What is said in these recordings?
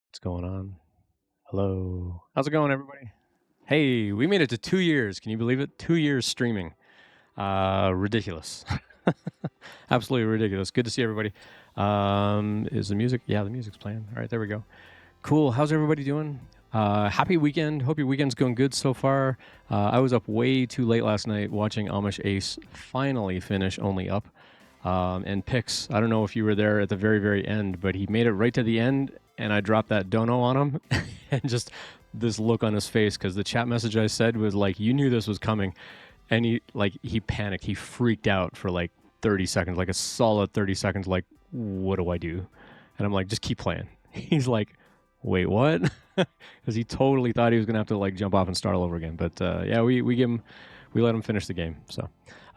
What's going on? Hello. How's it going, everybody? Hey, we made it to 2 years. Can you believe it? 2 years streaming. Ridiculous. Absolutely ridiculous. Good to see everybody. Is the music? Yeah, the music's playing. All right, there we go. Cool. How's everybody doing? Happy weekend. Hope your weekend's going good so far. I was up way too late last night watching Amish Ace finally finish Only Up. And Pix, I don't know if you were there at the very, very end, but he made it right to the end, and I dropped that dono on him, and just this look on his face, because the chat message I said was like, you knew this was coming, and he panicked, he freaked out for like 30 seconds, like a solid 30 seconds, like, what do I do? And I'm like, just keep playing. He's like, wait, what? Because he totally thought he was gonna have to like jump off and start all over again. But yeah, we let him finish the game. So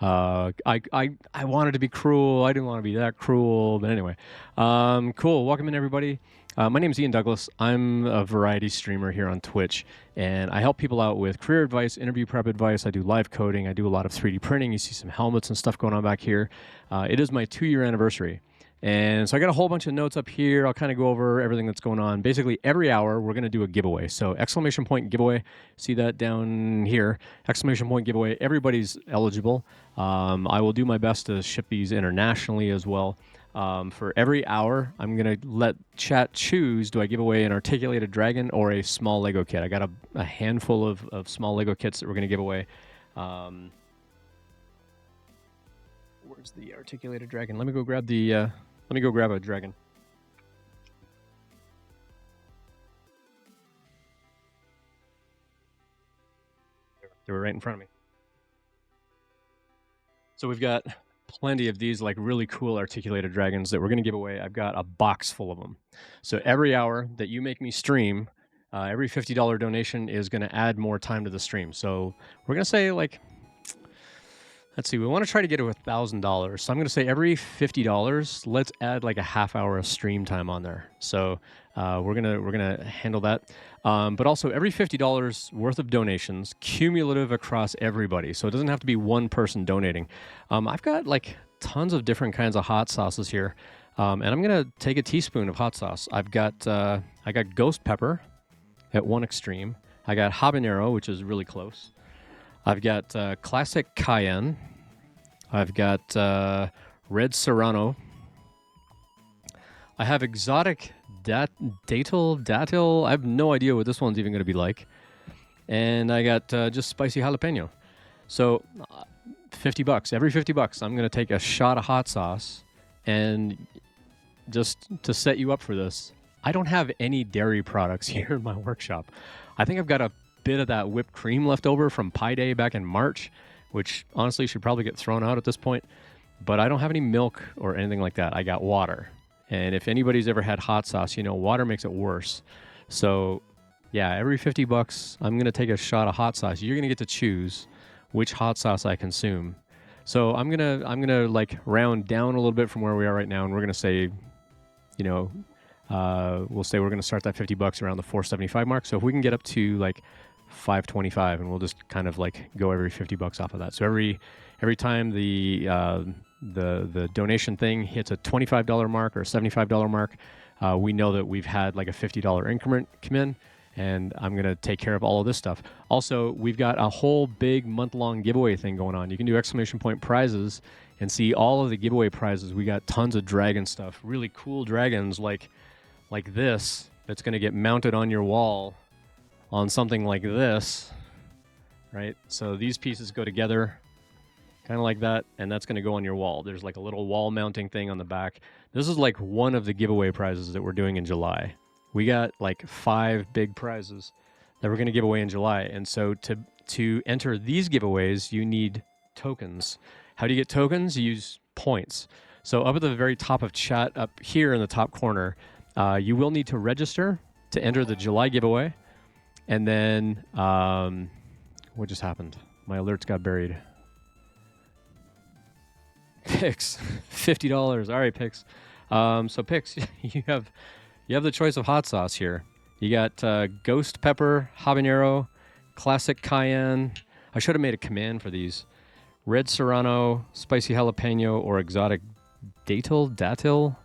I wanted to be cruel. I didn't want to be that cruel. But anyway, cool. Welcome in, everybody. My name is Ian Douglas. I'm a variety streamer here on Twitch, and I help people out with career advice, interview prep advice. I do live coding. I do a lot of 3D printing. You see some helmets and stuff going on back here. It is my 2-year anniversary. And so I got a whole bunch of notes up here. I'll kind of go over everything that's going on. Basically, every hour, we're going to do a giveaway. So exclamation point giveaway. See that down here. Exclamation point giveaway. Everybody's eligible. I will do my best to ship these internationally as well. For every hour, I'm going to let chat choose, do I give away an articulated dragon or a small Lego kit? I got a handful of small Lego kits that we're going to give away. Where's the articulated dragon? Let me go grab the... Let me go grab a dragon. They were right in front of me. So we've got plenty of these like really cool articulated dragons that we're going to give away. I've got a box full of them. So every hour that you make me stream, every $50 donation is going to add more time to the stream. So we're going to say like... Let's see, we want to try to get to $1,000. So I'm going to say every $50, let's add like a half hour of stream time on there. So we're gonna handle that. But also every $50 worth of donations, cumulative across everybody. So it doesn't have to be one person donating. I've got like tons of different kinds of hot sauces here. And I'm going to take a teaspoon of hot sauce. I got ghost pepper at one extreme. I got habanero, which is really close. I've got classic cayenne. I've got red serrano. I have exotic datil. I have no idea what this one's even going to be like. And I got just spicy jalapeno. So $50. Every $50, I'm going to take a shot of hot sauce. And just to set you up for this, I don't have any dairy products here in my workshop. I think I've got a bit of that whipped cream left over from Pi Day back in March, which honestly should probably get thrown out at this point. But I don't have any milk or anything like that. I got water. And if anybody's ever had hot sauce, you know, water makes it worse. So yeah, every $50, I'm going to take a shot of hot sauce. You're going to get to choose which hot sauce I consume. So I'm going to like round down a little bit from where we are right now. And we're going to say, you know, we'll say we're going to start that $50 around the $475 mark. So if we can get up to like $525, and we'll just kind of like go every $50 off of that. So every time the donation thing hits a $25 mark or a $75 mark, we know that we've had like a $50 increment come in, and I'm going to take care of all of this stuff. Also, we've got a whole big month-long giveaway thing going on. You can do exclamation point prizes and see all of the giveaway prizes. We got tons of dragon stuff, really cool dragons like this that's going to get mounted on your wall on something like this, right? So these pieces go together kind of like that, and that's going to go on your wall. There's like a little wall mounting thing on the back. This is like one of the giveaway prizes that we're doing in July. We got like 5 big prizes that we're going to give away in July. And so to enter these giveaways, you need tokens. How do you get tokens? You use points. So up at the very top of chat, up here in the top corner, you will need to register to enter the July giveaway. And then, what just happened? My alerts got buried. Pix, $50. All right, Pix. So Pix, you have the choice of hot sauce here. You got ghost pepper, habanero, classic cayenne. I should have made a command for these. Red serrano, spicy jalapeno, or exotic datil.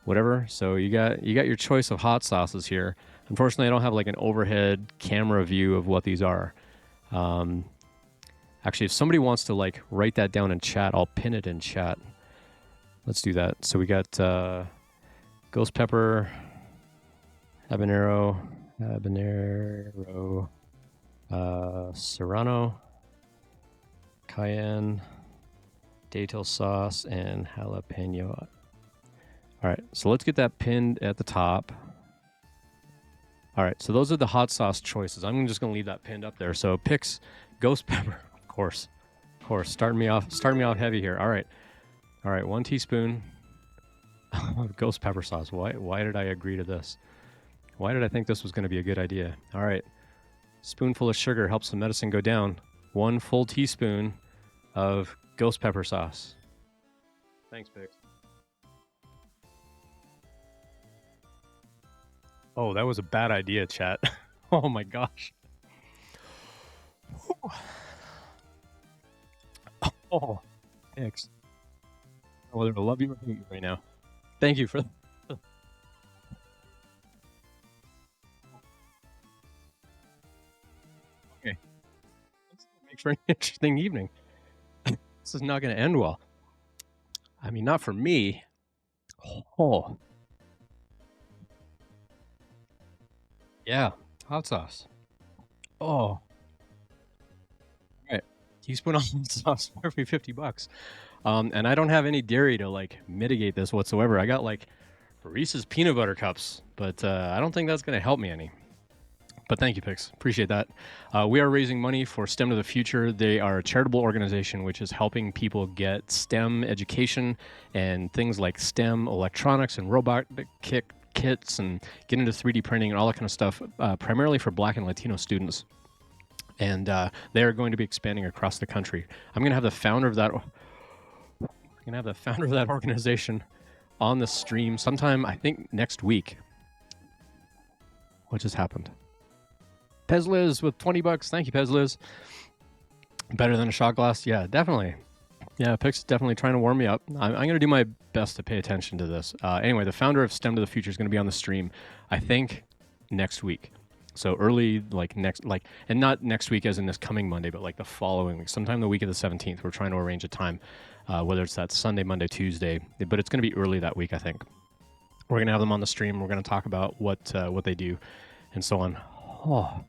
whatever. So you got your choice of hot sauces here. Unfortunately, I don't have like an overhead camera view of what these are. Actually, if somebody wants to like write that down in chat, I'll pin it in chat. Let's do that. So we got ghost pepper, habanero, serrano, cayenne, datil sauce, and jalapeno. All right, so let's get that pinned at the top. All right, so those are the hot sauce choices. I'm just gonna leave that pinned up there. So Pix, ghost pepper, of course, starting me off heavy here. All right, 1 teaspoon of ghost pepper sauce. Why did I agree to this? Why did I think this was gonna be a good idea? All right, spoonful of sugar helps the medicine go down. 1 full teaspoon of ghost pepper sauce. Thanks, Pix. Oh, that was a bad idea, chat. Oh my gosh. Oh, Pix. Whether to love you or hate you right now. Thank you for. Okay. This makes for an interesting evening. This is not going to end well. I mean, not for me. Oh. Yeah, hot sauce. Oh. All right. Teaspoon of hot sauce for every $50. And I don't have any dairy to like mitigate this whatsoever. I got like Reese's peanut butter cups, but I don't think that's going to help me any. But thank you, Pix. Appreciate that. We are raising money for STEM to the Future. They are a charitable organization which is helping people get STEM education and things like STEM electronics and robotic kits and get into 3D printing and all that kind of stuff, primarily for Black and Latino students. And they are going to be expanding across the country. I'm going to have the founder of that. Organization on the stream sometime, I think, next week. What just happened? Pezliz with $20. Thank you, Pezliz. Better than a shot glass? Yeah, definitely. Yeah, Pix is definitely trying to warm me up. I'm going to do my best to pay attention to this. Anyway, the founder of STEM to the Future is going to be on the stream, I think, next week. So early, and not next week as in this coming Monday, but like the following week, sometime the week of the 17th. We're trying to arrange a time, whether it's that Sunday, Monday, Tuesday, but it's going to be early that week, I think. We're going to have them on the stream. We're going to talk about what they do and so on. Oh.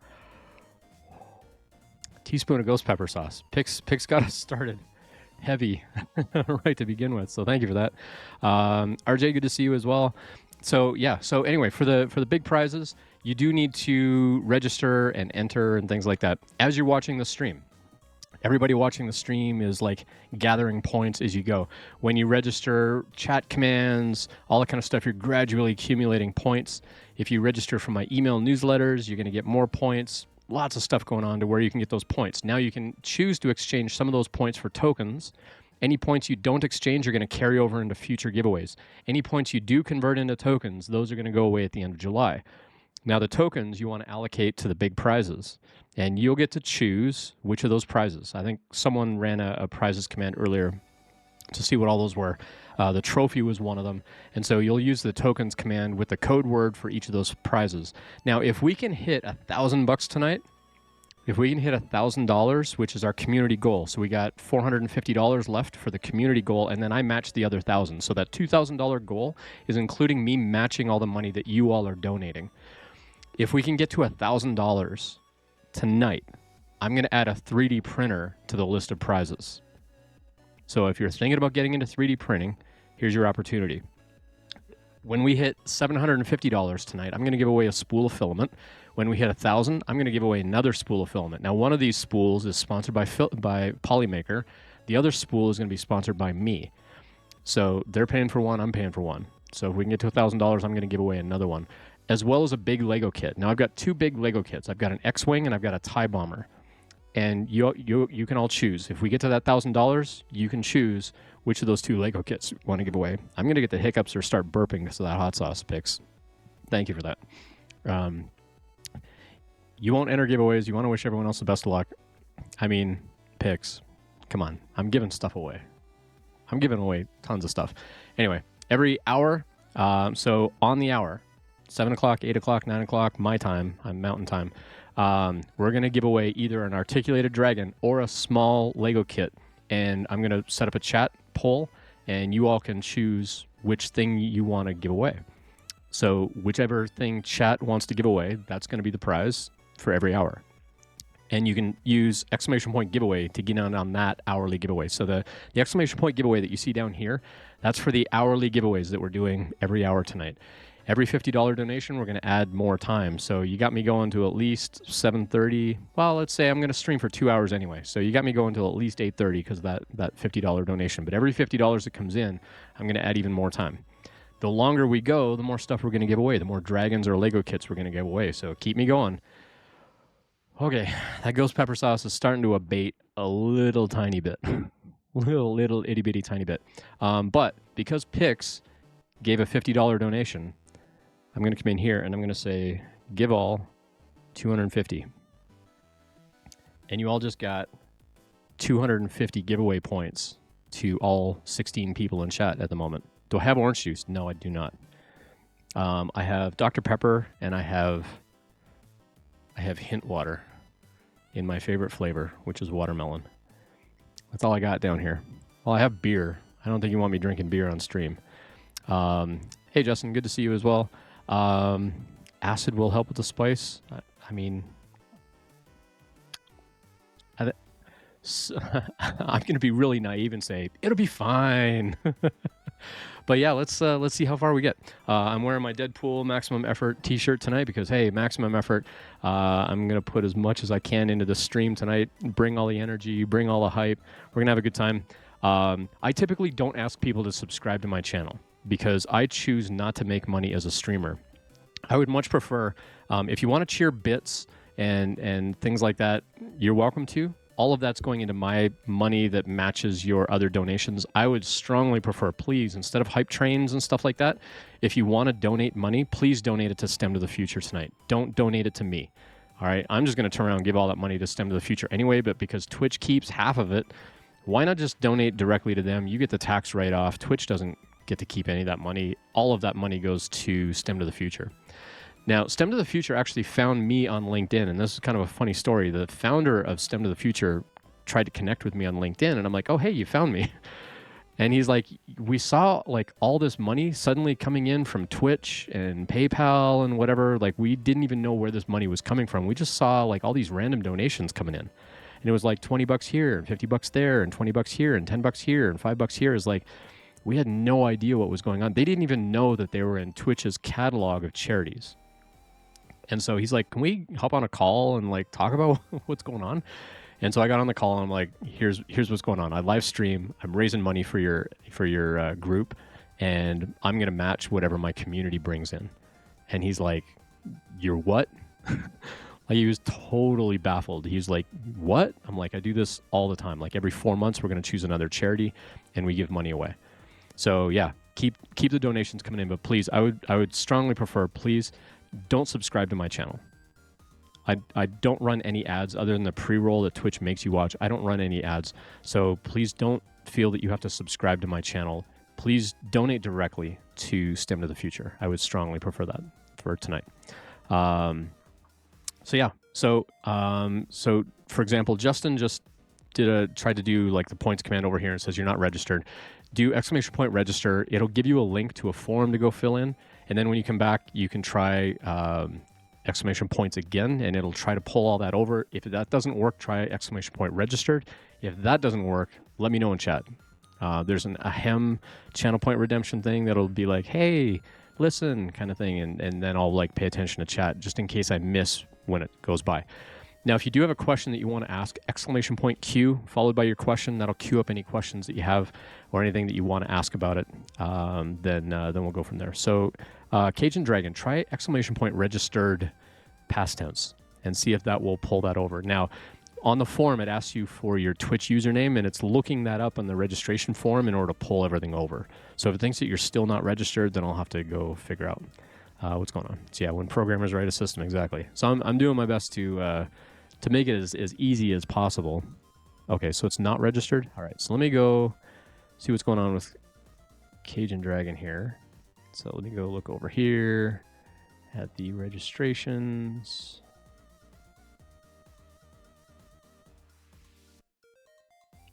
Teaspoon of ghost pepper sauce. Pix got us started heavy right to begin with. So thank you for that. RJ, good to see you as well. So yeah. So anyway, for the big prizes, you do need to register and enter and things like that as you're watching the stream. Everybody watching the stream is like gathering points as you go. When you register, chat commands, all that kind of stuff, you're gradually accumulating points. If you register for my email newsletters, you're going to get more points. Lots of stuff going on to where you can get those points. Now you can choose to exchange some of those points for tokens. Any points you don't exchange are going to carry over into future giveaways. Any points you do convert into tokens, those are going to go away at the end of July. Now the tokens you want to allocate to the big prizes, and you'll get to choose which of those prizes. I think someone ran a prizes command earlier to see what all those were. The trophy was one of them, and so you'll use the tokens command with the code word for each of those prizes. Now, if we can hit $1,000 tonight, if we can hit $1,000, which is our community goal, so we got $450 left for the community goal, and then I match the other 1,000. So that $2,000 goal is including me matching all the money that you all are donating. If we can get to $1,000 tonight, I'm going to add a 3D printer to the list of prizes. So if you're thinking about getting into 3D printing, here's your opportunity. When we hit $750 tonight, I'm going to give away a spool of filament. When we hit 1,000, I'm going to give away another spool of filament. Now, one of these spools is sponsored by Polymaker. The other spool is going to be sponsored by me. So they're paying for one, I'm paying for one. So if we can get to $1,000, I'm going to give away another one, as well as a big Lego kit. Now, I've got 2 big Lego kits. I've got an X-Wing and I've got a TIE Bomber. And you can all choose. If we get to that $1,000, you can choose which of those 2 Lego kits you want to give away. I'm going to get the hiccups or start burping because of that hot sauce, Pix. Thank you for that. You won't enter giveaways. You want to wish everyone else the best of luck. I mean, Pix, come on. I'm giving stuff away. I'm giving away tons of stuff. Anyway, every hour, So on the hour, 7 o'clock, 8 o'clock, 9 o'clock, my time, I'm mountain time, we're going to give away either an articulated dragon or a small Lego kit. And I'm going to set up a chat poll, and you all can choose which thing you want to give away. So whichever thing chat wants to give away, that's going to be the prize for every hour. And you can use exclamation point giveaway to get on that hourly giveaway. So the exclamation point giveaway that you see down here, that's for the hourly giveaways that we're doing every hour tonight. Every $50 donation, we're going to add more time. So you got me going to at least 7:30. Well, let's say I'm going to stream for 2 hours anyway. So you got me going to at least 8:30 because of that $50 donation. But every $50 that comes in, I'm going to add even more time. The longer we go, the more stuff we're going to give away, the more dragons or Lego kits we're going to give away. So keep me going. Okay, that ghost pepper sauce is starting to abate a little tiny bit. little itty bitty tiny bit. But because Pix gave a $50 donation, I'm going to come in here and I'm going to say, give all 250. And you all just got 250 giveaway points to all 16 people in chat at the moment. Do I have orange juice? No, I do not. I have Dr. Pepper and I have hint water in my favorite flavor, which is watermelon. That's all I got down here. Well, I have beer. I don't think you want me drinking beer on stream. Hey, Justin, good to see you as well. Acid will help with the spice. I mean, I'm going to be really naive and say it'll be fine. But yeah, let's see how far we get. I'm wearing my Deadpool Maximum Effort t-shirt tonight because, hey, maximum effort. I'm going to put as much as I can into the stream tonight, bring all the energy, bring all the hype. We're going to have a good time. I typically don't ask people to subscribe to my channel because I choose not to make money as a streamer. I would much prefer, if you want to cheer bits and things like that, you're welcome to. All of that's going into my money that matches your other donations. I would strongly prefer, please, instead of hype trains and stuff like that, if you want to donate money, please donate it to STEM to the Future tonight. Don't donate it to me. All right, I'm just going to turn around and give all that money to STEM to the Future anyway, but because Twitch keeps half of it, why not just donate directly to them? You get the tax write-off. Twitch doesn't get to keep any of that money. All of that money goes to STEM to the Future. Now, STEM to the Future actually found me on LinkedIn, and this is kind of a funny story. The founder of STEM to the Future tried to connect with me on LinkedIn, and I'm like, oh, hey, you found me. And he's like, we saw like all this money suddenly coming in from Twitch and PayPal and whatever. Like, we didn't even know where this money was coming from. We just saw like all these random donations coming in. And it was like $20 here and $50 there and $20 here and $10 here and $5 here. Is like, we had no idea what was going on. They didn't even know that they were in Twitch's catalog of charities. And so he's like, can we hop on a call and like talk about what's going on? And so I got on the call and I'm like, here's what's going on. I live stream. I'm raising money for your group, and I'm going to match whatever my community brings in. And he's like, you're what? Like, he was totally baffled. He's like, what? I'm like, I do this all the time. Like, every 4 months, we're going to choose another charity and we give money away. So yeah, keep the donations coming in, but please, I would strongly prefer, please, don't subscribe to my channel. I don't run any ads other than the pre-roll that Twitch makes you watch. I don't run any ads. So please don't feel that you have to subscribe to my channel. Please donate directly to STEM to the Future. I would strongly prefer that for tonight. So yeah. So for example, Justin just tried to do like the points command over here and says you're not registered. Do exclamation point register. It'll give you a link to a form to go fill in. And then when you come back, you can try exclamation points again, and it'll try to pull all that over. If that doesn't work, try exclamation point registered. If that doesn't work, let me know in chat. There's an ahem channel point redemption thing that'll be like, hey, listen, kind of thing. And then I'll like pay attention to chat just in case I miss when it goes by. Now, if you do have a question that you want to ask, exclamation point Q followed by your question. That'll queue up any questions that you have or anything that you want to ask about it. Then we'll go from there. So Cajun Dragon, try exclamation point registered past tense and see if that will pull that over. Now, on the form, it asks you for your Twitch username, and it's looking that up on the registration form in order to pull everything over. So if it thinks that you're still not registered, then I'll have to go figure out what's going on. So yeah, when programmers write a system, exactly. So I'm doing my best to make it as easy as possible. Okay, so it's not registered. All right, so let me go see what's going on with Cajun Dragon here. So let me go look over here at the registrations.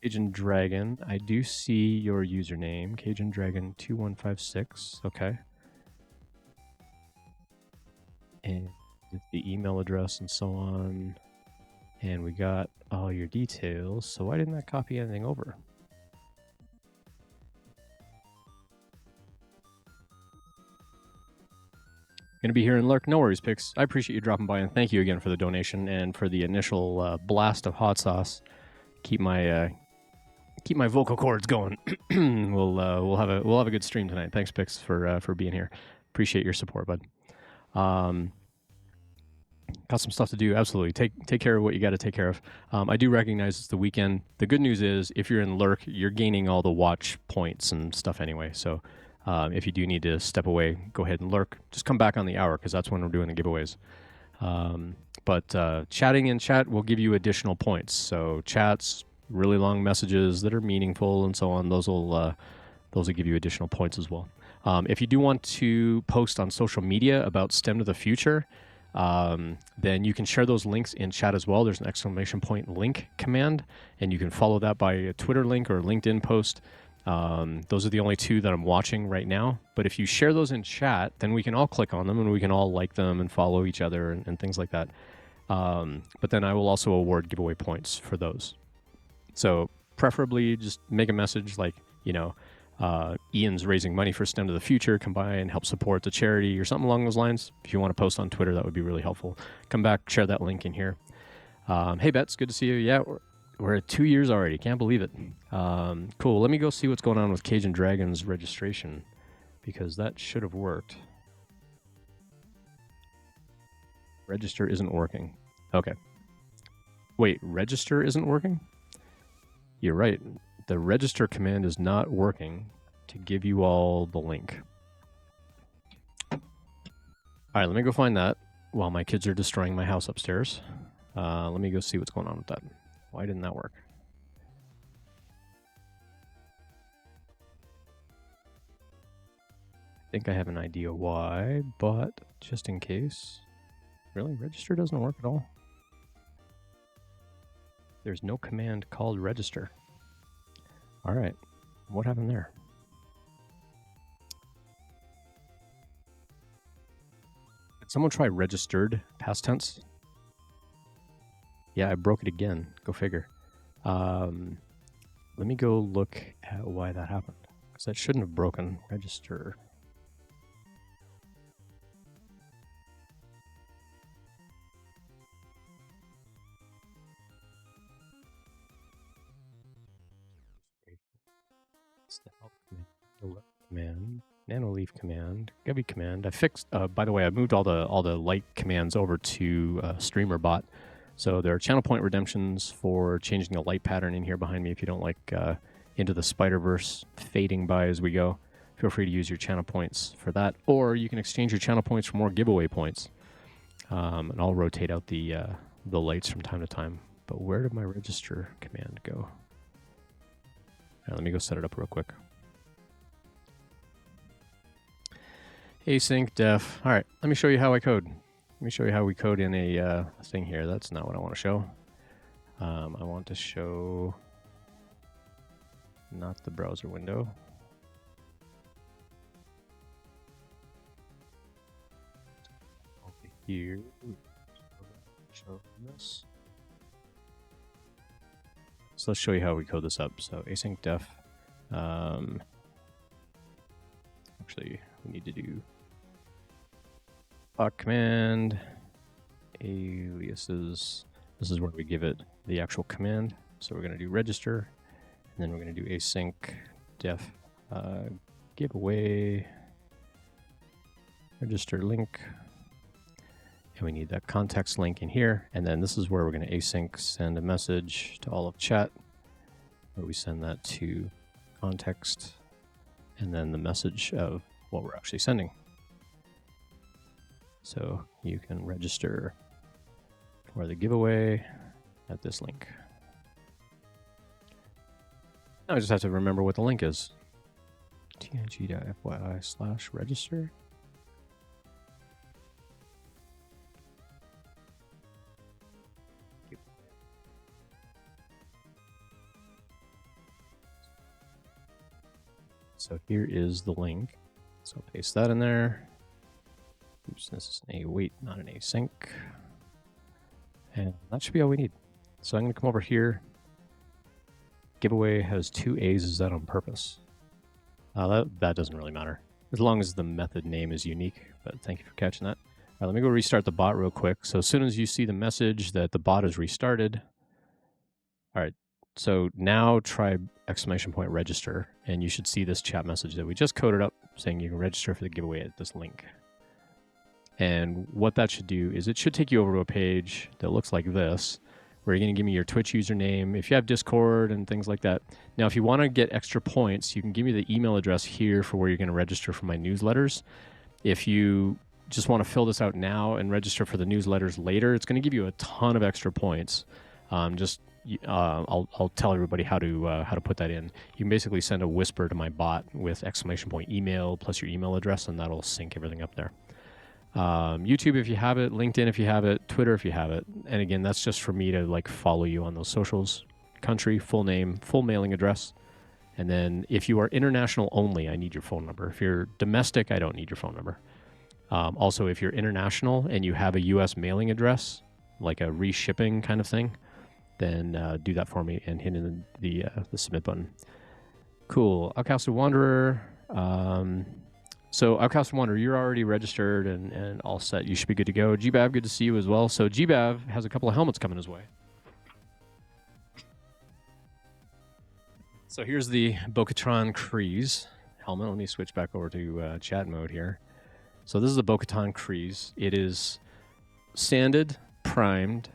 Cajun Dragon, I do see your username, Cajun Dragon 2156. Okay. And the email address and so on. And we got all your details. So why didn't I copy anything over? Going to be here in Lurk. No worries, Pix. I appreciate you dropping by, and thank you again for the donation and for the initial blast of hot sauce. Keep my vocal cords going. we'll have a good stream tonight. Thanks, Pix, for being here. Appreciate your support, bud. Got some stuff to do. Absolutely. Take care of what you got to take care of. I do recognize it's the weekend. The good news is if you're in Lurk, you're gaining all the watch points and stuff anyway. So if you do need to step away, go ahead and Lurk. Just come back on the hour because that's when we're doing the giveaways. But chatting in chat will give you additional points. So chats, really long messages that are meaningful and so on, those will give you additional points as well. If you do want to post on social media about STEM to the future, then you can share those links in chat as well. There's an exclamation point link command, and you can follow that by a Twitter link or a LinkedIn post. Those are the only two that I'm watching right now. But if you share those in chat, then we can all click on them and we can all like them and follow each other and things like that. But then I will also award giveaway points for those. So preferably just make a message like, Ian's raising money for STEM to the future. Come by and help support the charity or something along those lines. If you want to post on Twitter, that would be really helpful. Come back, share that link in here. Hey, Bets, good to see you. Yeah, we're at 2 years already. Can't believe it. Cool. Let me go see what's going on with Cajun Dragon's registration because that should have worked. Register isn't working. Okay. Wait, register isn't working? You're right. The register command is not working to give you all the link. All right, let me go find that while my kids are destroying my house upstairs. Let me go see what's going on with that. Why didn't that work? I think I have an idea why, but just in case. Really? Register doesn't work at all? There's no command called register. All right, what happened there? Did someone try registered past tense? Yeah, I broke it again. Go figure. Let me go look at why that happened. Because that shouldn't have broken. Register. Command, nano leaf command, Gubby command. I fixed. By the way, I moved all the light commands over to Streamer.bot. So there are channel point redemptions for changing the light pattern in here behind me. If you don't like Into the Spider-Verse fading by as we go, feel free to use your channel points for that, or you can exchange your channel points for more giveaway points. And I'll rotate out the lights from time to time. But where did my register command go? All right, let me go set it up real quick. Async def. All right, let me show you how I code. Let me show you how we code in a thing here. That's not what I want to show. I want to show not the browser window. Over here, show this. So let's show you how we code this up. So async def. Actually, we need to do command aliases. This is where we give it the actual command. So we're going to do register, and then we're going to do async def giveaway register link, and we need that context link in here. And then this is where we're going to async send a message to all of chat, where we send that to context, and then the message of what we're actually sending. So you can register for the giveaway at this link. Now I just have to remember what the link is. ting.fyi/register. So here is the link. So paste that in there. Oops, this is an await, not an async. And that should be all we need. So I'm going to come over here. Giveaway has 2 A's. Is that on purpose? That doesn't really matter, as long as the method name is unique. But thank you for catching that. All right, let me go restart the bot real quick. So as soon as you see the message that the bot is restarted, all right, so now try !register, and you should see this chat message that we just coded up saying you can register for the giveaway at this link. And what that should do is it should take you over to a page that looks like this, where you're going to give me your Twitch username, if you have Discord and things like that. Now, if you want to get extra points, you can give me the email address here for where you're going to register for my newsletters. If you just want to fill this out now and register for the newsletters later, it's going to give you a ton of extra points. I'll tell everybody how to put that in. You can basically send a whisper to my bot with !email plus your email address, and that'll sync everything up there. YouTube if you have it, LinkedIn if you have it, Twitter if you have it. And again, that's just for me to like follow you on those socials. Country, full name, full mailing address. And then if you are international only, I need your phone number. If you're domestic, I don't need your phone number. Also, if you're international and you have a US mailing address, like a reshipping kind of thing, then do that for me and hit in the submit button. Cool. Outcasted Wanderer. So Outcasted Wanderer, you're already registered and all set. You should be good to go. GBAV, good to see you as well. So GBAV has a couple of helmets coming his way. So here's the Bo-Katan Kryze helmet. Let me switch back over to chat mode here. So this is the Bo-Katan Kryze. It is sanded, primed,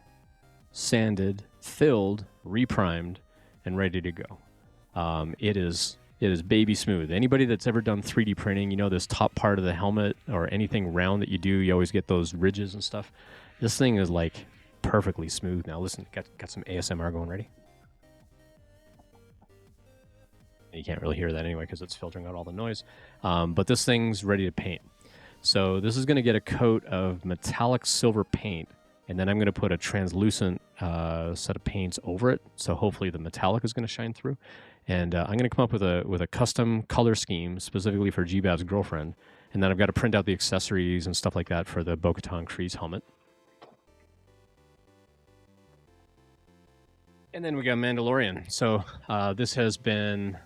sanded, filled, reprimed, and ready to go. It is baby smooth. Anybody that's ever done 3D printing, you know this top part of the helmet or anything round that you do, you always get those ridges and stuff. This thing is like perfectly smooth. Now listen, got some ASMR going. Ready? You can't really hear that anyway because it's filtering out all the noise. But this thing's ready to paint. So this is going to get a coat of metallic silver paint, and then I'm going to put a translucent set of paints over it. So hopefully the metallic is going to shine through. And I'm going to come up with a custom color scheme specifically for GBAV's girlfriend. And then I've got to print out the accessories and stuff like that for the Bo-Katan Kryze helmet. And then we got Mandalorian. So this has been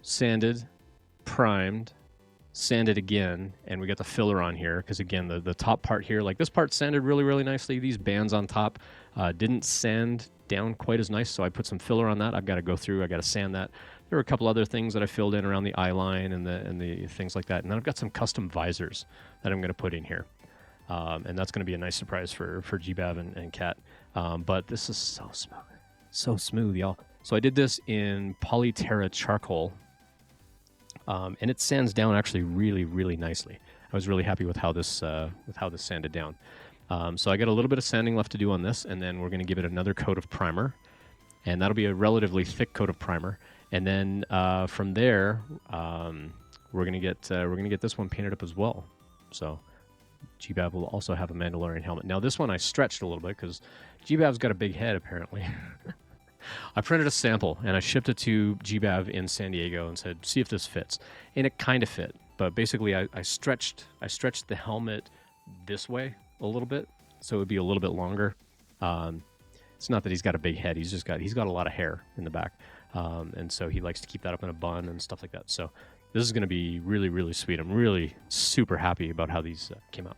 sanded, primed, sanded again, and we got the filler on here because again the top part here, like this part sanded really, really nicely. These bands on top didn't sand down quite as nice, so I put some filler on that. I've got to go through, I got to sand that. There were a couple other things that I filled in around the eye line and the things like that. And then I've got some custom visors that I'm going to put in here. And that's going to be a nice surprise for GBAV and Kat. But this is so smooth. So smooth, y'all. So I did this in Polyterra charcoal. And it sands down actually really, really nicely. I was really happy with how this sanded down. So I got a little bit of sanding left to do on this, and then we're going to give it another coat of primer, and that'll be a relatively thick coat of primer. And then from there, we're going to get this one painted up as well. So GBAV will also have a Mandalorian helmet. Now this one I stretched a little bit because GBAV's got a big head apparently. I printed a sample and I shipped it to GBAV in San Diego and said, see if this fits. And it kind of fit, but basically I stretched the helmet this way a little bit, so it would be a little bit longer. It's not that he's got a big head; he's got a lot of hair in the back, and so he likes to keep that up in a bun and stuff like that. So this is going to be really, really sweet. I'm really super happy about how these came out.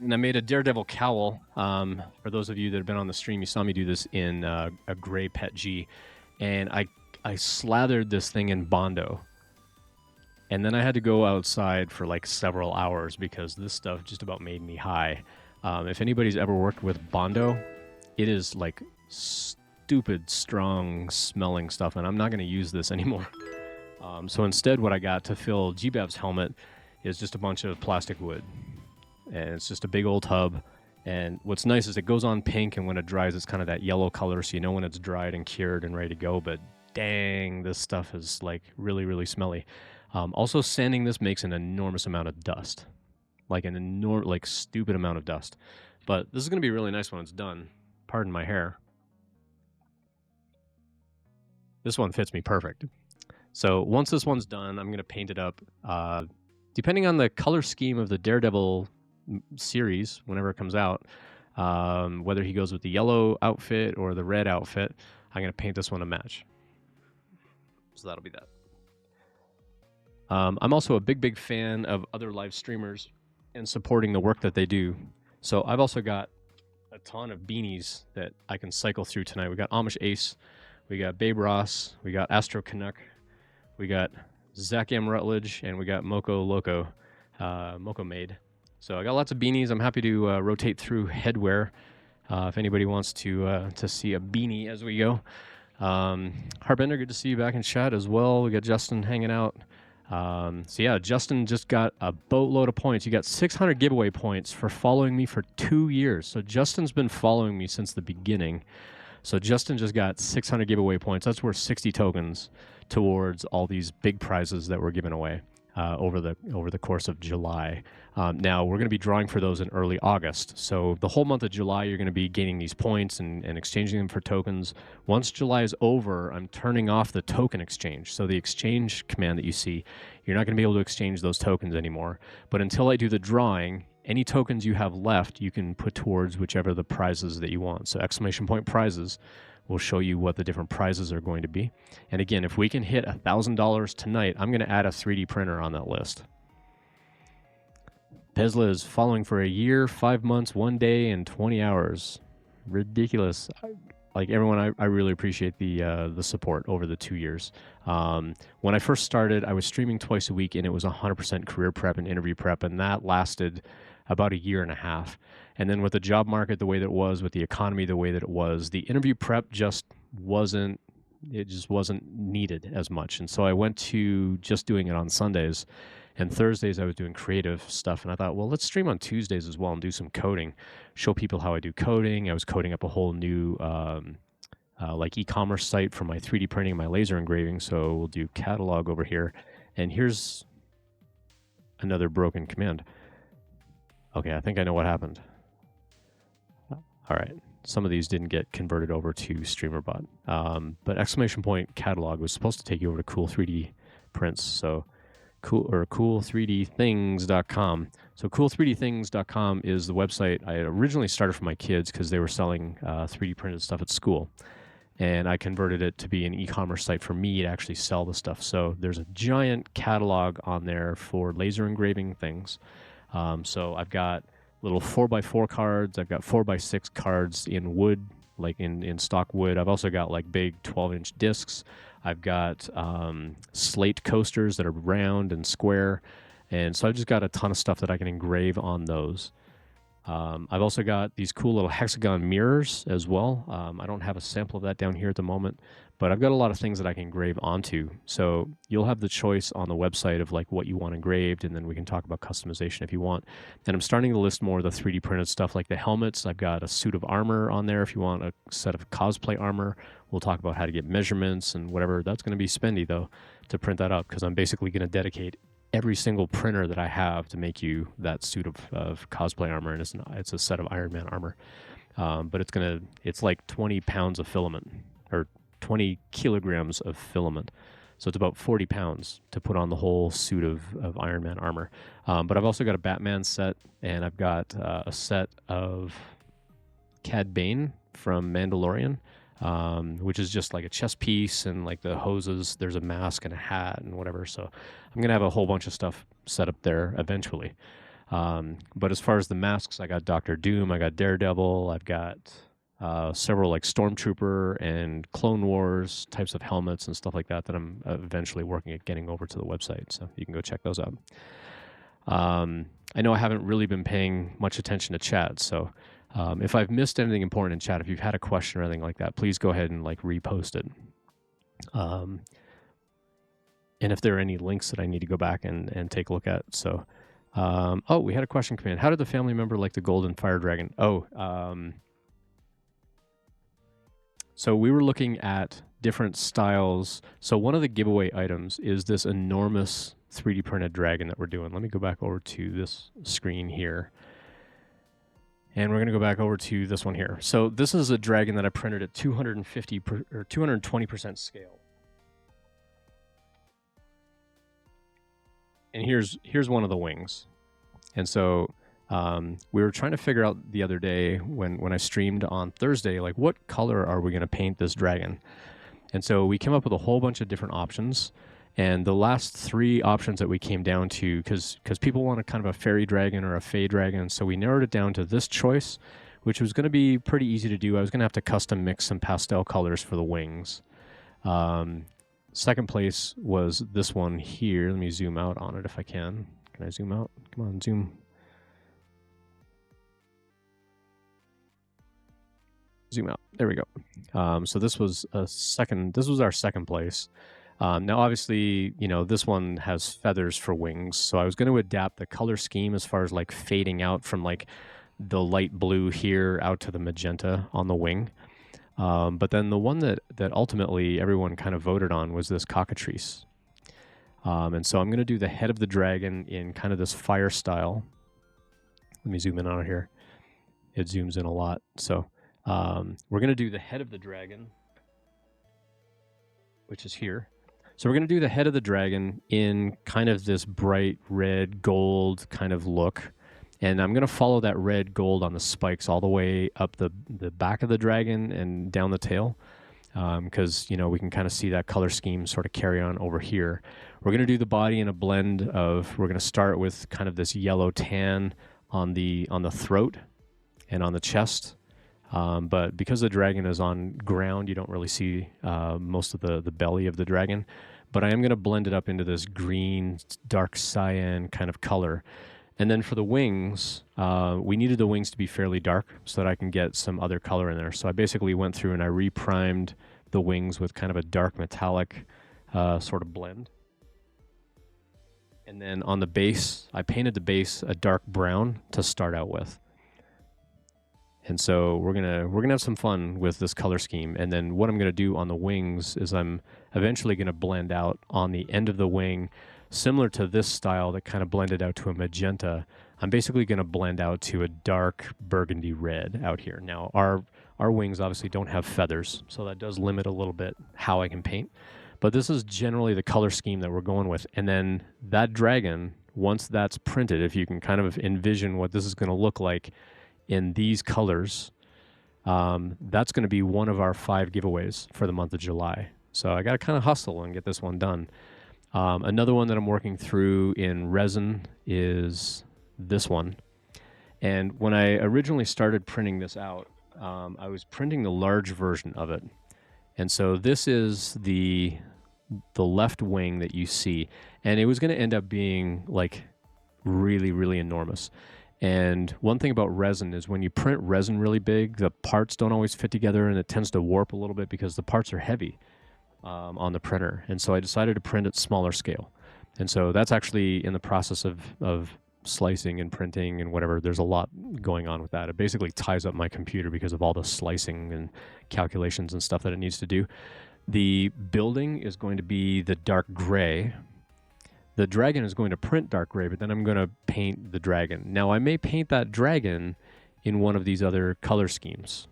And I made a Daredevil cowl. For those of you that have been on the stream, you saw me do this in a gray Pet G, and I slathered this thing in Bondo. And then I had to go outside for like several hours because this stuff just about made me high. If anybody's ever worked with Bondo, it is like stupid, strong smelling stuff, and I'm not going to use this anymore. So instead what I got to fill GBAV's helmet is just a bunch of plastic wood. And it's just a big old tub, And what's nice is it goes on pink, and when it dries, it's kind of that yellow color, so you know when it's dried and cured and ready to go. But dang, this stuff is like really, really smelly. Also, sanding this makes an enormous amount of dust, like stupid amount of dust. But this is going to be really nice when it's done. Pardon my hair. This one fits me perfect. So once this one's done, I'm going to paint it up. Depending on the color scheme of the Daredevil series, whenever it comes out, whether he goes with the yellow outfit or the red outfit, I'm going to paint this one to match. So that'll be that. I'm also a big fan of other live streamers and supporting the work that they do. So I've also got a ton of beanies that I can cycle through tonight. We got Amish Ace, we got Babe Ross, we got Astro Canuck, we got Zach M. Rutledge, and we got Moco Loco, Moco Made. So I got lots of beanies. I'm happy to rotate through headwear if anybody wants to see a beanie as we go. Harbender, good to see you back in chat as well. We got Justin hanging out. So yeah, Justin just got a boatload of points. You got 600 giveaway points for following me for 2 years. So Justin's been following me since the beginning. So Justin just got 600 giveaway points. That's worth 60 tokens towards all these big prizes that we're giving away over the course of July. Now we're going to be drawing for those in early August. So the whole month of July, you're going to be gaining these points and exchanging them for tokens. Once July is over, I'm turning off the token exchange. So the exchange command that you see, you're not going to be able to exchange those tokens anymore. But until I do the drawing, any tokens you have left, you can put towards whichever the prizes that you want. So exclamation point prizes will show you what the different prizes are going to be. And again, if we can hit $1,000 tonight, I'm going to add a 3D printer on that list. Pesla is following for a year, 5 months, 1 day, and 20 hours. Ridiculous. Like everyone, I really appreciate the support over the 2 years. When I first started, I was streaming twice a week, and it was 100% career prep and interview prep, and that lasted about a year and a half. And then with the job market the way that it was, with the economy the way that it was, the interview prep just wasn't needed as much. And so I went to just doing it on Sundays. And Thursdays I was doing creative stuff, and I thought, well, let's stream on Tuesdays as well and do some coding, show people how I do coding. I was coding up a whole new like e-commerce site for my 3D printing, my laser engraving. So we'll do catalog over here. And here's another broken command. Okay, I think I know what happened. All right, some of these didn't get converted over to Streamer.bot. But exclamation point catalog was supposed to take you over to Cool 3D Prints. So cool3dthings.com. So cool3dthings.com is the website I had originally started for my kids because they were selling 3D printed stuff at school. And I converted it to be an e-commerce site for me to actually sell the stuff. So there's a giant catalog on there for laser engraving things. So I've got little 4x4 cards. I've got 4x6 cards in wood, like in stock wood. I've also got like big 12-inch discs. I've got slate coasters that are round and square. And so I've just got a ton of stuff that I can engrave on those. I've also got these cool little hexagon mirrors as well. I don't have a sample of that down here at the moment, but I've got a lot of things that I can engrave onto. So you'll have the choice on the website of like what you want engraved, and then we can talk about customization if you want. And I'm starting to list more of the 3D printed stuff like the helmets. I've got a suit of armor on there if you want a set of cosplay armor. We'll talk about how to get measurements and whatever. That's going to be spendy though to print that up, because I'm basically going to dedicate every single printer that I have to make you that suit of cosplay armor, and it's a set of Iron Man armor. But it's like 20 pounds of filament, or 20 kilograms of filament. So it's about 40 pounds to put on the whole suit of Iron Man armor. But I've also got a Batman set, and I've got a set of Cad Bane from Mandalorian, which is just like a chest piece and like the hoses. There's a mask and a hat and whatever. So I'm going to have a whole bunch of stuff set up there eventually. But as far as the masks, I got Doctor Doom, I got Daredevil, I've got several like Stormtrooper and Clone Wars types of helmets and stuff like that I'm eventually working at getting over to the website. So you can go check those out. I know I haven't really been paying much attention to chat, so if I've missed anything important in chat, if you've had a question or anything like that, please go ahead and like repost it. And if there are any links that I need to go back and take a look at. So Oh, we had a question come in. How did the family member like the golden fire dragon? Oh, so we were looking at different styles. So one of the giveaway items is this enormous 3D printed dragon that we're doing. Let me go back over to this screen here. And we're going to go back over to this one here. So this is a dragon that I printed at 220% scale. And here's one of the wings. And so we were trying to figure out the other day when I streamed on Thursday, like what color are we going to paint this dragon? And so we came up with a whole bunch of different options. And the last 3 options that we came down to, because people want a kind of a fairy dragon or a fey dragon, so we narrowed it down to this choice, which was going to be pretty easy to do. I was going to have to custom mix some pastel colors for the wings. Second place was this one here. Let me zoom out on it if I can. Can I zoom out? Come on, zoom. Zoom out. There we go. So this was our second place. Now, obviously, this one has feathers for wings, so I was going to adapt the color scheme as far as like fading out from like the light blue here out to the magenta on the wing. But then the one that ultimately everyone kind of voted on was this cockatrice. And so I'm going to do the head of the dragon in kind of this fire style. Let me zoom in on it here. It zooms in a lot. So we're going to do the head of the dragon, which is here. So we're going to do the head of the dragon in kind of this bright red gold kind of look. And I'm going to follow that red gold on the spikes all the way up the back of the dragon and down the tail. Because, we can kind of see that color scheme sort of carry on over here. We're going to do the body in a blend of, we're going to start with kind of this yellow tan on the throat and on the chest. But because the dragon is on ground, you don't really see most of the belly of the dragon. But I am going to blend it up into this green, dark cyan kind of color. And then for the wings, we needed the wings to be fairly dark so that I can get some other color in there. So I basically went through and I reprimed the wings with kind of a dark metallic sort of blend. And then on the base, I painted the base a dark brown to start out with. And so we're gonna have some fun with this color scheme. And then what I'm gonna do on the wings is I'm eventually gonna blend out on the end of the wing, similar to this style that kind of blended out to a magenta. I'm basically gonna blend out to a dark burgundy red out here. Now our wings obviously don't have feathers, so that does limit a little bit how I can paint. But this is generally the color scheme that we're going with. And then that dragon, once that's printed, if you can kind of envision what this is gonna look like in these colors, that's going to be one of our 5 giveaways for the month of July. So I got to kind of hustle and get this one done. Another one that I'm working through in resin is this one. And when I originally started printing this out, I was printing the large version of it. And so this is the left wing that you see. And it was going to end up being like really, really enormous. And one thing about resin is when you print resin really big, the parts don't always fit together and it tends to warp a little bit because the parts are heavy on the printer. And so I decided to print at smaller scale. And so that's actually in the process of slicing and printing and whatever. There's a lot going on with that. It basically ties up my computer because of all the slicing and calculations and stuff that it needs to do. The building is going to be the dark gray. The dragon is going to print dark gray, but then I'm going to paint the dragon. Now, I may paint that dragon in one of these other color schemes.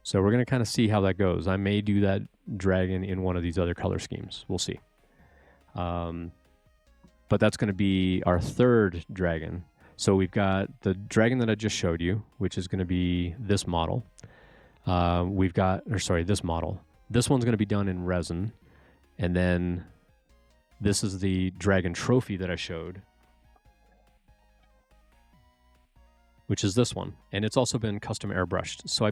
So we're going to kind of see how that goes. I may do that dragon in one of these other color schemes. We'll see. But that's going to be our 3rd dragon. So we've got the dragon that I just showed you, which is going to be this model. This model. This one's going to be done in resin. And then this is the dragon trophy that I showed, which is this one. And it's also been custom airbrushed. So I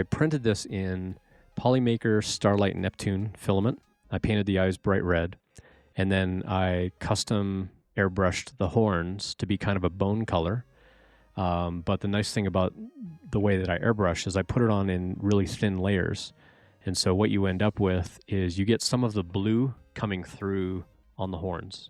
printed this in Polymaker Starlight Neptune filament. I painted the eyes bright red. And then I custom airbrushed the horns to be kind of a bone color. But the nice thing about the way that I airbrush is I put it on in really thin layers. And so what you end up with is you get some of the blue coming through on the horns.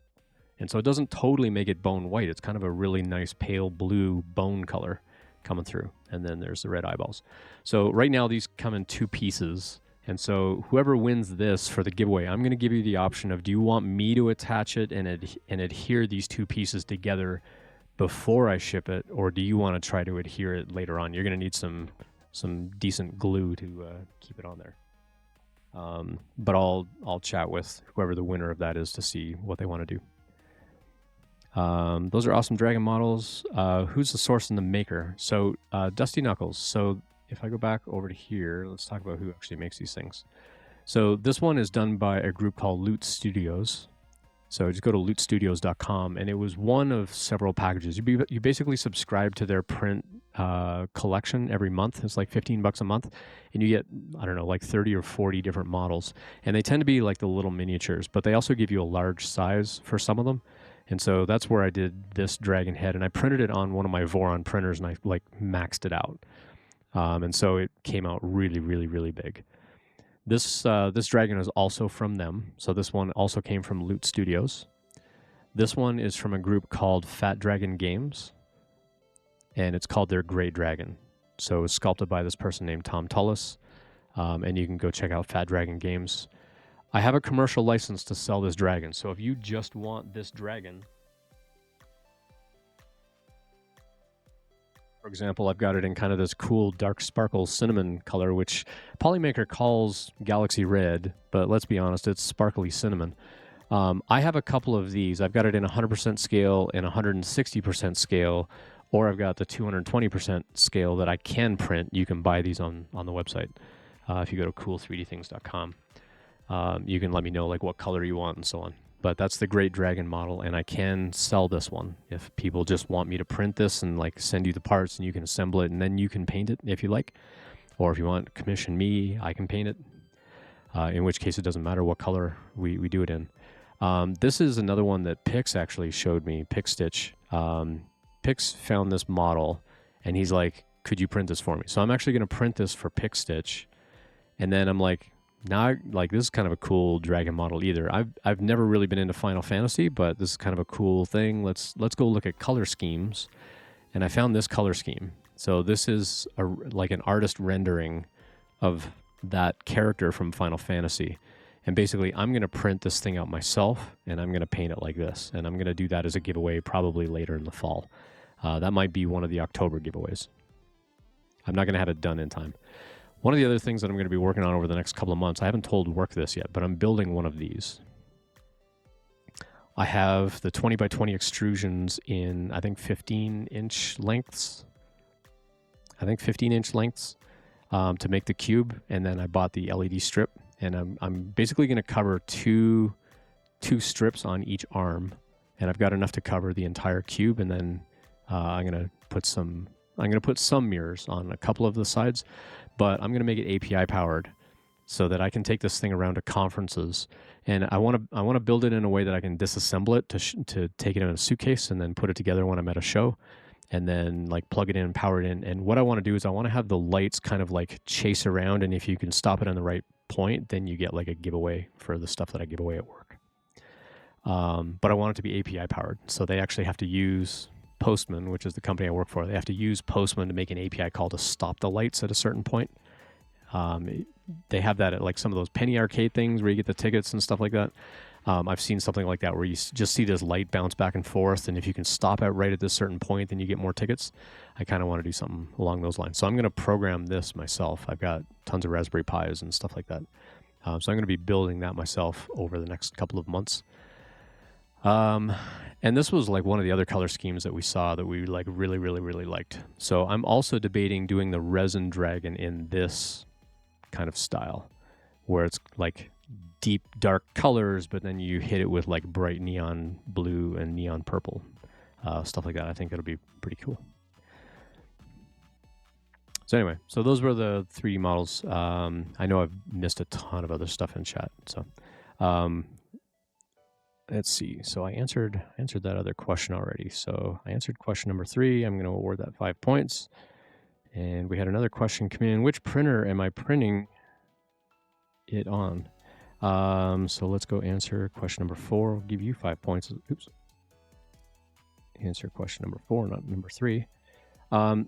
And so it doesn't totally make it bone white. It's kind of a really nice pale blue bone color coming through. And then there's the red eyeballs. So right now these come in 2 pieces. And so whoever wins this for the giveaway, I'm going to give you the option of, do you want me to attach it and adhere these 2 pieces together before I ship it, or do you want to try to adhere it later on? You're going to need some decent glue to keep it on there. But I'll chat with whoever the winner of that is to see what they want to do. Those are awesome dragon models. Who's the source and the maker? So Dusty Knuckles. So if I go back over to here, let's talk about who actually makes these things. So this one is done by a group called Loot Studios. So just go to lootstudios.com, and it was one of several packages. You basically subscribe to their print collection every month. It's like $15 a month, and you get, I don't know, like 30 or 40 different models. And they tend to be like the little miniatures, but they also give you a large size for some of them. And so that's where I did this dragon head, and I printed it on one of my Voron printers, and I like maxed it out. And so it came out really, really, really big. This dragon is also from them. So this one also came from Loot Studios. This one is from a group called Fat Dragon Games, and it's called their Great Dragon. So it's sculpted by this person named Tom Tullis, and you can go check out Fat Dragon Games. I have a commercial license to sell this dragon, so if you just want this dragon, for example, I've got it in kind of this cool dark sparkle cinnamon color, which Polymaker calls Galaxy Red, but let's be honest, it's sparkly cinnamon. I have a couple of these. I've got it in 100% scale and 160% scale, or I've got the 220% scale that I can print. You can buy these on the website. If you go to cool3dthings.com, you can let me know like what color you want and so on. But that's the Great Dragon model, and I can sell this one if people just want me to print this and like send you the parts, and you can assemble it, and then you can paint it if you like. Or if you want, commission me, I can paint it. In which case, it doesn't matter what color we do it in. This is another one that Pix actually showed me, PixStitch. Pix found this model, and he's like, could you print this for me? So I'm actually going to print this for PixStitch, and then I'm like, now, like, this is kind of a cool dragon model either. I've never really been into Final Fantasy, but this is kind of a cool thing. Let's go look at color schemes, and I found this color scheme. So this is like an artist rendering of that character from Final Fantasy, and basically I'm going to print this thing out myself, and I'm going to paint it like this, and I'm going to do that as a giveaway probably later in the fall. That might be one of the October giveaways. I'm not going to have it done in time. One of the other things that I'm going to be working on over the next couple of months, I haven't told Work this yet, but I'm building one of these. I have the 20 by 20 extrusions in, I think, 15-inch lengths. To make the cube, and then I bought the LED strip, and I'm basically going to cover two strips on each arm, and I've got enough to cover the entire cube, and then I'm going to put some mirrors on a couple of the sides, but I'm going to make it API powered so that I can take this thing around to conferences. And I want to build it in a way that I can disassemble it to take it in a suitcase and then put it together when I'm at a show, and then like plug it in and power it in. And what I want to do is I want to have the lights kind of like chase around, and if you can stop it on the right point, then you get like a giveaway for the stuff that I give away at work. But I want it to be API powered, so they actually have to use Postman, which is the company I work for. They have to use Postman to make an API call to stop the lights at a certain point. They have that at like some of those penny arcade things where you get the tickets and stuff like that. I've seen something like that where you just see this light bounce back and forth, and if you can stop it right at this certain point, then you get more tickets. I kind of want to do something along those lines. So I'm going to program this myself. I've got tons of Raspberry Pis and stuff like that. So I'm going to be building that myself over the next couple of months. And this was like one of the other color schemes that we saw that we like really, really, really liked. So I'm also debating doing the resin dragon in this kind of style, where it's like deep, dark colors, but then you hit it with like bright neon blue and neon purple, stuff like that. I think it'll be pretty cool. So anyway, so those were the 3D models. I know I've missed a ton of other stuff in chat. So let's see. So I answered that other question already. So I answered question number 3. I'm going to award that 5 points. And we had another question come in. Which printer am I printing it on? So let's go answer question number 4. I'll give you 5 points. Oops. answer question number 4, not number 3.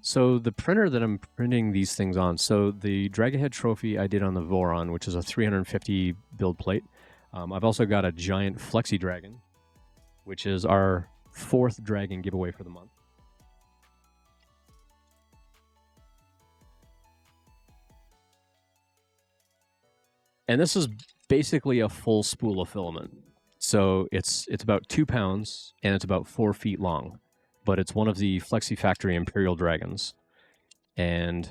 So the printer that I'm printing these things on, so the Dragonhead trophy I did on the Voron, which is a 350 build plate. I've also got a giant Flexi Dragon, which is our 4th dragon giveaway for the month. And this is basically a full spool of filament. So it's about 2 pounds and it's about 4 feet long, but it's one of the Flexi Factory Imperial Dragons. And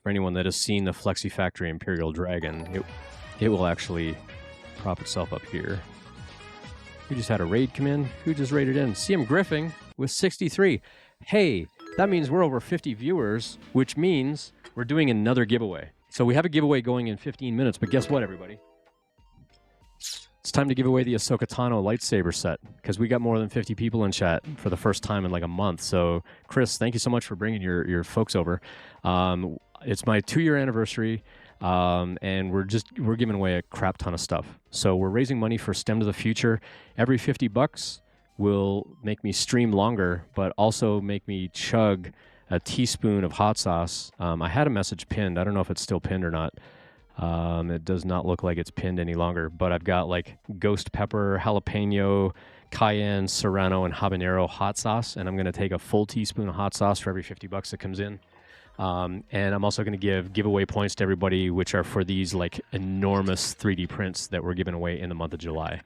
for anyone that has seen the Flexi Factory Imperial Dragon, it will actually prop itself up here. We just had a raid come in. Who just raided in? CM Griffing with 63. Hey, that means we're over 50 viewers, which means we're doing another giveaway. So we have a giveaway going in 15 minutes, but guess what, everybody? It's time to give away the Ahsoka Tano lightsaber set, because we got more than 50 people in chat for the first time in like a month. So, Chris, thank you so much for bringing your folks over. It's my 2-year anniversary, and we're giving away a crap ton of stuff. So we're raising money for STEM to the Future. Every $50 will make me stream longer, but also make me chug a teaspoon of hot sauce. I had a message pinned. I don't know if it's still pinned or not. It does not look like it's pinned any longer, but I've got like ghost pepper, jalapeno, cayenne, serrano, and habanero hot sauce, and I'm going to take a full teaspoon of hot sauce for every $50 that comes in. And I'm also going to give giveaway points to everybody, which are for these like enormous 3D prints that we're giving away in the month of July.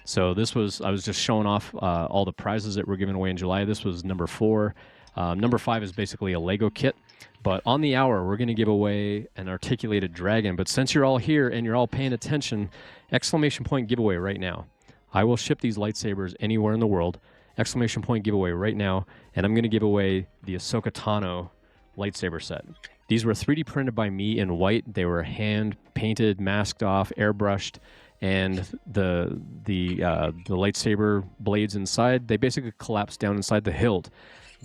So I was just showing off all the prizes that we're giving away in July. This was number 4. Number 5 is basically a Lego kit. But on the hour, we're going to give away an articulated dragon. But since you're all here and you're all paying attention, exclamation point giveaway right now. I will ship these lightsabers anywhere in the world. Exclamation point giveaway right now. And I'm going to give away the Ahsoka Tano lightsaber set. These were 3D printed by me in white. They were hand painted, masked off, airbrushed. And the lightsaber blades inside, they basically collapse down inside the hilt.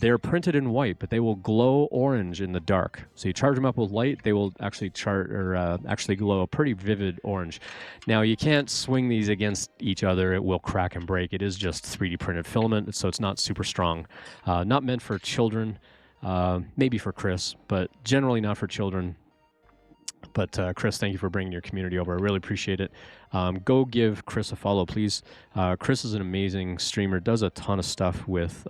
They're printed in white, but they will glow orange in the dark. So you charge them up with light, they will actually actually glow a pretty vivid orange. Now, you can't swing these against each other. It will crack and break. It is just 3D printed filament, so it's not super strong. Not meant for children, maybe for Chris, but generally not for children. But Chris, thank you for bringing your community over. I really appreciate it. Go give Chris a follow, please. Chris is an amazing streamer, does a ton of stuff with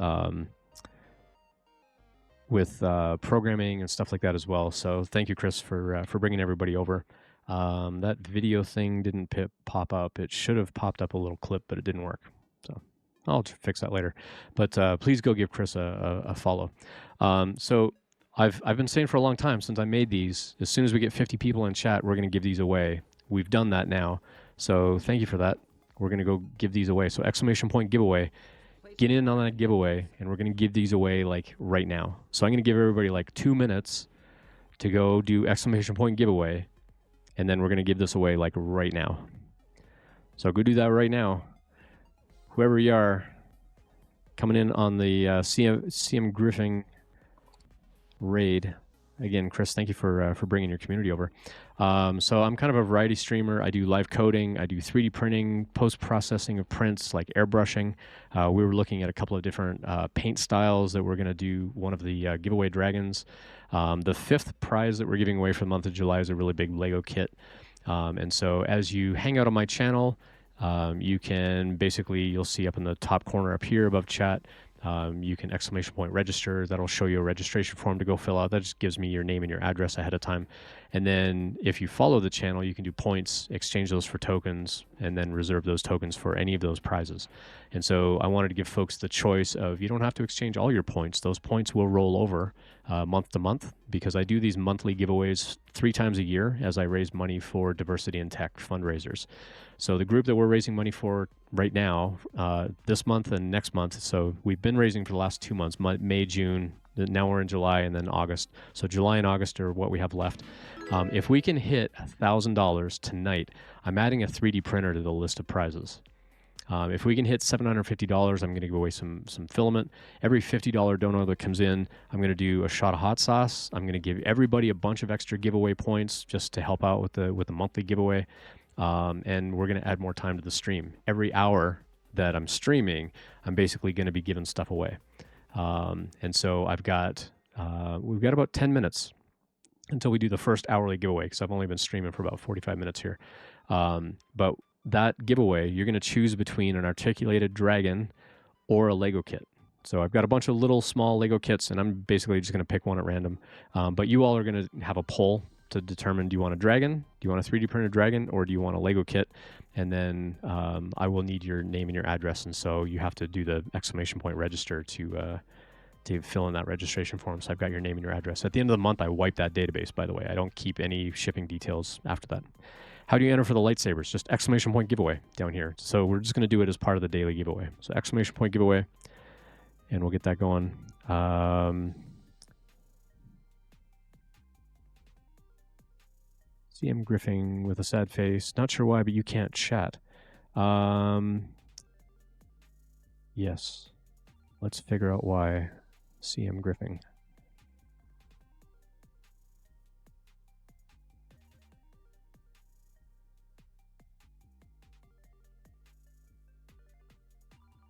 programming and stuff like that as well. So thank you, Chris, for bringing everybody over. That video thing didn't pop up. It should have popped up a little clip, but it didn't work. So I'll fix that later. But please go give Chris a follow. So I've been saying for a long time since I made these, as soon as we get 50 people in chat, we're going to give these away. We've done that now. So thank you for that. We're going to go give these away. So exclamation point giveaway. Get in on that giveaway, and we're going to give these away like right now. So I'm going to give everybody like 2 minutes to go do exclamation point giveaway, and then we're going to give this away like right now. So go do that right now. Whoever you are, coming in on the CM Griffing raid. Again, Chris, thank you for bringing your community over. So I'm kind of a variety streamer. I do live coding. I do 3D printing, post-processing of prints, like airbrushing. We were looking at a couple of different paint styles that we're going to do one of the giveaway dragons. The 5th prize that we're giving away for the month of July is a really big Lego kit. And so as you hang out on my channel, you can basically, you'll see up in the top corner up here above chat, you can exclamation point register. That'll show you a registration form to go fill out. That just gives me your name and your address ahead of time. And then if you follow the channel, you can do points, exchange those for tokens, and then reserve those tokens for any of those prizes. And so I wanted to give folks the choice of, you don't have to exchange all your points. Those points will roll over month to month, because I do these monthly giveaways 3 times a year as I raise money for diversity in tech fundraisers. So the group that we're raising money for right now, this month and next month, so we've been raising for the last 2 months, May, June, now we're in July, and then August. So July and August are what we have left. If we can hit $1,000 tonight, I'm adding a 3D printer to the list of prizes. If we can hit $750, I'm going to give away some filament. Every $50 donor that comes in, I'm going to do a shot of hot sauce. I'm going to give everybody a bunch of extra giveaway points just to help out with the monthly giveaway. And we're going to add more time to the stream. Every hour that I'm streaming, I'm basically going to be giving stuff away. And so we've got about 10 minutes until we do the first hourly giveaway, because I've only been streaming for about 45 minutes here. But that giveaway, you're going to choose between an articulated dragon or a Lego kit. So I've got a bunch of little small Lego kits, and I'm basically just going to pick one at random. But you all are going to have a poll to determine, do you want a dragon, do you want a 3D printed dragon, or do you want a Lego kit? And then I will need your name and your address, and so you have to do the exclamation point register to fill in that registration form. So I've got your name and your address. At the end of the month, I wipe that database, by the way. I don't keep any shipping details after that. How do you enter for the lightsabers? Just exclamation point giveaway down here. So we're just going to do it as part of the daily giveaway. So exclamation point giveaway, and we'll get that going. CM Griffing with a sad face. Not sure why, but you can't chat. Yes. Let's figure out why. CM Griffing.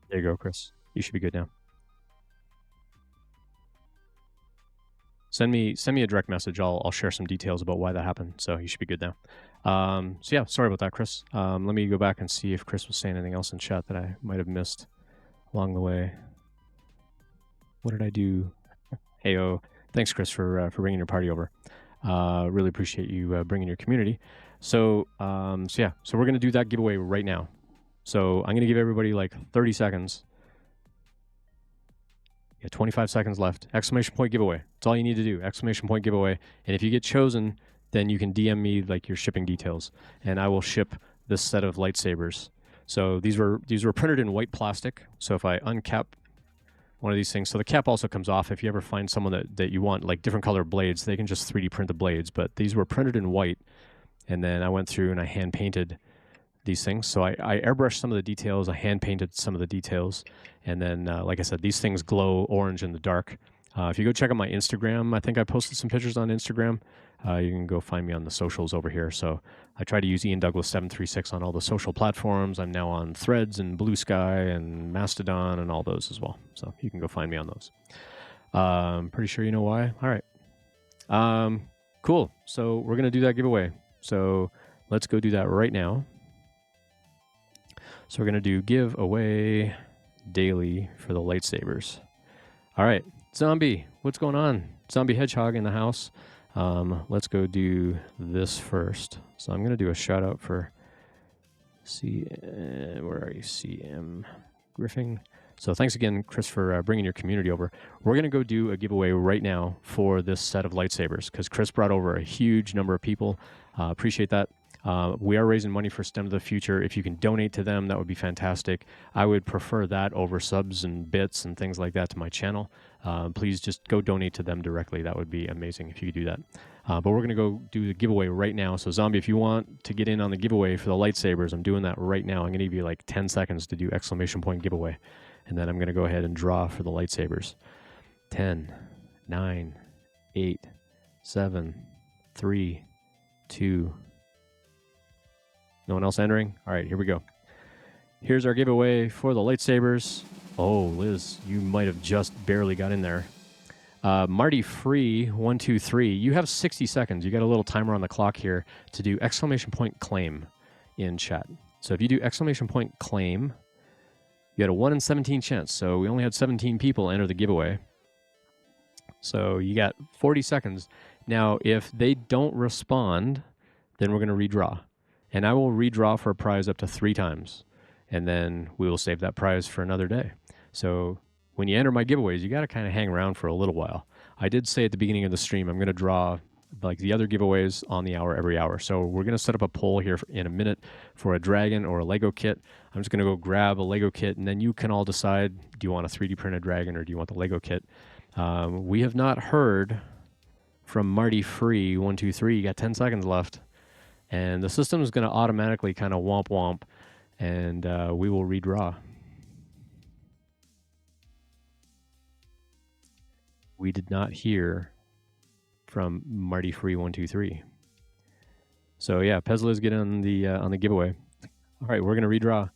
There you go, Chris. You should be good now. Send me a direct message. I'll share some details about why that happened. So you should be good now. So yeah, sorry about that, Chris. Let me go back and see if Chris was saying anything else in chat that I might have missed along the way. What did I do? Heyo. Thanks, Chris, for bringing your party over. Really appreciate you bringing your community. So yeah, so we're gonna do that giveaway right now. So I'm gonna give everybody like 30 seconds. Yeah, 25 seconds left. Exclamation point giveaway. That's all you need to do. Exclamation point giveaway. And if you get chosen, then you can DM me like your shipping details, and I will ship this set of lightsabers. So these were printed in white plastic. So if I uncap one of these things, so the cap also comes off. If you ever find someone that you want like different color blades, they can just 3D print the blades. But these were printed in white, and then I went through and I hand painted these things. So I airbrushed some of the details, I hand painted some of the details, and then like I said, these things glow orange in the dark. If you go check out my Instagram, I think I posted some pictures on Instagram. You can go find me on the socials over here. So I try to use Ian Douglas 736 on all the social platforms. I'm now on Threads and Blue Sky and Mastodon and all those as well. So you can go find me on those. Pretty sure you know why. All right. Cool. So we're going to do that giveaway. So let's go do that right now. So we're going to do give away daily for the lightsabers. All right. Zombie, what's going on? Zombie Hedgehog in the house. Let's go do this first. So I'm going to do a shout out for where are you? CM Griffing. So thanks again, Chris, for bringing your community over. We're going to go do a giveaway right now for this set of lightsabers because Chris brought over a huge number of people. Appreciate that. We are raising money for STEM to the Future. If you can donate to them, that would be fantastic. I would prefer that over subs and bits and things like that to my channel. Please just go donate to them directly. That would be amazing if you could do that. But we're going to go do the giveaway right now. So Zombie, if you want to get in on the giveaway for the lightsabers, I'm doing that right now. I'm going to give you like 10 seconds to do exclamation point giveaway. And then I'm going to go ahead and draw for the lightsabers. 10, 9, 8, 7, 3, 2. No one else entering? All right, here we go. Here's our giveaway for the lightsabers. Oh, Liz, you might have just barely got in there. Marty Free 123. You have 60 seconds. You got a little timer on the clock here to do exclamation point claim in chat. So if you do exclamation point claim, you had a 1 in 17 chance. So we only had 17 people enter the giveaway. So you got 40 seconds. Now, if they don't respond, then we're going to redraw. And I will redraw for a prize up to 3 times. And then we will save that prize for another day. So when you enter my giveaways, you got to kind of hang around for a little while. I did say at the beginning of the stream, I'm going to draw like the other giveaways on the hour every hour. So we're going to set up a poll here in a minute for a dragon or a Lego kit. I'm just going to go grab a Lego kit, and then you can all decide, do you want a 3D printed dragon or do you want the Lego kit? We have not heard from Marty Free 123. You got 10 seconds left. And the system is going to automatically kind of womp womp, and we will redraw. We did not hear from Marty Free 123. So yeah, Pezla's getting on the giveaway. All right, we're going to redraw.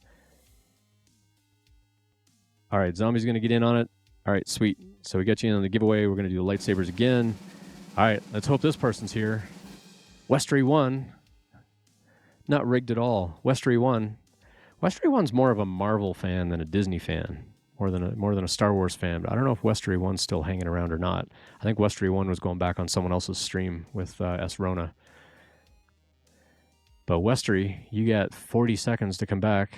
All right, Zombie's going to get in on it. All right, sweet. So we got you in on the giveaway. We're going to do the lightsabers again. All right, let's hope this person's here. Westery won. Not rigged at all. Westery won. Westery one's more of a Marvel fan than a Disney fan, more than a Star Wars fan. But I don't know if Westery one's still hanging around or not. I think Westery one was going back on someone else's stream with S Rona. But Westery, you got 40 seconds to come back.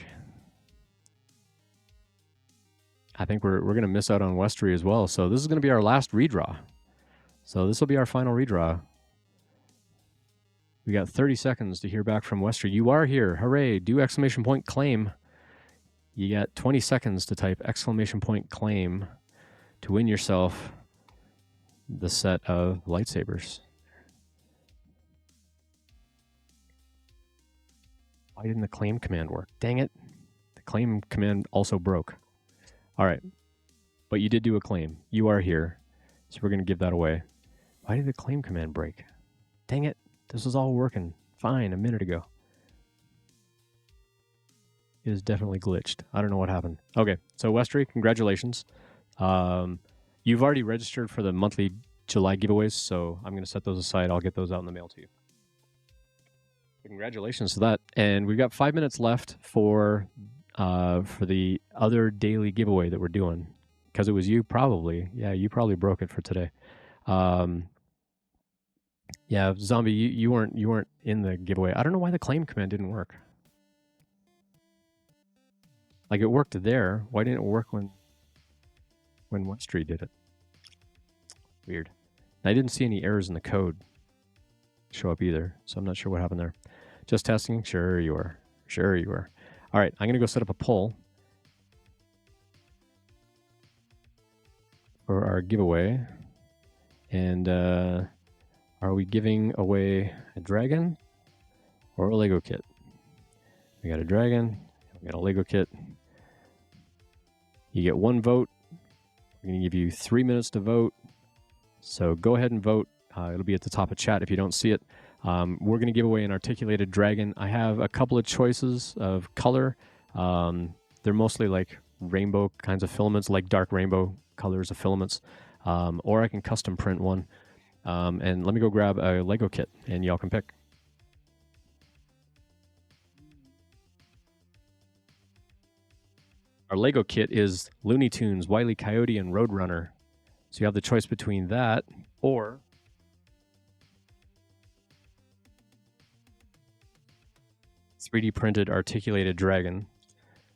I think we're going to miss out on Westery as well. So this is going to be our last redraw. So this will be our final redraw. We got 30 seconds to hear back from Westery. You are here. Hooray. Do exclamation point claim. You got 20 seconds to type exclamation point claim to win yourself the set of lightsabers. Why didn't the claim command work? Dang it. The claim command also broke. All right. But you did do a claim. You are here. So we're going to give that away. Why did the claim command break? Dang it. This was all working fine a minute ago. It is definitely glitched. I don't know what happened. Okay. So Westery, congratulations. You've already registered for the monthly July giveaways, so I'm going to set those aside. I'll get those out in the mail to you. Congratulations to that. And we've got 5 minutes left for the other daily giveaway that we're doing, because it was you probably. Yeah, you probably broke it for today. Yeah, Zombie, you weren't in the giveaway. I don't know why the claim command didn't work. Like, it worked there. Why didn't it work when Westery did it? Weird. And I didn't see any errors in the code show up either, so I'm not sure what happened there. Just testing? Sure you are. Sure you are. All right, I'm going to go set up a poll for our giveaway. And are we giving away a dragon or a Lego kit? We got a dragon. We got a Lego kit. You get one vote. We're going to give you 3 minutes to vote. So go ahead and vote. It'll be at the top of chat if you don't see it. We're going to give away an articulated dragon. I have a couple of choices of color. They're mostly like rainbow kinds of filaments, like dark rainbow colors of filaments. Or I can custom print one. And let me go grab a Lego kit, and y'all can pick. Our Lego kit is Looney Tunes, Wile E. Coyote, and Roadrunner. So you have the choice between that or .3D printed articulated dragon.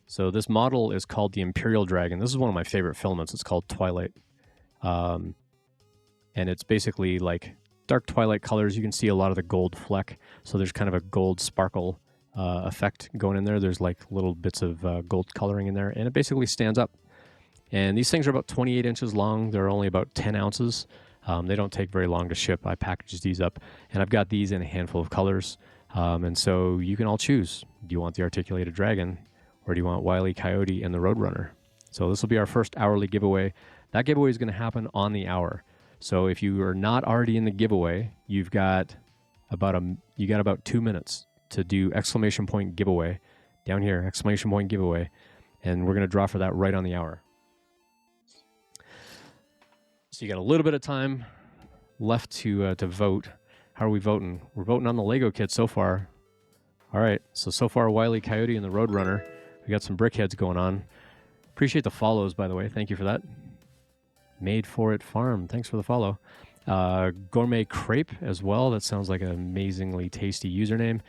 So this model is called the Imperial Dragon. This is one of my favorite filaments. It's called Twilight. And it's basically like dark twilight colors. You can see a lot of the gold fleck. So there's kind of a gold sparkle effect going in there. There's like little bits of gold coloring in there, and it basically stands up. And these things are about 28 inches long. They're only about 10 ounces. They don't take very long to ship. I packaged these up, and I've got these in a handful of colors. And so you can all choose. Do you want the articulated dragon, or do you want Wile E. Coyote and the Roadrunner? So this will be our first hourly giveaway. That giveaway is going to happen on the hour. So if you are not already in the giveaway, you've got about 2 minutes to do exclamation point giveaway down here, exclamation point giveaway, and we're going to draw for that right on the hour. So you got a little bit of time left to vote. How are we voting? We're voting on the Lego kit so far. All right, so far Wile E. Coyote and the Roadrunner. We got some brickheads going on. Appreciate the follows, by the way. Thank you for that. Made for It Farm. Thanks for the follow. Gourmet Crepe as well. That sounds like an amazingly tasty username.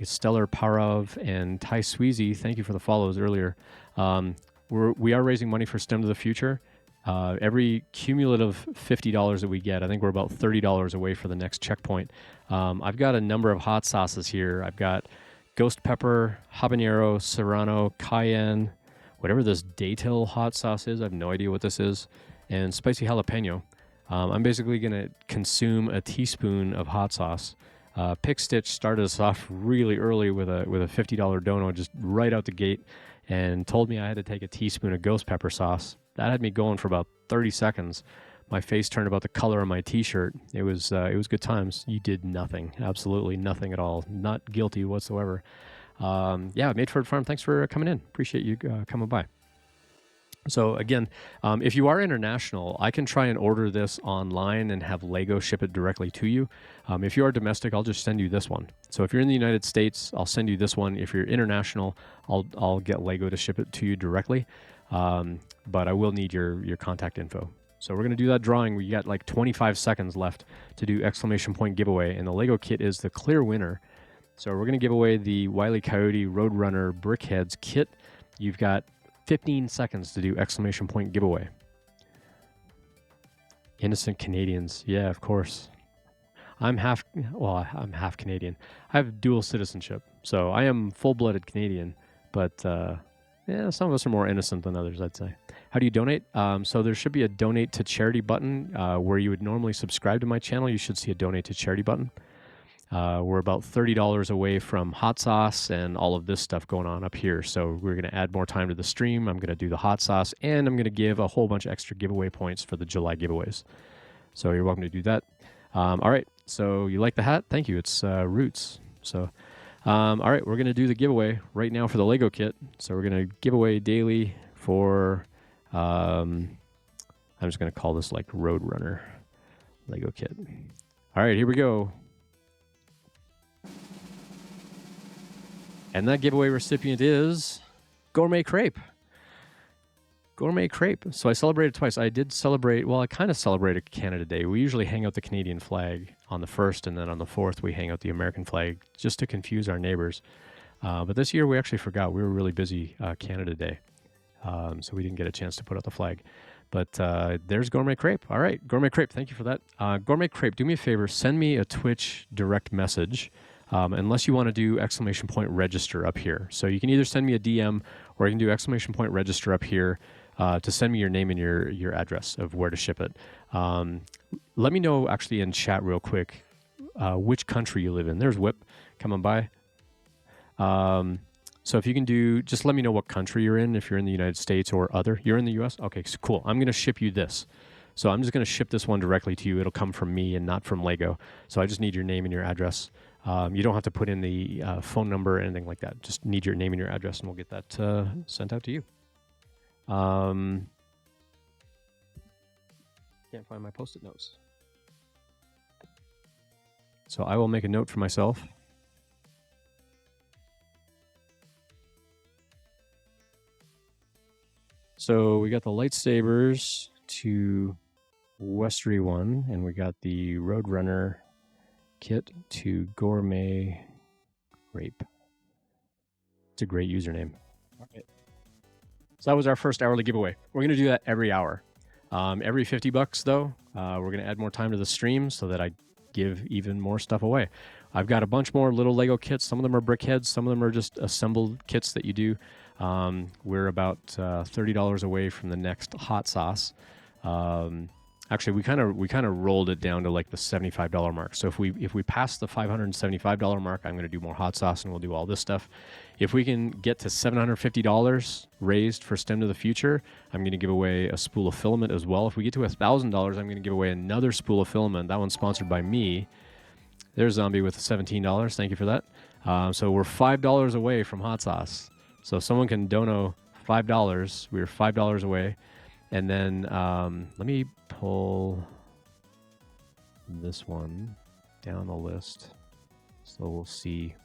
Stellar Parov and Ty Sweezy. Thank you for the follows earlier. We are raising money for STEM to the Future. Every cumulative $50 that we get, I think we're about $30 away for the next checkpoint. I've got a number of hot sauces here. I've got ghost pepper, habanero, serrano, cayenne, whatever this Daytil hot sauce is. I have no idea what this is. And spicy jalapeno. I'm basically going to consume a teaspoon of hot sauce. Pick Stitch started us off really early with a $50 dono just right out the gate and told me I had to take a teaspoon of ghost pepper sauce. That had me going for about 30 seconds. My face turned about the color of my t-shirt. It was good times. You did nothing. Absolutely nothing at all. Not guilty whatsoever. Yeah, Made for It Farm, thanks for coming in. Appreciate you coming by. So again, if you are international, I can try and order this online and have Lego ship it directly to you. If you are domestic, I'll just send you this one. So if you're in the United States, I'll send you this one. If you're international, I'll get Lego to ship it to you directly. But I will need your contact info. So we're going to do that drawing. We got like 25 seconds left to do exclamation point giveaway, and the Lego kit is the clear winner. So we're going to give away the Wile E. Coyote Roadrunner Brickheads kit. You've got 15 seconds to do exclamation point giveaway. Innocent Canadians. Yeah, of course. I'm half Canadian. I have dual citizenship, so I am full-blooded Canadian, but yeah, some of us are more innocent than others, I'd say. How do you donate? So there should be a donate to charity button where you would normally subscribe to my channel. You should see a donate to charity button. We're about $30 away from hot sauce and all of this stuff going on up here. So we're going to add more time to the stream. I'm going to do the hot sauce, and I'm going to give a whole bunch of extra giveaway points for the July giveaways. So you're welcome to do that. All right. So you like the hat? Thank you. It's Roots. So, all right, we're going to do the giveaway right now for the Lego kit. So we're going to give away daily for, I'm just going to call this like Roadrunner Lego kit. All right, here we go. And that giveaway recipient is Gourmet Crepe. Gourmet Crepe. So I celebrated twice. I did celebrate, well, I kind of celebrated Canada Day. We usually hang out the Canadian flag on the 1st, and then on the 4th, we hang out the American flag just to confuse our neighbors. But this year, we actually forgot. We were really busy Canada Day, so we didn't get a chance to put out the flag. But there's Gourmet Crepe. All right, Gourmet Crepe, thank you for that. Gourmet Crepe, do me a favor. Send me a Twitch direct message. Unless you want to do exclamation point register up here. So you can either send me a DM or you can do exclamation point register up here to send me your name and your address of where to ship it. Let me know actually in chat real quick which country you live in. There's Whip coming by. So if you can do, just let me know what country you're in, if you're in the United States or other. You're in the US? Okay, so cool. I'm going to ship you this. So I'm just going to ship this one directly to you. It'll come from me and not from Lego. So I just need your name and your address. You don't have to put in the phone number or anything like that. Just need your name and your address, and we'll get that sent out to you. Can't find my Post-it notes. So I will make a note for myself. So we got the lightsabers to Westery 1, and we got the Roadrunner kit to Gourmet Grape. It's a great username. All right. So that was our first hourly giveaway. We're going to do that every hour. Every $50 though, we're going to add more time to the stream so that I give even more stuff away. I've got a bunch more little Lego kits. Some of them are brickheads. Some of them are just assembled kits that you do. We're about $30 away from the next hot sauce. Actually, we kind of rolled it down to like the $75 mark. So if we pass the $575 mark, I'm going to do more hot sauce and we'll do all this stuff. If we can get to $750 raised for STEM to the Future, I'm going to give away a spool of filament as well. If we get to $1,000, I'm going to give away another spool of filament. That one's sponsored by me. There's Zombie with $17. Thank you for that. So we're $5 away from hot sauce. So someone can dono $5. We're $5 away. And then let me pull this one down the list. So we'll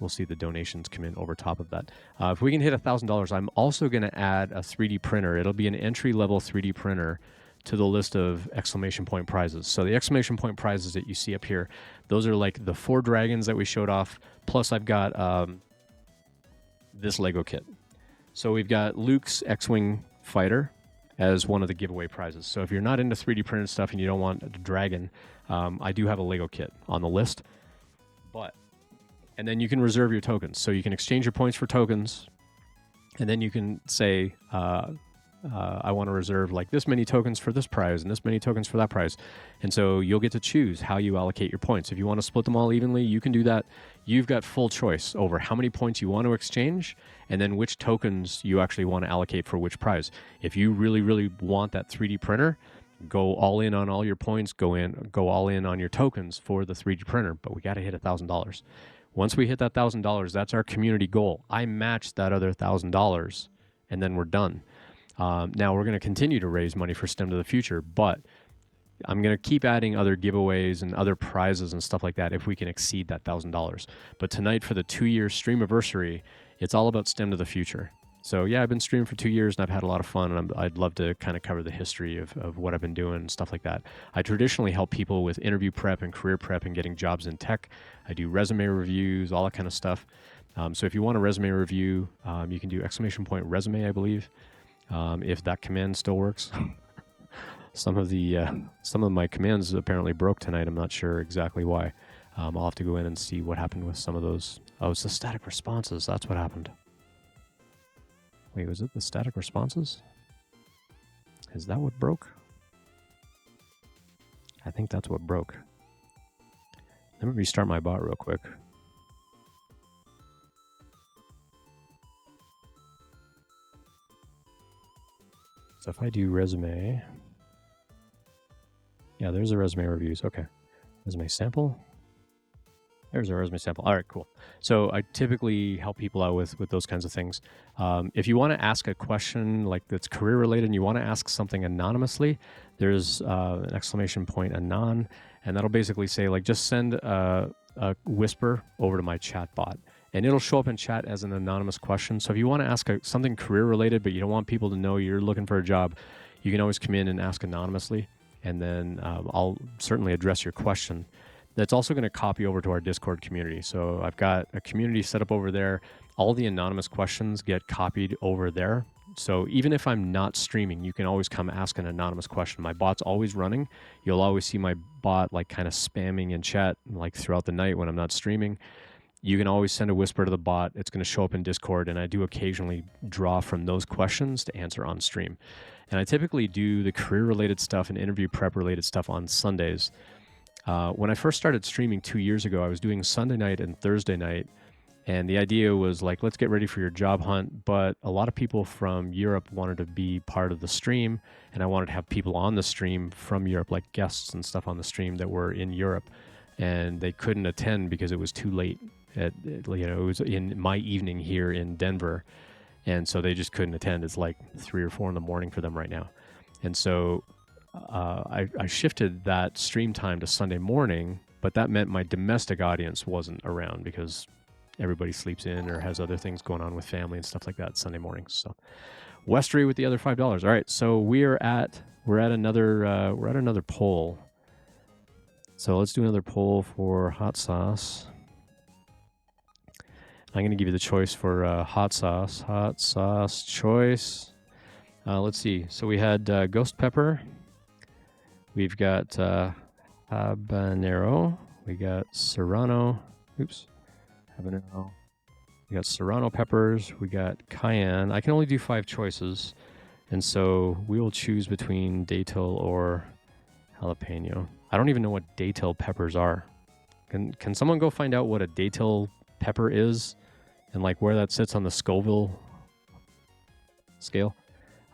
see the donations come in over top of that. If we can hit $1,000, I'm also going to add a 3D printer. It'll be an entry-level 3D printer to the list of exclamation point prizes. So the exclamation point prizes that you see up here, those are like the 4 dragons that we showed off. Plus I've got this Lego kit. So we've got Luke's X-Wing fighter as one of the giveaway prizes. So if you're not into 3D printed stuff and you don't want a dragon, I do have a Lego kit on the list. And then you can reserve your tokens. So you can exchange your points for tokens, and then you can say, I want to reserve like this many tokens for this prize and this many tokens for that prize. And so you'll get to choose how you allocate your points. If you want to split them all evenly, you can do that. You've got full choice over how many points you want to exchange and then which tokens you actually want to allocate for which prize. If you really, really want that 3D printer, go all in on all your points, go all in on your tokens for the 3D printer, but we got to hit $1,000. Once we hit that $1,000, that's our community goal. I match that other $1,000 and then we're done. Now we're going to continue to raise money for STEM to the Future, but I'm going to keep adding other giveaways and other prizes and stuff like that if we can exceed that $1,000. But tonight for the 2-year Streamiversary, it's all about STEM to the Future. So yeah, I've been streaming for 2 years and I've had a lot of fun, and I'd love to kind of cover the history of what I've been doing and stuff like that. I traditionally help people with interview prep and career prep and getting jobs in tech. I do resume reviews, all that kind of stuff. So if you want a resume review, you can do !resume, I believe, if that command still works. Some of my commands apparently broke tonight. I'm not sure exactly why. I'll have to go in and see what happened with some of those. Oh, it's the static responses. That's what happened. Wait, was it the static responses? Is that what broke? I think that's what broke. Let me restart my bot real quick. So if I do resume, yeah, there's a resume reviews. Okay. Resume sample. There's a resume sample. All right, cool. So I typically help people out with those kinds of things. If you want to ask a question like that's career related and you want to ask something anonymously, there's an ~ anon, and that'll basically say like just send a whisper over to my chatbot, and it'll show up in chat as an anonymous question. So if you want to ask something career related, but you don't want people to know you're looking for a job, you can always come in and ask anonymously, and then I'll certainly address your question. That's also going to copy over to our Discord community. So I've got a community set up over there. All the anonymous questions get copied over there. So even if I'm not streaming, you can always come ask an anonymous question. My bot's always running. You'll always see my bot like kind of spamming in chat like throughout the night when I'm not streaming. You can always send a whisper to the bot. It's going to show up in Discord, and I do occasionally draw from those questions to answer on stream. And I typically do the career-related stuff and interview prep-related stuff on Sundays. When I first started streaming 2 years ago, I was doing Sunday night and Thursday night, and the idea was like, let's get ready for your job hunt. But a lot of people from Europe wanted to be part of the stream, and I wanted to have people on the stream from Europe, like guests and stuff on the stream that were in Europe, and they couldn't attend because it was too late. It was in my evening here in Denver, and so they just couldn't attend. It's like 3 or 4 in the morning for them right now, and so I shifted that stream time to Sunday morning, but that meant my domestic audience wasn't around because everybody sleeps in or has other things going on with family and stuff like that Sunday mornings. So Westery with the other $5. All right, so we're at another poll. So let's do another poll for hot sauce. I'm going to give you the choice for hot sauce choice. Let's see. So we had ghost pepper. We've got habanero. We got serrano. Habanero. We got serrano peppers. We got cayenne. I can only do 5 choices, and so we will choose between datil or jalapeno. I don't even know what datil peppers are. Can someone go find out what a datil pepper is and like where that sits on the Scoville scale?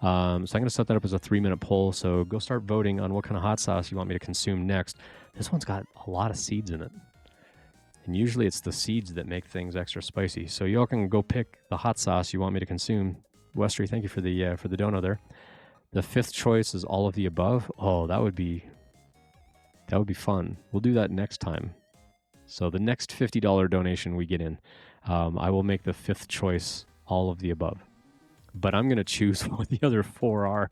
So I'm going to set that up as a 3-minute poll. So go start voting on what kind of hot sauce you want me to consume next. This one's got a lot of seeds in it, and usually it's the seeds that make things extra spicy. So y'all can go pick the hot sauce you want me to consume. Westery, thank you for the dono there. The 5th choice is all of the above. Oh, that would be fun. We'll do that next time. So the next $50 donation we get in, I will make the 5th choice all of the above. But I'm going to choose what the other 4 are.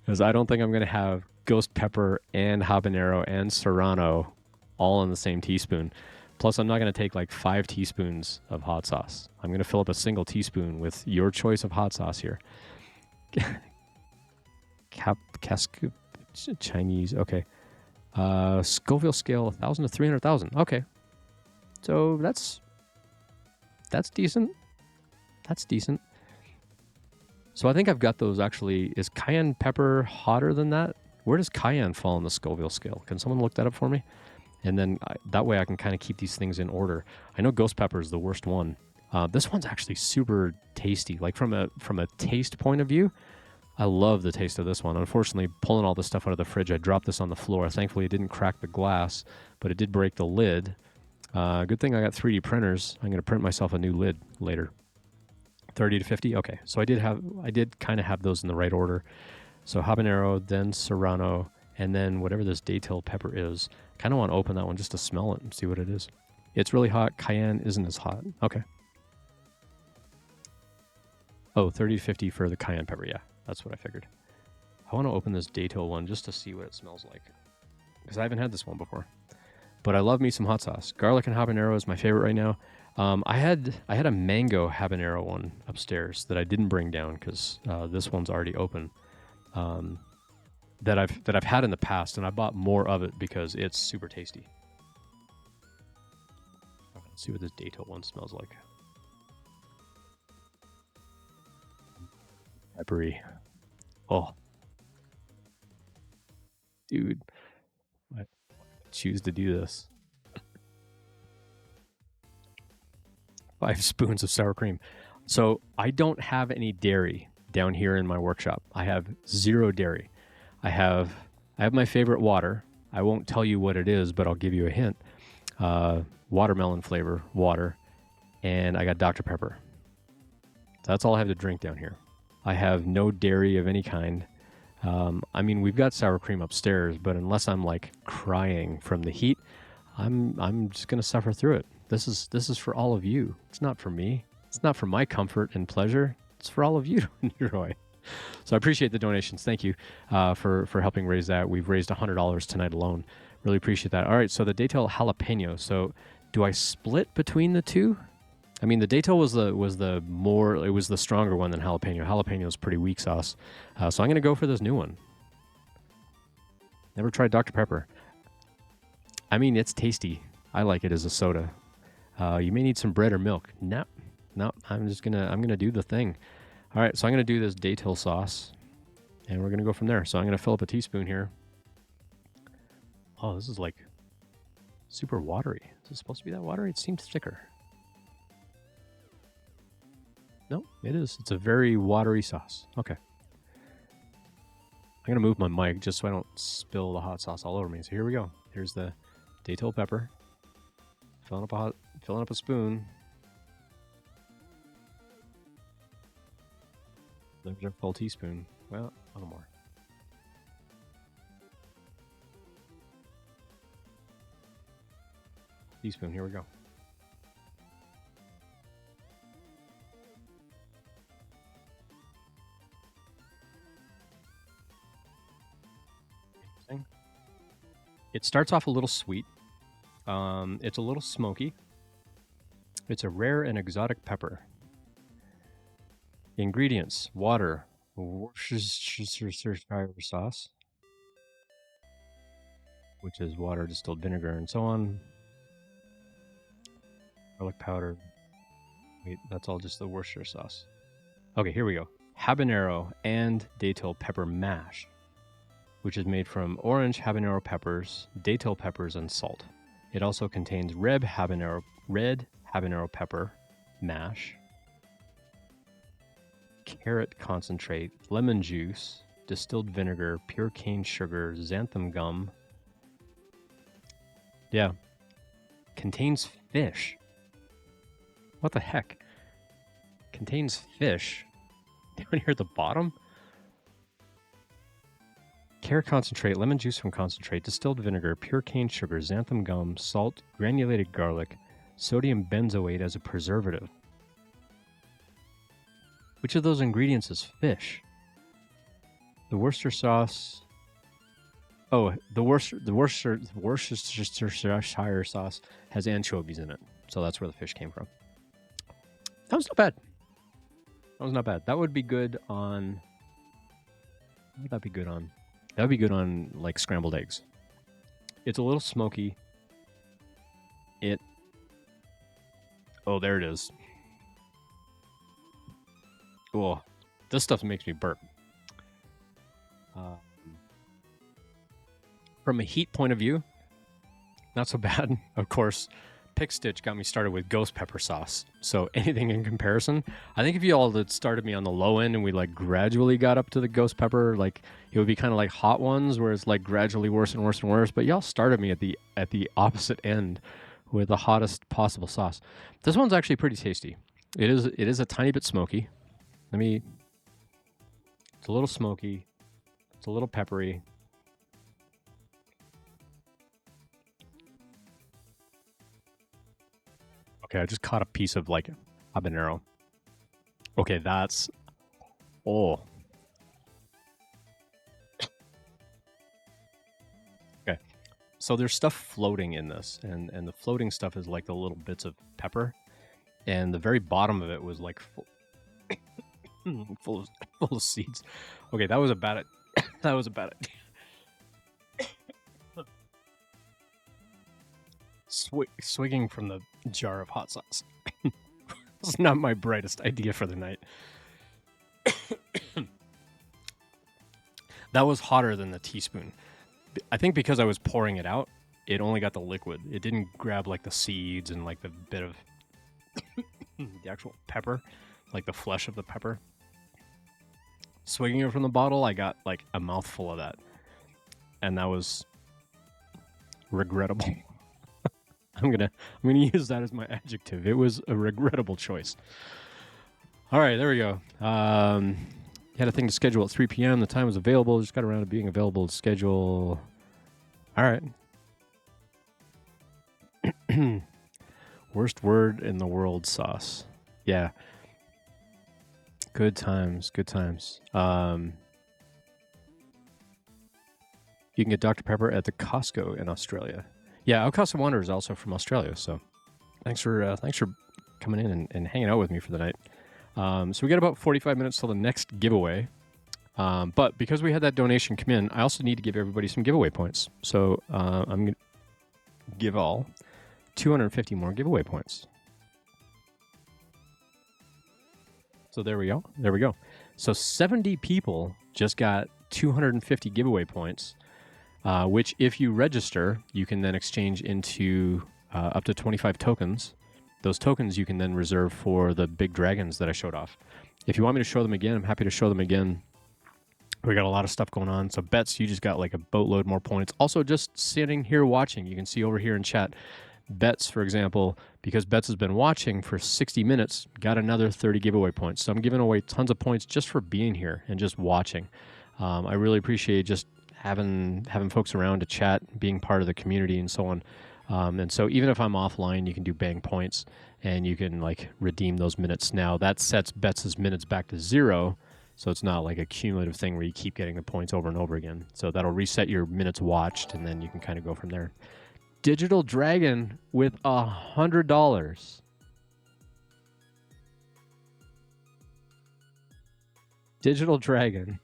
Because I don't think I'm going to have ghost pepper and habanero and serrano all in the same teaspoon. Plus, I'm not going to take like 5 teaspoons of hot sauce. I'm going to fill up a single teaspoon with your choice of hot sauce here. Chinese, okay. Scoville scale 1,000 to 300,000. Okay. So that's decent. That's decent. So I think I've got those actually. Is cayenne pepper hotter than that? Where does cayenne fall on the Scoville scale? Can someone look that up for me? And then that way I can kind of keep these things in order. I know ghost pepper is the worst one. This one's actually super tasty. Like from a taste point of view, I love the taste of this one. Unfortunately, pulling all this stuff out of the fridge, I dropped this on the floor. Thankfully, it didn't crack the glass, but it did break the lid. Good thing I got 3D printers. I'm going to print myself a new lid later. 30 to 50. Okay, so I did kind of have those in the right order. So habanero, then serrano, and then whatever this daytail pepper is. Kind of want to open that one just to smell it and see what it is. It's really hot. Cayenne isn't as hot. Okay. Oh, 30 to 50 for the cayenne pepper. Yeah, that's what I figured. I want to open this daytail one just to see what it smells like, because I haven't had this one before. But I love me some hot sauce. Garlic and habanero is my favorite right now. I had a mango habanero one upstairs that I didn't bring down because this one's already open. That I've had in the past, and I bought more of it because it's super tasty. Okay, let's see what this daytail one smells like. Peppery. Oh, dude, I choose to do this. 5 spoons of sour cream. So I don't have any dairy down here in my workshop. I have 0 dairy. I have my favorite water. I won't tell you what it is, but I'll give you a hint. Watermelon flavor water, and I got Dr. Pepper. That's all I have to drink down here. I have no dairy of any kind. I mean, we've got sour cream upstairs, but unless I'm like crying from the heat, I'm just gonna suffer through it. This is for all of you. It's not for me. It's not for my comfort and pleasure. It's for all of you to enjoy. So I appreciate the donations. Thank you for helping raise that. We've raised $100 tonight alone. Really appreciate that. All right, so the daytail jalapeno. So do I split between the two? I mean, the daytail was the stronger one than jalapeno. Jalapeno is pretty weak sauce. So I'm going to go for this new one. Never tried Dr. Pepper. I mean, it's tasty. I like it as a soda. You may need some bread or milk. No, I'm gonna do the thing. All right, so I'm gonna do this daytail sauce, and we're gonna go from there. So I'm gonna fill up a teaspoon here. Oh, this is like super watery. Is it supposed to be that watery? It seems thicker. No, it is. It's a very watery sauce. Okay. I'm gonna move my mic just so I don't spill the hot sauce all over me. So here we go. Here's the daytail pepper. Filling up a spoon. There's our full teaspoon. Well, a little more. Teaspoon, here we go. Interesting. It starts off a little sweet. It's a little smoky. It's a rare and exotic pepper. Ingredients: water, Worcestershire sauce, which is water, distilled vinegar, and so on. Garlic powder. Wait, that's all just the Worcestershire sauce. Okay, here we go. Habanero and daytail pepper mash, which is made from orange habanero peppers, daytail peppers, and salt. It also contains red habanero pepper mash, carrot concentrate, lemon juice, distilled vinegar, pure cane sugar, xanthan gum. Yeah. Contains fish. What the heck? Contains fish. Down here at the bottom? Carrot concentrate, lemon juice from concentrate, distilled vinegar, pure cane sugar, xanthan gum, salt, granulated garlic, sodium benzoate as a preservative. Which of those ingredients is fish? The Worcester sauce. Oh, the Worcestershire sauce has anchovies in it, so that's where the fish came from. That was not bad. That was not bad. That would be good on. What would that be good on? That would be good on like scrambled eggs. It's a little smoky. Oh, there it is. Oh, this stuff makes me burp. From a heat point of view, not so bad. Of course, Pick Stitch got me started with ghost pepper sauce. So anything in comparison, I think if you all had started me on the low end and we like gradually got up to the ghost pepper, like it would be kind of like hot ones where it's like gradually worse and worse and worse. But y'all started me at the opposite end with the hottest possible sauce. This one's actually pretty tasty. It is a tiny bit smoky. It's a little smoky. It's a little peppery. Okay, I just caught a piece of like habanero. Okay, that's... Oh. Okay, so there's stuff floating in this, and the floating stuff is like the little bits of pepper, and the very bottom of it was like full of seeds. Okay, that was a bad that was a bad idea. Swigging from the jar of hot sauce. It's not my brightest idea for the night. That was hotter than the teaspoon. I think because I was pouring it out, it only got the liquid. It didn't grab like the seeds and like the bit of the actual pepper, like the flesh of the pepper. Swigging it from the bottle, I got like a mouthful of that. And that was regrettable. I'm gonna use that as my adjective. It was a regrettable choice. All right, there we go. Had a thing to schedule at 3 p.m. The time was available. Just got around to being available to schedule. All right. Worst word in the world, sauce. Yeah. Good times. Good times. You can get Dr. Pepper at the Costco in Australia. Yeah, Outcast of Wonder is also from Australia. So thanks for coming in and hanging out with me for the night. So we got about 45 minutes till the next giveaway. But because we had that donation come in, I also need to give everybody some giveaway points. So I'm going to give all 250 more giveaway points. So there we go. There we go. So 70 people just got 250 giveaway points, which if you register, you can then exchange into up to 25 tokens. Those tokens you can then reserve for the big dragons that I showed off. If you want me to show them again, I'm happy to show them again. We got a lot of stuff going on. So Bets, you just got like a boatload more points. Also, just sitting here watching, you can see over here in chat, Bets, for example, because Bets has been watching for 60 minutes, got another 30 giveaway points. So I'm giving away tons of points just for being here and just watching. I really appreciate just having folks around to chat, being part of the community and so on. And so even if I'm offline, you can do bang points and you can like redeem those minutes. Now that sets Bets' minutes back to 0. So it's not like a cumulative thing where you keep getting the points over and over again. So that'll reset your minutes watched and then you can kind of go from there. Digital Dragon with $100. Digital Dragon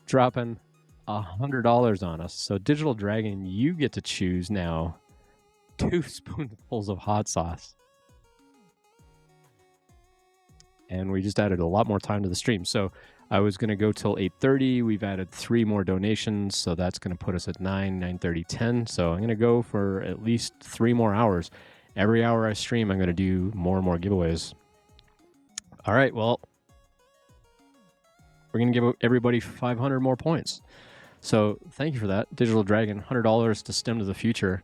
dropping $100 on us. So Digital Dragon, you get to choose now 2 spoonfuls of hot sauce. And we just added a lot more time to the stream. So I was going to go till 8:30. We've added 3 more donations. So that's going to put us at 9:30, 10. So I'm going to go for at least 3 more hours. Every hour I stream, I'm going to do more and more giveaways. All right, well, we're going to give everybody 500 more points. So thank you for that. Digital Dragon, $100 to STEM to the future.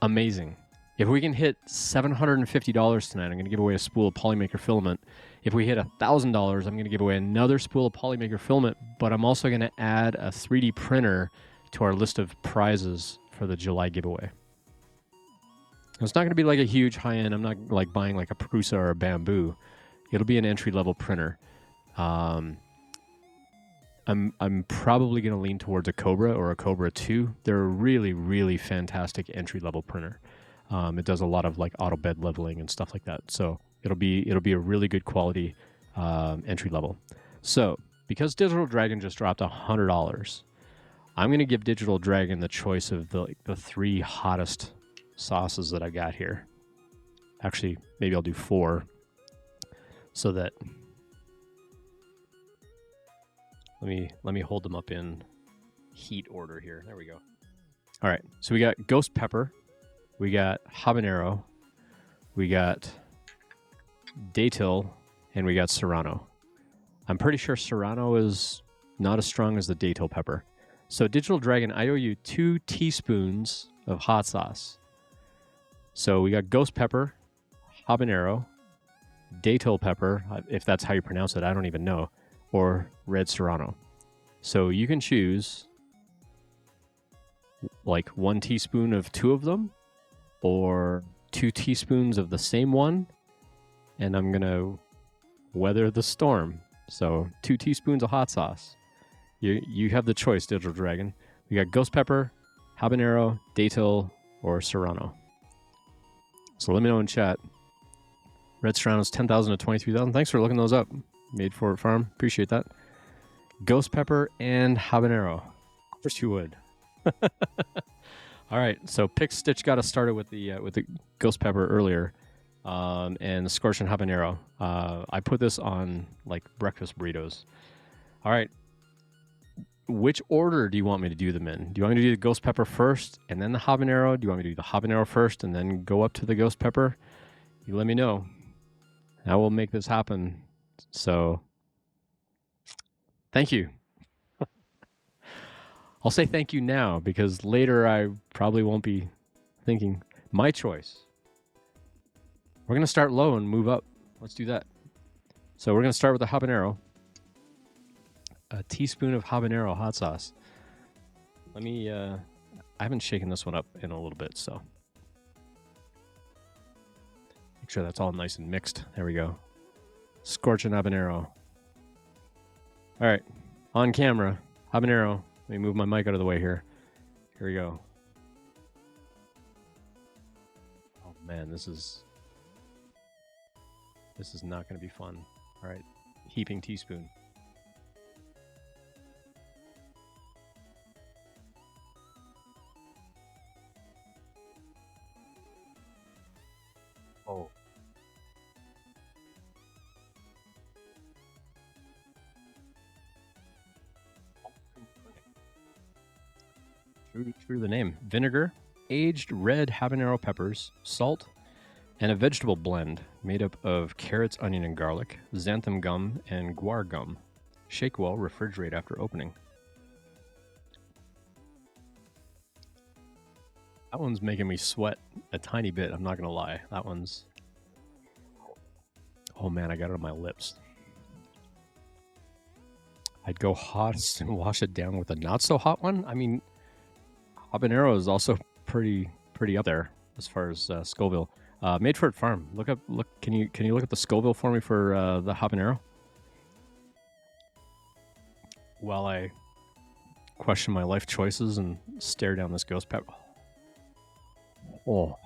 Amazing. If we can hit $750 tonight, I'm going to give away a spool of Polymaker filament. If we hit $1,000, I'm going to give away another spool of Polymaker filament, but I'm also going to add a 3D printer to our list of prizes for the July giveaway. It's not going to be like a huge high-end. I'm not like buying like a Prusa or a Bamboo. It'll be an entry-level printer. I'm probably going to lean towards a Cobra or a Cobra 2. They're a really, really fantastic entry-level printer. It does a lot of like auto bed leveling and stuff like that. So it'll be a really good quality entry level. So because Digital Dragon just dropped $100, I'm going to give Digital Dragon the choice of the 3 hottest sauces that I got here. Actually, maybe I'll do 4 so that let me hold them up in heat order here. There we go. All right. So we got Ghost Pepper. We got habanero, we got datil, and we got serrano. I'm pretty sure serrano is not as strong as the datil pepper. So Digital Dragon, I owe you 2 teaspoons of hot sauce. So we got ghost pepper, habanero, datil pepper, if that's how you pronounce it, I don't even know, or red serrano. So you can choose like 1 teaspoon of 2 of them, or 2 teaspoons of the same one, and I'm gonna weather the storm. So 2 teaspoons of hot sauce. You have the choice, Digital Dragon. We got ghost pepper, habanero, datil, or serrano. So let me know in chat. Red serrano's 10,000 to 23,000. Thanks for looking those up. Made for it farm. Appreciate that. Ghost pepper and habanero. Of course you would. All right. So Pick Stitch got us started with the ghost pepper earlier, and the scorched and habanero. I put this on like breakfast burritos. All right. Which order do you want me to do them in? Do you want me to do the ghost pepper first and then the habanero? Do you want me to do the habanero first and then go up to the ghost pepper? You let me know. I will make this happen. So, thank you. I'll say thank you now because later I probably won't be thinking. My choice. We're going to start low and move up. Let's do that. So we're going to start with the habanero. A teaspoon of habanero hot sauce. Let me, I haven't shaken this one up in a little bit, so. Make sure that's all nice and mixed. There we go. Scorching habanero. All right, on camera, habanero. Let me move my mic out of the way here. Here we go. Oh man, this is not going to be fun. All right, heaping teaspoon. Oh. True to the name. Vinegar, aged red habanero peppers, salt, and a vegetable blend made up of carrots, onion, and garlic, xanthan gum, and guar gum. Shake well, refrigerate after opening. That one's making me sweat a tiny bit, I'm not going to lie. That one's... Oh man, I got it on my lips. I'd go hot and wash it down with a not so hot one. I mean, habanero is also pretty up there as far as Scoville. Made for it farm. Look. Can you look at the Scoville for me for the habanero? While I question my life choices and stare down this ghost pepper. Oh.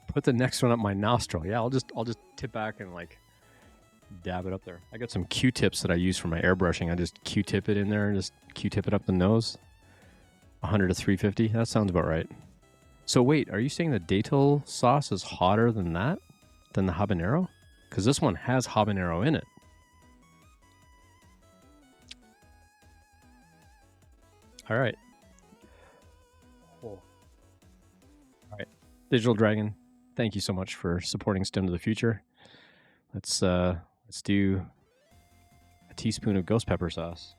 Put the next one up my nostril. Yeah, I'll just tip back and like dab it up there. I got some Q-tips that I use for my airbrushing. I just Q-tip it in there and just Q-tip it up the nose. 100 to 350. That sounds about right. So wait, are you saying the datil sauce is hotter than that? Than the habanero? Because this one has habanero in it. All right. Cool. All right. Digital Dragon, thank you so much for supporting STEM to the Future. Let's do a teaspoon of ghost pepper sauce.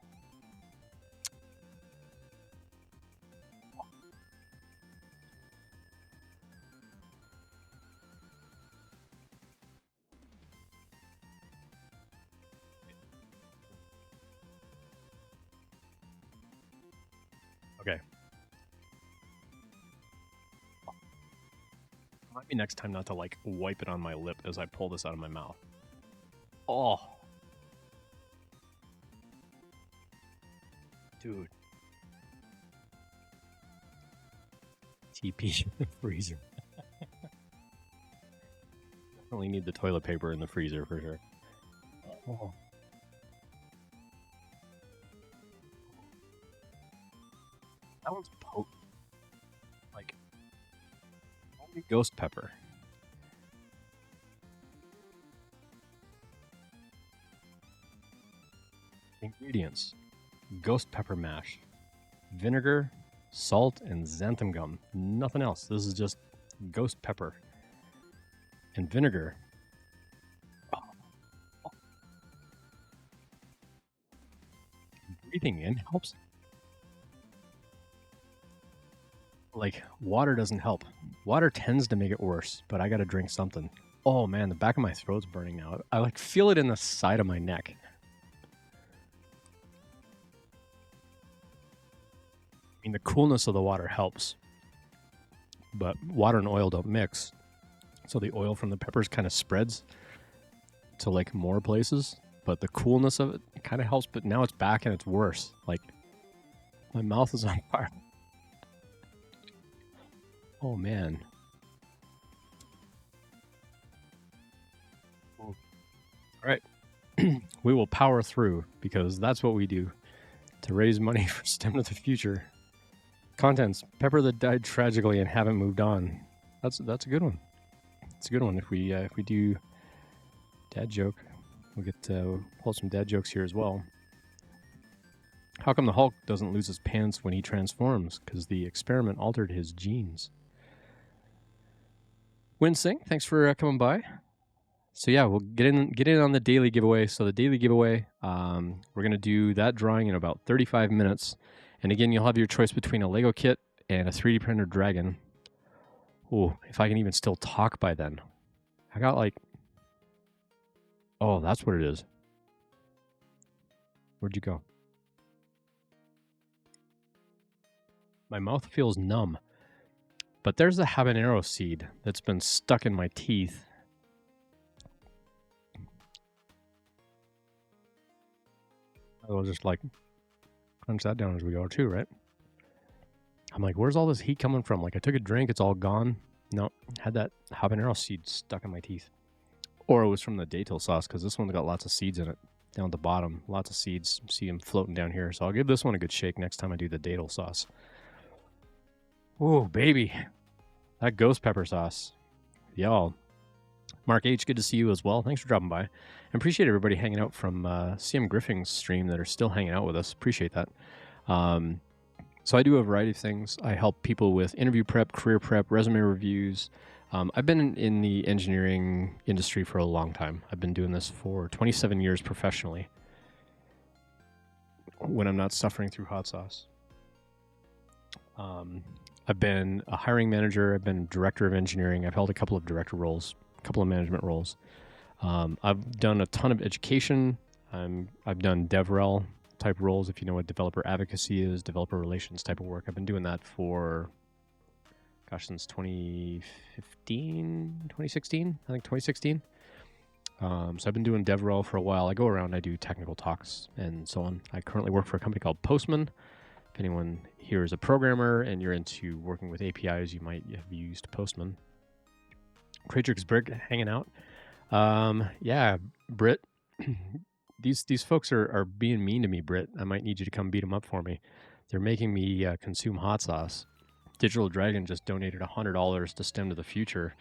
Okay. Might be next time not to like wipe it on my lip as I pull this out of my mouth. Oh. Dude. TP in the freezer. Definitely need the toilet paper in the freezer for sure. Oh. That one's potent. Like, only ghost pepper. Ingredients: ghost pepper mash, vinegar, salt, and xanthan gum. Nothing else. This is just ghost pepper and vinegar. Breathing in helps. Like, water doesn't help. Water tends to make it worse, but I gotta drink something. Oh man, the back of my throat's burning now. I like feel it in the side of my neck. I mean, the coolness of the water helps, but water and oil don't mix. So the oil from the peppers kind of spreads to like more places, but the coolness of it kind of helps. But now it's back and it's worse. Like my mouth is on fire. Oh man. All right. We will power through because that's what we do to raise money for STEM to the Future. Contents: pepper that died tragically and haven't moved on. That's a good one. It's a good one. If we do dad joke, we'll get pull some dad jokes here as well. How come the Hulk doesn't lose his pants when he transforms? Because the experiment altered his genes. Winsing, thanks for coming by. So yeah, we'll get in on the daily giveaway. So the daily giveaway, we're gonna do that drawing in about 35 minutes. And again, you'll have your choice between a Lego kit and a 3D printer dragon. Oh, if I can even still talk by then. I got like... Oh, that's what it is. Where'd you go? My mouth feels numb. But there's the habanero seed that's been stuck in my teeth. I'll just like crunch that down as we go too, right? I'm like, where's all this heat coming from? Like I took a drink, it's all gone. No, had that habanero seed stuck in my teeth. Or it was from the datil sauce, because this one's got lots of seeds in it. Down at the bottom, lots of seeds. See them floating down here. So I'll give this one a good shake next time I do the datil sauce. Oh, baby. That ghost pepper sauce. Y'all. Mark H., good to see you as well. Thanks for dropping by. I appreciate everybody hanging out from CM Griffing's stream that are still hanging out with us. Appreciate that. So I do a variety of things. I help people with interview prep, career prep, resume reviews. I've been in the engineering industry for a long time. I've been doing this for 27 years professionally when I'm not suffering through hot sauce. I've been a hiring manager. I've been director of engineering. I've held a couple of director roles, a couple of management roles. I've done a ton of education. I've done DevRel type roles, if you know what developer advocacy is, developer relations type of work. I've been doing that for, gosh, since 2016, I think 2016. So I've been doing DevRel for a while. I go around, I do technical talks and so on. I currently work for a company called Postman. If anyone here is a programmer and you're into working with APIs, you might have used Postman. Cratrix Brick hanging out. Yeah, Britt. These folks are being mean to me, Britt. I might need you to come beat them up for me. They're making me consume hot sauce. Digital Dragon just donated $100 to STEM to the Future.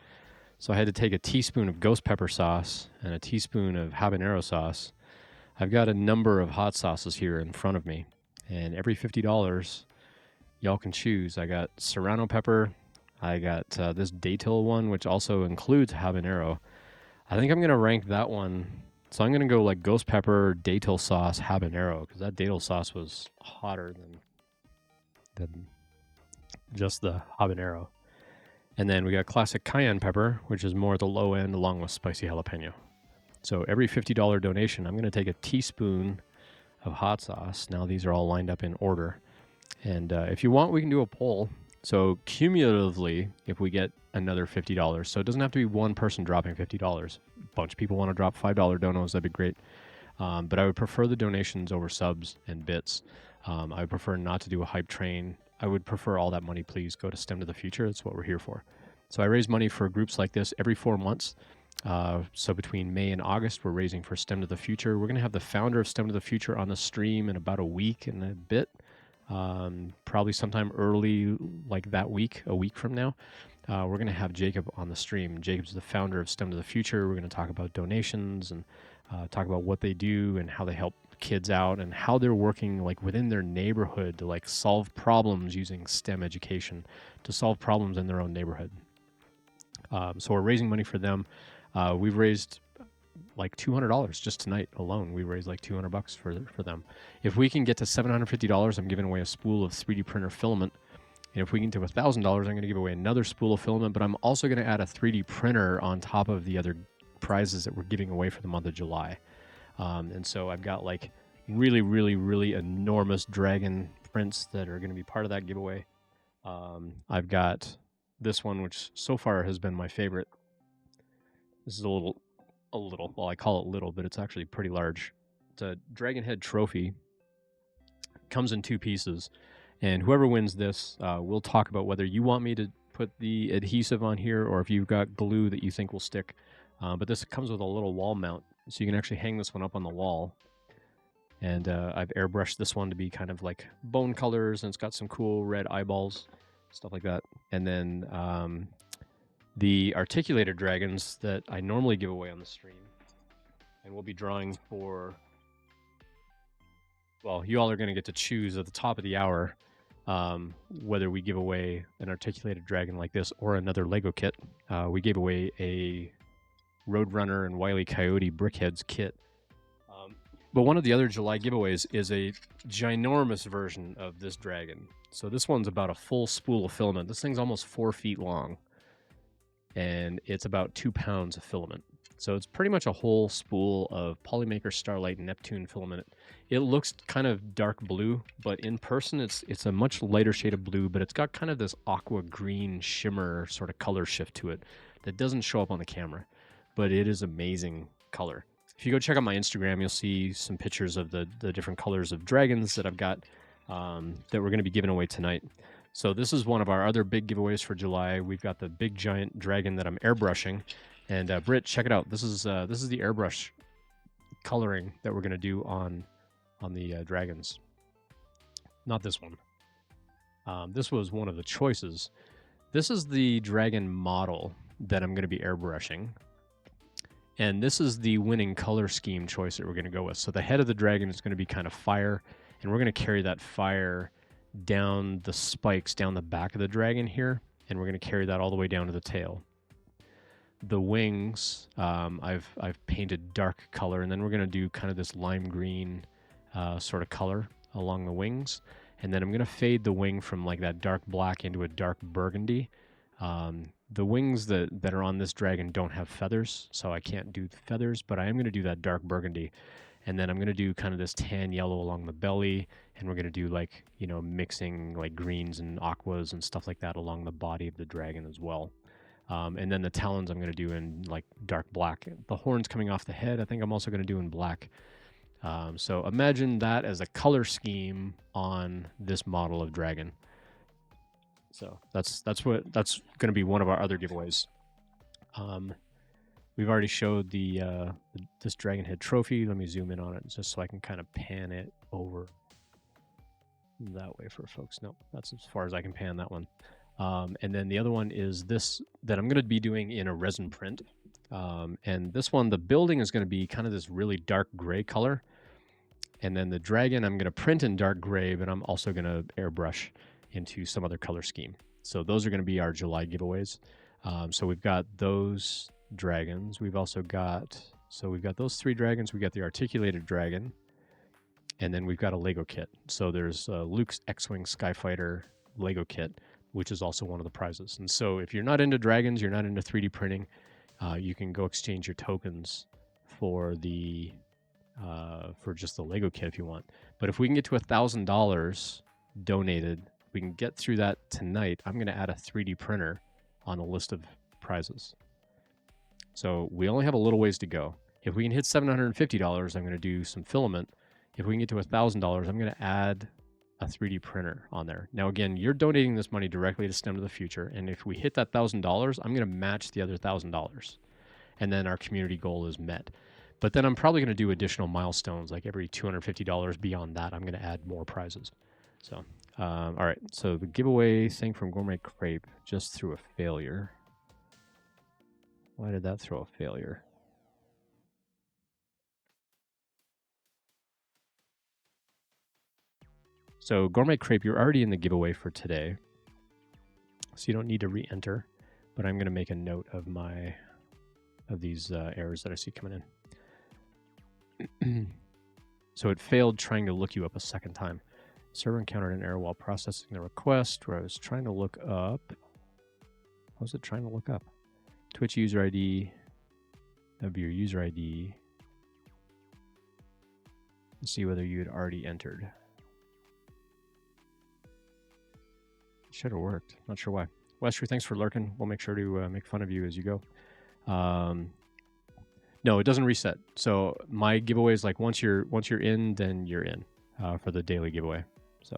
So I had to take a teaspoon of ghost pepper sauce and a teaspoon of habanero sauce. I've got a number of hot sauces here in front of me. And every $50, y'all can choose. I got serrano pepper. I got this datil one, which also includes habanero. I think I'm going to rank that one. So I'm going to go like ghost pepper, datil sauce, habanero, because that datil sauce was hotter than just the habanero. And then we got classic cayenne pepper, which is more at the low end, along with spicy jalapeno. So every $50 donation, I'm going to take a teaspoon of hot sauce. Now these are all lined up in order. And if you want, we can do a poll. So cumulatively, if we get another $50, so it doesn't have to be one person dropping $50. A bunch of people want to drop $5 donos, that'd be great. But I would prefer the donations over subs and bits. I would prefer not to do a hype train. I would prefer all that money, please, go to STEM to the Future. That's what we're here for. So I raise money for groups like this every 4 months. So between May and August, we're raising for STEM to the Future. We're going to have the founder of STEM to the Future on the stream in about a week and a bit. Probably sometime early, like that week, a week from now. We're going to have Jacob on the stream. Jacob's the founder of STEM to the Future. We're going to talk about donations and talk about what they do and how they help kids out and how they're working like within their neighborhood to like solve problems using STEM education to solve problems in their own neighborhood. So we're raising money for them. We've raised like $200 just tonight alone. We raised like $200 for them. If we can get to $750, I'm giving away a spool of 3D printer filament. And if we get to $1,000, I'm going to give away another spool of filament, but I'm also going to add a 3D printer on top of the other prizes that we're giving away for the month of July. And so I've got like really, really, really enormous dragon prints that are going to be part of that giveaway. I've got this one, which so far has been my favorite. This is a little, well, I call it little, but it's actually pretty large. It's a dragon head trophy. Comes in 2 pieces. And whoever wins this, we'll talk about whether you want me to put the adhesive on here or if you've got glue that you think will stick. But this comes with a little wall mount, so you can actually hang this one up on the wall. And I've airbrushed this one to be kind of like bone colors, and it's got some cool red eyeballs, stuff like that. And then the articulated dragons that I normally give away on the stream, and we'll be drawing for, well, you all are going to get to choose at the top of the hour whether we give away an articulated dragon like this or another Lego kit. We gave away a Roadrunner and Wile E. Coyote Brickheads kit. But one of the other July giveaways is a ginormous version of this dragon. So this one's about a full spool of filament. This thing's almost 4 feet long, and it's about 2 pounds of filament. So it's pretty much a whole spool of Polymaker Starlight Neptune filament. It looks kind of dark blue, but in person it's a much lighter shade of blue, but it's got kind of this aqua green shimmer sort of color shift to it that doesn't show up on the camera, but it is amazing color. If you go check out my Instagram, you'll see some pictures of the different colors of dragons that I've got that we're going to be giving away tonight. So this is one of our other big giveaways for July. We've got the big giant dragon that I'm airbrushing. And Britt, check it out. This is the airbrush coloring that we're going to do on the dragons. Not this one. This was one of the choices. This is the dragon model that I'm going to be airbrushing. And this is the winning color scheme choice that we're going to go with. So the head of the dragon is going to be kind of fire, and we're going to carry that fire down the spikes, down the back of the dragon here, and we're going to carry that all the way down to the tail. The wings, I've painted dark color, and then we're going to do kind of this lime green sort of color along the wings. And then I'm going to fade the wing from like that dark black into a dark burgundy. The wings that are on this dragon don't have feathers, so I can't do the feathers, but I am going to do that dark burgundy. And then I'm going to do kind of this tan yellow along the belly, and we're going to do like, you know, mixing like greens and aquas and stuff like that along the body of the dragon as well. And then the talons I'm going to do in like dark black. The horns coming off the head, I think I'm also going to do in black. So imagine that as a color scheme on this model of dragon. So that's going to be one of our other giveaways. We've already showed this dragon head trophy. Let me zoom in on it just so I can kind of pan it over that way for folks. No, that's as far as I can pan that one. And then the other one is this that I'm going to be doing in a resin print. And this one, the building is going to be kind of this really dark gray color. And then the dragon, I'm going to print in dark gray, but I'm also going to airbrush into some other color scheme. So those are going to be our July giveaways. So we've got those dragons. We've also got, we've got those 3 dragons. We got the articulated dragon. And then we've got a Lego kit. So there's Luke's X-Wing Skyfighter Lego kit, which is also one of the prizes. And so if you're not into dragons, you're not into 3D printing, you can go exchange your tokens for the for just the Lego kit if you want. But if we can get to $1,000 donated, we can get through that tonight. I'm going to add a 3D printer on the list of prizes. So we only have a little ways to go. If we can hit $750, I'm going to do some filament. If we can get to $1,000, I'm going to add a 3D printer on there. Now, again, you're donating this money directly to STEM to the Future. And if we hit that $1,000, I'm going to match the other $1,000. And then our community goal is met. But then I'm probably going to do additional milestones, like every $250 beyond that, I'm going to add more prizes. So, all right. So the giveaway thing from Gourmet Crepe just threw a failure. Why did that throw a failure? So Gourmet Crepe, you're already in the giveaway for today, so you don't need to re-enter. But I'm going to make a note of these errors that I see coming in. So it failed trying to look you up a second time. Server encountered an error while processing the request where I was trying to look up. What was it trying to look up? Twitch user ID. That'd be your user ID. Let's see whether you had already entered. Should have worked. Not sure why. Westry, thanks for lurking. We'll make sure to make fun of you as you go. No, it doesn't reset. So my giveaway is like once you're in, then you're in for the daily giveaway. So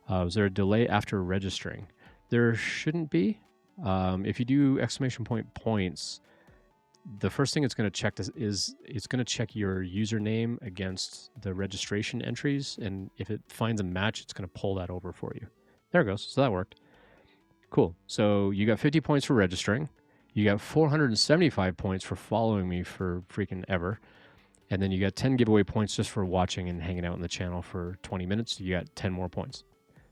was there a delay after registering? There shouldn't be. If you do exclamation point points, the first thing it's going to check is it's going to check your username against the registration entries, and if it finds a match, it's going to pull that over for you. There it goes. So that worked. Cool. So you got 50 points for registering. You got 475 points for following me for freaking ever. And then you got 10 giveaway points just for watching and hanging out in the channel for 20 minutes. So you got 10 more points.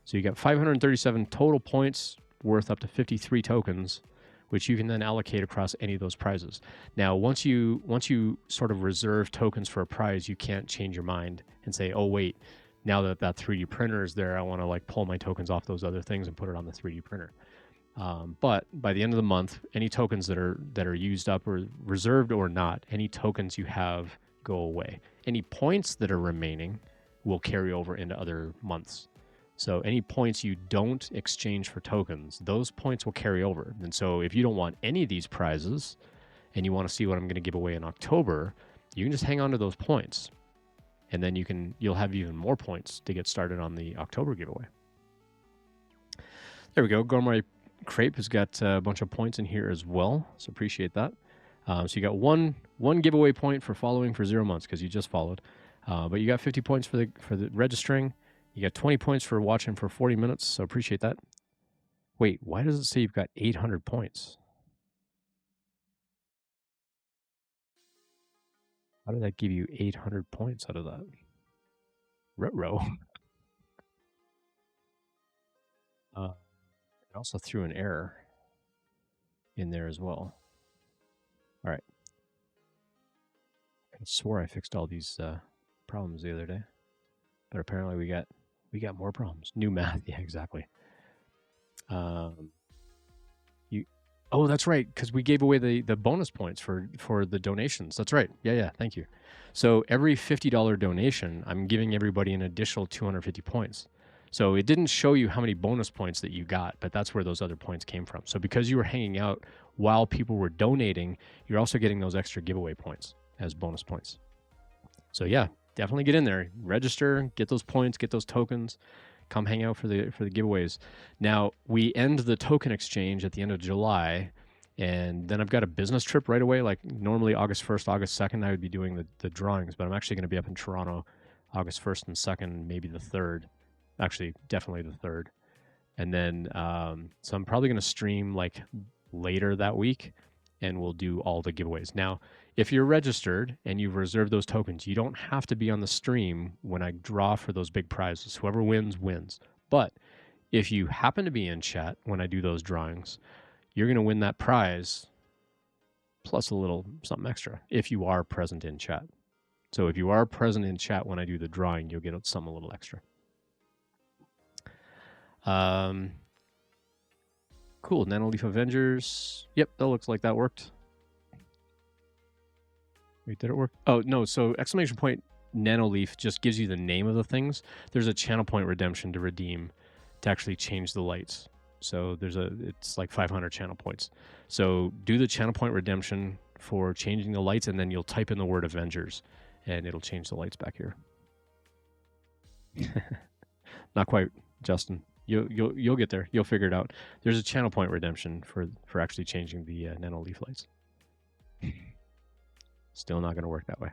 So you got 537 total points worth up to 53 tokens, which you can then allocate across any of those prizes. Now, once you sort of reserve tokens for a prize, you can't change your mind and say, oh, wait, now that that 3D printer is there, I want to like pull my tokens off those other things and put it on the 3D printer. But by the end of the month, any tokens that are used up or reserved or not, any tokens you have go away. Any points that are remaining will carry over into other months. So any points you don't exchange for tokens, those points will carry over. And so if you don't want any of these prizes and you want to see what I'm going to give away in October, you can just hang on to those points. And then you'll have even more points to get started on the October giveaway. There we go. Gourmet Crepe has got a bunch of points in here as well, so appreciate that. So you got one giveaway point for following for 0 months because you just followed, but you got 50 points for the registering. You got 20 points for watching for 40 minutes, so appreciate that. Wait, why does it say you've got 800 points? How did that give you 800 points out of that? Ruh-roh. It also threw an error in there as well. All right. I swore I fixed all these problems the other day, but apparently we got more problems. New math, yeah, exactly. Oh, that's right, because we gave away the bonus points for the donations. That's right. Yeah, thank you. So every $50 donation, I'm giving everybody an additional 250 points. So it didn't show you how many bonus points that you got, but that's where those other points came from. So because you were hanging out while people were donating, you're also getting those extra giveaway points as bonus points. So yeah, definitely get in there, register, get those points, get those tokens, come hang out for the giveaways. Now, we end the token exchange at the end of July, and then I've got a business trip right away. Like normally August 1st, August 2nd, I would be doing the drawings, but I'm actually going to be up in Toronto August 1st and 2nd, maybe the 3rd. Actually, definitely the 3rd. And then, so I'm probably going to stream like later that week, and we'll do all the giveaways. Now, if you're registered and you've reserved those tokens, you don't have to be on the stream when I draw for those big prizes. Whoever wins, wins. But if you happen to be in chat when I do those drawings, you're going to win that prize plus a little something extra if you are present in chat. So if you are present in chat when I do the drawing, you'll get something a little extra. Cool. Nanoleaf Avengers. Yep, that looks like that worked. Wait, did it work? Oh, no. So exclamation point Nanoleaf just gives you the name of the things. There's a channel point redemption to redeem to actually change the lights. So it's like 500 channel points. So do the channel point redemption for changing the lights, and then you'll type in the word Avengers, and it'll change the lights back here. Not quite, Justin. You'll get there. You'll figure it out. There's a channel point redemption for actually changing the nano leaf lights. Still not going to work that way.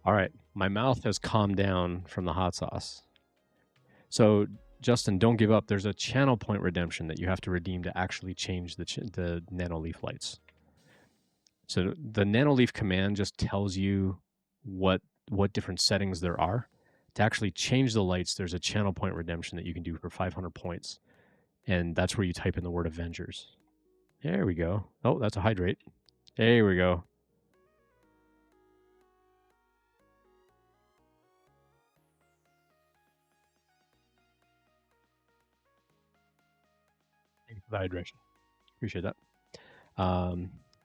All right, my mouth has calmed down from the hot sauce. So Justin, don't give up. There's a channel point redemption that you have to redeem to actually change the nano leaf lights. So the nano leaf command just tells you what different settings there are. To actually change the lights, there's a channel point redemption that you can do for 500 points. And that's where you type in the word Avengers. There we go. Oh, that's a hydrate. There we go. for the hydration. Appreciate that.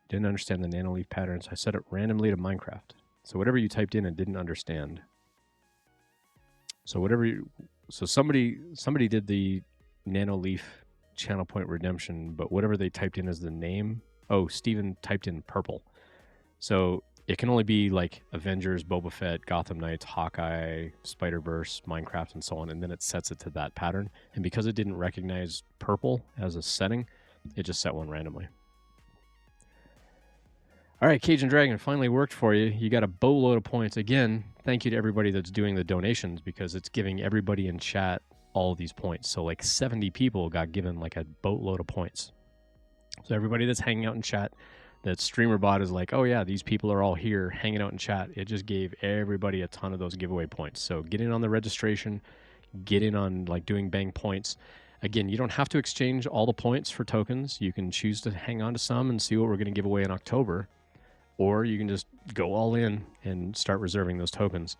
Didn't understand the nanoleaf patterns. I set it randomly to Minecraft. So whatever you typed in and didn't understand. So somebody did the nanoleaf channel point redemption, but whatever they typed in as the name. Oh, Steven typed in purple. So it can only be like Avengers, Boba Fett, Gotham Knights, Hawkeye, Spider-Verse, Minecraft, and so on, and then it sets it to that pattern. And because it didn't recognize purple as a setting, it just set one randomly. All right, Cajun Dragon finally worked for you. You got a boatload of points. Again, thank you to everybody that's doing the donations because it's giving everybody in chat all of these points. So like 70 people got given like a boatload of points. So everybody that's hanging out in chat, that Streamer.bot is like, oh yeah, these people are all here hanging out in chat. It just gave everybody a ton of those giveaway points. So get in on the registration, get in on like doing bang points. Again, you don't have to exchange all the points for tokens. You can choose to hang on to some and see what we're going to give away in October. Or you can just go all in and start reserving those tokens.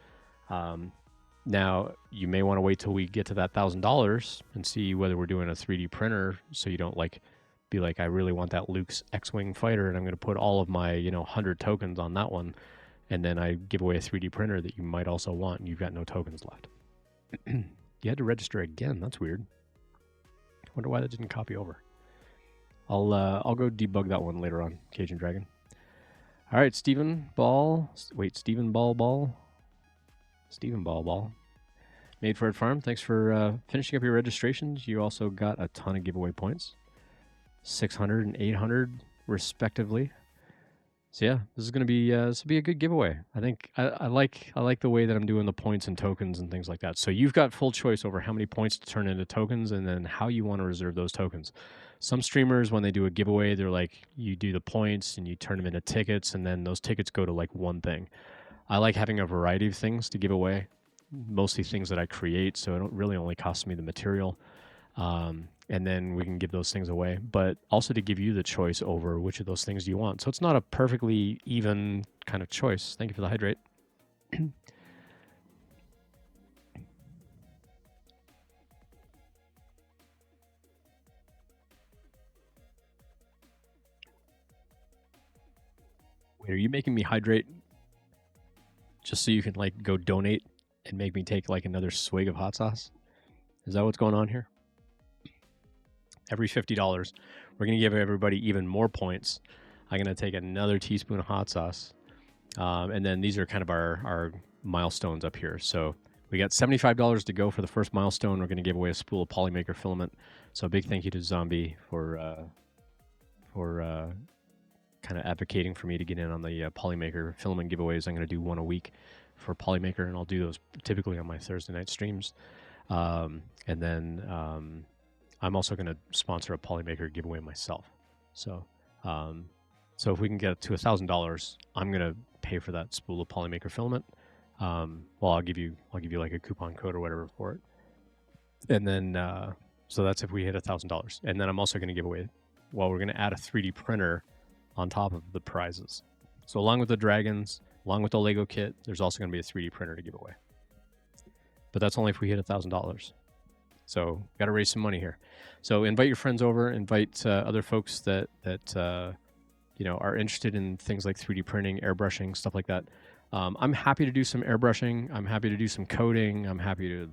Now, you may want to wait till we get to that $1,000 and see whether we're doing a 3D printer so you don't like be like, I really want that Luke's X-Wing fighter and I'm going to put all of my 100 tokens on that one. And then I give away a 3D printer that you might also want and you've got no tokens left. You had to register again. That's weird. I wonder why that didn't copy over. I'll go debug that one later on, Cajun Dragon. All right, Stephen Ball. Stephen Ball. Made for It Farm. Thanks for finishing up your registrations. You also got a ton of giveaway points, 600 and 800 respectively. So yeah, this is gonna be a good giveaway. I think I like the way that I'm doing the points and tokens and things like that. So you've got full choice over how many points to turn into tokens and then how you want to reserve those tokens. Some streamers, when they do a giveaway, they're like, you do the points and you turn them into tickets, and then those tickets go to like one thing. I like having a variety of things to give away, mostly things that I create, so it don't really only costs me the material. And then we can give those things away, but also to give you the choice over which of those things do you want. So it's not a perfectly even kind of choice. Thank you for the hydrate. Wait, are you making me hydrate just so you can like go donate and make me take like another swig of hot sauce? Is that what's going on here? Every $50, we're going to give everybody even more points. I'm going to take another teaspoon of hot sauce. And then these are kind of our milestones up here. So we got $75 to go for the first milestone. We're going to give away a spool of Polymaker filament. So a big thank you to Zombie for kind of advocating for me to get in on the Polymaker filament giveaways. I'm going to do one a week for Polymaker, and I'll do those typically on my Thursday night streams. And then I'm also going to sponsor a Polymaker giveaway myself. So if we can get to $1,000, I'm going to pay for that spool of Polymaker filament. I'll give you like a coupon code or whatever for it. And then so that's if we hit $1,000. And then I'm also going to give away, we're going to add a 3D printer on top of the prizes. So along with the dragons, along with the Lego kit, there's also going to be a 3D printer to give away. But that's only if we hit $1,000. So got to raise some money here. So invite your friends over, invite other folks that are interested in things like 3D printing, airbrushing, stuff like that. I'm happy to do some airbrushing. I'm happy to do some coding. I'm happy to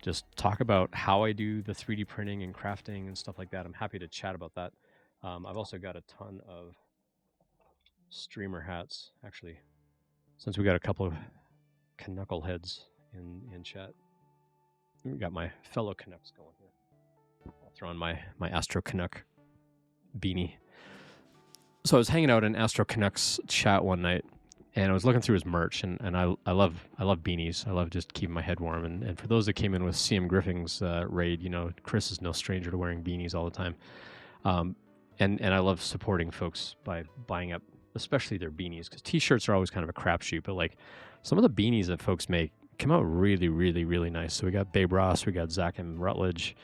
just talk about how I do the 3D printing and crafting and stuff like that. I'm happy to chat about that. I've also got a ton of streamer hats, actually, since we got a couple of knuckleheads in chat. We got my fellow Canucks going here. I'll throw on my Astro Canuck beanie. So I was hanging out in Astro Canucks chat one night, and I was looking through his merch, and I love beanies. I love just keeping my head warm. And for those that came in with CM Griffing's raid, Chris is no stranger to wearing beanies all the time. And I love supporting folks by buying up, especially their beanies, because T-shirts are always kind of a crapshoot. But like some of the beanies that folks make come out really, really, really nice. So we got Babe Ross, we got Zach and Rutledge.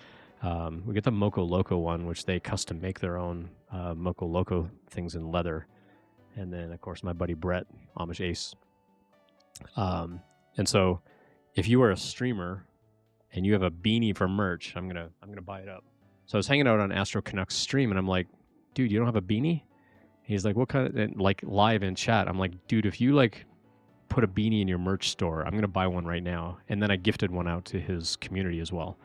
We get the Moco Loco one, which they custom make their own Moco Loco things in leather. And then, of course, my buddy Brett, Amish Ace. And so if you are a streamer and you have a beanie for merch, I'm gonna buy it up. So I was hanging out on Astro Canuck's stream, and I'm like, dude, you don't have a beanie? He's like, what kind of, and like live in chat, I'm like, dude, if you like put a beanie in your merch store, I'm going to buy one right now. And then I gifted one out to his community as well.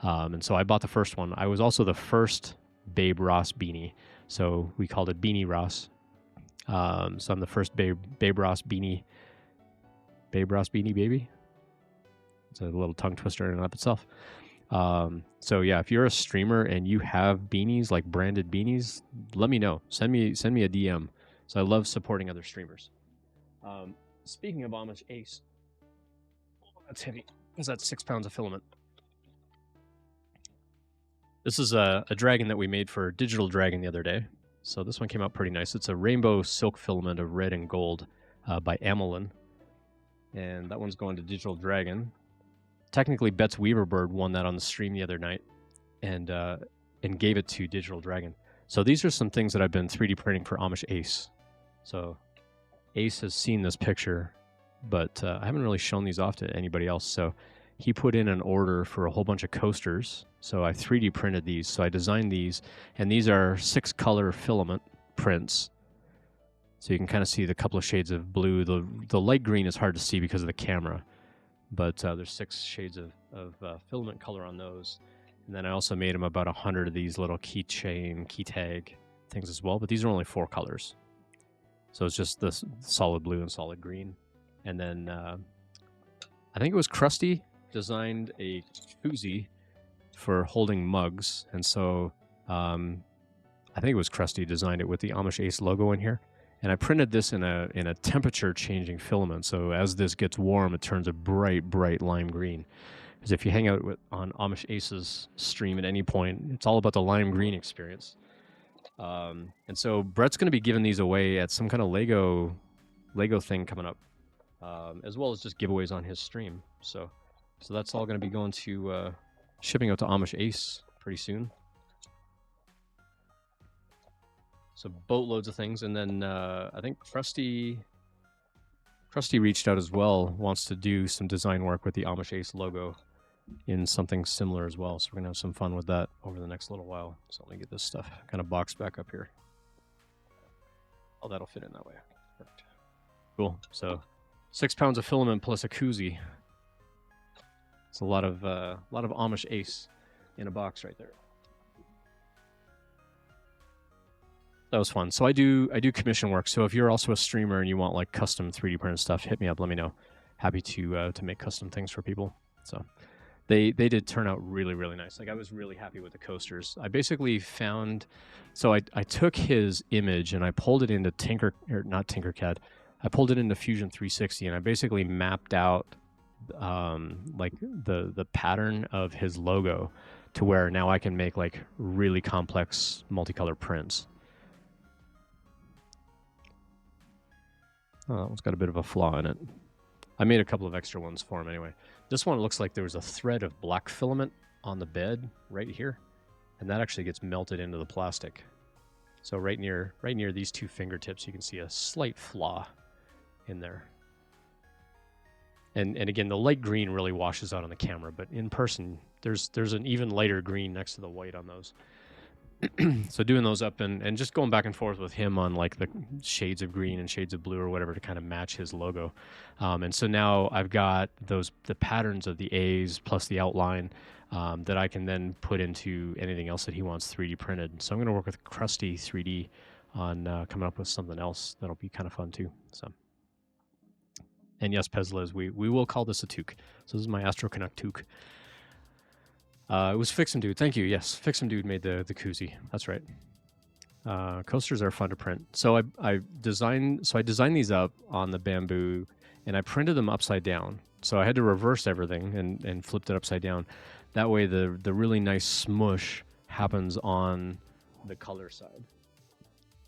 And so I bought the first one. I was also the first Babe Ross beanie. So we called it Beanie Ross. So I'm the first Babe Ross beanie. Babe Ross beanie baby. It's a little tongue twister in and of itself. So yeah, if you're a streamer and you have beanies, like branded beanies, let me know. Send me a DM. So I love supporting other streamers. Speaking of Amish Ace, that's heavy. Because that's 6 pounds of filament. This is a dragon that we made for Digital Dragon the other day. So this one came out pretty nice. It's a rainbow silk filament of red and gold by Amelin. And that one's going to Digital Dragon. Technically, Bet's Weaverbird won that on the stream the other night and gave it to Digital Dragon. So these are some things that I've been 3D printing for Amish Ace. So Ace has seen this picture, but I haven't really shown these off to anybody else. So he put in an order for a whole bunch of coasters. So I 3D printed these. So I designed these, and these are 6-color filament prints. So you can kind of see the couple of shades of blue. The light green is hard to see because of the camera, but there's 6 shades of filament color on those. And then I also made them about 100 of these little keychain, key tag things as well, but these are only 4 colors. So it's just the solid blue and solid green. And then I think it was Krusty designed a koozie for holding mugs. And so I think it was Krusty designed it with the Amish Ace logo in here. And I printed this in a temperature changing filament. So as this gets warm, it turns a bright, bright lime green. Because if you hang out on Amish Ace's stream at any point, it's all about the lime green experience. And so Brett's going to be giving these away at some kind of Lego thing coming up, as well as just giveaways on his stream. So that's all going to be going to shipping out to Amish Ace pretty soon. So boatloads of things, and then I think Krusty reached out as well, wants to do some design work with the Amish Ace logo in something similar as well. So we're gonna have some fun with that over the next little while. So let me get this stuff kind of boxed back up here. Oh, that'll fit in that way. Perfect. Cool. So 6 pounds of filament plus a koozie. It's a lot of Amish Ace in a box right there. That was fun. So I do commission work. So if you're also a streamer and you want like custom 3D printed stuff, hit me up. Let me know. Happy to make custom things for people. So they did turn out really, really nice. Like I was really happy with the coasters. I basically found, so I took his image and I pulled it into Tinkercad. I pulled it into Fusion 360 and I basically mapped out like the pattern of his logo to where now I can make like really complex multicolor prints. Oh, that one's got a bit of a flaw in it. I made a couple of extra ones for him anyway. This one looks like there was a thread of black filament on the bed right here, and that actually gets melted into the plastic. So right near these 2 fingertips, you can see a slight flaw in there. And again, the light green really washes out on the camera, but in person, there's an even lighter green next to the white on those. So doing those up and just going back and forth with him on like the shades of green and shades of blue or whatever to kind of match his logo. And so now I've got the patterns of the A's plus the outline that I can then put into anything else that he wants 3D printed. So I'm going to work with Krusty 3D on coming up with something else that'll be kind of fun too. So, and yes, Pezliz, we will call this a toque. So this is my Astro Canuck toque. It was Fix'em Dude. Thank you. Yes, Fix'em Dude made the koozie. That's right. Coasters are fun to print. So I designed these up on the bamboo, and I printed them upside down. So I had to reverse everything and flipped it upside down. That way, the really nice smush happens on the color side.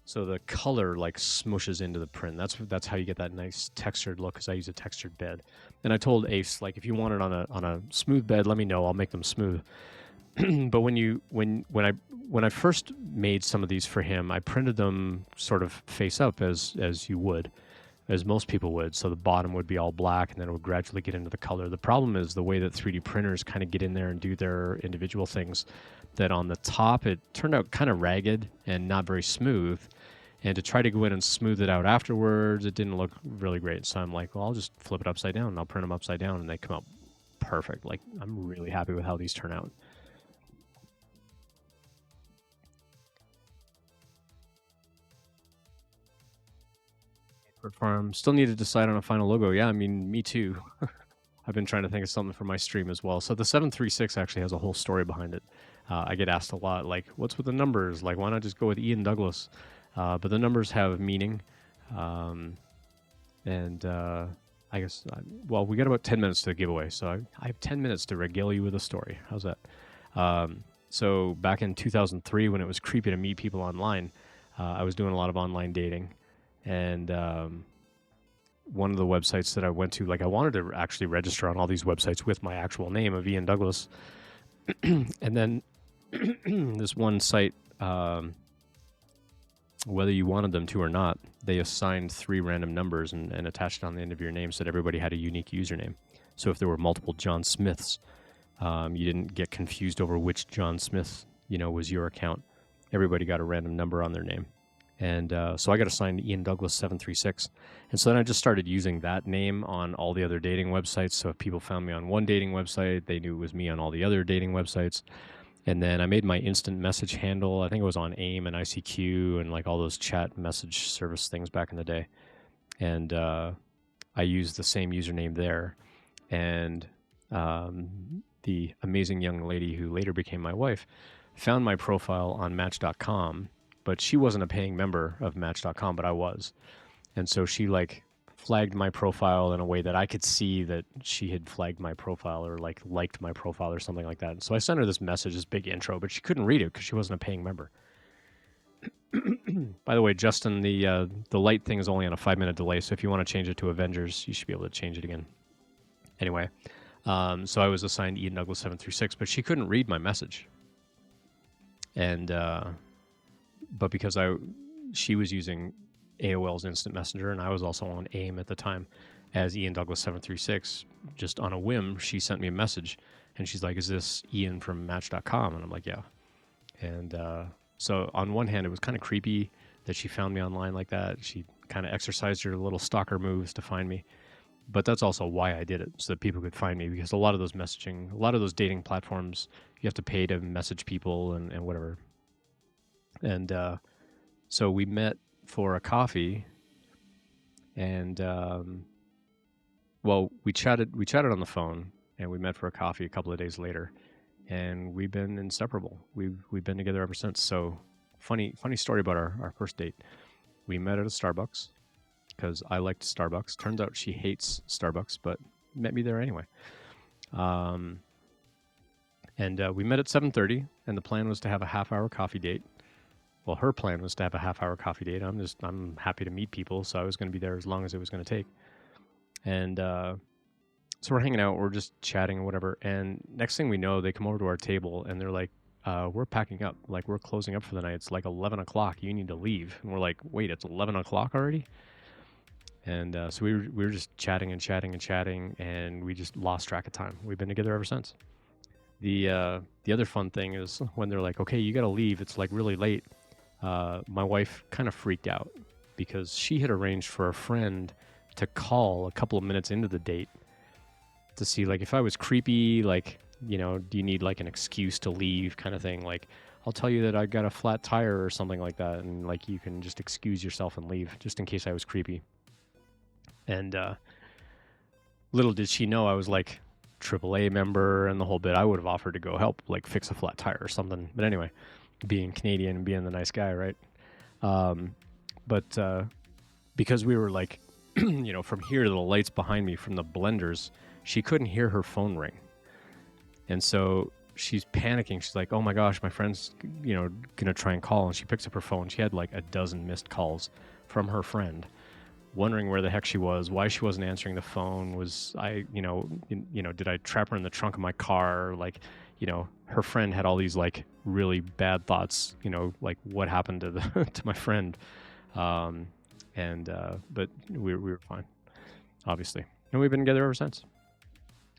So the color like smushes into the print. That's how you get that nice textured look, because I use a textured bed. And I told Ace, like, if you want it on a smooth bed, let me know. I'll make them smooth. But when I first made some of these for him, I printed them sort of face up as you would. as most people would. So the bottom would be all black, and then it would gradually get into the color. The problem is the way that 3D printers kind of get in there and do their individual things, that on the top it turned out kind of ragged and not very smooth. And to try to go in and smooth it out afterwards, it didn't look really great. So I'm like, well, I'll just flip it upside down and I'll print them upside down, and they come out perfect. Like, I'm really happy with how these turn out. Farm still need to decide on a final logo. Yeah, I mean, me too. I've been trying to think of something for my stream as well. So the 736 actually has a whole story behind it. I get asked a lot, like, what's with the numbers? Like, why not just go with Ian Douglas? But the numbers have meaning. I guess, well, we got about 10 minutes to the giveaway. So I have 10 minutes to regale you with a story. How's that? So back in 2003, when it was creepy to meet people online, I was doing a lot of online dating. And one of the websites that I went to, like, I wanted to actually register on all these websites with my actual name of Ian Douglas. And then this one site, whether you wanted them to or not, they assigned 3 random numbers and attached it on the end of your name so that everybody had a unique username. So if there were multiple John Smiths, you didn't get confused over which John Smith, was your account. Everybody got a random number on their name. And so I got assigned Ian Douglas 736. And so then I just started using that name on all the other dating websites. So if people found me on one dating website, they knew it was me on all the other dating websites. And then I made my instant message handle. I think it was on AIM and ICQ and like all those chat message service things back in the day. And I used the same username there. And the amazing young lady who later became my wife found my profile on Match.com. But she wasn't a paying member of Match.com, but I was. And so she like flagged my profile in a way that I could see that she had flagged my profile or like liked my profile or something like that. And so I sent her this message, this big intro, but she couldn't read it because she wasn't a paying member. By the way, Justin, the light thing is only on a 5-minute delay. So if you want to change it to Avengers, you should be able to change it again. Anyway, so I was assigned Ian Douglas 736, but she couldn't read my message. And but because she was using AOL's Instant Messenger, and I was also on AIM at the time as Ian Douglas 736, just on a whim, she sent me a message, and she's like, is this Ian from Match.com? And I'm like, yeah. And so on one hand, it was kind of creepy that she found me online like that. She kind of exercised her little stalker moves to find me. But that's also why I did it, so that people could find me, because a lot of those dating platforms, you have to pay to message people and whatever. And so we met for a coffee, and we chatted on the phone, and we met for a coffee a couple of days later, and we've been inseparable. We've been together ever since. So funny story about our first date. We met at a Starbucks because I liked Starbucks. Turns out she hates Starbucks, but met me there anyway. And we met at 7:30, and the plan was to have a half-hour coffee date. Well, her plan was to have a half-hour coffee date. I'm happy to meet people, so I was going to be there as long as it was going to take. And so we're hanging out, we're just chatting and whatever. And next thing we know, they come over to our table, and they're like, we're packing up. Like, we're closing up for the night. It's like 11 o'clock. You need to leave. And we're like, wait, it's 11 o'clock already? And so we were just chatting, and we just lost track of time. We've been together ever since. The other fun thing is when they're like, okay, you got to leave. It's like really late. My wife kind of freaked out because she had arranged for a friend to call a couple of minutes into the date to see, like, if I was creepy, like, do you need like an excuse to leave kind of thing? Like, I'll tell you that I got a flat tire or something like that, and like you can just excuse yourself and leave just in case I was creepy. And little did she know I was like AAA member and the whole bit. I would have offered to go help, like fix a flat tire or something. But anyway, being Canadian and being the nice guy, right? But because we were like, from here to the lights behind me from the blenders, she couldn't hear her phone ring. And so she's panicking. She's like, oh my gosh, my friend's, going to try and call. And she picks up her phone. She had like a dozen missed calls from her friend, wondering where the heck she was, why she wasn't answering the phone. Was I, did I trap her in the trunk of my car? Like, her friend had all these like really bad thoughts, like what happened to to my friend. And but we were fine, obviously, and we've been together ever since.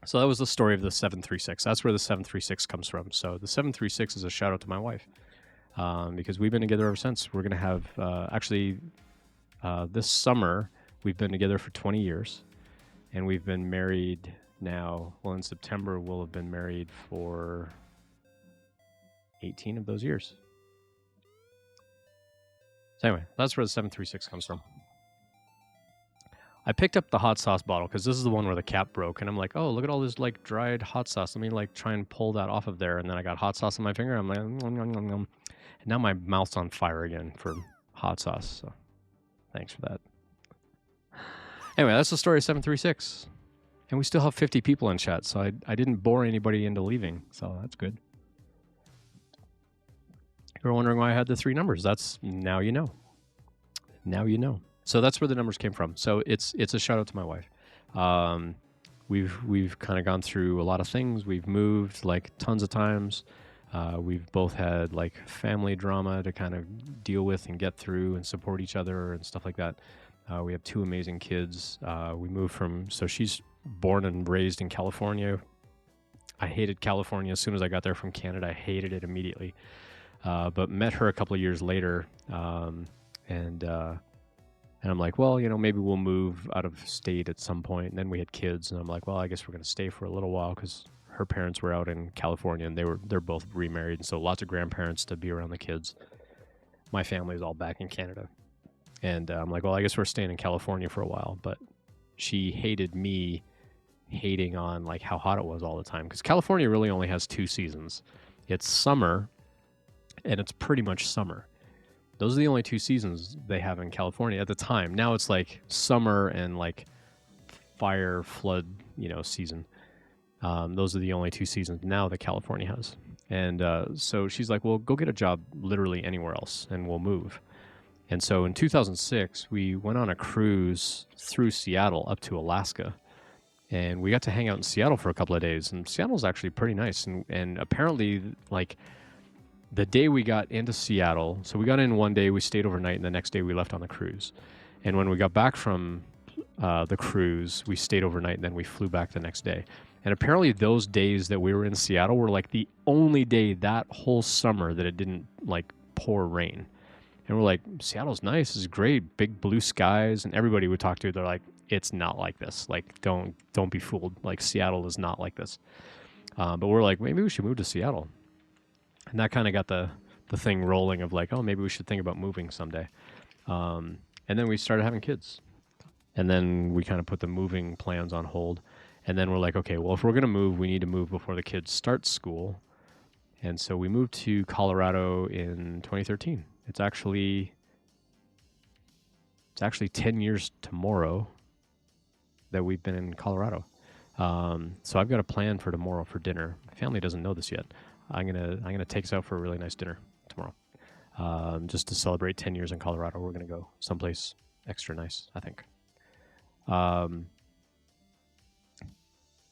So that was the story of the 736. That's where the 736 comes from. So the 736 is a shout out to my wife, because we've been together ever since. We're gonna have this summer we've been together for 20 years, and we've been married now. Well, in September we'll have been married for 18 of those years. So anyway, that's where the 736 comes from. I picked up the hot sauce bottle because this is the one where the cap broke, and I'm like, oh, look at all this like dried hot sauce. Let me like try and pull that off of there, and then I got hot sauce on my finger. I'm like, nom, nom, nom, nom. And now my mouth's on fire again for hot sauce. So thanks for that. Anyway, that's the story of 736, and we still have 50 people in chat, so I didn't bore anybody into leaving, so that's good. You're wondering why I had the 3 numbers. That's now you know. Now you know. So that's where the numbers came from. So it's a shout out to my wife. We've kind of gone through a lot of things. We've moved like tons of times. We've both had like family drama to kind of deal with and get through and support each other and stuff like that. We have 2 amazing kids. We moved so she's born and raised in California. I hated California as soon as I got there from Canada. I hated it immediately. But met her a couple of years later, and I'm like, well, maybe we'll move out of state at some point. And then we had kids, and I'm like, well, I guess we're going to stay for a little while because her parents were out in California, and they're both remarried, and so lots of grandparents to be around the kids. My family is all back in Canada, and I'm like, well, I guess we're staying in California for a while. But she hated me hating on like how hot it was all the time, because California really only has 2 seasons. It's summer, and it's pretty much summer. Those are the only 2 seasons they have in California at the time. Now it's like summer and like fire, flood, season. Those are the only 2 seasons now that California has. And so she's like, well, go get a job literally anywhere else and we'll move. And so in 2006, we went on a cruise through Seattle up to Alaska. And we got to hang out in Seattle for a couple of days. And Seattle's actually pretty nice. And apparently, like, the day we got into Seattle, so we got in one day, we stayed overnight, and the next day we left on the cruise. And when we got back from the cruise, we stayed overnight, and then we flew back the next day. And apparently those days that we were in Seattle were like the only day that whole summer that it didn't like pour rain. And we're like, Seattle's nice, it's great, big blue skies. And everybody we talk to, they're like, it's not like this. Like, don't be fooled. Like, Seattle is not like this. But we're like, maybe we should move to Seattle. And that kind of got the thing rolling of like, oh, maybe we should think about moving someday. And then we started having kids. And then we kind of put the moving plans on hold. And then we're like, okay, well, if we're going to move, we need to move before the kids start school. And so we moved to Colorado in 2013. It's actually 10 years tomorrow that we've been in Colorado. So I've got a plan for tomorrow for dinner. My family doesn't know this yet. I'm gonna take us out for a really nice dinner tomorrow, just to celebrate 10 years in Colorado. We're gonna go someplace extra nice, I think.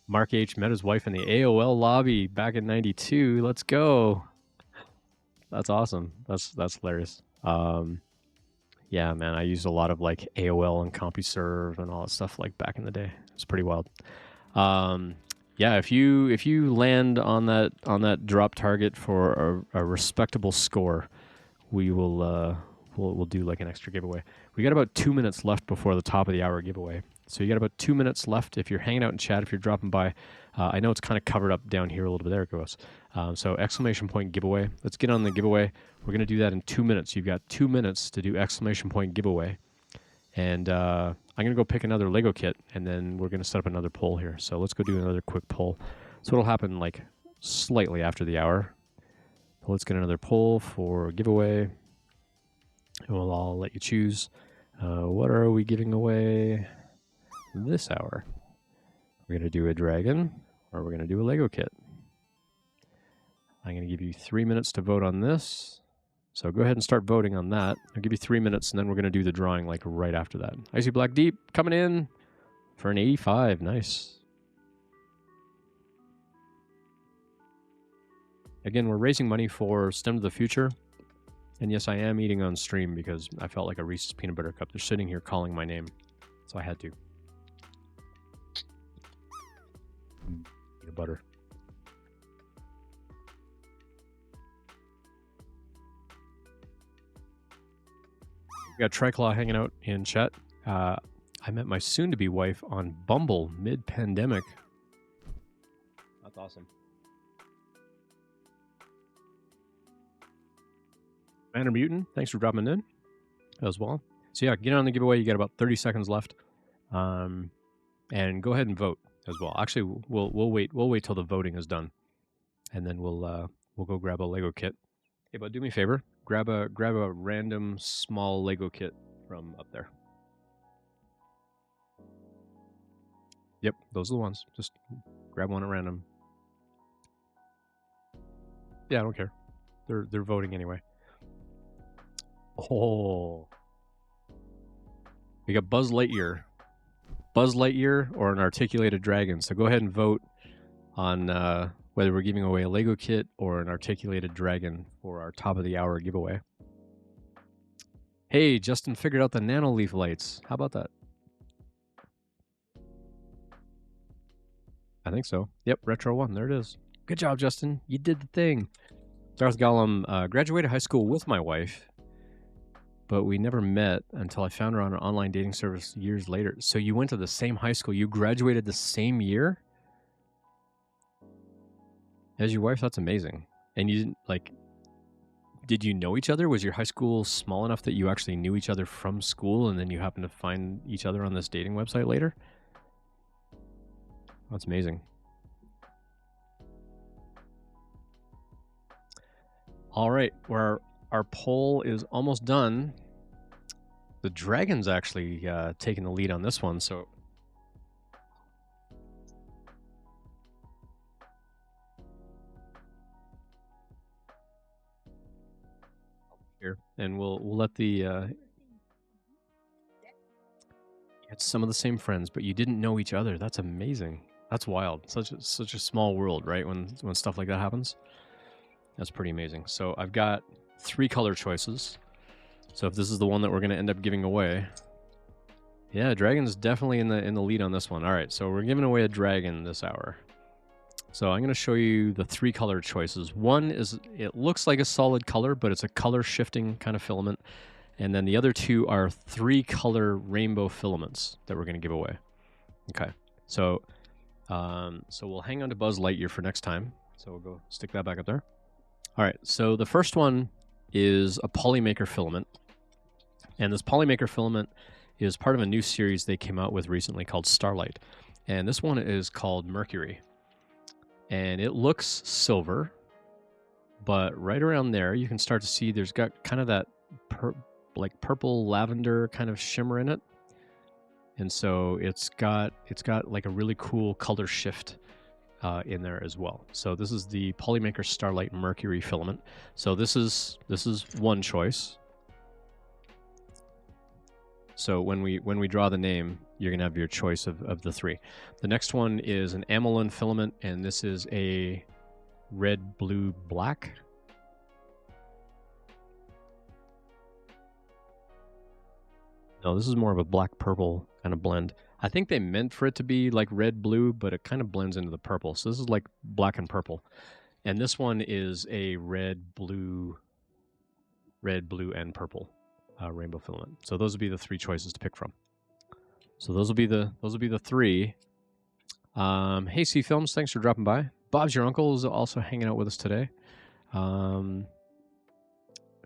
Mark H met his wife in the AOL lobby back in '92. Let's go. That's awesome. That's hilarious. Yeah, man, I used a lot of like AOL and CompuServe and all that stuff like back in the day. It's pretty wild. Yeah, if you land on that drop target for a respectable score, we will we'll do like an extra giveaway. We got about 2 minutes left before the top of the hour giveaway. So you got about 2 minutes left. If you're hanging out in chat, if you're dropping by, I know it's kind of covered up down here a little bit. There it goes. So exclamation point giveaway. Let's get on the giveaway. We're going to do that in 2 minutes. You've got 2 minutes to do exclamation point giveaway. And I'm going to go pick another Lego kit, and then we're going to set up another poll here. So let's go do another quick poll. So it'll happen like slightly after the hour. So let's get another poll for giveaway. And we'll all let you choose. What are we giving away this hour? We're going to do a dragon, or we're going to do a Lego kit. I'm going to give you 3 minutes to vote on this. So go ahead and start voting on that. I'll give you 3 minutes, and then we're going to do the drawing like right after that. Icy Black Deep coming in for an 85. Nice. Again, we're raising money for STEM to the Future. And yes, I am eating on stream because I felt like a Reese's peanut butter cup. They're sitting here calling my name, so I had to. Peanut butter. We got Triclaw hanging out in chat. I met my soon-to-be wife on Bumble mid-pandemic. That's awesome. Manor Mutant, thanks for dropping in as well. So yeah, get on the giveaway. You got about 30 seconds left, and go ahead and vote as well. Actually, we'll wait till the voting is done, and then we'll go grab a Lego kit. Hey, but do me a favor, grab a random small Lego kit from up there. Yep, those are the ones. Just grab one at random. Yeah, I don't care. They're voting anyway. Oh, we got Buzz Lightyear or an articulated dragon. So go ahead and vote on whether we're giving away a Lego kit or an articulated dragon for our top of the hour giveaway. Hey, Justin figured out the nano leaf lights. How about that? I think so. Yep, Retro 1. There it is. Good job, Justin. You did the thing. Darth Gollum, graduated high school with my wife, but we never met until I found her on an online dating service years later. So you went to the same high school. You graduated the same year as your wife? That's amazing. And you didn't, like, did you know each other? Was your high school small enough that you actually knew each other from school and then you happened to find each other on this dating website later? That's amazing. All right, our poll is almost done. The dragon's actually taking the lead on this one, so here, and we'll let the it's some of the same friends, but you didn't know each other. That's amazing. That's wild. Such a small world, right? When stuff like that happens. That's pretty amazing. So I've got 3 color choices. So if this is the one that we're going to end up giving away, yeah, dragon's definitely in the lead on this one. All right, so we're giving away a dragon this hour. So I'm going to show you the 3 color choices. One is, it looks like a solid color, but it's a color shifting kind of filament. And then the other 2 are 3 color rainbow filaments that we're going to give away. Okay, so we'll hang on to Buzz Lightyear for next time. So we'll go stick that back up there. All right, so the first one is a Polymaker filament. And this Polymaker filament is part of a new series they came out with recently called Starlight. And this one is called Mercury. And it looks silver, but right around there you can start to see there's got kind of that like purple lavender kind of shimmer in it. And so it's got like a really cool color shift in there as well. So this is the Polymaker Starlight Mercury filament. So this is one choice. So when we draw the name, you're gonna have your choice of the 3. The next one is an amylin filament, and this is a red, blue, black. No, this is more of a black purple kind of blend. I think they meant for it to be like red blue, but it kind of blends into the purple. So this is like black and purple. And this one is a red, blue, and purple rainbow filament. So those would be the 3 choices to pick from. So those will be the 3. Hey, C Films, thanks for dropping by. Bob's your uncle is also hanging out with us today. Who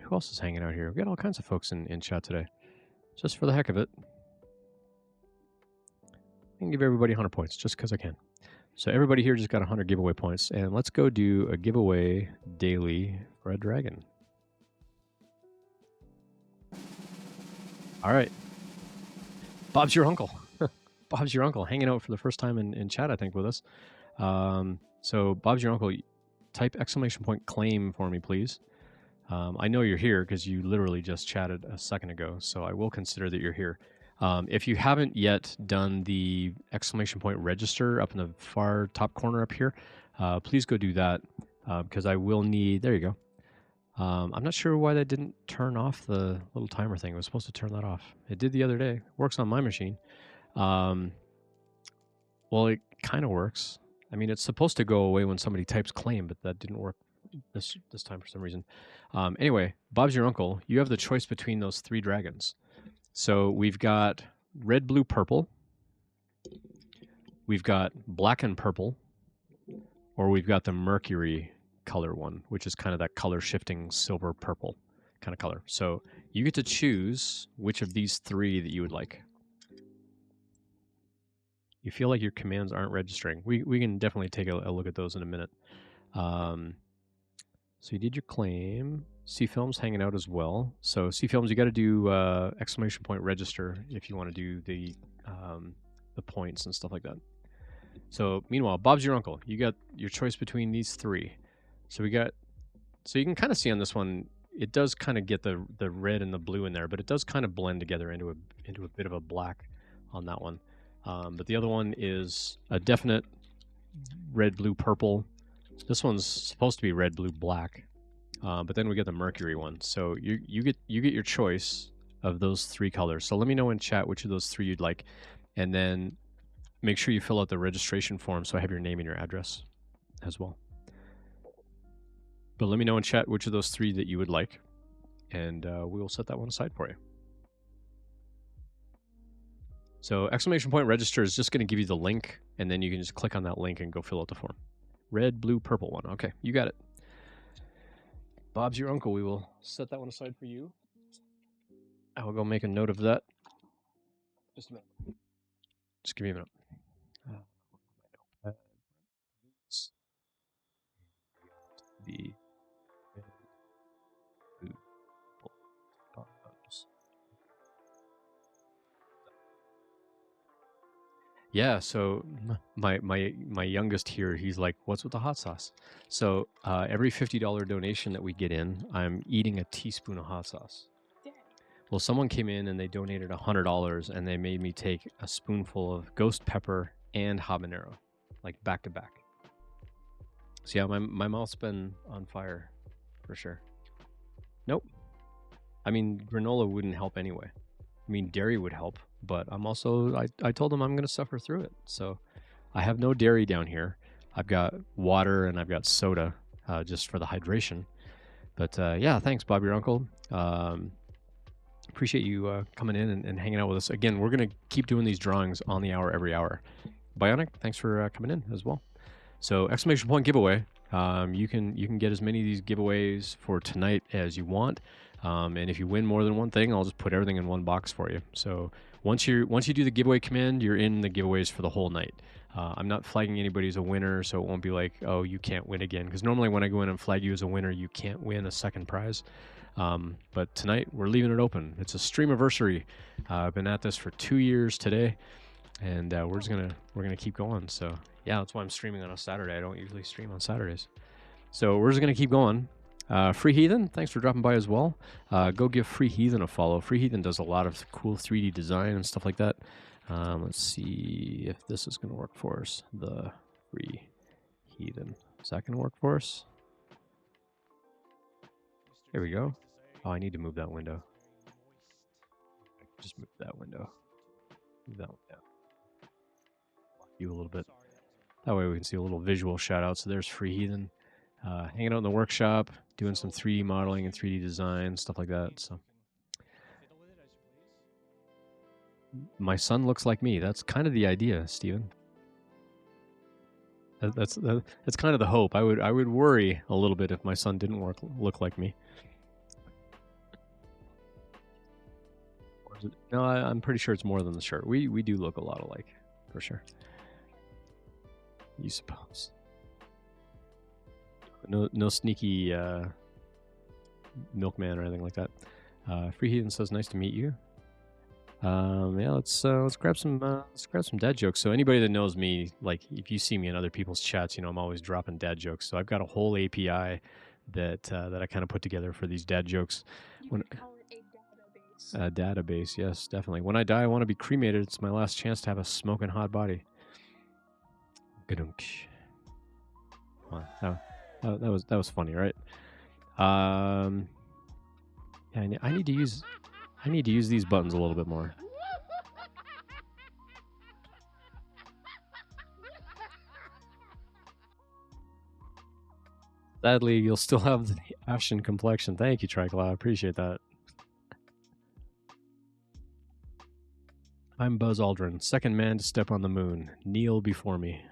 else is hanging out here? We've got all kinds of folks in chat today. Just for the heck of it. I can give everybody 100 points just because I can. So everybody here just got 100 giveaway points. And let's go do a giveaway daily for a dragon. All right. Bob's your uncle. Bob's your uncle hanging out for the first time in chat, I think, with us. So Bob's your uncle. Type ! claim for me, please. I know you're here because you literally just chatted a second ago, so I will consider that you're here. If you haven't yet done the ! register up in the far top corner up here, please go do that because I will need, there you go. I'm not sure why that didn't turn off the little timer thing. It was supposed to turn that off. It did the other day. Works on my machine. Well, it kind of works. I mean, it's supposed to go away when somebody types claim, but that didn't work this time for some reason. Anyway, Bob's your uncle. You have the choice between those 3 dragons. So we've got red, blue, purple. We've got black and purple, or we've got the Mercury color one, which is kind of that color shifting silver purple kind of color. So you get to choose which of these 3 that you would like. You feel like your commands aren't registering. We can definitely take a look at those in a minute. So you did your claim. C-Film's hanging out as well. So C-Films, you got to do exclamation point register if you want to do the points and stuff like that. So meanwhile, Bob's your uncle. You got your choice between these 3. So so you can kind of see on this one, it does kind of get the red and the blue in there, but it does kind of blend together into a bit of a black on that one. But the other one is a definite red, blue, purple. This one's supposed to be red, blue, black. But then we get the Mercury one. So you get your choice of those 3 colors. So let me know in chat which of those 3 you'd like, and then make sure you fill out the registration form so I have your name and your address as well. But let me know in chat which of those 3 that you would like, and we will set that one aside for you. So exclamation point register is just going to give you the link, and then you can just click on that link and go fill out the form. Red, blue, purple one. Okay, you got it. Bob's your uncle. We will set that one aside for you. I will go make a note of that. Just a minute. Just give me a minute. The yeah, so my youngest here, he's like, "What's with the hot sauce?" So every $50 donation that we get in, I'm eating a teaspoon of hot sauce. Well, someone came in and they donated $100, and they made me take a spoonful of ghost pepper and habanero, like back to back. So yeah, my mouth's been on fire, for sure. Nope. I mean, granola wouldn't help anyway. I mean, dairy would help, but I'm also, I told them I'm going to suffer through it. So I have no dairy down here. I've got water and I've got soda just for the hydration. But yeah, thanks, Bob, your uncle. Appreciate you coming in and hanging out with us. Again, we're going to keep doing these drawings on the hour, every hour. Bionic, thanks for coming in as well. So exclamation point giveaway. You can get as many of these giveaways for tonight as you want. And if you win more than one thing, I'll just put everything in one box for you. So once you do the giveaway command, you're in the giveaways for the whole night. I'm not flagging anybody as a winner, so it won't be like, oh, you can't win again. Because normally when I go in and flag you as a winner, you can't win a second prize. But tonight we're leaving it open. It's a Streamiversary. I've been at this for 2 years today, and we're gonna keep going. So yeah, that's why I'm streaming on a Saturday. I don't usually stream on Saturdays. So we're just gonna keep going. Free Heathen, thanks for dropping by as well. Go give Free Heathen a follow. Free Heathen does a lot of cool 3D design and stuff like that. Let's see if this is going to work for us. The Free Heathen. Is that going to work for us? There we go. Oh, I need to move that window. Just move that window. Move that one down. You a little bit. That way we can see a little visual shout out. So there's Free Heathen. Hanging out in the workshop, doing some 3D modeling and 3D design, stuff like that. So my son looks like me. That's kind of the idea, Steven. That's kind of the hope. I would worry a little bit if my son didn't look like me. Or is it, no, I'm pretty sure it's more than the shirt. We do look a lot alike, for sure. You suppose. No sneaky milkman or anything like that. Free Heathen says, "Nice to meet you." Yeah, let's grab some dad jokes. So anybody that knows me, like if you see me in other people's chats, you know I'm always dropping dad jokes. So I've got a whole API that I kind of put together for these dad jokes. You can call it a database. Database, yes, definitely. When I die, I want to be cremated. It's my last chance to have a smoking hot body. Gadunk. Wow, that was funny, right? Yeah, I need to use these buttons a little bit more. Sadly, you'll still have the ashen complexion. Thank you, Triclaw. I appreciate that. I'm Buzz Aldrin, second man to step on the moon. Kneel before me.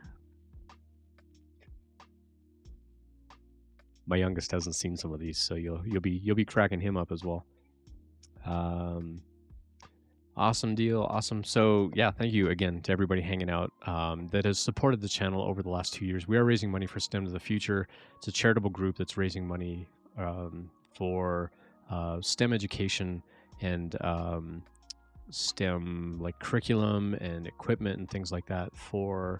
My youngest hasn't seen some of these, so you'll be cracking him up as well. Awesome deal, awesome. So yeah, thank you again to everybody hanging out that has supported the channel over the last 2 years. We are raising money for STEM to the Future. It's a charitable group that's raising money for STEM education and STEM like curriculum and equipment and things like that for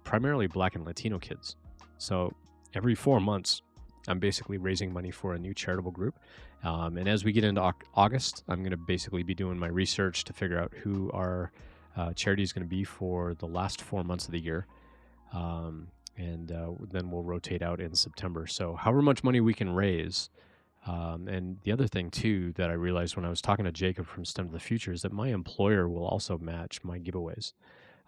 primarily Black and Latino kids. So every 4 months, I'm basically raising money for a new charitable group. And as we get into August, I'm going to basically be doing my research to figure out who our charity is going to be for the last 4 months of the year. And then we'll rotate out in September. So however much money we can raise. And the other thing, too, that I realized when I was talking to Jacob from STEM to the Future is that my employer will also match my giveaways.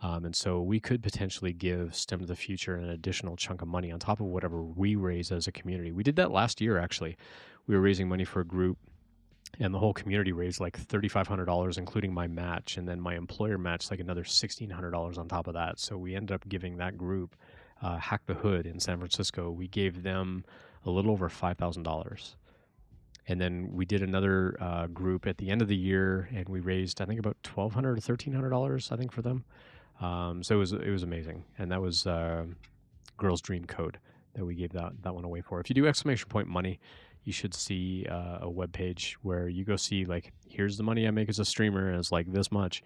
And so we could potentially give STEM to the Future an additional chunk of money on top of whatever we raise as a community. We did that last year, actually. We were raising money for a group, and the whole community raised like $3,500, including my match. And then my employer matched like another $1,600 on top of that. So we ended up giving that group, Hack the Hood in San Francisco, we gave them a little over $5,000. And then we did another group at the end of the year, and we raised, I think, about $1,200 to $1,300, I think, for them. So it was amazing, and that was Girls Dream Code that we gave that one away for. If you do exclamation point money, you should see a web page where you go see like, here's the money I make as a streamer, and it's like this much,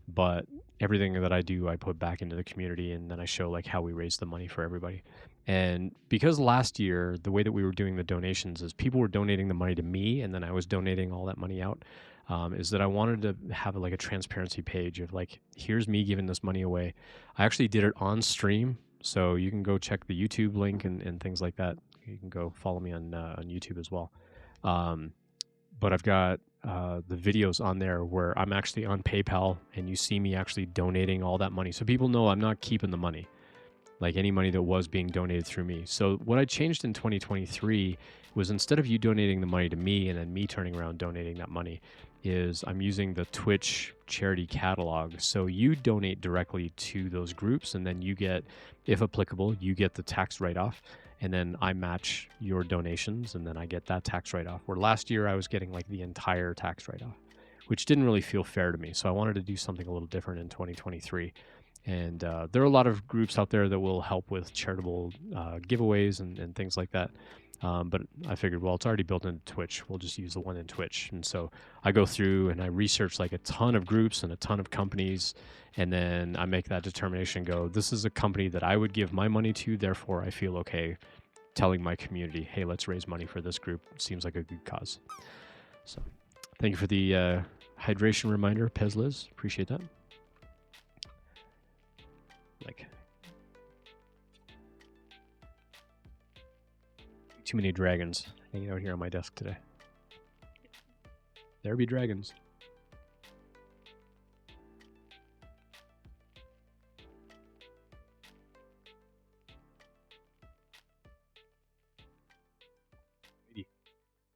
but everything that I do, I put back into the community, and then I show like how we raise the money for everybody. And because last year, the way that we were doing the donations is people were donating the money to me, and then I was donating all that money out. Is that I wanted to have like a transparency page of like, here's me giving this money away. I actually did it on stream, so you can go check the YouTube link and things like that. You can go follow me on YouTube as well. But I've got the videos on there where I'm actually on PayPal, and you see me actually donating all that money. So people know I'm not keeping the money, like any money that was being donated through me. So what I changed in 2023 was, instead of you donating the money to me and then me turning around donating that money, is I'm using the Twitch charity catalog. So you donate directly to those groups, and then you get, if applicable, you get the tax write-off, and then I match your donations, and then I get that tax write-off. Where last year I was getting like the entire tax write-off, which didn't really feel fair to me. So I wanted to do something a little different in 2023. And there are a lot of groups out there that will help with charitable giveaways and things like that. But I figured, well, it's already built into Twitch. We'll just use the one in Twitch. And so I go through and I research like a ton of groups and a ton of companies. And then I make that determination, go, this is a company that I would give my money to. Therefore, I feel okay telling my community, hey, let's raise money for this group. It seems like a good cause. So thank you for the hydration reminder, Pez Liz. Appreciate that. Like, too many dragons hanging out here on my desk today. There be dragons.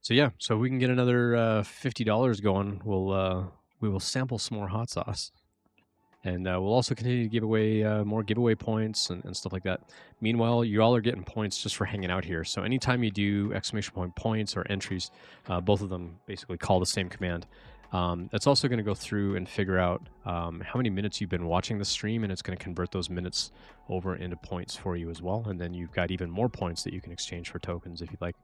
So yeah, so we can get another $50 going. We will sample some more hot sauce. And we'll also continue to give away more giveaway points and stuff like that. Meanwhile, you all are getting points just for hanging out here. So anytime you do exclamation point points or entries, both of them basically call the same command. It's also going to go through and figure out how many minutes you've been watching the stream, and it's going to convert those minutes over into points for you as well. And then you've got even more points that you can exchange for tokens if you'd like.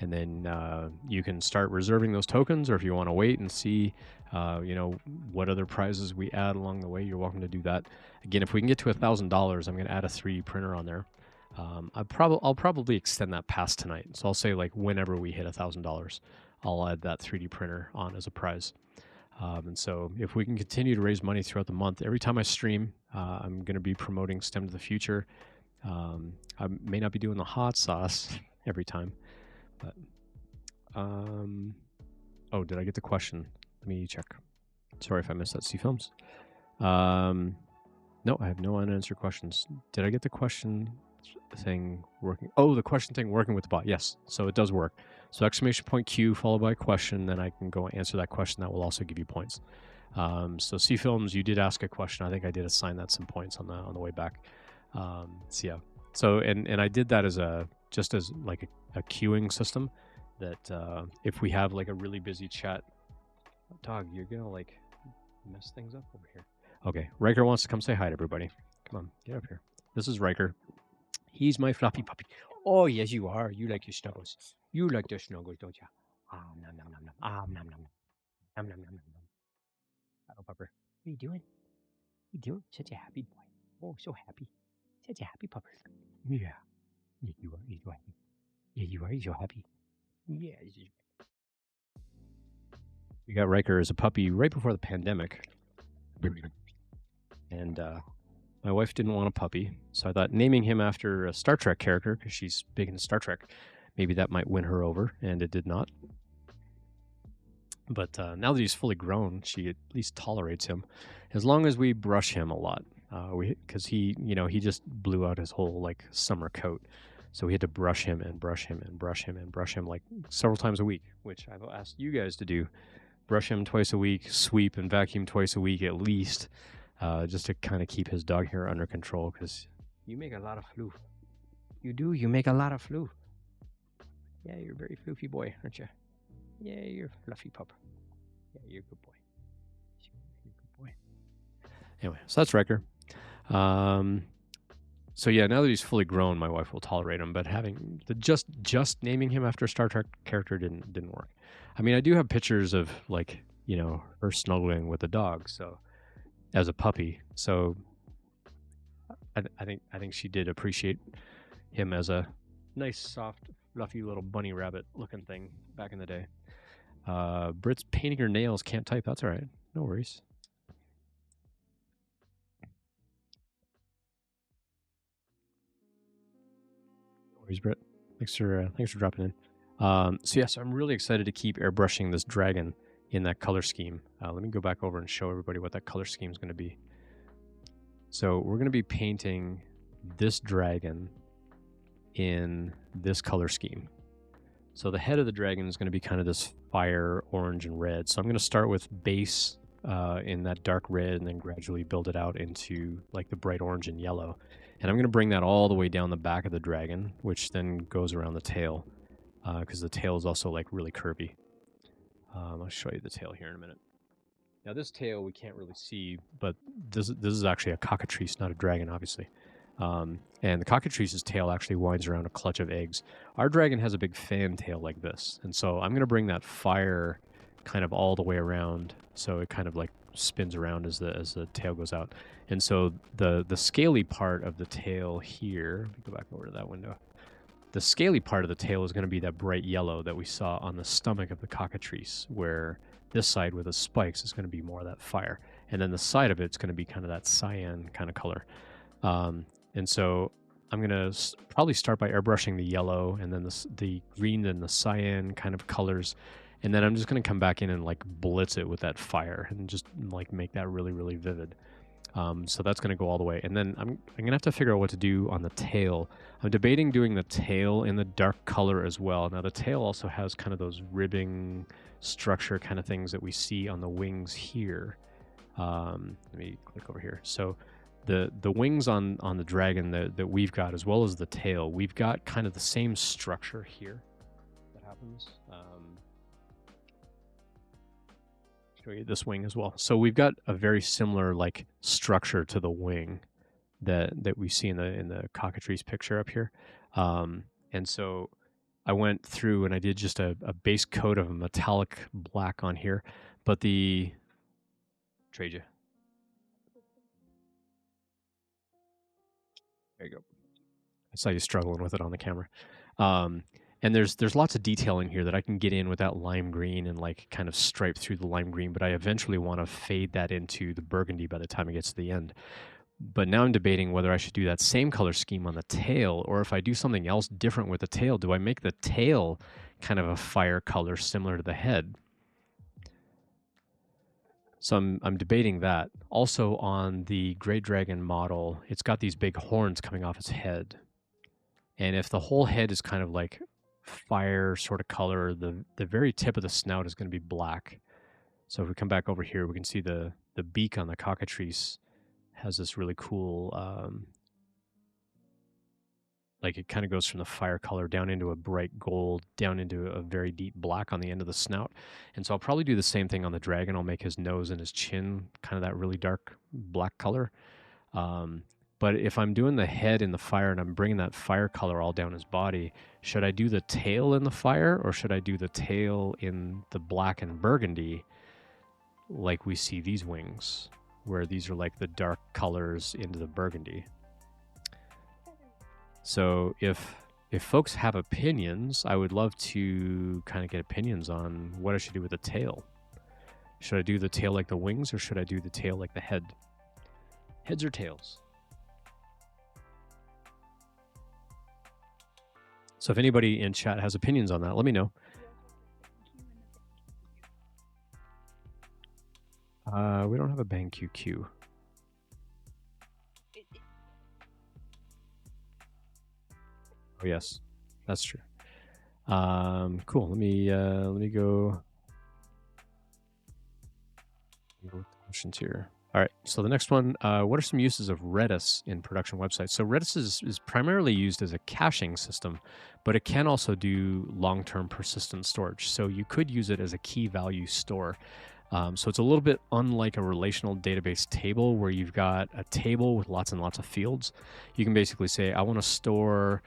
And then you can start reserving those tokens, or if you want to wait and see, what other prizes we add along the way, you're welcome to do that. Again, if we can get to $1,000, I'm going to add a 3D printer on there. I'll probably extend that past tonight. So I'll say like whenever we hit $1,000, I'll add that 3D printer on as a prize. And so if we can continue to raise money throughout the month, every time I stream, I'm going to be promoting STEM to the Future. I may not be doing the hot sauce every time, but Oh, did I get the question? Let me check. Sorry if I missed that. See films. No, I have no unanswered questions. Did I get the question thing working? Oh, the question thing working with the bot. Yes, so it does work. So exclamation point Q followed by a question, then I can go answer that question. That will also give you points. So C films, you did ask a question. I think I did assign that some points on the way back. So yeah. So and I did that as just as like a queuing system that if we have like a really busy chat. Dog, you're gonna like mess things up over here. Okay, Riker wants to come say hi to everybody. Come on, get up here. This is Riker. He's my fluffy puppy. Oh, yes, you are. You like your snuggles. You like the snuggles, don't you? Nom, nom, nom, nom. Nom, nom, nom. Nom, nom, nom, nom. Hello, pupper. What are you doing? What are you doing? Such a happy boy. Oh, so happy. Such a happy pupper. Yeah. Yeah, you are. You're so happy. Yeah, you are. You're so happy. Yeah. We got Riker as a puppy right before the pandemic. And my wife didn't want a puppy, so I thought naming him after a Star Trek character, because she's big into Star Trek, maybe that might win her over, and it did not. But now that he's fully grown, she at least tolerates him, as long as we brush him a lot. Because he just blew out his whole like summer coat, so we had to brush him and brush him and brush him and brush him like several times a week, which I've asked you guys to do. Brush him twice a week, sweep and vacuum twice a week at least, just to kind of keep his dog hair under control, because you make a lot of floof. You do, you make a lot of floof. Yeah, you're a very floofy boy, aren't you? Yeah, you're a fluffy pup. Yeah, you're a good boy. You're a good boy. Anyway, so that's Riker. So yeah, now that he's fully grown, my wife will tolerate him, but having the just naming him after a Star Trek character didn't work. I mean, I do have pictures of like, her snuggling with the dog, so as a puppy. So I think she did appreciate him as a nice, soft, fluffy little bunny rabbit looking thing back in the day. Brit's painting her nails, can't type. That's all right. No worries. No worries, Brit. Thanks for dropping in. So yes, I'm really excited to keep airbrushing this dragon in that color scheme. Let me go back over and show everybody what that color scheme is going to be. So we're going to be painting this dragon in this color scheme. So the head of the dragon is going to be kind of this fire orange and red. So I'm going to start with base in that dark red and then gradually build it out into like the bright orange and yellow. And I'm going to bring that all the way down the back of the dragon, which then goes around the tail, because the tail is also like really curvy. I'll show you the tail here in a minute. Now this tail we can't really see, but this is actually a cockatrice, not a dragon, obviously. And the cockatrice's tail actually winds around a clutch of eggs. Our dragon has a big fan tail like this, and so I'm going to bring that fire kind of all the way around, so it kind of like spins around as the tail goes out. And so the scaly part of the tail here, let me go back over to that window. The scaly part of the tail is going to be that bright yellow that we saw on the stomach of the cockatrice, where this side with the spikes is going to be more of that fire. And then the side of it's going to be kind of that cyan kind of color. And so I'm going to probably start by airbrushing the yellow and then the green and the cyan kind of colors. And then I'm just going to come back in and like blitz it with that fire and just like make that really, really vivid. So that's going to go all the way. And then I'm going to have to figure out what to do on the tail. I'm debating doing the tail in the dark color as well. Now the tail also has kind of those ribbing structure kind of things that we see on the wings here. Let me click over here. So the wings on the dragon that we've got, as well as the tail, we've got kind of the same structure here that happens. Show you this wing as well. So we've got a very similar like structure to the wing that we see in the cockatrice picture up here. And so I went through and I did just a base coat of a metallic black on here, but the trade you. There you go. I saw you struggling with it on the camera. And there's lots of detailing here that I can get in with that lime green and like kind of stripe through the lime green, but I eventually want to fade that into the burgundy by the time it gets to the end. But now I'm debating whether I should do that same color scheme on the tail, or if I do something else different with the tail. Do I make the tail kind of a fire color similar to the head. So I'm debating that. Also on the Great Dragon model, it's got these big horns coming off its head. And if the whole head is kind of like fire sort of color, the very tip of the snout is going to be black. So if we come back over here, we can see the beak on the cockatrice has this really cool, like it kind of goes from the fire color down into a bright gold, down into a very deep black on the end of the snout. And so I'll probably do the same thing on the dragon. I'll make his nose and his chin kind of that really dark black color. But if I'm doing the head in the fire and I'm bringing that fire color all down his body, should I do the tail in the fire or should I do the tail in the black and burgundy like we see these wings, where these are like the dark colors into the burgundy? So if folks have opinions, I would love to kind of get opinions on what I should do with the tail. Should I do the tail like the wings or should I do the tail like the head? Heads or tails? So if anybody in chat has opinions on that, let me know. We don't have a bang QQ. Oh yes, that's true. Cool. Let me go with the questions here. All right. So the next one, what are some uses of Redis in production websites? So Redis is primarily used as a caching system, but it can also do long-term persistent storage. So you could use it as a key value store. So it's a little bit unlike a relational database table where you've got a table with lots and lots of fields. You can basically say, I want to store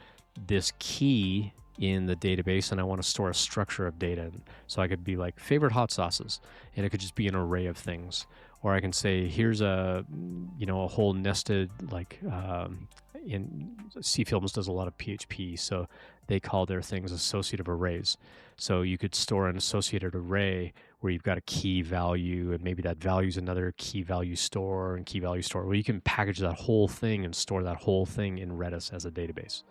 this key in the database and I want to store a structure of data. So I could be like favorite hot sauces, and it could just be an array of things. Or I can say, here's a whole nested, like in C Films does a lot of PHP, so they call their things associative arrays. So you could store an associated array where you've got a key value, and maybe that value is another key value store and key value store. Well, you can package that whole thing and store that whole thing in Redis as a database.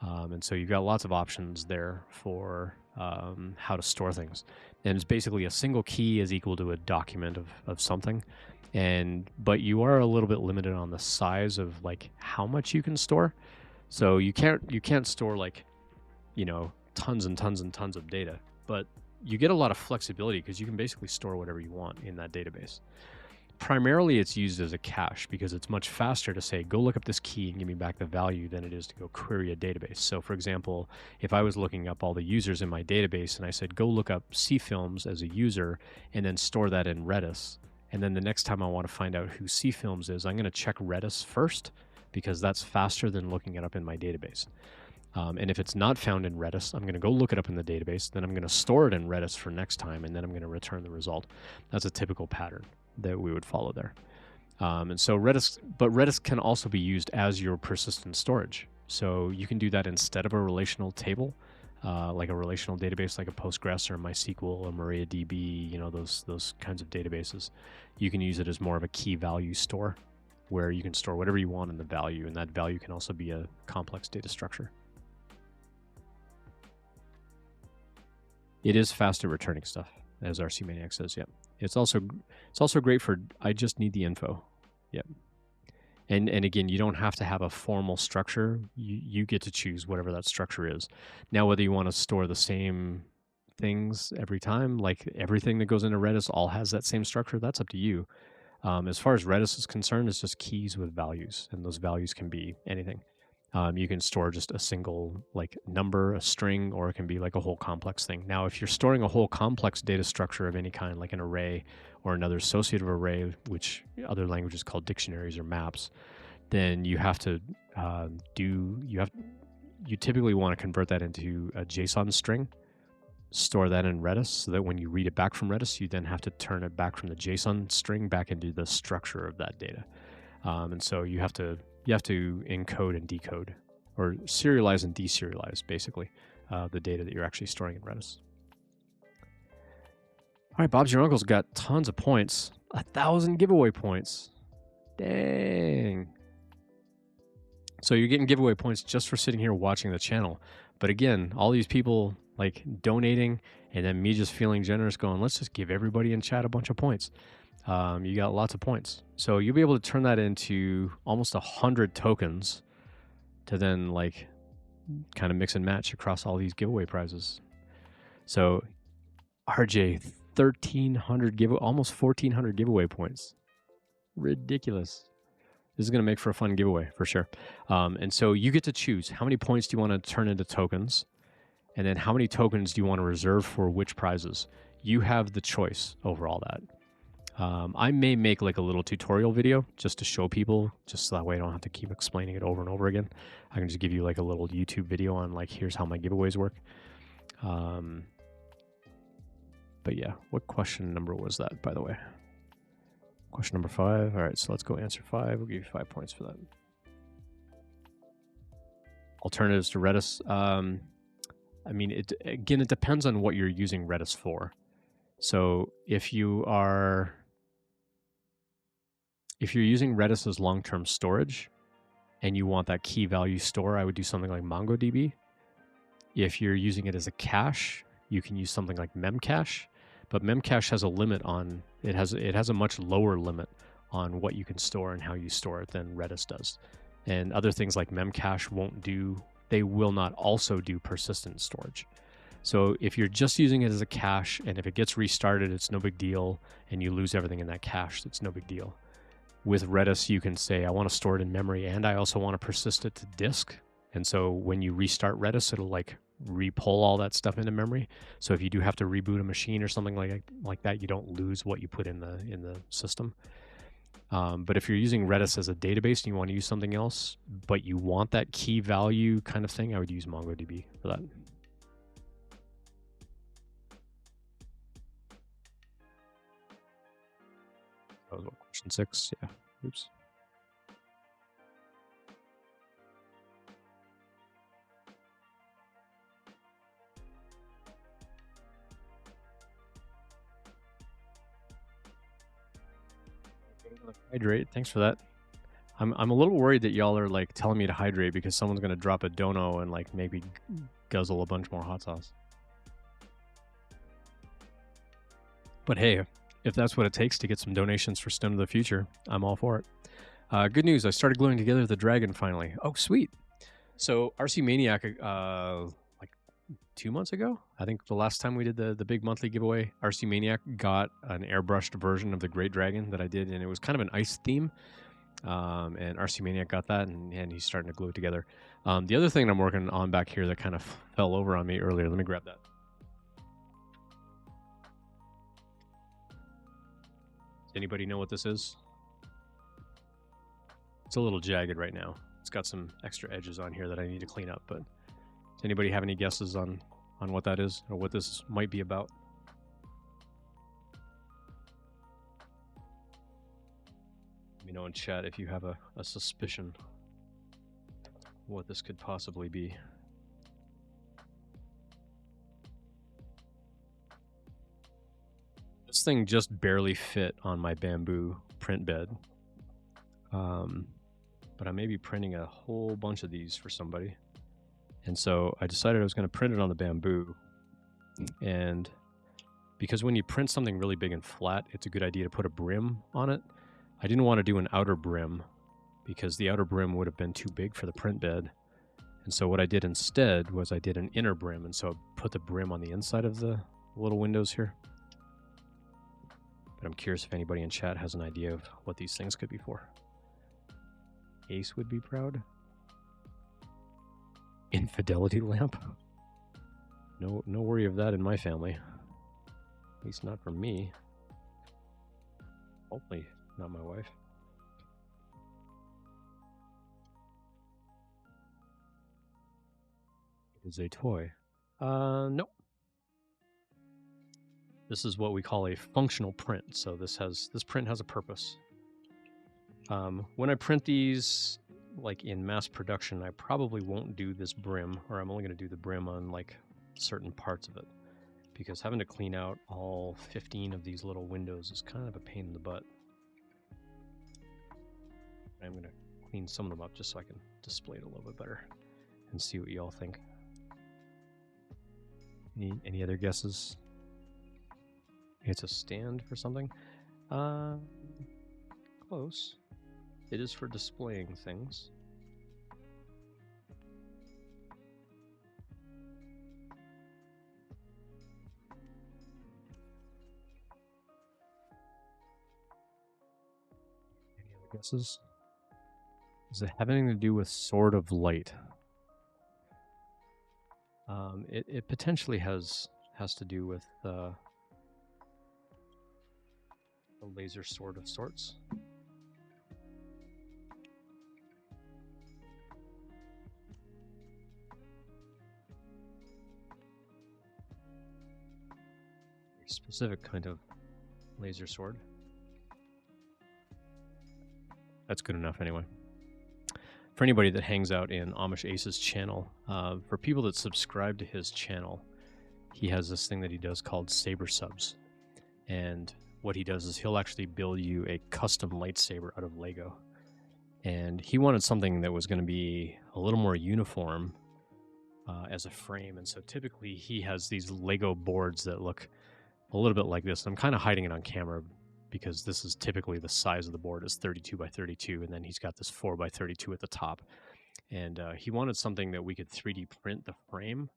And so you've got lots of options there for how to store things. And it's basically a single key is equal to a document of something. But you are a little bit limited on the size of like how much you can store. So you can't store like, tons and tons and tons of data, but you get a lot of flexibility because you can basically store whatever you want in that database. Primarily, it's used as a cache because it's much faster to say, go look up this key and give me back the value than it is to go query a database. So for example, if I was looking up all the users in my database and I said, go look up C Films as a user and then store that in Redis. And then the next time I want to find out who C Films is, I'm going to check Redis first because that's faster than looking it up in my database. And if it's not found in Redis, I'm going to go look it up in the database. Then I'm going to store it in Redis for next time, and then I'm going to return the result. That's a typical pattern that we would follow there. And so Redis can also be used as your persistent storage. So you can do that instead of a relational table, like a relational database like a Postgres or MySQL or MariaDB, those kinds of databases. You can use it as more of a key value store where you can store whatever you want in the value, and that value can also be a complex data structure. It is fast at returning stuff, as RC Maniac says. Yeah, it's also great for I just need the info. Yeah, and again, you don't have to have a formal structure. You get to choose whatever that structure is. Now, whether you want to store the same things every time, like everything that goes into Redis all has that same structure, that's up to you. As far as Redis is concerned, it's just keys with values, and those values can be anything. You can store just a single like number, a string, or it can be like a whole complex thing. Now, if you're storing a whole complex data structure of any kind, like an array or another associative array, which other languages call dictionaries or maps, then you have to you typically want to convert that into a JSON string, store that in Redis, so that when you read it back from Redis, you then have to turn it back from the JSON string back into the structure of that data. And so you have to encode and decode, or serialize and deserialize, basically, the data that you're actually storing in Redis. All right, Bob's Your Uncle's got tons of points. 1,000 giveaway points. Dang. So you're getting giveaway points just for sitting here watching the channel. But again, all these people like donating and then me just feeling generous going, let's just give everybody in chat a bunch of points. You got lots of points. So you'll be able to turn that into almost 100 tokens to then like kind of mix and match across all these giveaway prizes. So RJ, 1,300 almost 1,400 giveaway points. Ridiculous. This is going to make for a fun giveaway for sure. And so you get to choose how many points do you want to turn into tokens, and then how many tokens do you want to reserve for which prizes. You have the choice over all that. I may make like a little tutorial video just to show people, just so that way I don't have to keep explaining it over and over again. I can just give you like a little YouTube video on like, here's how my giveaways work. But yeah, what question number was that, by the way? Question number 5. All right, so let's go answer 5. We'll give you 5 points for that. Alternatives to Redis. I mean, it depends on what you're using Redis for. So if you're using Redis as long-term storage and you want that key value store, I would do something like MongoDB. If you're using it as a cache, you can use something like Memcache. But Memcache has a limit on it has a much lower limit on what you can store and how you store it than Redis does. And other things like Memcache they will not also do persistent storage. So if you're just using it as a cache, and if it gets restarted, it's no big deal, and you lose everything in that cache, it's no big deal. With Redis, you can say, I want to store it in memory, and I also want to persist it to disk. And so when you restart Redis, it'll like re-pull all that stuff into memory. So if you do have to reboot a machine or something like that, you don't lose what you put in the system. But if you're using Redis as a database and you want to use something else, but you want that key value kind of thing, I would use MongoDB for that. That was what, question 6? Yeah. Oops. Hydrate. Thanks for that. I'm a little worried that y'all are like telling me to hydrate because someone's gonna drop a dono and like maybe guzzle a bunch more hot sauce. But hey, if that's what it takes to get some donations for STEM of the future, I'm all for it. Good news, I started gluing together the dragon finally. Oh, sweet. So RC Maniac, like 2 months ago, I think the last time we did the big monthly giveaway, RC Maniac got an airbrushed version of the Great Dragon that I did, and it was kind of an ice theme. And RC Maniac got that, and he's starting to glue it together. The other thing I'm working on back here that kind of fell over on me earlier, let me grab that. Does anybody know what this is? It's a little jagged right now. It's got some extra edges on here that I need to clean up, but does anybody have any guesses on what that is or what this might be about? Let me know in chat if you have a suspicion what this could possibly be. This thing just barely fit on my bamboo print bed. But I may be printing a whole bunch of these for somebody. And so I decided I was going to print it on the bamboo. And because when you print something really big and flat, it's a good idea to put a brim on it. I didn't want to do an outer brim because the outer brim would have been too big for the print bed. And so what I did instead was I did an inner brim. And so I put the brim on the inside of the little windows here. But I'm curious if anybody in chat has an idea of what these things could be for. Ace would be proud. Infidelity lamp. No worry of that in my family. At least not from me. Hopefully not my wife. It is a toy. Nope. This is what we call a functional print. So this print has a purpose. When I print these like in mass production, I probably won't do this brim, or I'm only going to do the brim on like certain parts of it, because having to clean out all 15 of these little windows is kind of a pain in the butt. I'm going to clean some of them up just so I can display it a little bit better and see what y'all think. Any other guesses? It's a stand for something. Close. It is for displaying things. Any other guesses? Does it have anything to do with Sword of Light? It potentially has to do with a laser sword of sorts. A specific kind of laser sword. That's good enough anyway. For anybody that hangs out in Amish Ace's channel, for people that subscribe to his channel, he has this thing that he does called Saber Subs. And what he does is he'll actually build you a custom lightsaber out of Lego. And he wanted something that was going to be a little more uniform as a frame. And so typically he has these Lego boards that look a little bit like this. I'm kind of hiding it on camera because this is typically the size of the board is 32 by 32, and then he's got this 4 by 32 at the top. And he wanted something that we could 3D print the frame.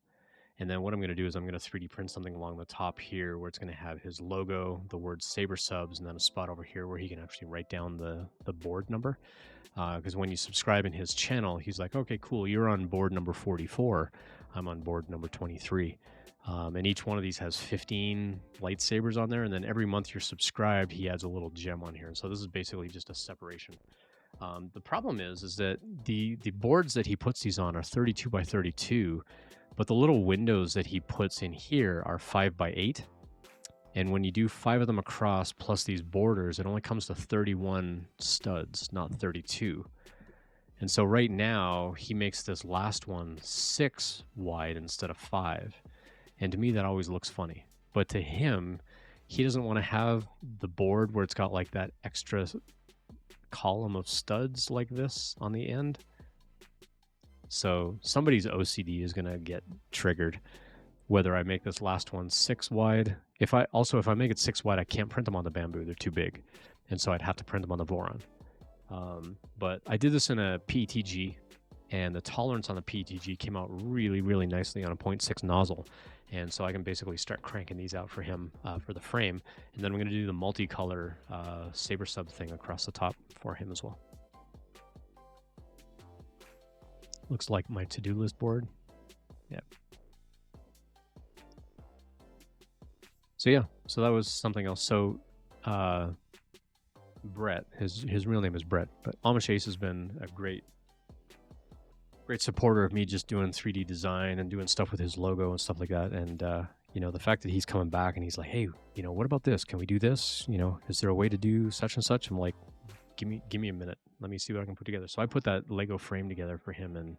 And then what I'm going to do is I'm going to 3D print something along the top here where it's going to have his logo, the word Saber Subs, and then a spot over here where he can actually write down the board number. Because when you subscribe in his channel, he's like, okay, cool, you're on board number 44. I'm on board number 23. And each one of these has 15 lightsabers on there. And then every month you're subscribed, he adds a little gem on here. So this is basically just a separation. The problem is that the boards that he puts these on are 32 by 32, but the little windows that he puts in here are 5 by 8. And when you do 5 of them across plus these borders, it only comes to 31 studs, not 32. And so right now he makes this last one 6 wide instead of 5. And to me, that always looks funny. But to him, he doesn't want to have the board where it's got like that extra column of studs like this on the end. So somebody's OCD is going to get triggered whether I make this last one 6 wide. If I make it 6 wide, I can't print them on the bamboo. They're too big. And so I'd have to print them on the Voron. But I did this in a PETG, and the tolerance on the PETG came out really, really nicely on a 0.6 nozzle. And so I can basically start cranking these out for him for the frame. And then I'm going to do the multicolor Saber Sub thing across the top for him as well. Looks like my to-do list board. Yeah. So yeah, so that was something else. So Brett, his real name is Brett, but Amish Ace has been a great supporter of me just doing 3D design and doing stuff with his logo and stuff like that. And you know, the fact that he's coming back and he's like, hey, you know, what about this? Can we do this? You know, is there a way to do such and such? I'm like, give me a minute. Let me see what I can put together. So I put that Lego frame together for him in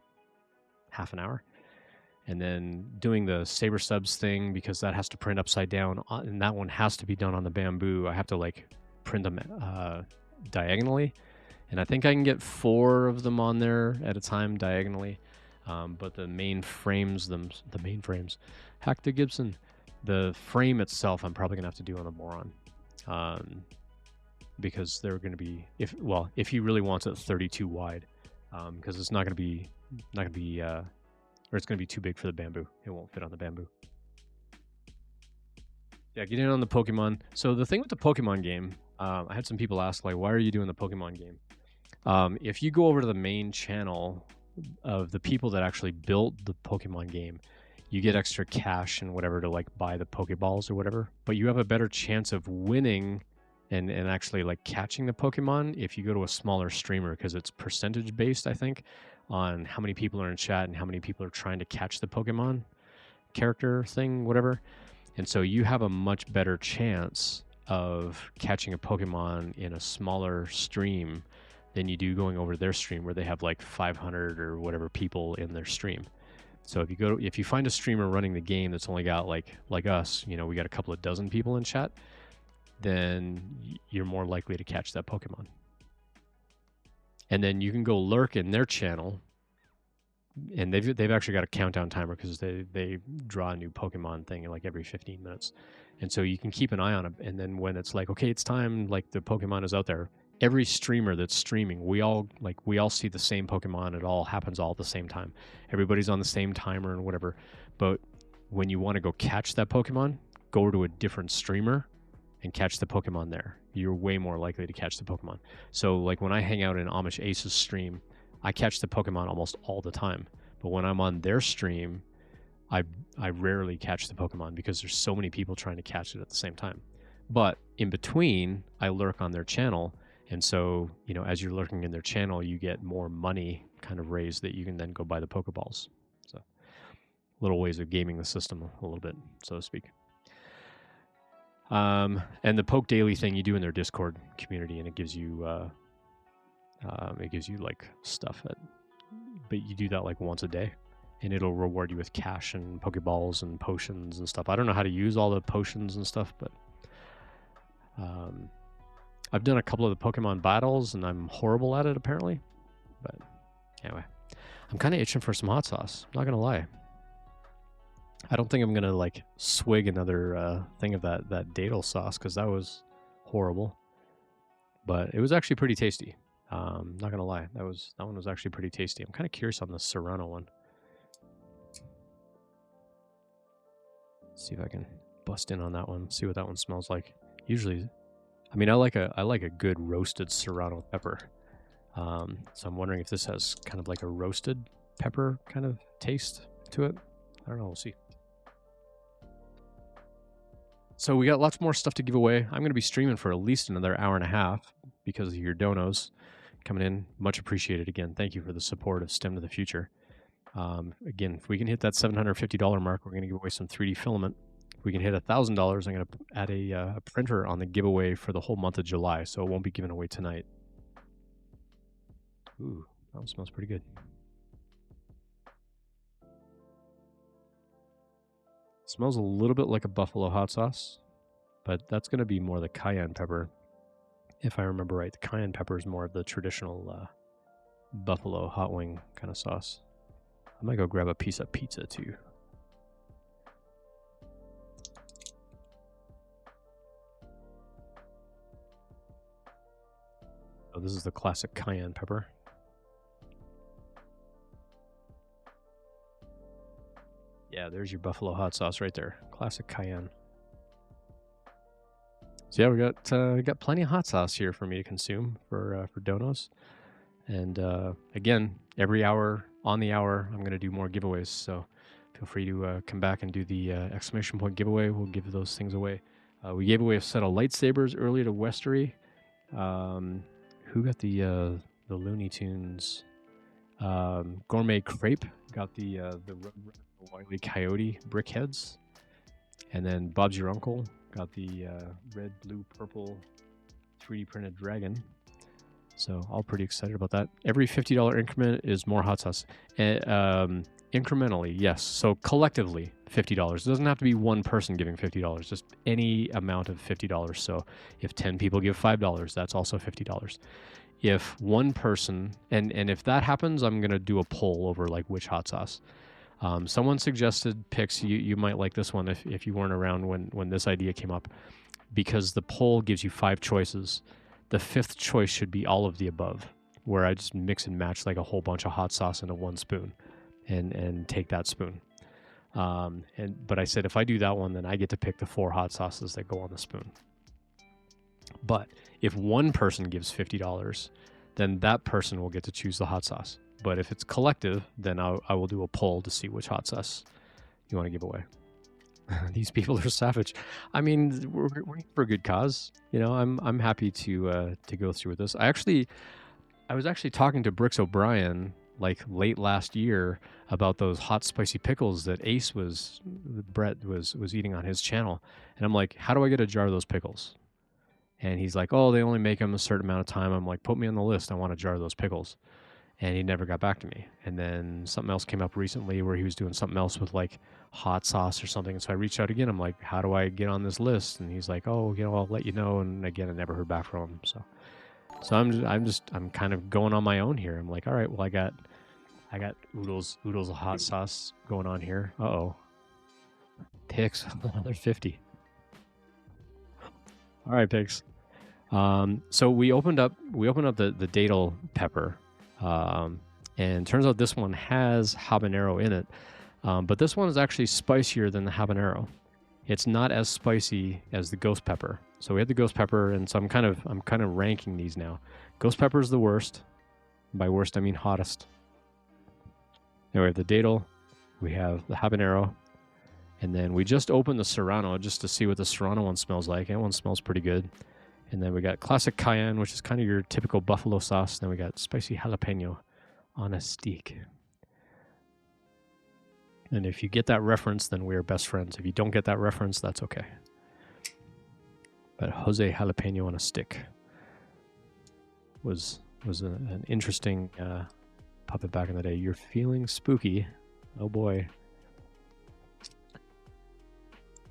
half an hour. And then doing the Saber Subs thing, because that has to print upside down, and that one has to be done on the bamboo. I have to like print them diagonally. And I think I can get 4 of them on there at a time diagonally. But the main frames, Hack the Gibson, the frame itself, I'm probably going to have to do on the Boron. Because they're going to be, if he really wants it 32 wide, because it's not going to be, or it's going to be too big for the bamboo. It won't fit on the bamboo. Yeah, get in on the Pokemon. So the thing with the Pokemon game, I had some people ask, like, why are you doing the Pokemon game? If you go over to the main channel of the people that actually built the Pokemon game, you get extra cash and whatever to like buy the Pokeballs or whatever. But you have a better chance of winning and actually like catching the Pokemon if you go to a smaller streamer, because it's percentage based, I think, on how many people are in chat and how many people are trying to catch the Pokemon character thing, whatever. And so you have a much better chance of catching a Pokemon in a smaller stream than you do going over to their stream where they have like 500 or whatever people in their stream. So if you find a streamer running the game that's only got like us, you know, we got a couple of dozen people in chat, then you're more likely to catch that Pokemon. And then you can go lurk in their channel and they've actually got a countdown timer because they draw a new Pokemon thing like every 15 minutes, and so you can keep an eye on it. And then when it's like, okay, it's time, like the Pokemon is out there. Every streamer that's streaming, we all see the same Pokemon. It all happens all at the same time. Everybody's on the same timer and whatever. But when you want to go catch that Pokemon, go to a different streamer and catch the Pokemon there. You're way more likely to catch the Pokemon. So like when I hang out in Amish Ace's stream, I catch the Pokemon almost all the time. But when I'm on their stream, I rarely catch the Pokemon because there's so many people trying to catch it at the same time. But in between, I lurk on their channel. And so, you know, as you're lurking in their channel, you get more money kind of raised that you can then go buy the Pokeballs. So little ways of gaming the system a little bit, so to speak. And the Poke Daily thing you do in their Discord community, and it gives you like stuff but you do that like once a day, and it'll reward you with cash and Pokeballs and potions and stuff. I don't know how to use all the potions and stuff, but I've done a couple of the Pokemon battles and I'm horrible at it apparently. But anyway, I'm kind of itching for some hot sauce, not gonna lie. I don't think I'm gonna like swig another thing of that Daedal sauce because that was horrible, but it was actually pretty tasty. Not gonna lie, that one was actually pretty tasty. I'm kind of curious on the Serrano one. Let's see if I can bust in on that one. See what that one smells like. Usually, I mean, I like a good roasted Serrano pepper. So I'm wondering if this has kind of like a roasted pepper kind of taste to it. I don't know. We'll see. So we got lots more stuff to give away. I'm going to be streaming for at least another hour and a half because of your donos coming in. Much appreciated again. Thank you for the support of STEM to the Future. Again, if we can hit that $750 mark, we're going to give away some 3D filament. If we can hit $1,000, I'm going to add a printer on the giveaway for the whole month of July, so it won't be given away tonight. Ooh, that one smells pretty good. It smells a little bit like a buffalo hot sauce, but that's going to be more the cayenne pepper. If I remember right, the cayenne pepper is more of the traditional buffalo hot wing kind of sauce. I might go grab a piece of pizza too. Oh, this is the classic cayenne pepper. Yeah, there's your buffalo hot sauce right there. Classic cayenne. So yeah, we got plenty of hot sauce here for me to consume for donos. And again, every hour on the hour, I'm going to do more giveaways. So feel free to come back and do the exclamation point giveaway. We'll give those things away. We gave away a set of lightsabers earlier to Westery. Who got the Looney Tunes? Gourmet Crepe got the Wile E. Coyote brickheads, and then Bob's Your Uncle got the red, blue, purple 3D printed dragon. So all pretty excited about that. Every $50 increment is more hot sauce. Incrementally, yes. So collectively, $50. It doesn't have to be one person giving $50. Just any amount of $50. So if 10 people give $5, that's also $50. If one person, and if that happens, I'm going to do a poll over like which hot sauce. Someone suggested picks. You might like this one if you weren't around when this idea came up, because the poll gives you 5 choices. The 5th choice should be all of the above, where I just mix and match like a whole bunch of hot sauce into one spoon and take that spoon. But I said if I do that one, then I get to pick the 4 hot sauces that go on the spoon. But if one person gives $50, then that person will get to choose the hot sauce. But if it's collective, then I will do a poll to see which hot sauce you want to give away. These people are savage. I mean, we're for a good cause. You know, I'm happy to go through with this. I was actually talking to Brooks O'Brien like late last year about those hot spicy pickles that Brett was eating on his channel, and I'm like, how do I get a jar of those pickles? And he's like, oh, they only make them a certain amount of time. I'm like, put me on the list. I want a jar of those pickles. And he never got back to me. And then something else came up recently where he was doing something else with like hot sauce or something. And so I reached out again. I'm like, how do I get on this list? And he's like, oh, you know, I'll let you know. And again, I never heard back from him. So I'm kind of going on my own here. I'm like, all right, well, I got I got oodles of hot sauce going on here. Uh-oh. Picks, another 50. All right, Picks. So we opened up the Datel pepper, and turns out this one has habanero in it, but this one is actually spicier than the habanero. It's not as spicy as the ghost pepper. So we had the ghost pepper, and so I'm kind of ranking these now. Ghost pepper is the worst. By worst, I mean hottest. Then we have the Datel, we have the habanero, and then we just opened the Serrano just to see what the Serrano one smells like. That one smells pretty good. And then we got classic cayenne, which is kind of your typical buffalo sauce. Then we got spicy jalapeno on a stick. And if you get that reference, then we're best friends. If you don't get that reference, that's okay. But Jose jalapeno on a stick was an interesting puppet back in the day. You're feeling spooky. Oh boy.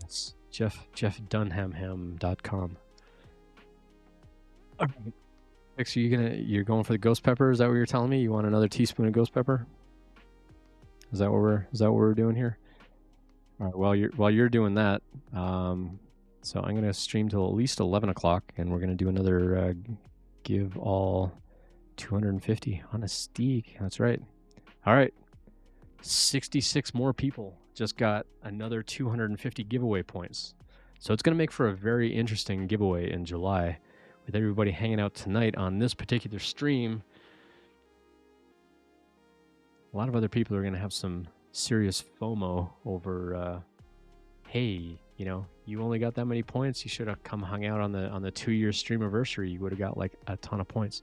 That's jeffdunhamham.com. All right. Next, you're going for the ghost pepper? Is that what you're telling me? You want another teaspoon of ghost pepper? Is that what we're doing here? All right. While you're doing that, so I'm gonna stream till at least 11 o'clock, and we're gonna do another give all 250 on a steak. That's right. All right. 66 more people just got another 250 giveaway points. So it's going to make for a very interesting giveaway in July with everybody hanging out tonight on this particular stream. A lot of other people are going to have some serious FOMO over, hey, you know, you only got that many points. You should have come hung out on the 2-year streamiversary. You would have got like a ton of points.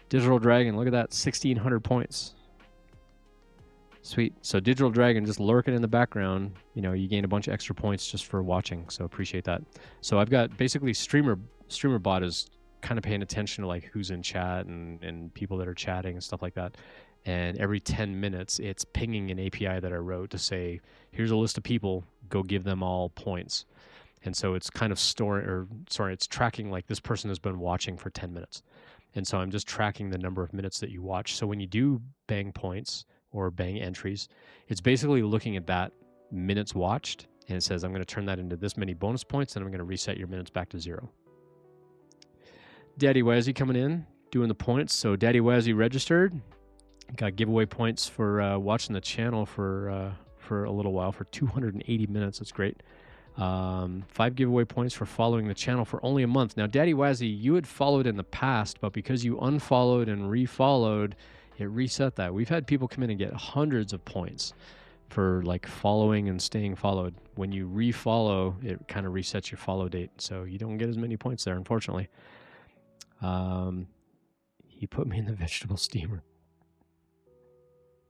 Digital Dragon, look at that, 1,600 points. Sweet. So Digital Dragon just lurking in the background. You know, you gain a bunch of extra points just for watching. So appreciate that. So I've got basically Streamer.bot is kind of paying attention to like who's in chat and people that are chatting and stuff like that. And every 10 minutes, it's pinging an API that I wrote to say, here's a list of people, go give them all points. And so it's kind of it's tracking like this person has been watching for 10 minutes. And so I'm just tracking the number of minutes that you watch. So when you do bang points or bang entries, it's basically looking at that minutes watched, and it says, I'm going to turn that into this many bonus points, and I'm going to reset your minutes back to 0. Daddy Wazzy coming in, doing the points. So Daddy Wazzy registered. Got giveaway points for watching the channel for a little while, for 280 minutes. That's great. 5 giveaway points for following the channel for only a month. Now, Daddy Wazzy, you had followed in the past, but because you unfollowed and refollowed, it reset that. We've had people come in and get hundreds of points for like following and staying followed. When you refollow, it kind of resets your follow date. So you don't get as many points there, unfortunately. He put me in the vegetable steamer.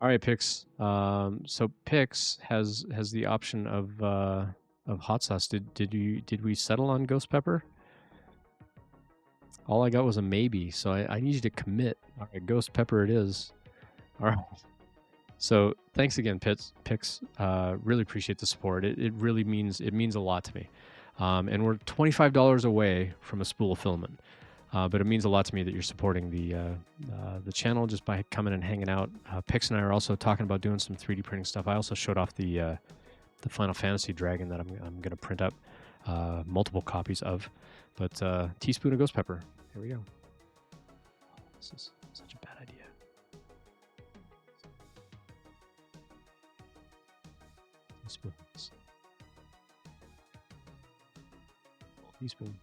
All right, Pix. So Pix has the option of hot sauce. Did we settle on ghost pepper? All I got was a maybe, so I need you to commit. All right, ghost pepper it is. All right. So thanks again, Pix. Really appreciate the support. It really means a lot to me. And we're $25 away from a spool of filament. But it means a lot to me that you're supporting the channel just by coming and hanging out. Pix and I are also talking about doing some 3D printing stuff. I also showed off the Final Fantasy dragon that I'm going to print up multiple copies of. But teaspoon of ghost pepper. Here we go. This is such a bad idea. Teaspoons. Teaspoon.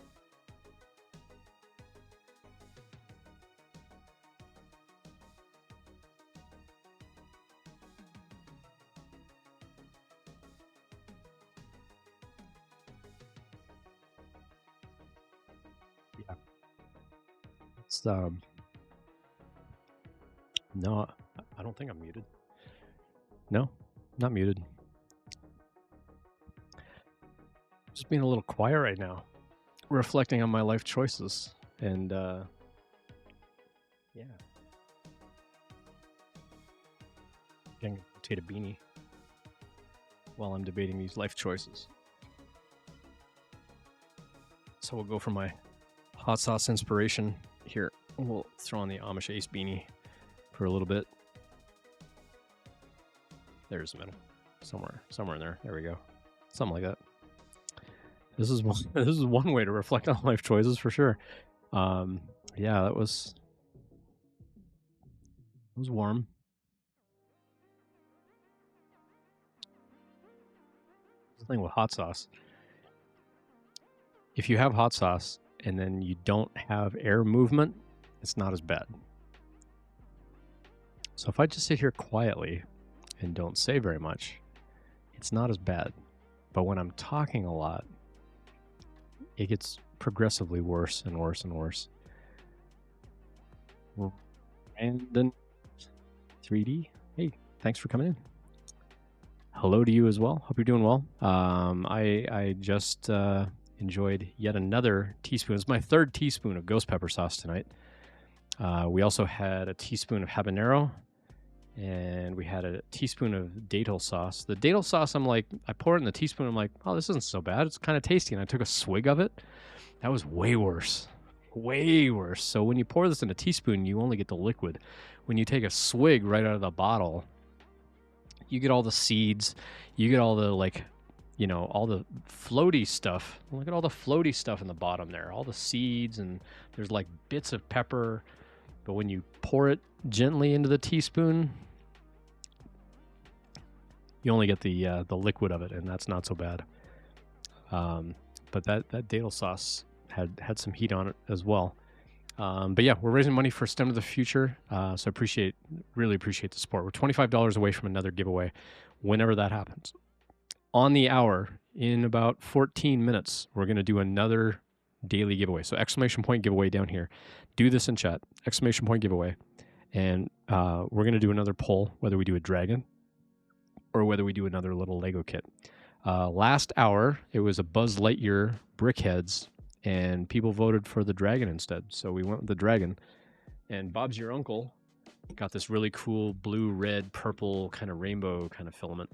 Yeah. It's no, I don't think I'm muted. No, not muted. Just being a little quiet right now, reflecting on my life choices, and yeah, getting a potato beanie while I'm debating these life choices. So we'll go for my hot sauce inspiration here. We'll throw on the Amish Ace beanie for a little bit. There's the middle. Somewhere in there. There we go. Something like that. This is one, this is one way to reflect on life choices for sure. Yeah, that was warm. The thing with hot sauce, if you have hot sauce and then you don't have air movement, it's not as bad. So if I just sit here quietly and don't say very much, it's not as bad. But when I'm talking a lot, it gets progressively worse and worse and worse. And then 3D, hey, thanks for coming in. Hello to you as well. Hope you're doing well. I just enjoyed yet another teaspoon. It's my third teaspoon of ghost pepper sauce tonight. We also had a teaspoon of habanero, and we had a teaspoon of datil sauce. The datil sauce, I'm like, I pour it in the teaspoon. I'm like, oh, this isn't so bad. It's kind of tasty. And I took a swig of it. That was way worse. Way worse. So when you pour this in a teaspoon, you only get the liquid. When you take a swig right out of the bottle, you get all the seeds. You get all the, like, you know, all the floaty stuff. Look at all the floaty stuff in the bottom there. All the seeds, and there's like bits of pepper. But when you pour it gently into the teaspoon, you only get the liquid of it, and that's not so bad. But that datil sauce had some heat on it as well. But yeah, we're raising money for STEM to the Future, so really appreciate the support. We're $25 away from another giveaway whenever that happens. On the hour, in about 14 minutes, we're going to do another daily giveaway. So exclamation point giveaway down here. Do this in chat, exclamation point giveaway. And we're going to do another poll, whether we do a dragon or whether we do another little Lego kit. Last hour, it was a Buzz Lightyear Brickheads, and people voted for the dragon instead. So we went with the dragon. And Bob's Your Uncle got this really cool blue, red, purple kind of rainbow kind of filament.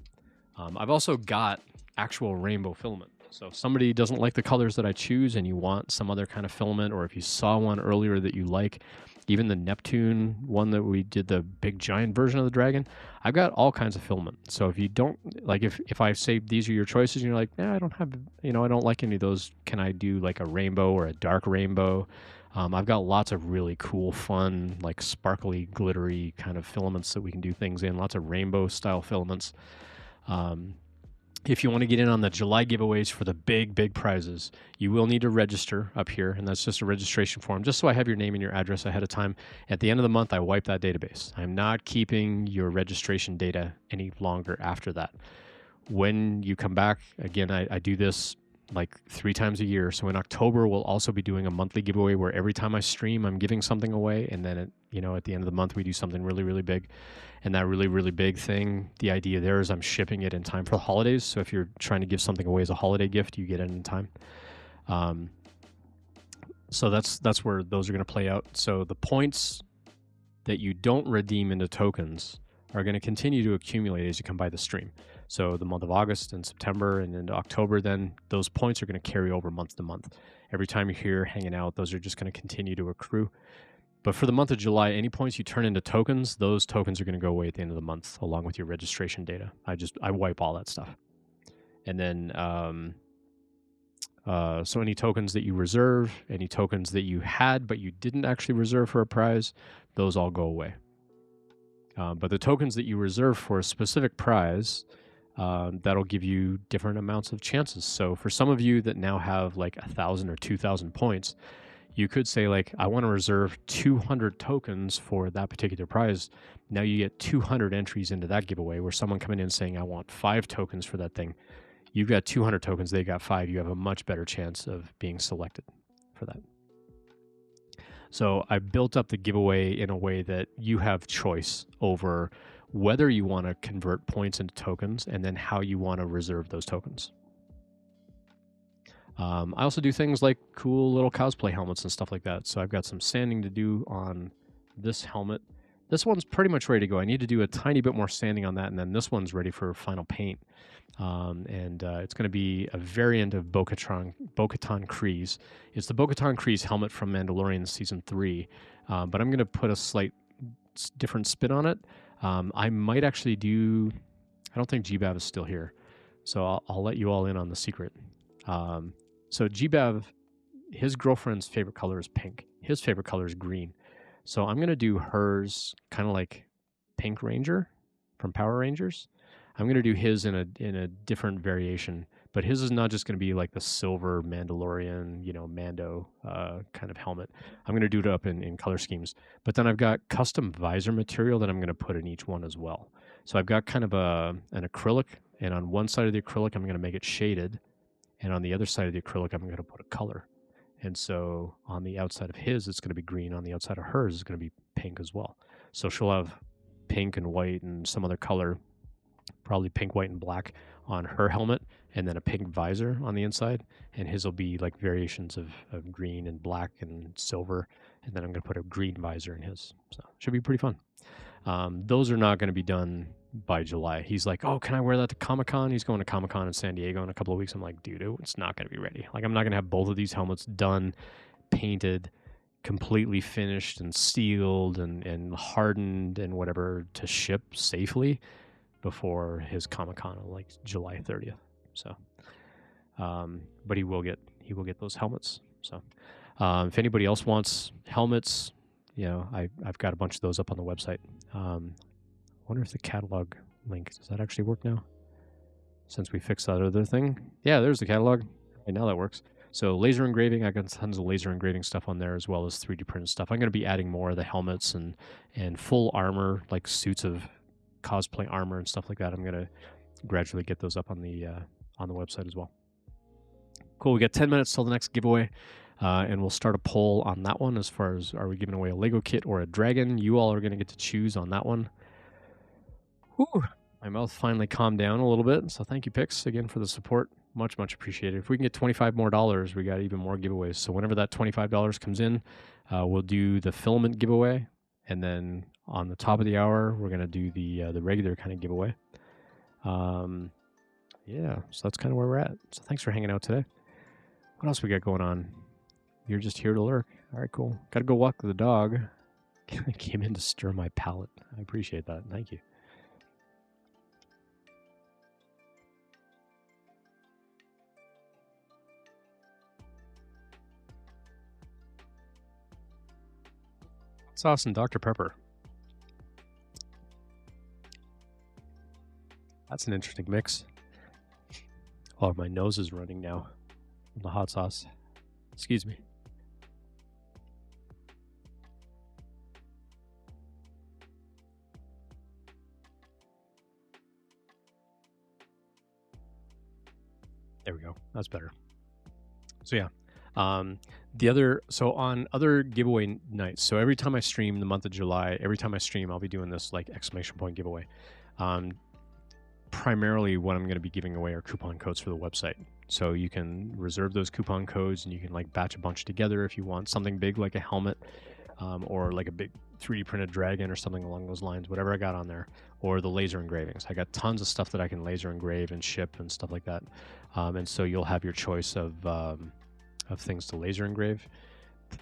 I've also got actual rainbow filament. So if somebody doesn't like the colors that I choose and you want some other kind of filament, or if you saw one earlier that you like, even the Neptune one that we did, the big giant version of the dragon, I've got all kinds of filament. So if you don't like, if I say these are your choices and you're like, yeah, I don't have, I don't like any of those, can I do like a rainbow or a dark rainbow? I've got lots of really cool, fun, like sparkly, glittery kind of filaments that we can do things in, lots of rainbow style filaments. If you want to get in on the July giveaways for the big prizes, you will need to register up here, and that's just a registration form, just so I have your name and your address ahead of time. At the end of the month, I wipe that database. I'm not keeping your registration data any longer after that. When you come back, again, I do this like 3 times a year. So in October, we'll also be doing a monthly giveaway where every time I stream, I'm giving something away. And then, at the end of the month, we do something really big. And that really big thing, the idea there is I'm shipping it in time for the holidays. So if you're trying to give something away as a holiday gift, you get it in time. So that's where those are going to play out. So the points that you don't redeem into tokens are going to continue to accumulate as you come by the stream. So the month of August and September and into October, then those points are going to carry over month to month. Every time you're here hanging out, those are just going to continue to accrue. But for the month of July, any points you turn into tokens, those tokens are going to go away at the end of the month, along with your registration data. I wipe all that stuff. And then, so any tokens that you reserve, any tokens that you had but you didn't actually reserve for a prize, those all go away. But the tokens that you reserve for a specific prize, that'll give you different amounts of chances. So for some of you that now have like 1,000 or 2,000 points, you could say like, I want to reserve 200 tokens for that particular prize. Now you get 200 entries into that giveaway, where someone coming in saying, I want 5 tokens for that thing. You've got 200 tokens, they got 5. You have a much better chance of being selected for that. So I built up the giveaway in a way that you have choice over whether you want to convert points into tokens and then how you want to reserve those tokens. I also do things like cool little cosplay helmets and stuff like that. So I've got some sanding to do on this helmet. This one's pretty much ready to go. I need to do a tiny bit more sanding on that, and then this one's ready for final paint. It's going to be a variant of Bo-Katan Kryze. It's the Bo-Katan Kryze helmet from Mandalorian Season 3, but I'm going to put a slight different spin on it. I might actually do I don't think GBAV is still here. So I'll let you all in on the secret. So GBAV, his girlfriend's favorite color is pink. His favorite color is green. So I'm going to do hers kind of like Pink Ranger from Power Rangers. I'm going to do his in a different variation, but his is not just going to be like the silver Mandalorian, Mando kind of helmet. I'm going to do it up in color schemes. But then I've got custom visor material that I'm going to put in each one as well. So I've got kind of an acrylic, and on one side of the acrylic, I'm going to make it shaded. And on the other side of the acrylic, I'm going to put a color. And so on the outside of his, it's going to be green. On the outside of hers, it's going to be pink as well. So she'll have pink and white and some other color, probably pink, white, and black on her helmet, and then a pink visor on the inside. And his will be like variations of green and black and silver. And then I'm going to put a green visor in his. So it should be pretty fun. Those are not going to be done by July. He's like, oh, can I wear that to Comic-Con? He's going to Comic-Con in San Diego in a couple of weeks. I'm like, dude, it's not going to be ready. Like, I'm not going to have both of these helmets done, painted, completely finished and sealed and hardened and whatever to ship safely before his Comic-Con on like July 30th. So, but he will get those helmets. So, if anybody else wants helmets, I've got a bunch of those up on the website. I wonder if the catalog link, does that actually work now? Since we fixed that other thing. Yeah, there's the catalog. Right now that works. So laser engraving, I got tons of laser engraving stuff on there as well as 3D printed stuff. I'm going to be adding more of the helmets and full armor, like suits of cosplay armor and stuff like that. I'm going to gradually get those up on the website as well. Cool. We got 10 minutes till the next giveaway. And we'll start a poll on that one as far as are we giving away a Lego kit or a dragon. You all are going to get to choose on that one. Whew, my mouth finally calmed down a little bit. So thank you, Pix, again for the support. Much, much appreciated. If we can get $25 more, we got even more giveaways. So whenever that $25 comes in, we'll do the filament giveaway. And then on the top of the hour, we're going to do the regular kind of giveaway. Yeah, so that's kind of where we're at. So thanks for hanging out today. What else we got going on? You're just here to lurk. All right, cool. Got to go walk the dog. I came in to stir my palate. I appreciate that. Thank you. Sauce and Dr. Pepper. That's an interesting mix. Oh, my nose is running now from the hot sauce. Excuse me. There we go. That's better. So yeah. On other giveaway nights, so every time I stream the month of July, every time I stream, I'll be doing this like exclamation point giveaway. Primarily what I'm going to be giving away are coupon codes for the website. So you can reserve those coupon codes and you can like batch a bunch together if you want something big like a helmet, or like a big 3D printed dragon or something along those lines, whatever I got on there, or the laser engravings. I got tons of stuff that I can laser engrave and ship and stuff like that. And so you'll have your choice of things to laser engrave.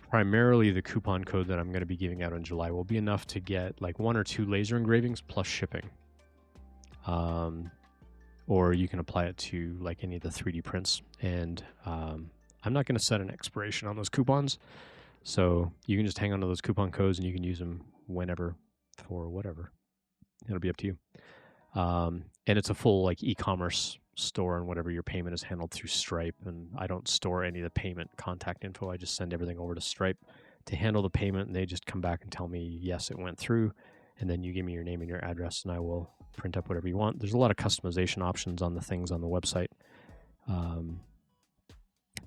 Primarily the coupon code that I'm going to be giving out in July will be enough to get like 1 or 2 laser engravings plus shipping. Or you can apply it to like any of the 3D prints. And I'm not going to set an expiration on those coupons. So you can just hang on to those coupon codes and you can use them whenever for whatever. It'll be up to you. And it's a full like e-commerce store, and whatever your payment is handled through Stripe. And I don't store any of the payment contact info. I just send everything over to Stripe to handle the payment, and they just come back and tell me, yes, it went through. And then you give me your name and your address, and I will print up whatever you want. There's a lot of customization options on the things on the website.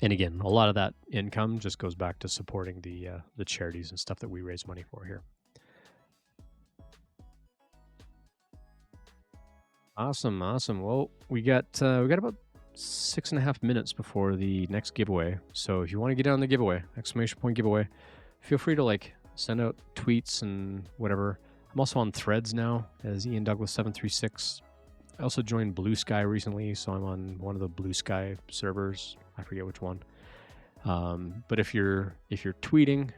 And again, a lot of that income just goes back to supporting the charities and stuff that we raise money for here. Awesome. Well, we got about 6.5 minutes before the next giveaway. So if you want to get on the giveaway, exclamation point giveaway, feel free to like send out tweets and whatever. I'm also on Threads now as Ian Douglas 736. I also joined Blue Sky recently, so I'm on one of the Blue Sky servers. I forget which one. But if you're tweeting,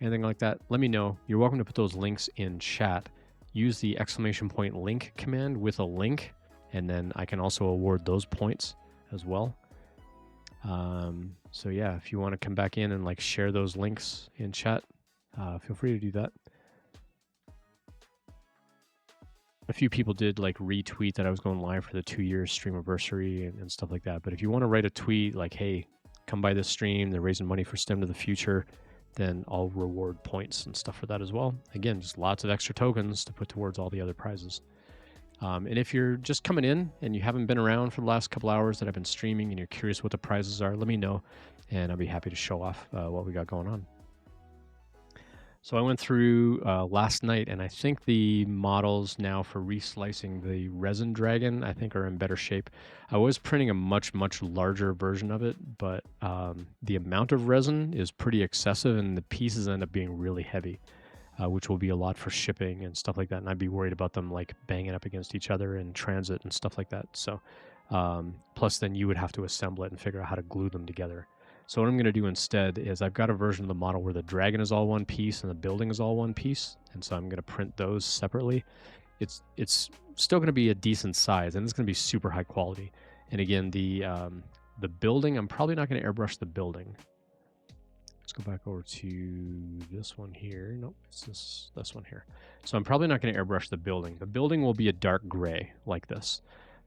anything like that, let me know. You're welcome to put those links in chat. Use the exclamation point link command with a link, and then I can also award those points as well. So yeah, if you want to come back in and like share those links in chat, feel free to do that. A few people did like retweet that I was going live for the 2-year streamiversary and stuff like that. But if you want to write a tweet like, hey, come by this stream, they're raising money for STEM to the future, then I'll reward points and stuff for that as well. Again, just lots of extra tokens to put towards all the other prizes. And if you're just coming in and you haven't been around for the last couple hours that I've been streaming and you're curious what the prizes are, let me know and I'll be happy to show off what we got going on. So I went through last night, and I think the models now for reslicing the resin dragon, I think, are in better shape. I was printing a much, much larger version of it, but the amount of resin is pretty excessive, and the pieces end up being really heavy, which will be a lot for shipping and stuff like that. And I'd be worried about them like banging up against each other in transit and stuff like that. So plus then you would have to assemble it and figure out how to glue them together. So what I'm going to do instead is I've got a version of the model where the dragon is all one piece and the building is all one piece. And so I'm going to print those separately. It's still going to be a decent size, and it's going to be super high quality. And again, the building, I'm probably not going to airbrush the building. Let's go back over to this one here. Nope, it's this one here. So I'm probably not going to airbrush the building. The building will be a dark gray like this.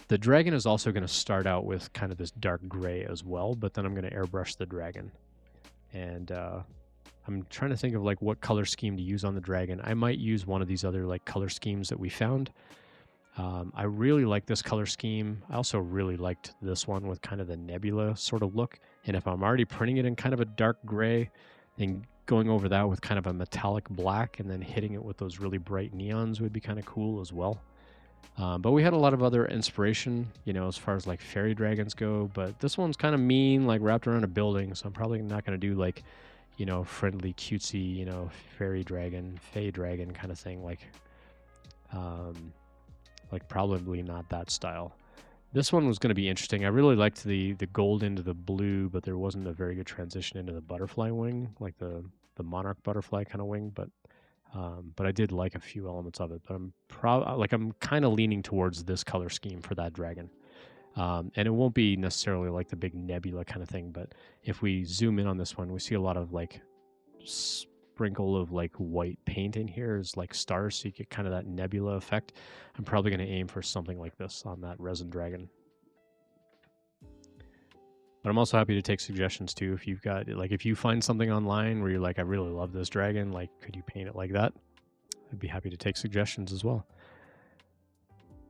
The dragon is also going to start out with kind of this dark gray as well, but then I'm going to airbrush the dragon. And I'm trying to think of like what color scheme to use on the dragon. I might use one of these other like color schemes that we found. I really like this color scheme. I also really liked this one with kind of the nebula sort of look. And if I'm already printing it in kind of a dark gray, then going over that with kind of a metallic black and then hitting it with those really bright neons would be kind of cool as well. But we had a lot of other inspiration, you know, as far as like fairy dragons go. But this one's kind of mean, like wrapped around a building. So I'm probably not going to do like, you know, friendly, cutesy, you know, fairy dragon, fey dragon kind of thing. Like probably not that style. This one was going to be interesting. I really liked the gold into the blue, but there wasn't a very good transition into the butterfly wing, like the monarch butterfly kind of wing. But I did like a few elements of it. But I'm kind of leaning towards this color scheme for that dragon. And it won't be necessarily like the big nebula kind of thing. But if we zoom in on this one, we see a lot of like sprinkle of like white paint in here is like stars, so you get kind of that nebula effect. I'm probably going to aim for something like this on that resin dragon. But I'm also happy to take suggestions too. If you've got, like, if you find something online where you're like, I really love this dragon, like, could you paint it like that? I'd be happy to take suggestions as well.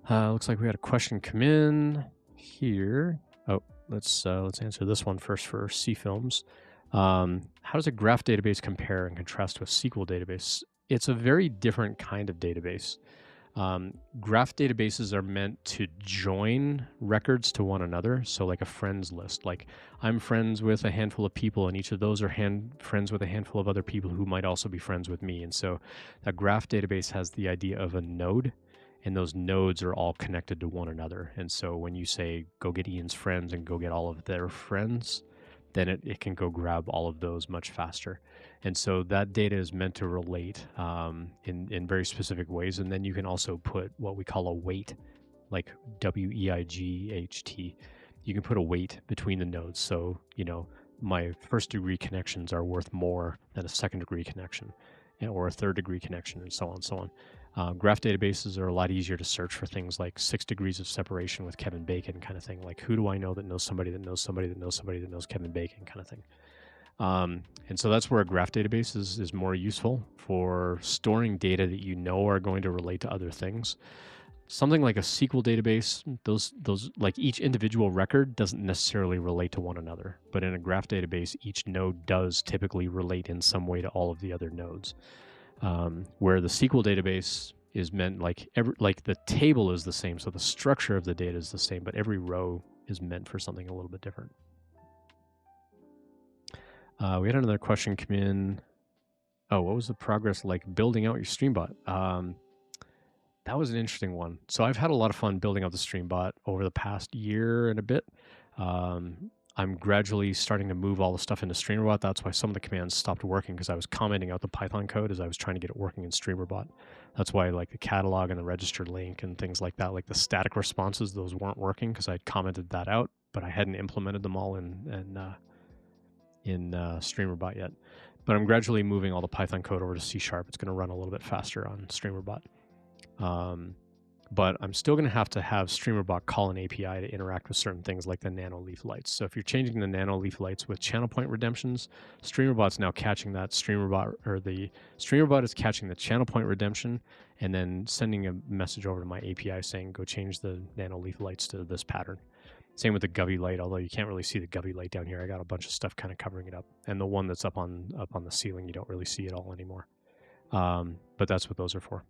Looks like we had a question come in here. Oh, let's answer this one first for C Films. How does a graph database compare and contrast to a SQL database? It's a very different kind of database. Graph databases are meant to join records to one another. So like a friends list, like I'm friends with a handful of people and each of those are friends with a handful of other people who might also be friends with me. And so a graph database has the idea of a node, and those nodes are all connected to one another. And so when you say, go get Ian's friends and go get all of their friends, then it can go grab all of those much faster. And so that data is meant to relate in very specific ways. And then you can also put what we call a weight, like WEIGHT. You can put a weight between the nodes. So, you know, my first degree connections are worth more than a second degree connection, or a third degree connection, and so on and so on. Graph databases are a lot easier to search for things like 6 degrees of separation with Kevin Bacon kind of thing. Like, who do I know that knows somebody that knows somebody that knows somebody that knows Kevin Bacon kind of thing. And so that's where a graph database is more useful for storing data that you know are going to relate to other things. Something like a SQL database, those like each individual record doesn't necessarily relate to one another. But in a graph database, each node does typically relate in some way to all of the other nodes. Where the SQL database is meant like the table is the same, so the structure of the data is the same, but every row is meant for something a little bit different. We had another question come in. Oh, what was the progress like building out your Stream.bot? That was an interesting one. So I've had a lot of fun building out the Stream.bot over the past year and a bit. I'm gradually starting to move all the stuff into Streamer.bot. That's why some of the commands stopped working, because I was commenting out the Python code as I was trying to get it working in Streamer.bot. That's why like the catalog and the register link and things like that, like the static responses, those weren't working because I'd commented that out, but I hadn't implemented them all in Streamer.bot yet. But I'm gradually moving all the Python code over to C#. It's going to run a little bit faster on Streamer.bot. But I'm still going to have Streamer.bot call an API to interact with certain things like the nano leaf lights. So if you're changing the nano leaf lights with channel point redemptions, Streamer.bot's now catching that. Streamer.bot is catching the channel point redemption and then sending a message over to my API saying, go change the nano leaf lights to this pattern. Same with the Govy light, although you can't really see the Govy light down here. I got a bunch of stuff kind of covering it up. And the one that's up on the ceiling, you don't really see it all anymore. But that's what those are for.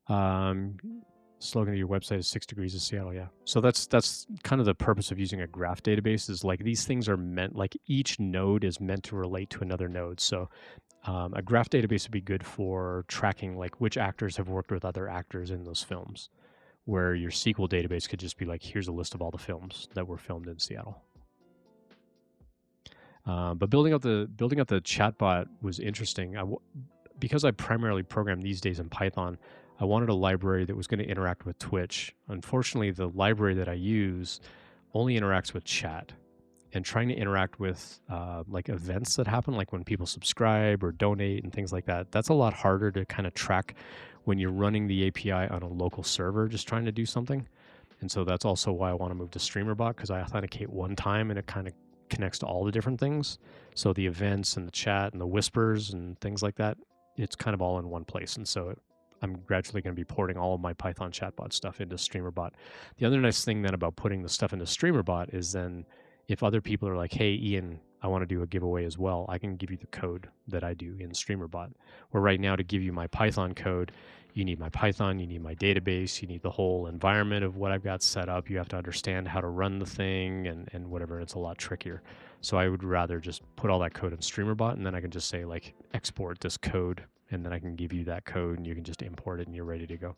Slogan of your website is 6 degrees of Seattle. Yeah. So that's kind of the purpose of using a graph database, is like these things are meant, like each node is meant to relate to another node. So a graph database would be good for tracking like which actors have worked with other actors in those films, where your SQL database could just be like, here's a list of all the films that were filmed in Seattle. But building out the chatbot was interesting. Because I primarily program these days in Python, I wanted a library that was going to interact with Twitch. Unfortunately, the library that I use only interacts with chat, and trying to interact with like events that happen, like when people subscribe or donate and things like that, that's a lot harder to kind of track when you're running the API on a local server just trying to do something. And so that's also why I want to move to Streamer.bot, because I authenticate one time and it kind of connects to all the different things. So the events and the chat and the whispers and things like that, it's kind of all in one place. And so I'm gradually going to be porting all of my Python chatbot stuff into Streamer.bot. The other nice thing then about putting the stuff into Streamer.bot is then if other people are like, hey, Ian, I want to do a giveaway as well, I can give you the code that I do in Streamer.bot. Where right now, to give you my Python code, you need my Python, you need my database, you need the whole environment of what I've got set up. You have to understand how to run the thing and whatever. It's a lot trickier. So I would rather just put all that code in Streamer.bot, and then I can just say like, export this code, and then I can give you that code and you can just import it and you're ready to go.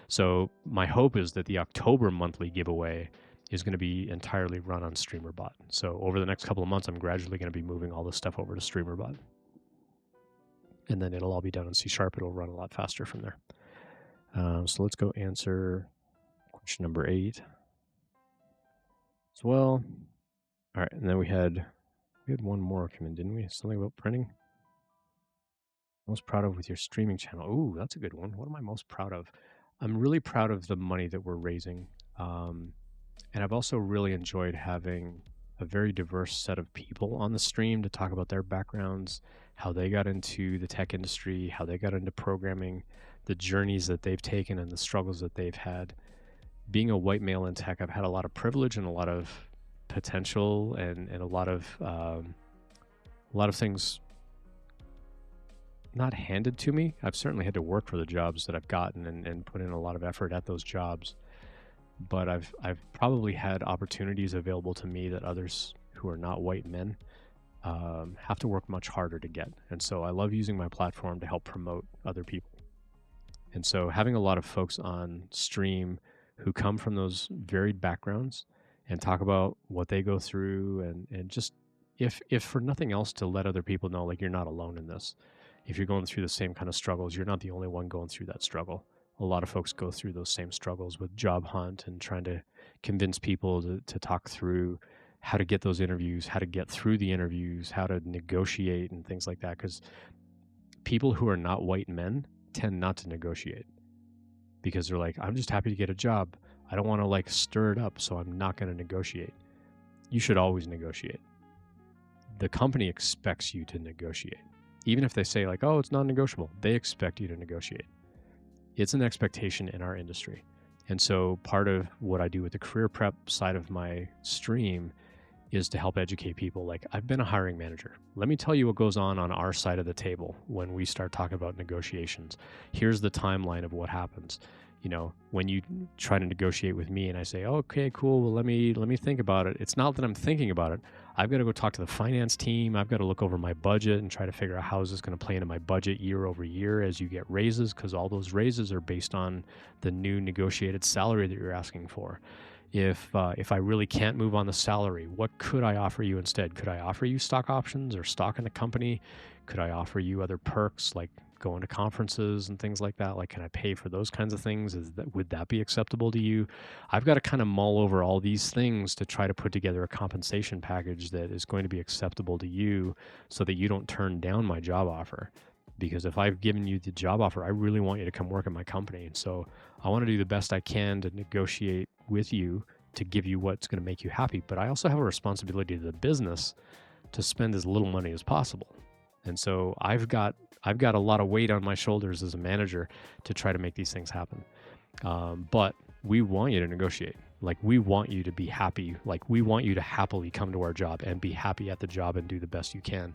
So my hope is that the October monthly giveaway is going to be entirely run on Streamer.bot. So over the next couple of months, I'm gradually going to be moving all this stuff over to Streamer.bot. And then it'll all be done in C#. It'll run a lot faster from there. So let's go answer question number 8 as well. All right, and then we had one more come in, didn't we? Something about printing. Most proud of with your streaming channel. Ooh, that's a good one. What am I most proud of? I'm really proud of the money that we're raising. And I've also really enjoyed having a very diverse set of people on the stream to talk about their backgrounds, how they got into the tech industry, how they got into programming, the journeys that they've taken and the struggles that they've had. Being a white male in tech, I've had a lot of privilege and a lot of potential and a lot of things not handed to me. I've certainly had to work for the jobs that I've gotten and put in a lot of effort at those jobs. But I've probably had opportunities available to me that others who are not white men have to work much harder to get. And so I love using my platform to help promote other people. And so having a lot of folks on stream who come from those varied backgrounds and talk about what they go through and just, if for nothing else, to let other people know, like, you're not alone in this. If you're going through the same kind of struggles, you're not the only one going through that struggle. A lot of folks go through those same struggles with job hunt and trying to convince people to talk through how to get those interviews, how to get through the interviews, how to negotiate and things like that. Because people who are not white men tend not to negotiate because they're like, I'm just happy to get a job. I don't want to like stir it up, so I'm not going to negotiate. You should always negotiate. The company expects you to negotiate. Even if they say like, oh, it's non-negotiable, they expect you to negotiate. It's an expectation in our industry. And so part of what I do with the career prep side of my stream is to help educate people. Like, I've been a hiring manager. Let me tell you what goes on our side of the table when we start talking about negotiations. Here's the timeline of what happens. You know, when you try to negotiate with me and I say, oh, okay, cool, well, let me think about it. It's not that I'm thinking about it. I've got to go talk to the finance team. I've got to look over my budget and try to figure out how is this going to play into my budget year over year as you get raises, because all those raises are based on the new negotiated salary that you're asking for. If I really can't move on the salary, what could I offer you instead? Could I offer you stock options or stock in the company? Could I offer you other perks like going to conferences and things like that? Like, can I pay for those kinds of things? Would that be acceptable to you? I've got to kind of mull over all these things to try to put together a compensation package that is going to be acceptable to you so that you don't turn down my job offer. Because if I've given you the job offer, I really want you to come work at my company. And so I want to do the best I can to negotiate with you to give you what's going to make you happy. But I also have a responsibility to the business to spend as little money as possible. And so I've got a lot of weight on my shoulders as a manager to try to make these things happen. But we want you to negotiate. Like, we want you to be happy. Like, we want you to happily come to our job and be happy at the job and do the best you can.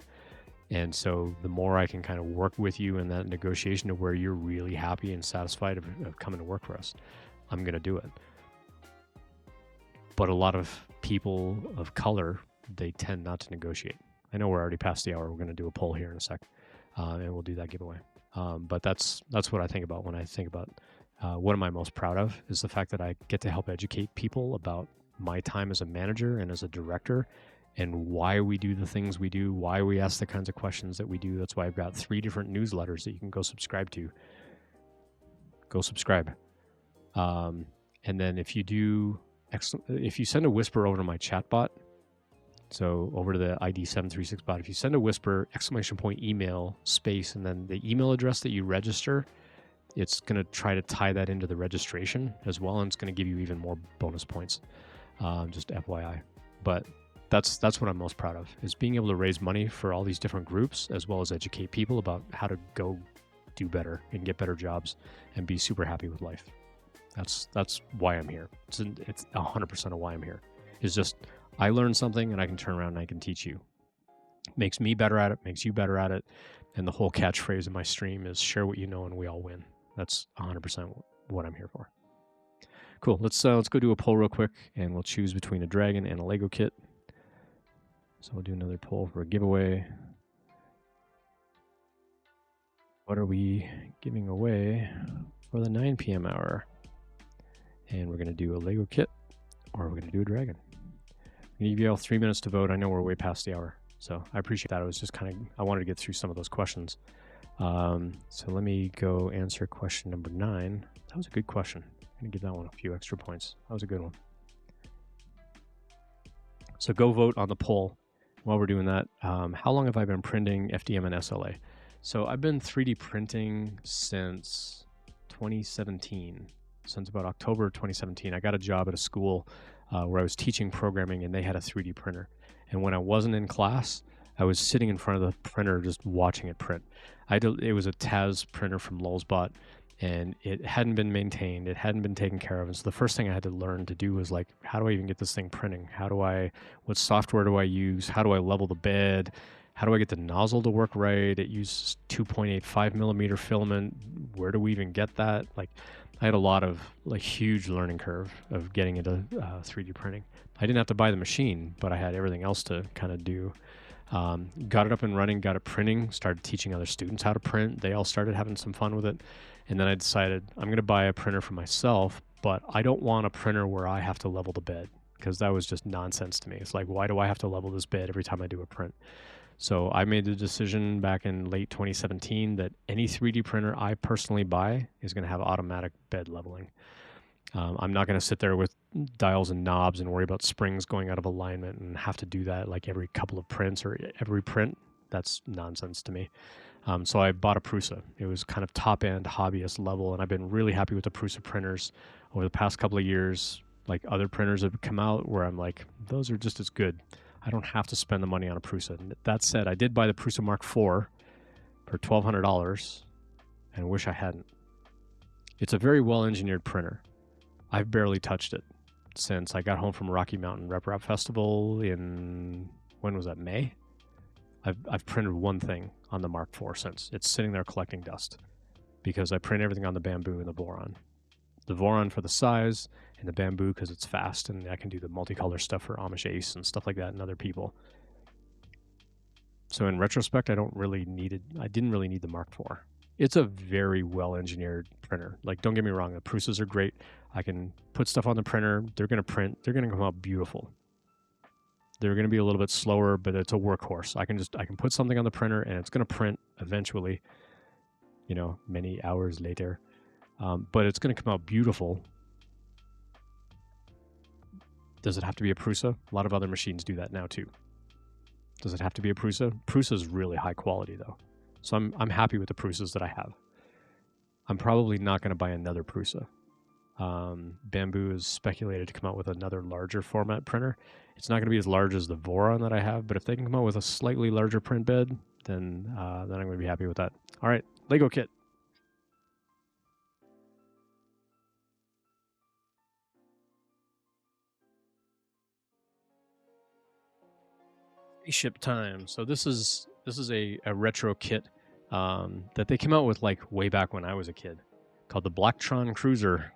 And so the more I can kind of work with you in that negotiation to where you're really happy and satisfied of coming to work for us, I'm going to do it. But a lot of people of color, they tend not to negotiate. I know we're already past the hour. We're going to do a poll here in a sec, and we'll do that giveaway. But that's what I think about when I think about what am I most proud of is the fact that I get to help educate people about my time as a manager and as a director and why we do the things we do, why we ask the kinds of questions that we do. That's why I've got 3 different newsletters that you can go subscribe to. Go subscribe. And then if you send a whisper over to my chatbot, so over to the ID 736 bot, if you send a whisper, ! email space, and then the email address that you register, it's going to try to tie that into the registration as well, and it's going to give you even more bonus points. Just FYI. But that's what I'm most proud of, is being able to raise money for all these different groups, as well as educate people about how to go do better and get better jobs and be super happy with life. That's why I'm here. It's 100% of why I'm here. It's just I learned something and I can turn around and I can teach you. Makes me better at it, makes you better at it. And the whole catchphrase in my stream is share what you know and we all win. That's 100% what I'm here for. Cool. Let's go do a poll real quick, and we'll choose between a dragon and a Lego kit. So we'll do another poll for a giveaway. What are we giving away for the 9 p.m. hour? And we're going to do a Lego kit, or we're going to do a dragon. I'm going to give you all 3 minutes to vote. I know we're way past the hour, so I appreciate that. It was just I wanted to get through some of those questions. So let me go answer question number 9. That was a good question. I'm going to give that one a few extra points. That was a good one. So go vote on the poll. While we're doing that, how long have I been printing FDM and SLA? So I've been 3D printing since 2017, since about October 2017. I got a job at a school where I was teaching programming, and they had a 3D printer. And when I wasn't in class, I was sitting in front of the printer just watching it print. It was a Taz printer from Streamer.bot, and it hadn't been maintained. It hadn't been taken care of. And so the first thing I had to learn to do was like, how do I even get this thing printing? What software do I use? How do I level the bed? How do I get the nozzle to work right? It uses 2.85 millimeter filament. Where do we even get that? Like, I had a lot of huge learning curve of getting into 3D printing. I didn't have to buy the machine, but I had everything else to kind of do. Got it up and running, got it printing, started teaching other students how to print. They all started having some fun with it. And then I decided I'm going to buy a printer for myself, but I don't want a printer where I have to level the bed, because that was just nonsense to me. It's like, why do I have to level this bed every time I do a print? So I made the decision back in late 2017 that any 3D printer I personally buy is going to have automatic bed leveling. I'm not going to sit there with dials and knobs and worry about springs going out of alignment and have to do that like every couple of prints or every print. That's nonsense to me. So I bought a Prusa. It was kind of top-end hobbyist level, and I've been really happy with the Prusa printers over the past couple of years. Like, other printers have come out where I'm like, those are just as good. I don't have to spend the money on a Prusa. That said, I did buy the Prusa Mark IV for $1,200 and wish I hadn't. It's a very well-engineered printer. I've barely touched it since I got home from Rocky Mountain Rep Rap Festival in, when was that, May? I've printed one thing on the Mark IV since. It's sitting there collecting dust because I print everything on the Bamboo and the Voron. The Voron for the size, and the Bamboo because it's fast, and I can do the multicolor stuff for Amish Ace and stuff like that and other people. So in retrospect, I didn't really need the Mark IV. It's a very well-engineered printer. Like, don't get me wrong, the Prusas are great. I can put stuff on the printer. They're going to print. They're going to come out beautiful. They're going to be a little bit slower, but it's a workhorse. I can put something on the printer and it's going to print eventually, you know, many hours later. But it's going to come out beautiful. Does it have to be a Prusa? A lot of other machines do that now too. Does it have to be a Prusa? Prusa is really high quality though. So I'm happy with the Prusas that I have. I'm probably not going to buy another Prusa. Bamboo is speculated to come out with another larger format printer. It's not going to be as large as the Voron that I have, but if they can come out with a slightly larger print bed, then I'm going to be happy with that. All right, Lego kit. Spaceship time. So this is a retro kit that they came out with like way back when I was a kid, called the Blacktron Cruiser.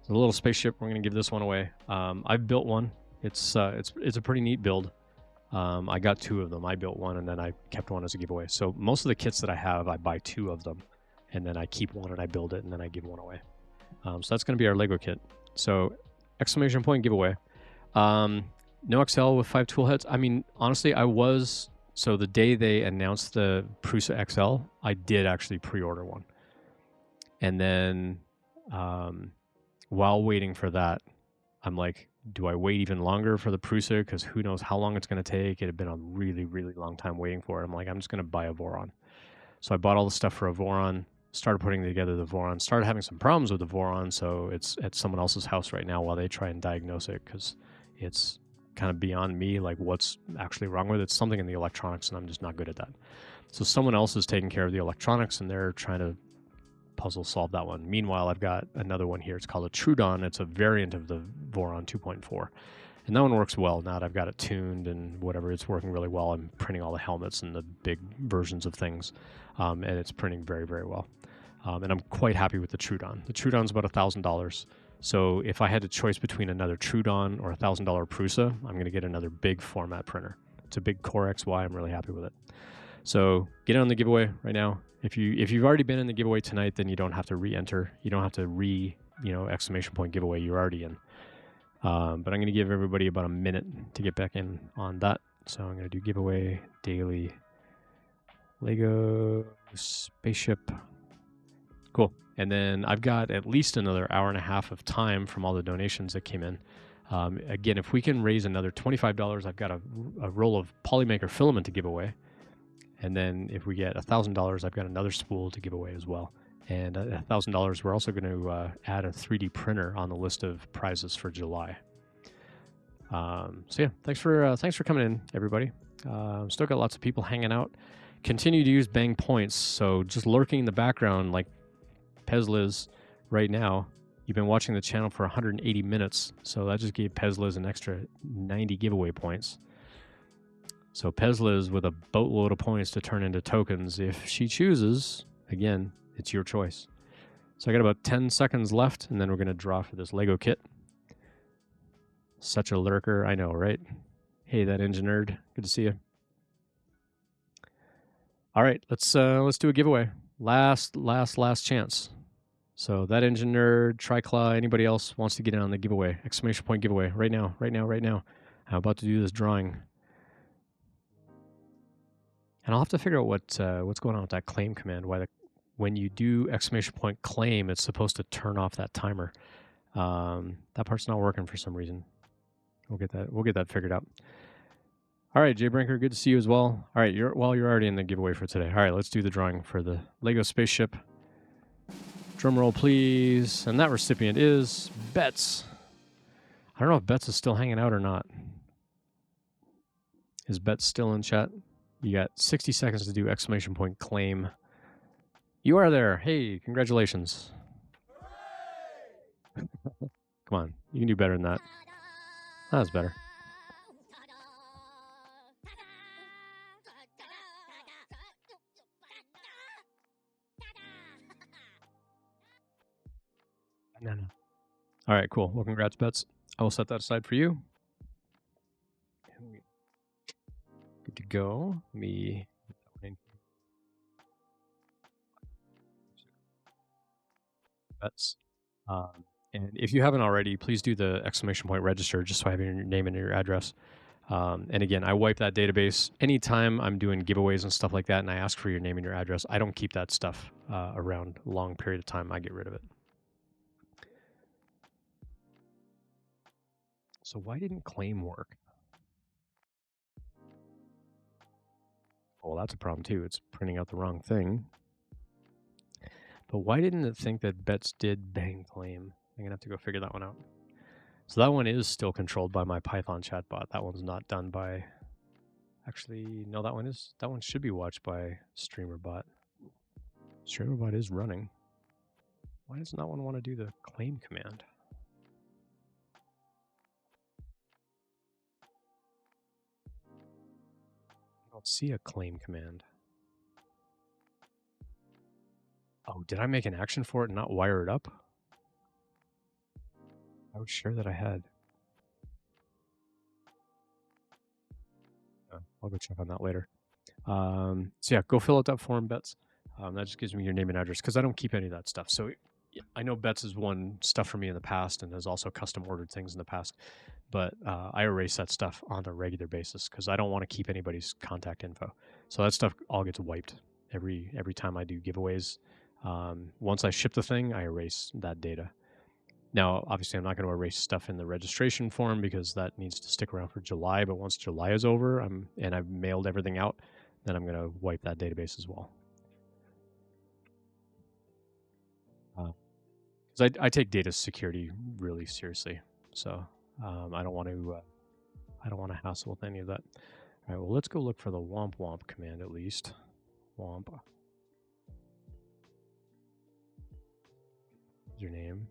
It's a little spaceship. We're going to give this one away. I've built one. It's a pretty neat build. I got 2 of them. I built one and then I kept one as a giveaway. So most of the kits that I have, I buy 2 of them and then I keep one and I build it and then I give one away. So that's going to be our Lego kit. So exclamation point giveaway. No XL with 5 tool heads. I mean, honestly, so the day they announced the Prusa XL, I did actually pre-order one. And then while waiting for that, I'm like, do I wait even longer for the Prusa? Because who knows how long it's going to take. It had been a really, really long time waiting for it. I'm like, I'm just going to buy a Voron. So I bought all the stuff for a Voron, started putting together the Voron, started having some problems with the Voron. So it's at someone else's house right now while they try and diagnose it because it's kind of beyond me, like what's actually wrong with it. It's something in the electronics and I'm just not good at that. So someone else is taking care of the electronics and they're trying to puzzle solve that one. Meanwhile, I've got another one here. It's called a Trudon. It's a variant of the Voron 2.4. And that one works well. Now that I've got it tuned and whatever, it's working really well. I'm printing all the helmets and the big versions of things. And it's printing very, very well. And I'm quite happy with the Trudon. The Trudon's about $1,000. So if I had a choice between another Trudon or $1,000 Prusa, I'm going to get another big format printer. It's a big Core XY. I'm really happy with it. So get on the giveaway right now. If you've already been in the giveaway tonight, then you don't have to re-enter. You don't have to exclamation point giveaway. You're already in. But I'm going to give everybody about a minute to get back in on that. So I'm going to do giveaway daily Lego spaceship. Cool. And then I've got at least another hour and a half of time from all the donations that came in. Again, if we can raise another $25, I've got a roll of Polymaker filament to give away. And then if we get $1,000, I've got another spool to give away as well. And $1,000, we're also going to add a 3D printer on the list of prizes for July. So yeah, thanks for coming in, everybody. Still got lots of people hanging out. Continue to use Bang Points. So just lurking in the background, like Pezliz right now. You've been watching the channel for 180 minutes. So that just gave Pezliz an extra 90 giveaway points. So Pezliz with a boatload of points to turn into tokens if she chooses. Again, it's your choice. So I got about 10 seconds left, and then we're going to draw for this Lego kit. Such a lurker. I know, right? Hey, that engine nerd. Good to see you. All right, let's do a giveaway. Last chance. So that engine nerd, Triclaw, anybody else wants to get in on the giveaway? Exclamation point giveaway right now. I'm about to do this drawing. And I'll have to figure out what's going on with that claim command. When you do exclamation point claim, it's supposed to turn off that timer. That part's not working for some reason. We'll get that figured out. All right, Jay Brinker, good to see you as well. All right, you're already in the giveaway for today. All right, let's do the drawing for the Lego spaceship. Drum roll, please. And that recipient is Betts. I don't know if Betts is still hanging out or not. Is Betts still in chat? You got 60 seconds to do exclamation point claim. You are there. Hey, congratulations. Come on, you can do better than that. That was better. Banana. All right, cool. Well, congrats, Betts. I will set that aside for you. Good to go. Betts. And if you haven't already, please do the exclamation point register just so I have your name and your address. And again, I wipe that database anytime I'm doing giveaways and stuff like that, and I ask for your name and your address. I don't keep that stuff around a long period of time. I get rid of it. So why didn't claim work? Well, that's a problem too. It's printing out the wrong thing. But why didn't it think that bets did bang claim? I'm going to have to go figure that one out. So that one is still controlled by my Python chatbot. That one's not done by... Actually, no, that one should be watched by Streamer.bot. Streamer.bot is running. Why does that one want to do the claim command? I don't see a claim command. Oh, did I make an action for it and not wire it up? I was sure that I had. I'll go check on that later. So yeah, go fill out that form, Bets. That just gives me your name and address because I don't keep any of that stuff. So I know Bets has won stuff for me in the past and has also custom ordered things in the past, but I erase that stuff on a regular basis because I don't want to keep anybody's contact info. So that stuff all gets wiped every time I do giveaways. Once I ship the thing, I erase that data. Now, obviously, I'm not going to erase stuff in the registration form because that needs to stick around for July. But once July is over and I've mailed everything out, then I'm going to wipe that database as well. Because I take data security really seriously, so I don't want to hassle with any of that. All right, well, let's go look for the womp womp command at least. Womp. What's your name?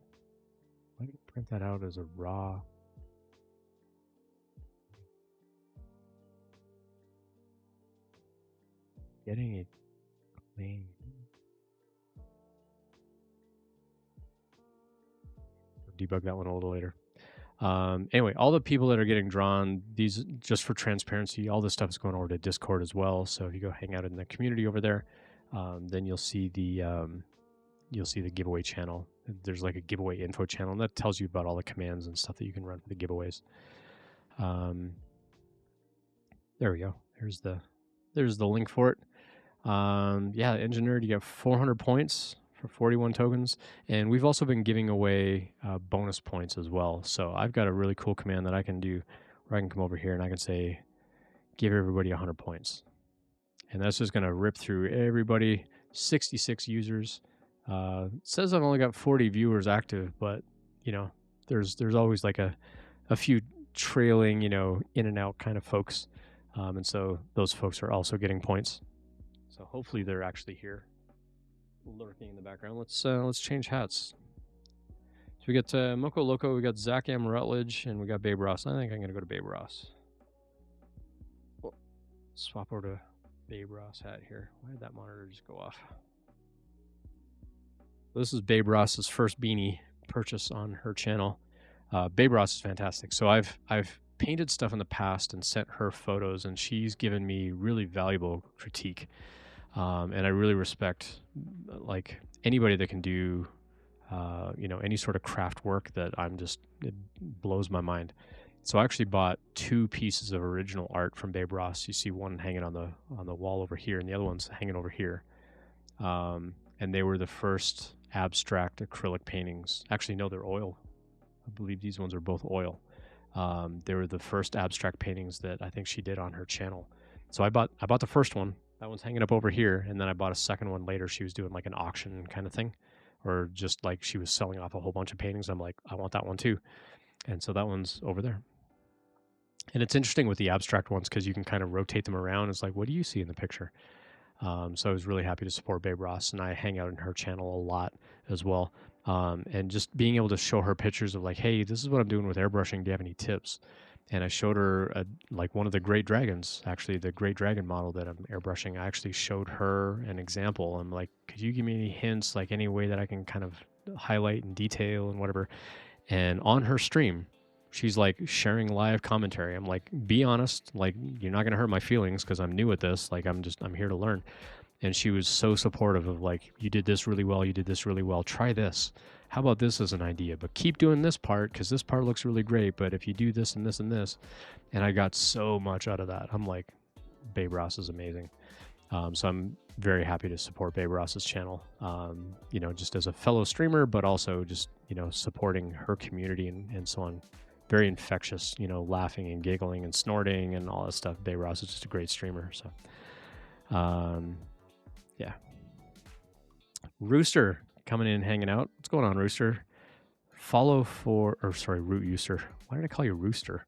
Why did it print that out as a raw? Getting a claim. Debug that one a little later. Anyway, all the people that are getting drawn, these just for transparency, all this stuff is going over to Discord as well. So if you go hang out in the community over there, then you'll see the giveaway channel. There's like a giveaway info channel, and that tells you about all the commands and stuff that you can run for the giveaways. There we go. There's the link for it. Yeah, Engineered, you get 400 points for 41 tokens, and we've also been giving away bonus points as well. So I've got a really cool command that I can do where I can come over here and I can say, give everybody 100 points. And that's just going to rip through everybody, 66 users. It says I've only got 40 viewers active, but you know, there's always like a few trailing, you know, in and out kind of folks. And so those folks are also getting points. So hopefully they're actually here, lurking in the background. Let's change hats. So we got Moko Loco, we got Zach M. Rutledge, and we got Babe Ross. I think I'm gonna go to Babe Ross. Well, swap over to Babe Ross hat here. Why did that monitor just go off? This is Babe Ross's first beanie purchase on her channel. Babe Ross is fantastic. So I've painted stuff in the past and sent her photos, and she's given me really valuable critique. And I really respect like anybody that can do, you know, any sort of craft work that it blows my mind. So I actually bought 2 pieces of original art from Babe Ross. You see one hanging on the wall over here, and the other one's hanging over here. And they were the first abstract acrylic paintings. Actually, no, they're oil. I believe these ones are both oil. They were the first abstract paintings that I think she did on her channel. So I bought the first one. That one's hanging up over here, and then I bought a second one later. She was doing like an auction kind of thing, or just like she was selling off a whole bunch of paintings. I'm like, I want that one too. And so that one's over there. And it's interesting with the abstract ones because you can kind of rotate them around. It's like, what do you see in the picture? So I was really happy to support Babe Ross, and I hang out in her channel a lot as well. And just being able to show her pictures of like, hey, this is what I'm doing with airbrushing. Do you have any tips? And I showed her like one of the Great Dragons, actually the Great Dragon model that I'm airbrushing. I actually showed her an example. I'm like, could you give me any hints, like any way that I can kind of highlight and detail and whatever? And on her stream, she's like sharing live commentary. I'm like, be honest, like you're not going to hurt my feelings because I'm new at this. Like I'm here to learn. And she was so supportive of like, you did this really well, you did this really well, try this. How about this as an idea? But keep doing this part because this part looks really great. But if you do this and this and this, and I got so much out of that. I'm like, Babe Ross is amazing. So I'm very happy to support Babe Ross's channel, you know, just as a fellow streamer, but also just, you know, supporting her community and so on. Very infectious, you know, laughing and giggling and snorting and all that stuff. Babe Ross is just a great streamer. So, yeah. Rooster coming in and hanging out. What's going on, Rooster? Root User. Why did I call you Rooster?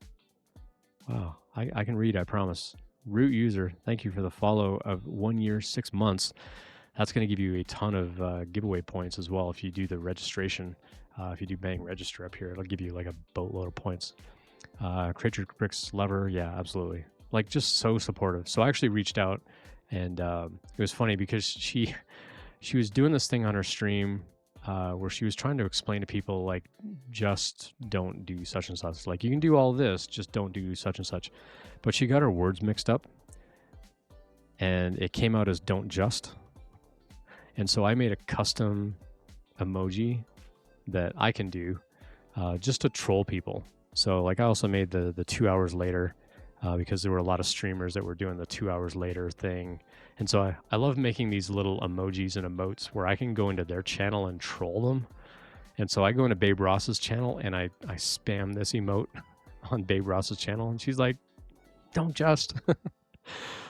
Wow, I can read, I promise. Root User, thank you for the follow of 1 year, 6 months. That's going to give you a ton of giveaway points as well if you do the registration. If you do Bang Register up here, it'll give you like a boatload of points. Creature Bricks Lover, yeah, absolutely. Like just so supportive. So I actually reached out, and it was funny because she was doing this thing on her stream where she was trying to explain to people like, just don't do such and such. Like you can do all this, just don't do such and such. But she got her words mixed up, and it came out as don't just. And so I made a custom emoji that I can do just to troll people. So like I also made the 2 hours later because there were a lot of streamers that were doing the 2 hours later thing. And so I love making these little emojis and emotes where I can go into their channel and troll them. And so I go into Babe Ross's channel and I spam this emote on Babe Ross's channel, and she's like, don't just.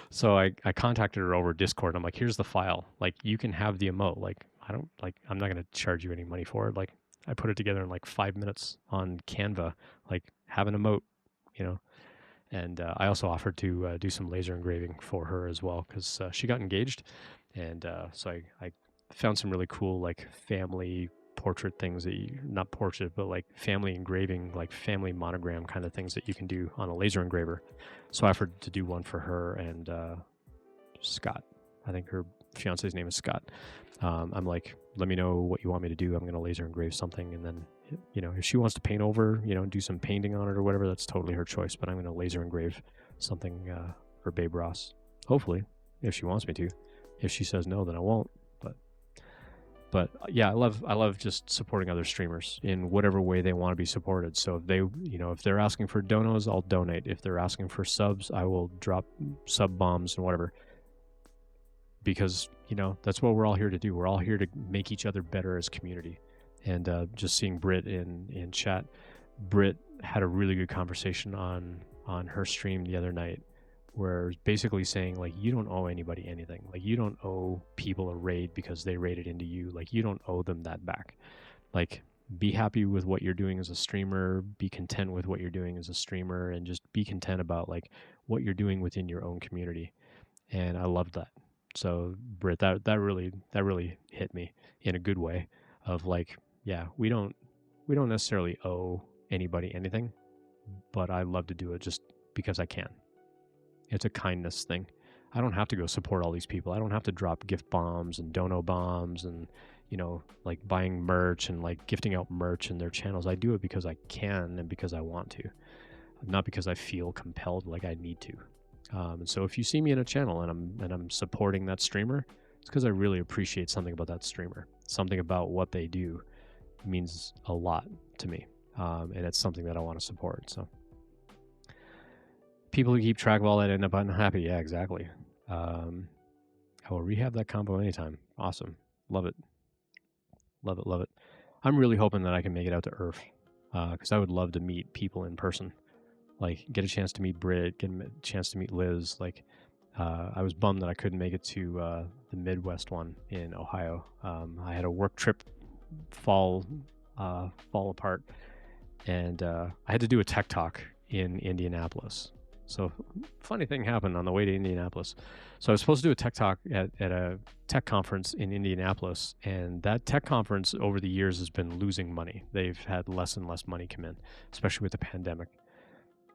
So I contacted her over Discord. I'm like, here's the file. Like you can have the emote. Like I'm not going to charge you any money for it. Like I put it together in like 5 minutes on Canva. Like have an emote, you know. And I also offered to do some laser engraving for her as well because she got engaged. And so I found some really cool like family portrait things that not portrait, but like family engraving, like family monogram kind of things that you can do on a laser engraver. So I offered to do one for her and Scott. I think her fiance's name is Scott. I'm like, let me know what you want me to do. I'm going to laser engrave something. And then, you know, if she wants to paint over, you know, do some painting on it or whatever, that's totally her choice. But I'm going to laser engrave something for Babe Ross. Hopefully, if she wants me to. If she says no, then I won't. But yeah, I love just supporting other streamers in whatever way they want to be supported. So if they, you know, if they're asking for donos, I'll donate. If they're asking for subs, I will drop sub bombs and whatever. Because, you know, that's what we're all here to do. We're all here to make each other better as community. And just seeing Britt in chat, Britt had a really good conversation on her stream the other night, where basically saying like, you don't owe anybody anything. Like you don't owe people a raid because they raided into you. Like you don't owe them that back. Like be happy with what you're doing as a streamer, be content with what you're doing as a streamer, and just be content about like what you're doing within your own community. And I loved that. So Britt, that really hit me in a good way of like, yeah, we don't necessarily owe anybody anything, but I love to do it just because I can. It's a kindness thing. I don't have to go support all these people. I don't have to drop gift bombs and dono bombs and, you know, like buying merch and like gifting out merch in their channels. I do it because I can and because I want to, not because I feel compelled like I need to. And so if you see me in a channel and I'm supporting that streamer, it's because I really appreciate something about that streamer. Something about what they do means a lot to me. And it's something that I want to support. So people who keep track of all that end up unhappy. Yeah, exactly. I will rehab that combo anytime. Awesome. Love it. Love it. Love it. I'm really hoping that I can make it out to Earth because I would love to meet people in person. Like get a chance to meet Britt, get a chance to meet Liz. Like I was bummed that I couldn't make it to the Midwest one in Ohio. I had a work trip fall apart, and I had to do a tech talk in Indianapolis. So funny thing happened on the way to Indianapolis. So I was supposed to do a tech talk at a tech conference in Indianapolis, and that tech conference over the years has been losing money. They've had less and less money come in, especially with the pandemic.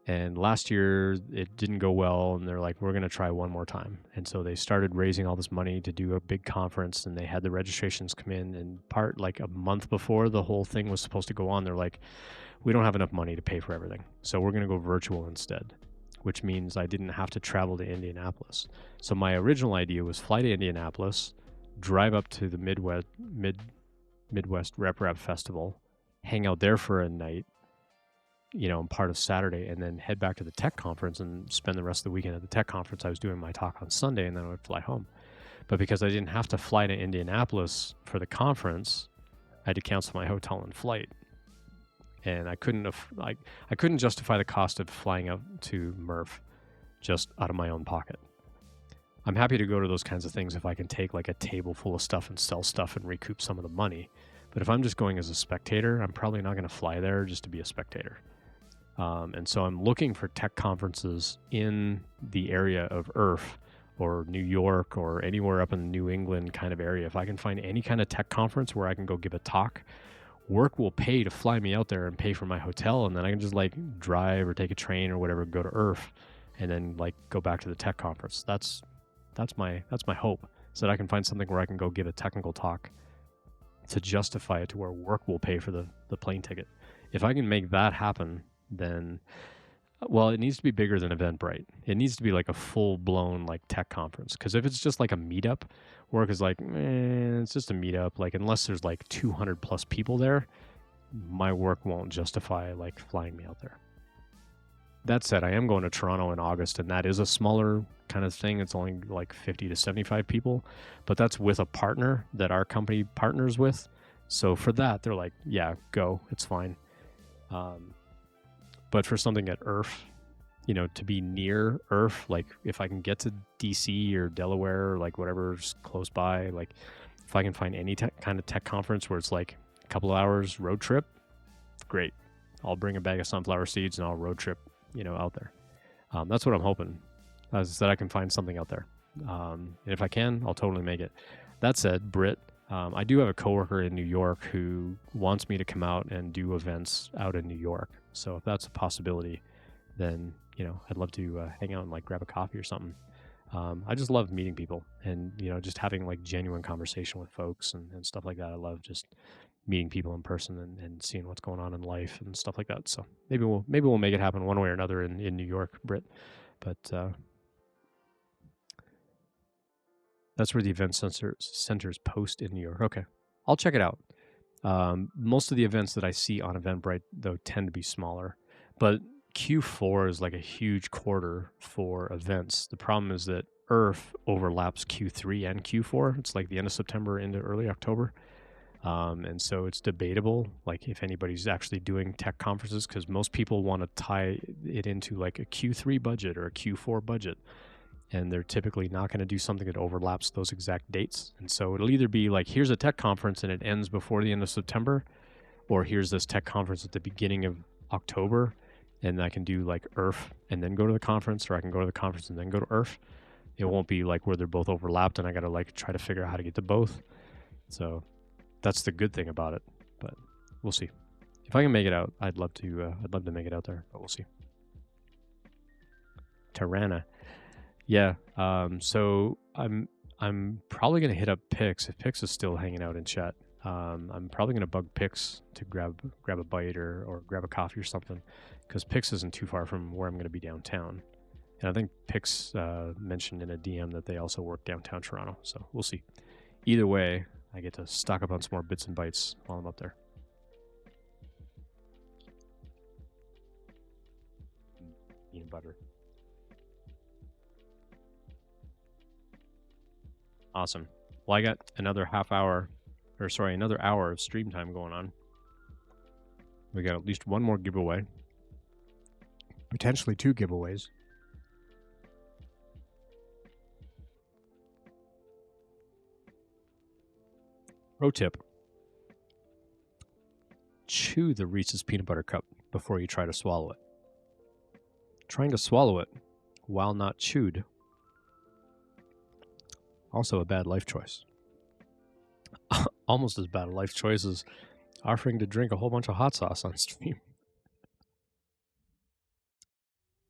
And last year it didn't go well, and they're like, we're going to try one more time. And so they started raising all this money to do a big conference, and they had the registrations come in, and like a month before the whole thing was supposed to go on, they're like, we don't have enough money to pay for everything. So we're going to go virtual instead, which means I didn't have to travel to Indianapolis. So my original idea was fly to Indianapolis, drive up to the Midwest Rep Rap Festival, hang out there for a night, part of Saturday, and then head back to the tech conference and spend the rest of the weekend at the tech conference. I was doing my talk on Sunday, and then I would fly home. But because I didn't have to fly to Indianapolis for the conference, I had to cancel my hotel and flight. And I couldn't justify the cost of flying out to Murph just out of my own pocket. I'm happy to go to those kinds of things if I can take like a table full of stuff and sell stuff and recoup some of the money. But if I'm just going as a spectator, I'm probably not going to fly there just to be a spectator. And so I'm looking for tech conferences in the area of IRF or New York or anywhere up in the New England kind of area. If I can find any kind of tech conference where I can go give a talk, work will pay to fly me out there and pay for my hotel, and then I can just like drive or take a train or whatever, go to IRF, and then like go back to the tech conference. That's my hope, so that I can find something where I can go give a technical talk to justify it to where work will pay for the plane ticket. If I can make that happen, then it needs to be bigger than Eventbrite. It needs to be like a full-blown like tech conference. Because if it's just like a meetup, work is like, it's just a meetup. Like unless there's like 200 plus people there, my work won't justify like flying me out there. That said, I am going to Toronto in August, and that is a smaller kind of thing. It's only like 50 to 75 people, but that's with a partner that our company partners with. So for that, they're like, yeah, go, it's fine. But for something at IRF, to be near IRF, like if I can get to DC or Delaware or like whatever's close by, like if I can find any kind of tech conference where it's like a couple of hours road trip, great. I'll bring a bag of sunflower seeds and I'll road trip, out there. That's what I'm hoping, is that I can find something out there. And if I can, I'll totally make it. That said, Britt, I do have a coworker in New York who wants me to come out and do events out in New York. So if that's a possibility, then, I'd love to hang out and like grab a coffee or something. I just love meeting people and, just having like genuine conversation with folks and stuff like that. I love just meeting people in person and seeing what's going on in life and stuff like that. So maybe we'll make it happen one way or another in New York, Britt. But that's where the event centers post in New York. Okay, I'll check it out. Most of the events that I see on Eventbrite, though, tend to be smaller. But Q4 is like a huge quarter for events. The problem is that IRF overlaps Q3 and Q4. It's like the end of September into early October. And so it's debatable, like if anybody's actually doing tech conferences, because most people want to tie it into like a Q3 budget or a Q4 budget. And they're typically not going to do something that overlaps those exact dates. And so it'll either be like, here's a tech conference and it ends before the end of September, or here's this tech conference at the beginning of October, and I can do like IRF and then go to the conference, or I can go to the conference and then go to IRF. It won't be like where they're both overlapped and I got to like try to figure out how to get to both. So that's the good thing about it, but we'll see. If I can make it out, I'd love to make it out there, but we'll see. Tirana. Yeah, so I'm probably gonna hit up Pix if Pix is still hanging out in chat. I'm probably gonna bug Pix to grab a bite or grab a coffee or something, because Pix isn't too far from where I'm gonna be downtown. And I think Pix mentioned in a DM that they also work downtown Toronto, so we'll see. Either way, I get to stock up on some more bits and bytes while I'm up there. Peanut butter. Awesome. Well, I got another hour of stream time going on. We got at least one more giveaway. Potentially 2 giveaways. Pro tip. Chew the Reese's peanut butter cup before you try to swallow it. Trying to swallow it while not chewed, also a bad life choice. Almost as bad a life choice as offering to drink a whole bunch of hot sauce on stream.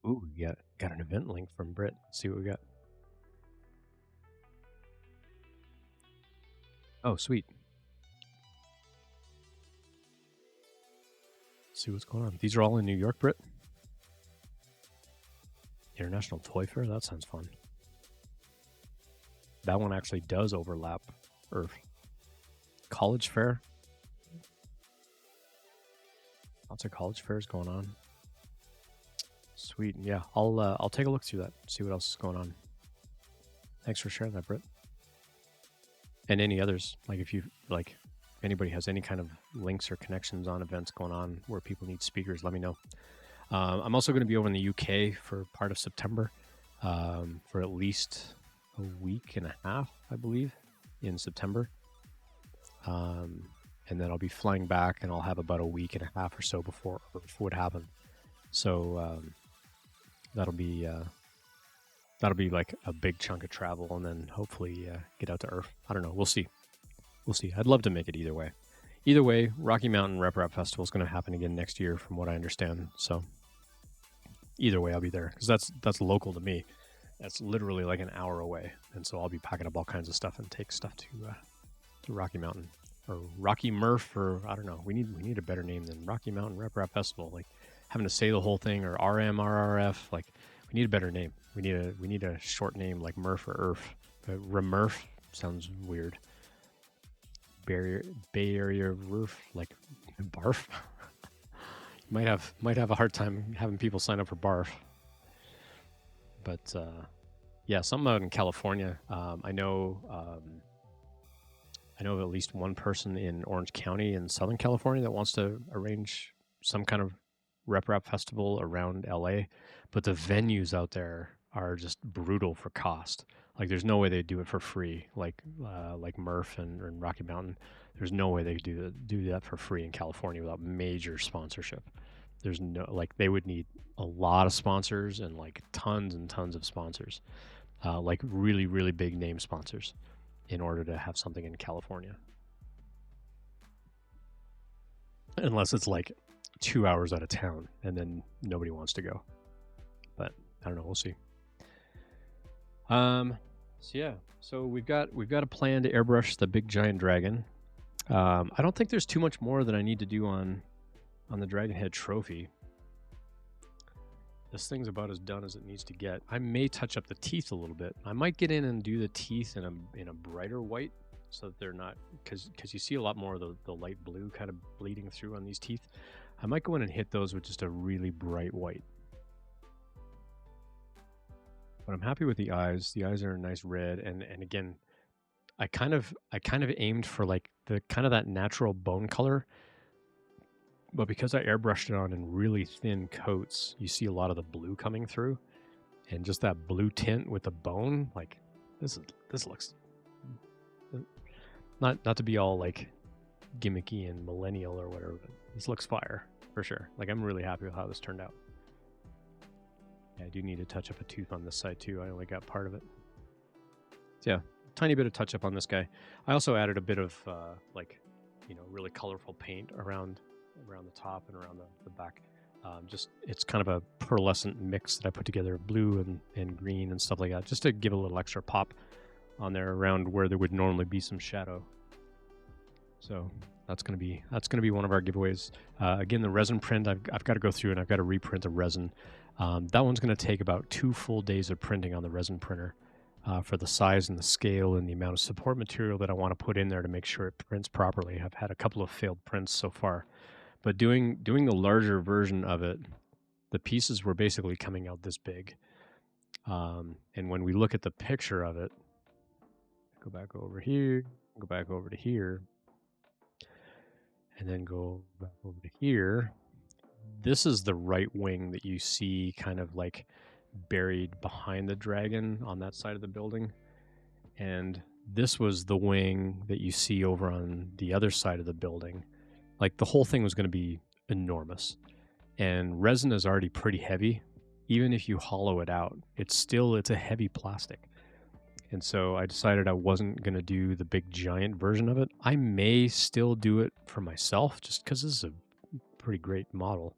Ooh, we got an event link from Britt. Let's see what we got. Oh, sweet. Let's see what's going on. These are all in New York, Britt? International Toy Fair? That sounds fun. That one actually does overlap Earth. College Fair? Lots of college fairs going on. Sweet. Yeah, I'll take a look through that, see what else is going on. Thanks for sharing that, Britt. And any others, like if anybody has any kind of links or connections on events going on where people need speakers, let me know. I'm also going to be over in the UK for part of September, for at least a week and a half, I believe, in September. And then I'll be flying back, and I'll have about a week and a half or so before Earth would happen. So that'll be like a big chunk of travel, and then hopefully get out to Earth. I don't know. We'll see. I'd love to make it either way. Either way, Rocky Mountain Rep Rap Festival is going to happen again next year, from what I understand. So either way, I'll be there, because that's local to me. That's literally like an hour away, and so I'll be packing up all kinds of stuff and take stuff to Rocky Mountain, or Rocky Murph, or I don't know. We need a better name than Rocky Mountain Rep Rap Festival. Like having to say the whole thing, or RMRRF. Like we need a better name. We need a short name like Murph or Earth. Remurf sounds weird. Bay Area Roof, like barf. might have a hard time having people sign up for barf. But yeah, something out in California. I know of at least one person in Orange County in Southern California that wants to arrange some kind of Rep Rap festival around LA, but the venues out there are just brutal for cost. Like there's no way they do it for free, like Murph and Rocky Mountain. There's no way they do that for free in California without major sponsorship. There's no, like, they would need a lot of sponsors, and like tons and tons of sponsors, like really, really big name sponsors, in order to have something in California. Unless it's like 2 hours out of town, and then nobody wants to go. But I don't know. We'll see. So yeah, so we've got a plan to airbrush the big giant dragon. I don't think there's too much more that I need to do on the dragon head trophy. This thing's about as done as it needs to get. I may touch up the teeth a little bit. I might get in and do the teeth in a brighter white, so that they're not, because you see a lot more of the light blue kind of bleeding through on these teeth. I might go in and hit those with just a really bright white. But I'm happy with the eyes. The eyes are a nice red, and again, I kind of aimed for like the kind of that natural bone color. But because I airbrushed it on in really thin coats, you see a lot of the blue coming through, and just that blue tint with the bone, like this looks not to be all like gimmicky and millennial or whatever, but this looks fire for sure. Like I'm really happy with how this turned out. Yeah, I do need to touch up a tooth on this side too. I only got part of it. So yeah, tiny bit of touch up on this guy. I also added a bit of like, really colorful paint around the top and around the back. Just it's kind of a pearlescent mix that I put together, blue and green and stuff like that, just to give a little extra pop on there around where there would normally be some shadow. So that's gonna be one of our giveaways. Again, the resin print, I've got to go through and I've got to reprint the resin. That one's going to take about 2 full days of printing on the resin printer, for the size and the scale and the amount of support material that I want to put in there to make sure it prints properly. I've had a couple of failed prints so far, but doing the larger version of it, the pieces were basically coming out this big. And when we look at the picture of it, go back over here, go back over to here, and then go back over to here. This is the right wing that you see kind of like buried behind the dragon on that side of the building. And this was the wing that you see over on the other side of the building. Like the whole thing was going to be enormous. And resin is already pretty heavy. Even if you hollow it out, it's a heavy plastic. And so I decided I wasn't going to do the big giant version of it. I may still do it for myself just because this is a pretty great model.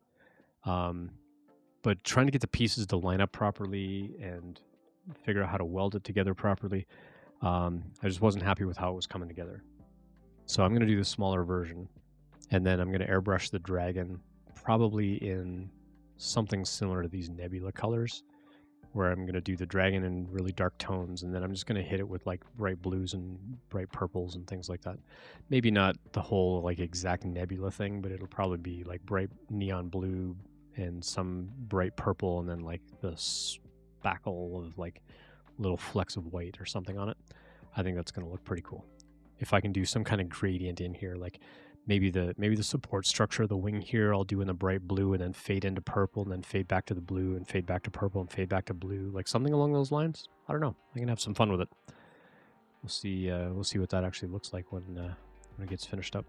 But trying to get the pieces to line up properly and figure out how to weld it together properly, I just wasn't happy with how it was coming together. So I'm going to do the smaller version, and then I'm going to airbrush the dragon probably in something similar to these nebula colors. where I'm going to do the dragon in really dark tones, and then I'm just going to hit it with like bright blues and bright purples and things like that. Maybe not the whole like exact nebula thing, but it'll probably be like bright neon blue and some bright purple, and then like the spackle of like little flecks of white or something on it. I think that's going to look pretty cool. If I can do some kind of gradient in here, like maybe the support structure of the wing here, I'll do in the bright blue and then fade into purple and then fade back to the blue and fade back to purple and fade back to blue, like something along those lines. I don't know. I can have some fun with it. We'll see. We'll see what that actually looks like when it gets finished up.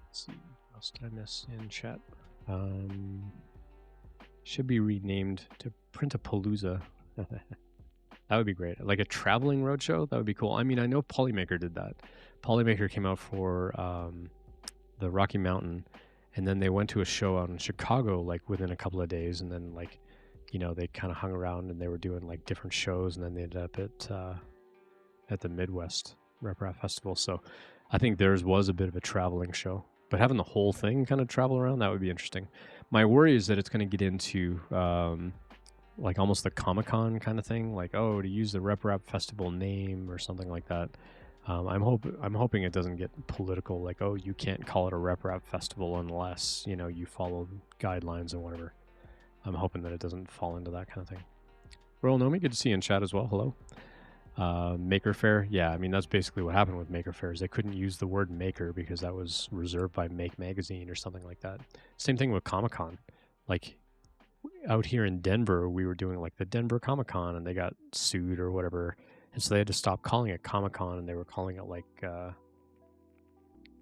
Let's see. What else did I miss in chat? Should be renamed to Printapalooza. That would be great. Like a traveling roadshow, that would be cool. I mean, I know Polymaker did that. Polymaker came out for the Rocky Mountain, and then they went to a show out in Chicago like within a couple of days, and then like, you know, they kind of hung around and they were doing like different shows, and then they ended up at the Midwest Rep Rap Festival. So I think theirs was a bit of a traveling show, but having the whole thing kind of travel around, that would be interesting. My worry is that it's going to get into like almost the Comic-Con kind of thing, like, oh, to use the Rep Rap Festival name or something like that. I'm hoping it doesn't get political, like, oh, you can't call it a Rep Rap Festival unless, you know, you follow guidelines and whatever. I'm hoping that it doesn't fall into that kind of thing. Royal Nomi, good to see you in chat as well. Hello. Maker Faire, yeah, I mean, that's basically what happened with Maker Faire, is they couldn't use the word maker because that was reserved by Make Magazine or something like that. Same thing with Comic-Con. Like, out here in Denver, we were doing like the Denver Comic-Con, and they got sued or whatever, and so they had to stop calling it Comic-Con, and they were calling it like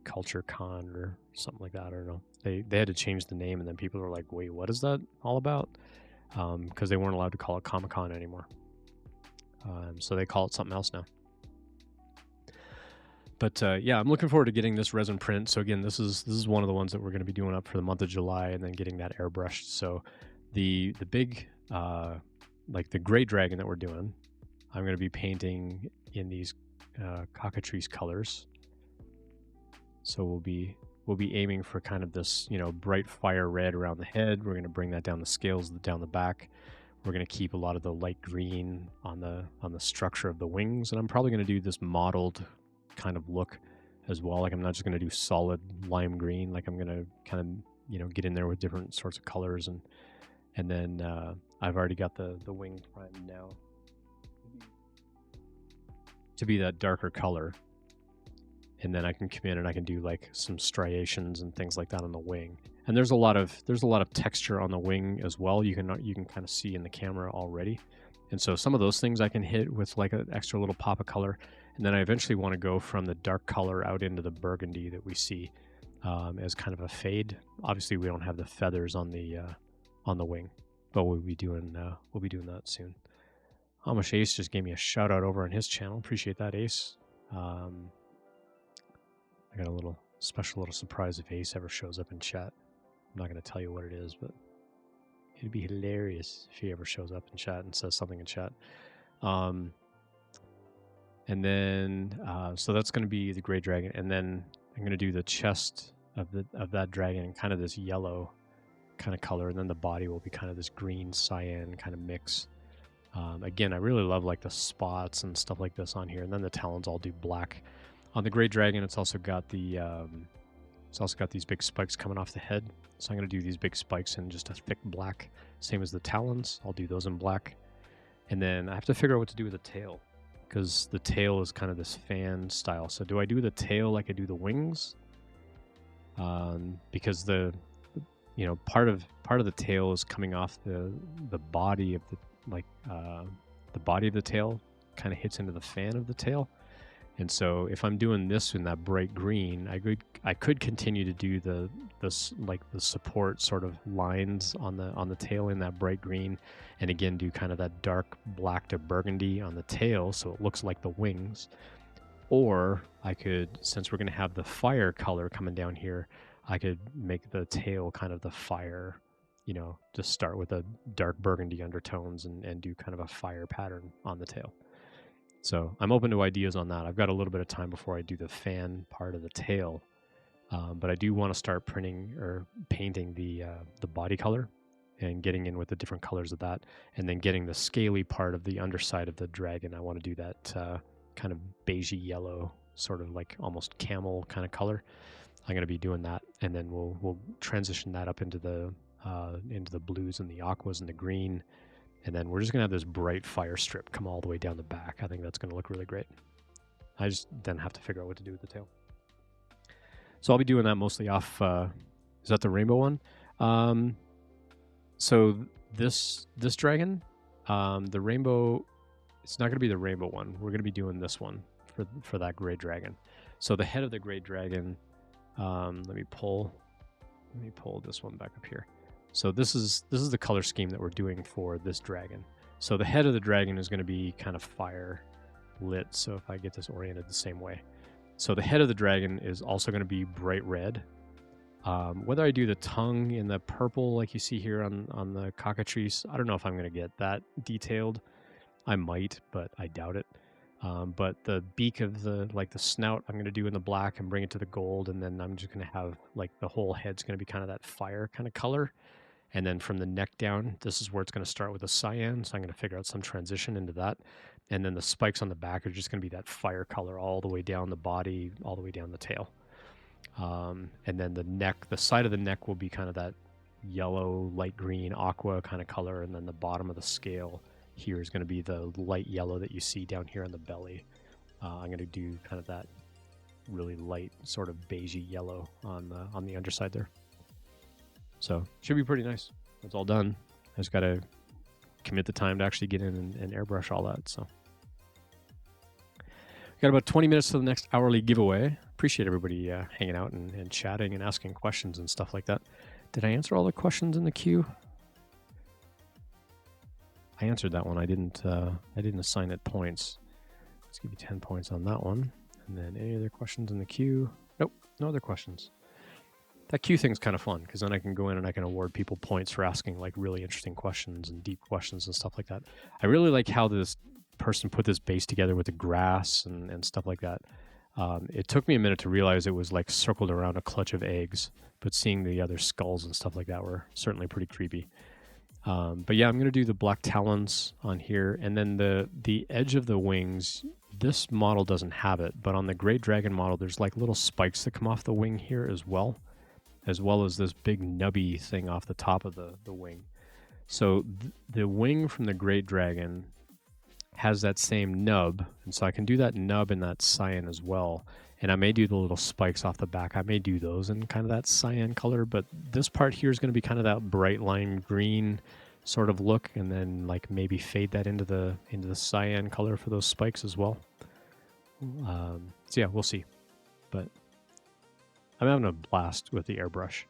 Culture Con or something like that. I don't know. They had to change the name, and then people were like, wait, what is that all about? Because they weren't allowed to call it Comic-Con anymore. So they call it something else now. But yeah, I'm looking forward to getting this resin print. So again, this is one of the ones that we're going to be doing up for the month of July, and then getting that airbrushed. So the big like the Great Dragon that we're doing, I'm going to be painting in these cockatrice colors. So we'll be aiming for kind of this, you know, bright fire red around the head. We're going to bring that down the scales, down the back. We're going to keep a lot of the light green on the structure of the wings, and I'm probably going to do this mottled kind of look as well. Like, I'm not just going to do solid lime green. Like, I'm going to kind of, you know, get in there with different sorts of colors, and then I've already got the wing primed now to be that darker color, and then I can come in and I can do like some striations and things like that on the wing. And there's a lot of texture on the wing as well. You can kind of see in the camera already. And so some of those things I can hit with like an extra little pop of color. And then I eventually want to go from the dark color out into the burgundy that we see as kind of a fade. Obviously, we don't have the feathers on the wing, but we'll be doing that soon. Amish Ace just gave me a shout out over on his channel. Appreciate that, Ace. I got a special little surprise if Ace ever shows up in chat. I'm not going to tell you what it is, but it'd be hilarious if he ever shows up in chat and says something in chat. And then, so that's going to be the Great Dragon. And then I'm going to do the chest of that dragon in kind of this yellow kind of color. And then the body will be kind of this green cyan kind of mix. Again, I really love like the spots and stuff like this on here. And then the talons I'll do black. On the Great Dragon, it's also got these big spikes coming off the head. So I'm going to do these big spikes in just a thick black. Same as the talons. I'll do those in black. And then I have to figure out what to do with the tail, because the tail is kind of this fan style. So do I do the tail like I do the wings? Because the part of the tail is coming off the body of the body of the tail kind of hits into the fan of the tail. And so if I'm doing this in that bright green, I could continue to do the support sort of lines on the tail in that bright green, and again do kind of that dark black to burgundy on the tail so it looks like the wings. Or I could, since we're going to have the fire color coming down here, I could make the tail kind of the fire, just start with a dark burgundy undertones and do kind of a fire pattern on the tail. So I'm open to ideas on that. I've got a little bit of time before I do the fan part of the tail. But I do want to start printing or painting the body color and getting in with the different colors of that, and then getting the scaly part of the underside of the dragon. I want to do that kind of beigey yellow, sort of like almost camel kind of color. I'm going to be doing that, and then we'll transition that up into the blues and the aquas and the green, and then we're just going to have this bright fire strip come all the way down the back. I think that's going to look really great. I just then have to figure out what to do with the tail. So I'll be doing that mostly off. Is that the rainbow one? So this dragon, the rainbow, it's not going to be the rainbow one. We're going to be doing this one for that gray dragon. So the head of the gray dragon. Let me pull this one back up here. So this is the color scheme that we're doing for this dragon. So the head of the dragon is going to be kind of fire lit. So if I get this oriented the same way. So the head of the dragon is also going to be bright red. Whether I do the tongue in the purple like you see here on the cockatrice, I don't know if I'm going to get that detailed. I might, but I doubt it. But the beak of the snout I'm going to do in the black and bring it to the gold, and then I'm just going to have like the whole head's going to be kind of that fire kind of color. And then from the neck down, this is where it's going to start with a cyan, so I'm going to figure out some transition into that. And then the spikes on the back are just going to be that fire color all the way down the body, all the way down the tail. And then the neck, the side of the neck will be kind of that yellow, light green, aqua kind of color, and then the bottom of the scale here is going to be the light yellow that you see down here on the belly. I'm going to do kind of that really light sort of beigey yellow on the underside there. So should be pretty nice. It's all done. I just got to commit the time to actually get in and airbrush all that. So got about 20 minutes to the next hourly giveaway. Appreciate everybody hanging out and chatting and asking questions and stuff like that. Did I answer all the questions in the queue? I answered that one. I didn't assign it points. Let's give you 10 points on that one. And then any other questions in the queue? Nope, no other questions. That queue thing's kind of fun because then I can go in and I can award people points for asking like really interesting questions and deep questions and stuff like that. I really like how this person put this base together with the grass and stuff like that. It took me a minute to realize it was like circled around a clutch of eggs, but seeing the other skulls and stuff like that were certainly pretty creepy. But yeah, I'm going to do the black talons on here, and then the edge of the wings, this model doesn't have it, but on the Great Dragon model, there's like little spikes that come off the wing here as well as this big nubby thing off the top of the wing. So the wing from the Great Dragon has that same nub, and so I can do that nub in that cyan as well. And I may do the little spikes off the back. I may do those in kind of that cyan color, but this part here is going to be kind of that bright lime green sort of look, and then like maybe fade that into the cyan color for those spikes as well. So yeah, we'll see. But I'm having a blast with the airbrush.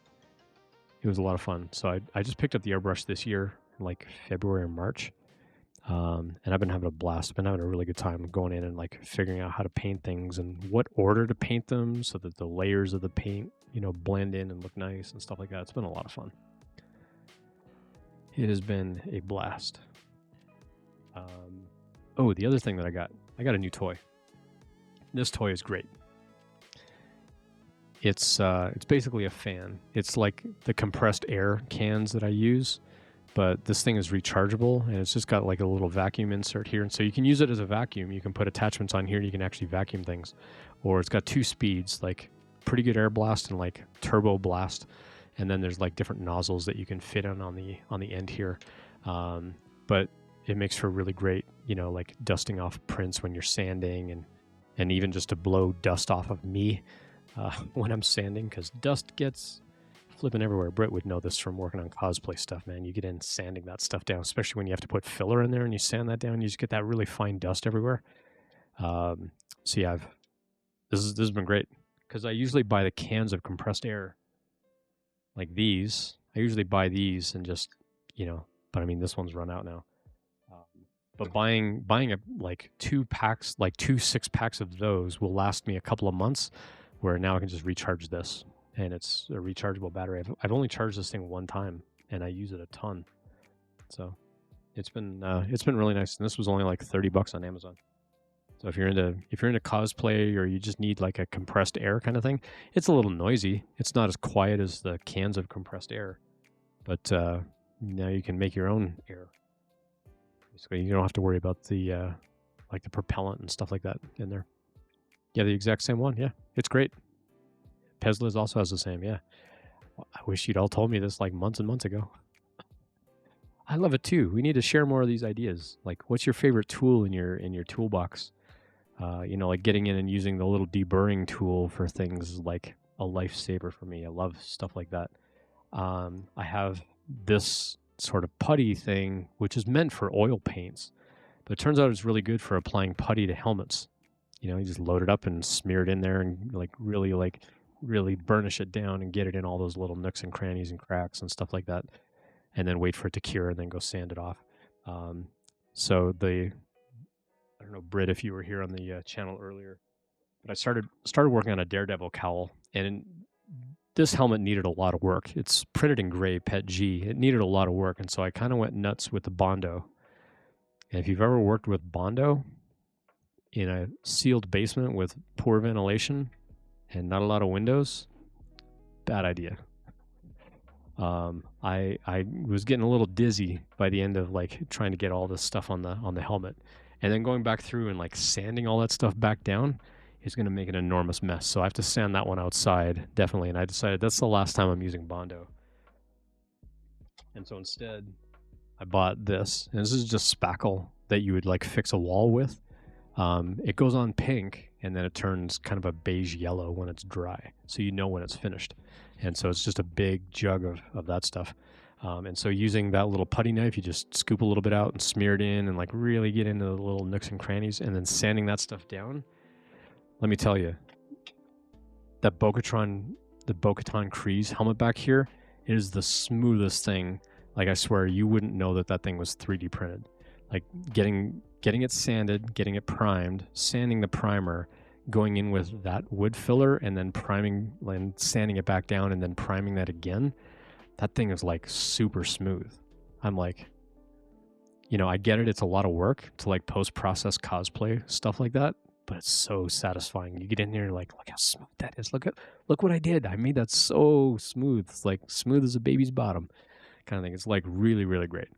It was a lot of fun. So I just picked up the airbrush this year, in like February or March. And I've been having a blast. I've been having a really good time going in and like figuring out how to paint things and what order to paint them so that the layers of the paint, blend in and look nice and stuff like that. It's been a lot of fun. It has been a blast. The other thing that I got a new toy. This toy is great. It's basically a fan. It's like the compressed air cans that I use. But this thing is rechargeable, and it's just got like a little vacuum insert here. And so you can use it as a vacuum. You can put attachments on here, and you can actually vacuum things. Or it's got 2 speeds, like pretty good air blast and like turbo blast. And then there's like different nozzles that you can fit in on the end here. But it makes for really great, like dusting off prints when you're sanding, and even just to blow dust off of me when I'm sanding, because dust gets flipping everywhere. Brett would know this from working on cosplay stuff, man. You get in sanding that stuff down, especially when you have to put filler in there and you sand that down, you just get that really fine dust everywhere. So yeah, this has been great because I usually buy the cans of compressed air like these. I usually buy these and just, but I mean, this one's run out now. But buying like 2 packs, like 2 6-packs of those will last me a couple of months, where now I can just recharge this. And it's a rechargeable battery. I've only charged this thing one time, and I use it a ton. So it's been really nice. And this was only like $30 on Amazon. So if you're into cosplay or you just need like a compressed air kind of thing, it's a little noisy. It's not as quiet as the cans of compressed air, but now you can make your own air. So you don't have to worry about the like the propellant and stuff like that in there. Yeah, the exact same one. Yeah, it's great. Pezliz also has the same. Yeah, I wish you'd all told me this like months and months ago. I love it too. We need to share more of these ideas. Like, what's your favorite tool in your toolbox? Like getting in and using the little deburring tool for things like a lifesaver for me. I love stuff like that. I have this sort of putty thing, which is meant for oil paints, but it turns out it's really good for applying putty to helmets. You just load it up and smear it in there and really burnish it down and get it in all those little nooks and crannies and cracks and stuff like that, and then wait for it to cure and then go sand it off. So I don't know, Britt, if you were here on the channel earlier, but I started working on a Daredevil cowl, and this helmet needed a lot of work. It's printed in gray PET G. It needed a lot of work, and so I kind of went nuts with the Bondo. And if you've ever worked with Bondo in a sealed basement with poor ventilation and not a lot of windows, bad idea. I was getting a little dizzy by the end of like trying to get all this stuff on the helmet, and then going back through and like sanding all that stuff back down is going to make an enormous mess. So I have to sand that one outside definitely. And I decided that's the last time I'm using Bondo. And so instead, I bought this, and this is just spackle that you would like fix a wall with. It goes on pink, and then it turns kind of a beige yellow when it's dry, so you know when it's finished. And so it's just a big jug of that stuff. And so using that little putty knife, you just scoop a little bit out and smear it in and like really get into the little nooks and crannies, and then sanding that stuff down. Let me tell you, that the Bo-Katan Kryze helmet back here is the smoothest thing. Like, I swear, you wouldn't know that thing was 3D printed. Like, getting it sanded, getting it primed, sanding the primer, going in with that wood filler, and then priming and sanding it back down, and then priming that again. That thing is like super smooth. I'm like, I get it. It's a lot of work to like post-process cosplay stuff like that, but it's so satisfying. You get in there and like, look how smooth that is. Look what I did. I made that so smooth. It's like smooth as a baby's bottom kind of thing. It's like really, really great.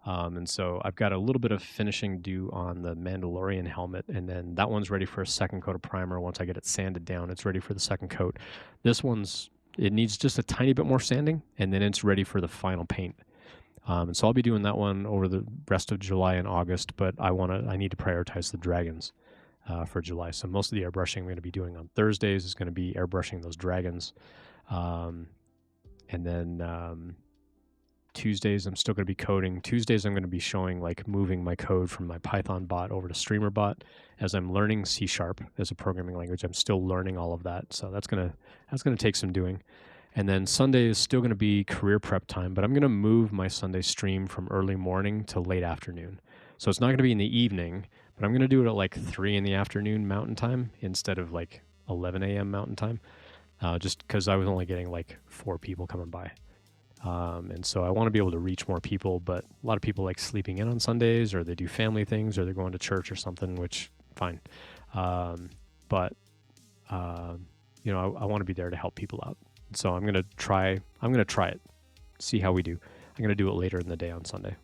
And so I've got a little bit of finishing due on the Mandalorian helmet, and then that one's ready for a second coat of primer. Once I get it sanded down, it's ready for the second coat. This it needs just a tiny bit more sanding, and then it's ready for the final paint. And so I'll be doing that one over the rest of July and August, but I need to prioritize the dragons for July. So most of the airbrushing I'm going to be doing on Thursdays is going to be airbrushing those dragons. And then Tuesdays I'm still going to be coding. Tuesdays I'm going to be showing like moving my code from my Python bot over to Streamer.bot as I'm learning C# as a programming language. I'm still learning all of that, so that's going to take some doing. And then Sunday is still going to be career prep time, but I'm going to move my Sunday stream from early morning to late afternoon. So it's not going to be in the evening, but I'm going to do it at like 3 in the afternoon Mountain Time instead of like 11 a.m. Mountain Time, just because I was only getting like 4 people coming by. And so I want to be able to reach more people, but a lot of people like sleeping in on Sundays, or they do family things, or they're going to church or something, which fine. But I want to be there to help people out. So I'm going to try it, see how we do. I'm going to do it later in the day on Sunday.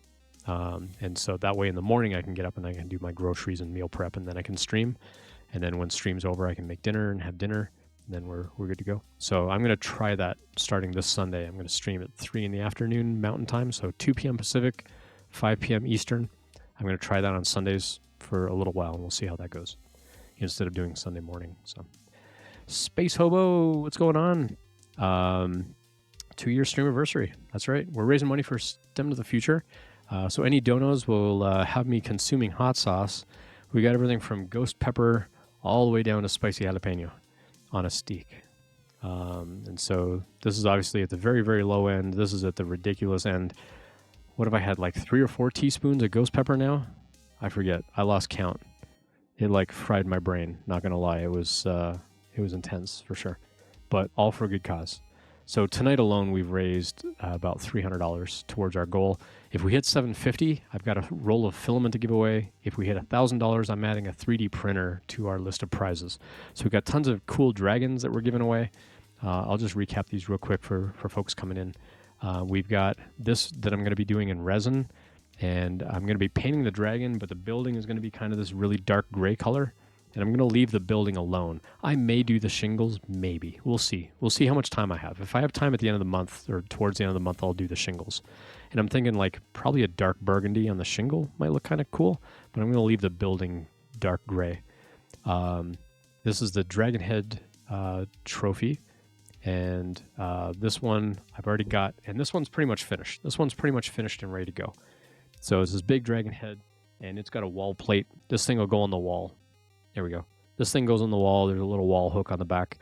And so that way in the morning I can get up and I can do my groceries and meal prep, and then I can stream. And then when stream's over, I can make dinner and have dinner. Then we're good to go. So I'm going to try that starting this Sunday. I'm going to stream at 3 in the afternoon Mountain Time, so 2 p.m. Pacific, 5 p.m. Eastern. I'm going to try that on Sundays for a little while, and we'll see how that goes instead of doing Sunday morning. So, Space Hobo, what's going on? 2-year stream anniversary. That's right. We're raising money for STEM to the Future. So any donos will have me consuming hot sauce. We got everything from ghost pepper all the way down to spicy jalapeno on a steak. And so this is obviously at the very, very low end. This is at the ridiculous end. What have I had, like 3 or 4 teaspoons of ghost pepper now? I forget. I lost count. It like fried my brain, not going to lie. It was intense for sure, but all for a good cause. So tonight alone, we've raised about $300 towards our goal. If we hit 750, I've got a roll of filament to give away. If we hit $1,000, I'm adding a 3D printer to our list of prizes. So we've got tons of cool dragons that we're giving away. I'll just recap these real quick for folks coming in. We've got this that I'm going to be doing in resin, and I'm going to be painting the dragon, but the building is going to be kind of this really dark gray color, and I'm going to leave the building alone. I may do the shingles, maybe. We'll see. We'll see how much time I have. If I have time at the end of the month or towards the end of the month, I'll do the shingles. And I'm thinking like probably a dark burgundy on the shingle might look kind of cool, but I'm going to leave the building dark gray. This is the dragon head trophy. And this one I've already got, and this one's pretty much finished. This one's pretty much finished and ready to go. So it's this big dragon head, and it's got a wall plate. This thing will go on the wall. There we go. This thing goes on the wall. There's a little wall hook on the back.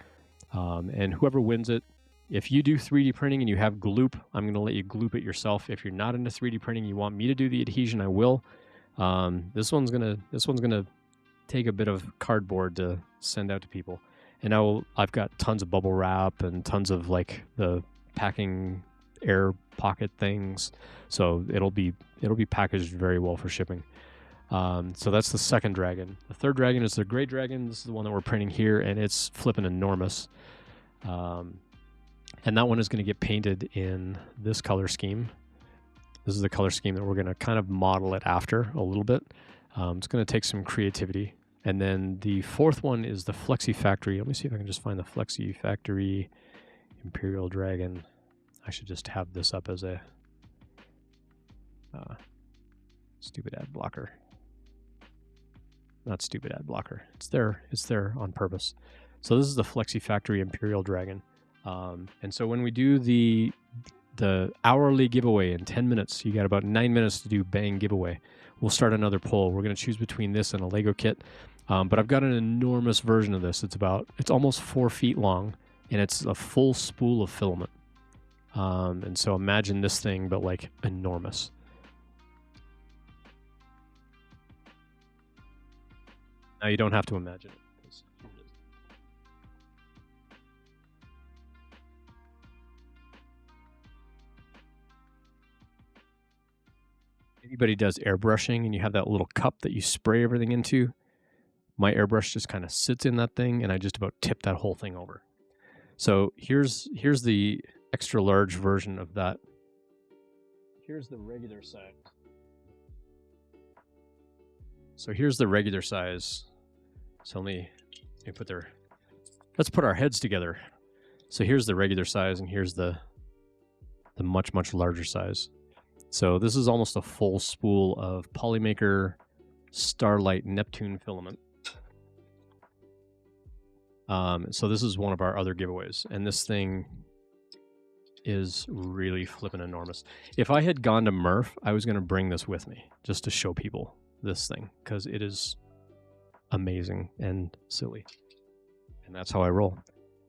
And whoever wins it, if you do 3D printing and you have gloop, I'm going to let you gloop it yourself. If you're not into 3D printing, you want me to do the adhesion, I will. This one's gonna take a bit of cardboard to send out to people. And I've got tons of bubble wrap and tons of like the packing air pocket things. So it'll be packaged very well for shipping. So that's the second dragon. The third dragon is the gray dragon. This is the one that we're printing here, and it's flipping enormous. And that one is going to get painted in this color scheme. This is the color scheme that we're going to kind of model it after a little bit. It's going to take some creativity. And then the fourth one is the Flexi Factory. Let me see if I can just find the Flexi Factory Imperial Dragon. I should just have this up as a stupid ad blocker. Not stupid ad blocker. It's there on purpose. So this is the Flexi Factory Imperial Dragon. And so when we do the hourly giveaway in 10 minutes, you got about 9 minutes to do bang giveaway. We'll start another poll. We're going to choose between this and a Lego kit. But I've got an enormous version of this. It's almost 4 feet long, and it's a full spool of filament. And so imagine this thing, but like enormous. Now you don't have to imagine it. Anybody does airbrushing and you have that little cup that you spray everything into, my airbrush just kind of sits in that thing and I just about tip that whole thing over. So here's the extra large version of that. Here's the regular size. So here's the regular size. So let's put our heads together. So here's the regular size and here's the much, much larger size. So this is almost a full spool of Polymaker Starlight Neptune filament. So this is one of our other giveaways, and this thing is really flipping enormous. If I had gone to Murph, I was going to bring this with me just to show people this thing because it is amazing and silly, and that's how I roll.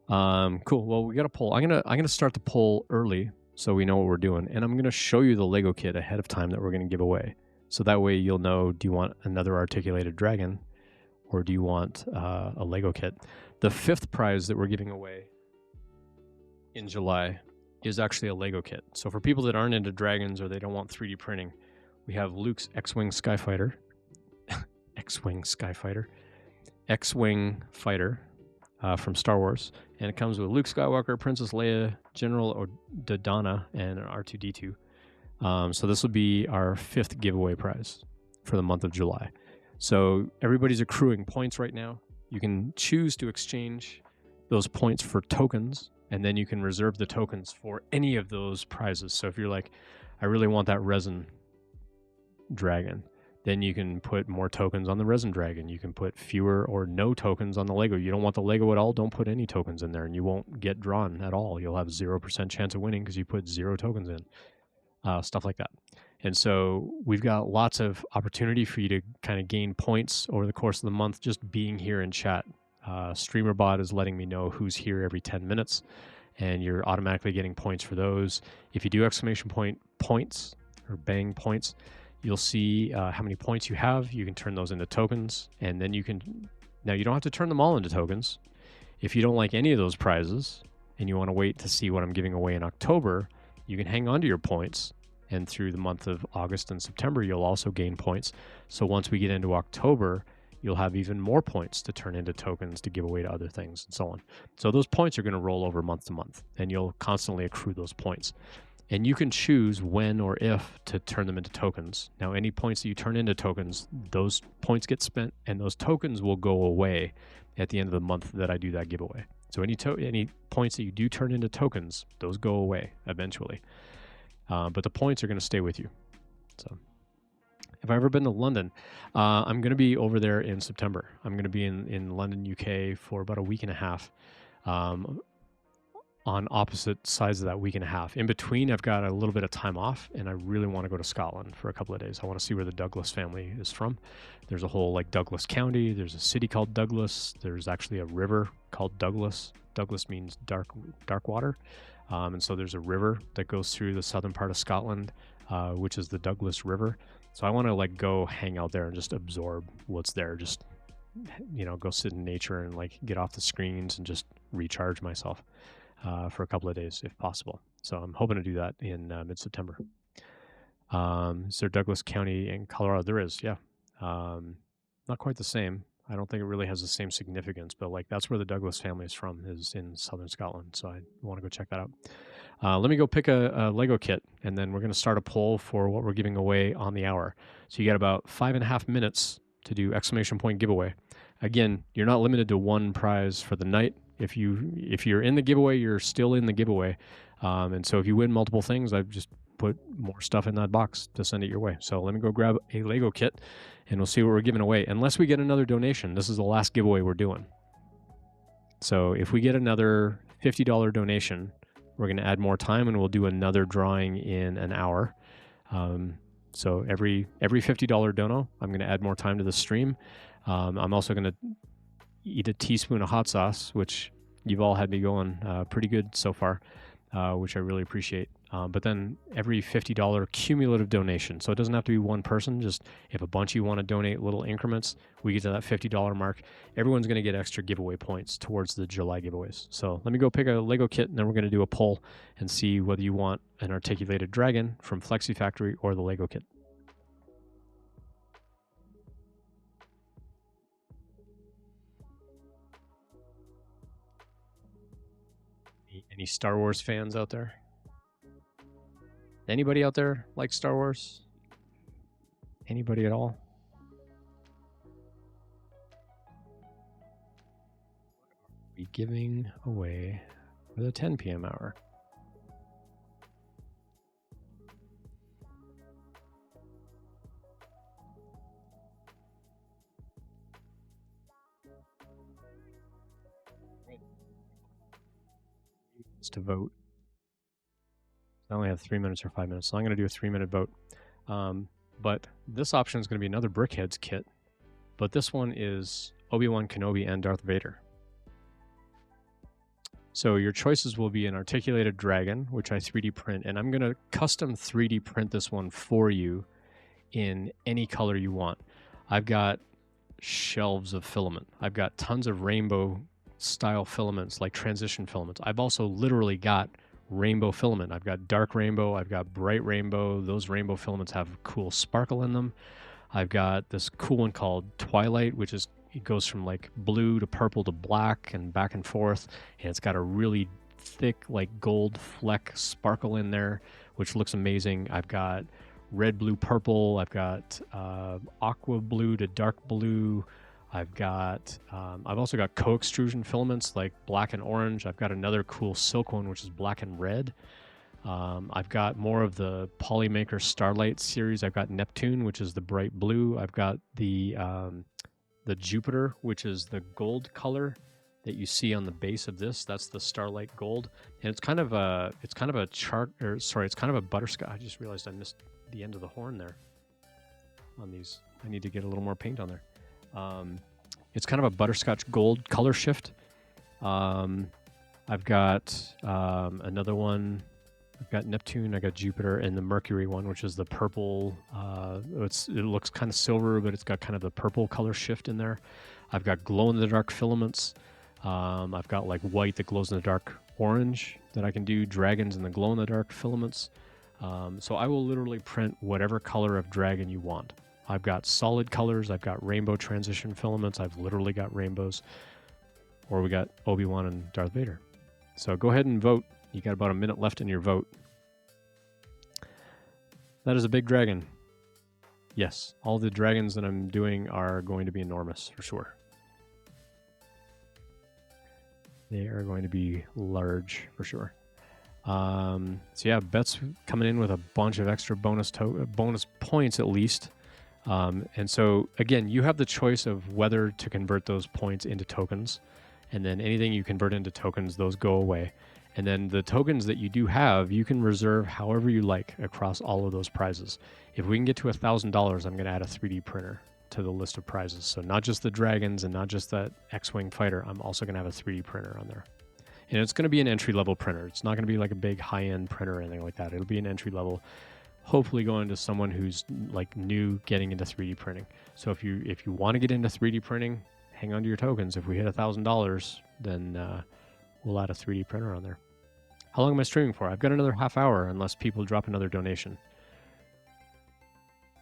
Cool. Well, we got a poll. I'm gonna start the poll early so we know what we're doing, and I'm going to show you the Lego kit ahead of time that we're going to give away. So that way you'll know, do you want another articulated dragon or do you want a Lego kit? The fifth prize that we're giving away in July is actually a Lego kit. So for people that aren't into dragons or they don't want 3D printing, we have Luke's X-Wing Skyfighter, X-Wing Fighter from Star Wars. And it comes with Luke Skywalker, Princess Leia, General Dodonna, and R2-D2. So this will be our fifth giveaway prize for the month of July. So everybody's accruing points right now. You can choose to exchange those points for tokens, and then you can reserve the tokens for any of those prizes. So if you're like, I really want that resin dragon, then you can put more tokens on the resin dragon. You can put fewer or no tokens on the Lego. You don't want the Lego at all, don't put any tokens in there, and you won't get drawn at all. You'll have 0% chance of winning because you put 0 tokens in. Stuff like that. And so we've got lots of opportunity for you to kind of gain points over the course of the month just being here in chat. Streamer.bot is letting me know who's here every 10 minutes, and you're automatically getting points for those. If you do exclamation point points or bang points, you'll see how many points you have. You can turn those into tokens, and then now you don't have to turn them all into tokens. If you don't like any of those prizes and you want to wait to see what I'm giving away in October, you can hang on to your points And through the month of August and September, you'll also gain points. So once we get into October, you'll have even more points to turn into tokens to give away to other things and so on. So those points are going to roll over month to month, and you'll constantly accrue those points. And you can choose when or if to turn them into tokens. Now, any points that you turn into tokens, those points get spent, and those tokens will go away at the end of the month that I do that giveaway. So any points that you do turn into tokens, those go away eventually. But the points are going to stay with you. So, have I ever been to London? I'm going to be over there in September. I'm going to be in London, UK for about a week and a half. On opposite sides of that week and a half. In between, I've got a little bit of time off, and I really want to go to Scotland for a couple of days. I want to see where the Douglas family is from. There's a whole like Douglas County. There's a city called Douglas. There's actually a river called Douglas. Douglas means dark water. And so there's a river that goes through the southern part of Scotland, which is the Douglas River. So I want to like go hang out there and just absorb what's there. Just, go sit in nature and like get off the screens and just recharge myself. For a couple of days, if possible. So I'm hoping to do that in mid-September. Is there Douglas County in Colorado? There is, yeah. Not quite the same. I don't think it really has the same significance, but like that's where the Douglas family is from, is in southern Scotland. So I want to go check that out. Let me go pick a Lego kit, and then we're going to start a poll for what we're giving away on the hour. So you got about 5.5 minutes to do exclamation point giveaway. Again, you're not limited to one prize for the night. If you're in the giveaway, you're still in the giveaway. And so if you win multiple things, I've just put more stuff in that box to send it your way. So let me go grab a Lego kit, and we'll see what we're giving away. Unless we get another donation, this is the last giveaway we're doing. So if we get another $50 donation, we're going to add more time, and we'll do another drawing in an hour. So every $50 dono, I'm going to add more time to the stream. I'm also going to eat a teaspoon of hot sauce, which you've all had me going pretty good so far, which I really appreciate. But then every $50 cumulative donation, so it doesn't have to be one person, just if a bunch of you want to donate little increments, we get to that $50 mark, everyone's going to get extra giveaway points towards the July giveaways. So let me go pick a Lego kit, and then we're going to do a poll and see whether you want an articulated dragon from Flexi Factory or the Lego kit. Any Star Wars fans out there? Anybody out there like Star Wars? Anybody at all? What are we giving away for the 10 p.m. hour? To vote. I only have 3 minutes or 5 minutes, so I'm going to do a 3-minute vote. But this option is going to be another Brickheads kit, but this one is Obi-Wan Kenobi and Darth Vader. So your choices will be an articulated dragon, which I 3D print, and I'm going to custom 3D print this one for you in any color you want. I've got shelves of filament. I've got tons of rainbow style filaments, like transition filaments. I've also literally got rainbow filament. I've got dark rainbow, I've got bright rainbow. Those rainbow filaments have cool sparkle in them. I've got this cool one called Twilight, which is, it goes from like blue to purple to black and back and forth, and it's got a really thick like gold fleck sparkle in there, which looks amazing. I've got red, blue, purple. I've got aqua blue to dark blue. I've also got co-extrusion filaments like black and orange. I've got another cool silk one, which is black and red. I've got more of the Polymaker Starlight series. I've got Neptune, which is the bright blue. I've got the Jupiter, which is the gold color that you see on the base of this. That's the Starlight Gold, and it's kind of a butterscotch. I just realized I missed the end of the horn there on these. I need to get a little more paint on there. It's kind of a butterscotch gold color shift. I've got another one. I've got Neptune, I got Jupiter, and the Mercury one, which is the purple. It looks kind of silver, but it's got kind of the purple color shift in there. I've got glow-in-the-dark filaments. I've got like white that glows in the dark orange that I can do, dragons and the glow-in-the-dark filaments. So I will literally print whatever color of dragon you want. I've got solid colors. I've got rainbow transition filaments. I've literally got rainbows. Or we got Obi-Wan and Darth Vader. So go ahead and vote. You got about a minute left in your vote. That is a big dragon. Yes, all the dragons that I'm doing are going to be enormous for sure. They are going to be large for sure. So yeah, Bet's coming in with a bunch of extra bonus points at least. And so again, you have the choice of whether to convert those points into tokens, and then anything you convert into tokens, those go away. And then the tokens that you do have, you can reserve however you like across all of those prizes. If we can get to $1,000, I'm going to add a 3D printer to the list of prizes. So not just the dragons and not just that X-Wing fighter, I'm also going to have a 3D printer on there. And it's going to be an entry-level printer. It's not going to be like a big high-end printer or anything like that. It'll be an entry-level, hopefully going to someone who's like new getting into 3D printing. So if you want to get into 3D printing, hang on to your tokens. If we hit $1,000, then we'll add a 3D printer on there. How long am I streaming for? I've got another half hour unless people drop another donation.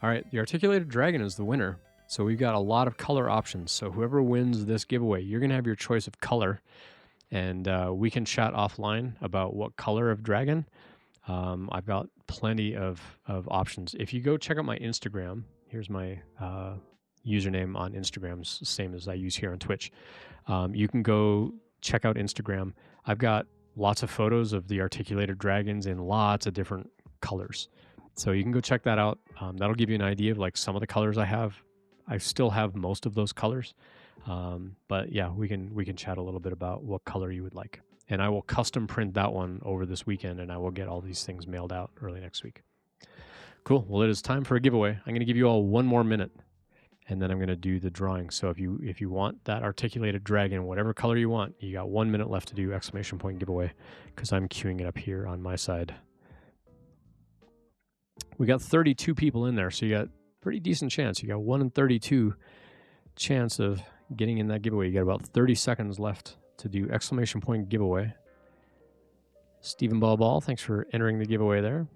All right, the articulated dragon is the winner. So we've got a lot of color options. So whoever wins this giveaway, you're going to have your choice of color. And we can chat offline about what color of dragon. I've got plenty of options. If you go check out my Instagram, here's my username on Instagram, same as I use here on Twitch. You can go check out Instagram. I've got lots of photos of the articulated dragons in lots of different colors. So you can go check that out. That'll give you an idea of like some of the colors I have. I still have most of those colors. But yeah, we can chat a little bit about what color you would like. And I will custom print that one over this weekend, and I will get all these things mailed out early next week. Cool. Well, it is time for a giveaway. I'm going to give you all 1 more minute, and then I'm going to do the drawing. So if you want that articulated dragon, whatever color you want, you got 1 minute left to do ! Giveaway, because I'm queuing it up here on my side. We got 32 people in there, so you got pretty decent chance. You got 1 in 32 chance of getting in that giveaway. You got about 30 seconds left to do ! Giveaway. Stephen Ball, thanks for entering the giveaway there.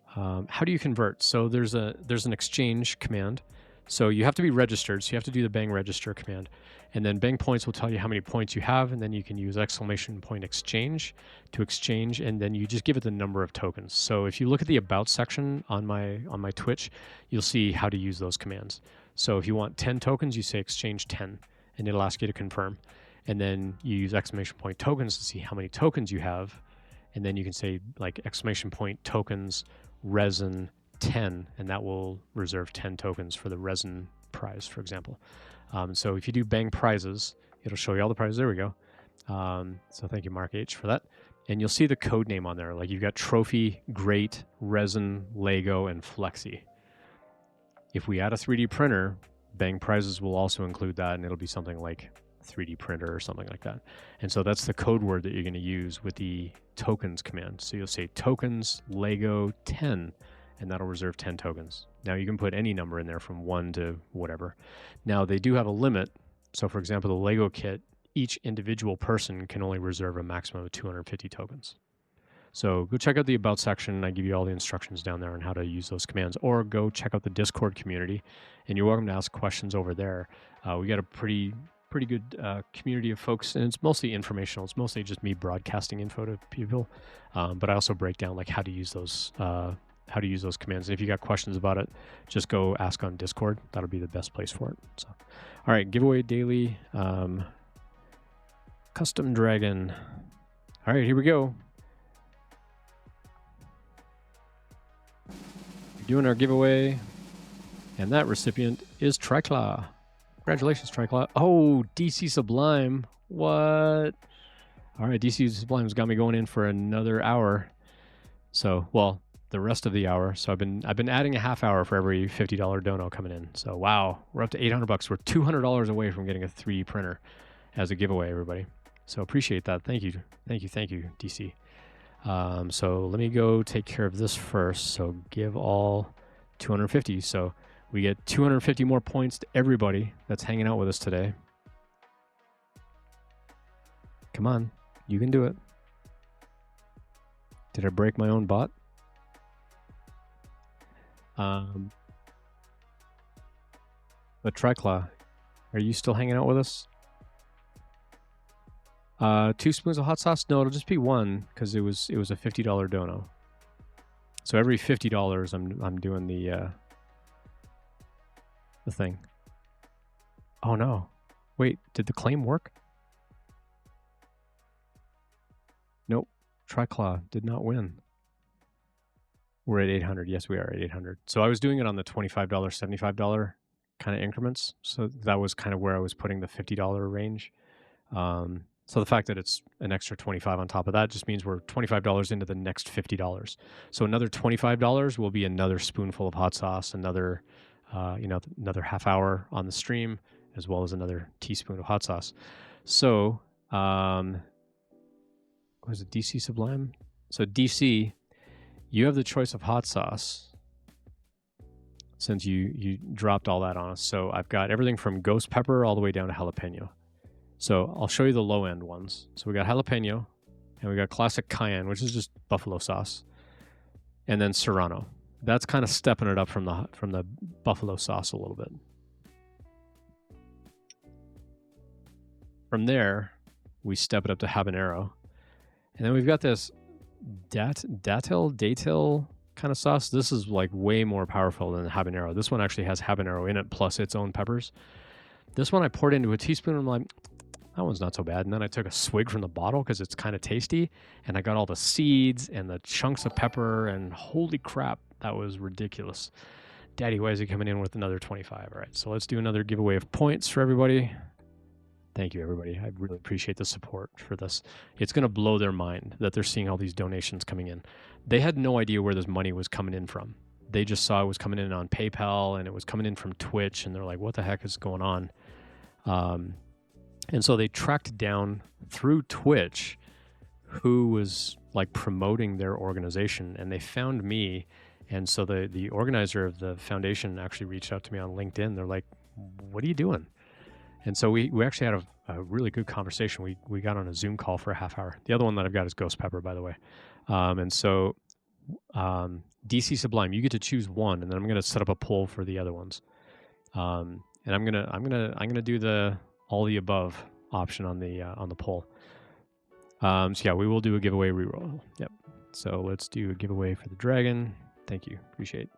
How do you convert? So there's an exchange command. So you have to be registered. So you have to do the bang register command. And then bang points will tell you how many points you have. And then you can use ! Exchange to exchange. And then you just give it the number of tokens. So if you look at the about section on my Twitch, you'll see how to use those commands. So if you want 10 tokens, you say exchange 10, and it'll ask you to confirm. And then you use ! Tokens to see how many tokens you have. And then you can say like ! Tokens resin 10, and that will reserve 10 tokens for the resin prize, for example. So if you do bang prizes, it'll show you all the prizes. There we go. So thank you, Mark H, for that. And you'll see the code name on there. Like you've got trophy, great, resin, Lego, and Flexi. If we add a 3D printer, bang prizes will also include that, and it'll be something like 3D printer or something like that. And so that's the code word that you're going to use with the tokens command. So you'll say tokens Lego 10, and that'll reserve 10 tokens. Now you can put any number in there from 1 to whatever. Now they do have a limit. So for example, the Lego kit, each individual person can only reserve a maximum of 250 tokens. So go check out the about section. I give you all the instructions down there on how to use those commands, or go check out the Discord community, and you're welcome to ask questions over there. We got a pretty good community of folks, and it's mostly informational. It's mostly just me broadcasting info to people, but I also break down like how to use those commands. And if you got questions about it, just go ask on Discord. That'll be the best place for it. So, all right, giveaway daily, custom dragon. All right, here we go. We're doing our giveaway, and that recipient is Triclaw. Congratulations, Triclaw. Oh, DC Sublime. What? All right, DC Sublime's got me going in for another hour. So, well, the rest of the hour. So I've been adding a half hour for every $50 dono coming in. So wow, we're up to $800. We're $200 away from getting a 3D printer as a giveaway, everybody. So appreciate that. Thank you, DC. So let me go take care of this first. So give all 250. So we get 250 more points to everybody that's hanging out with us today. Come on, you can do it. Did I break my own bot? But Triclaw, are you still hanging out with us? 2 spoons of hot sauce? No, it'll just be 1 because it was a $50 dono. So every $50, I'm doing the thing. Oh no! Wait, did the claim work? Nope. Triclaw did not win. We're at 800. Yes, we are at 800. So I was doing it on the $25, $75 kind of increments. So that was kind of where I was putting the $50 range. So the fact that it's an extra 25 on top of that just means we're $25 into the next $50. So another $25 will be another spoonful of hot sauce, another, another half hour on the stream, as well as another teaspoon of hot sauce. So, what is it, DC Sublime? So DC, you have the choice of hot sauce since you dropped all that on us. So I've got everything from ghost pepper all the way down to jalapeno. So I'll show you the low end ones. So we got jalapeno, and we got classic cayenne, which is just buffalo sauce, and then serrano. That's kind of stepping it up from the buffalo sauce a little bit. From there, we step it up to habanero, and then we've got this datil kind of sauce. This is like way more powerful than the habanero. This one actually has habanero in it plus its own peppers. This one I poured into a teaspoon, and I'm like, that one's not so bad. And then I took a swig from the bottle because it's kind of tasty, and I got all the seeds and the chunks of pepper, and holy crap, that was ridiculous. Daddy, why is he coming in with another 25? All right, so let's do another giveaway of points for everybody. Thank you, everybody. I really appreciate the support for this. It's going to blow their mind that they're seeing all these donations coming in. They had no idea where this money was coming in from. They just saw it was coming in on PayPal, and it was coming in from Twitch, and they're like, what the heck is going on? And so they tracked down through Twitch who was like promoting their organization, and they found me. And so the organizer of the foundation actually reached out to me on LinkedIn. They're like, what are you doing? And so we actually had a really good conversation. We got on a Zoom call for a half hour. The other one that I've got is Ghost Pepper, by the way. And so DC Sublime, you get to choose one, and then I'm going to set up a poll for the other ones. And I'm gonna do the all the above option on the poll. So yeah, we will do a giveaway reroll. Yep. So let's do a giveaway for the dragon. Thank you. Appreciate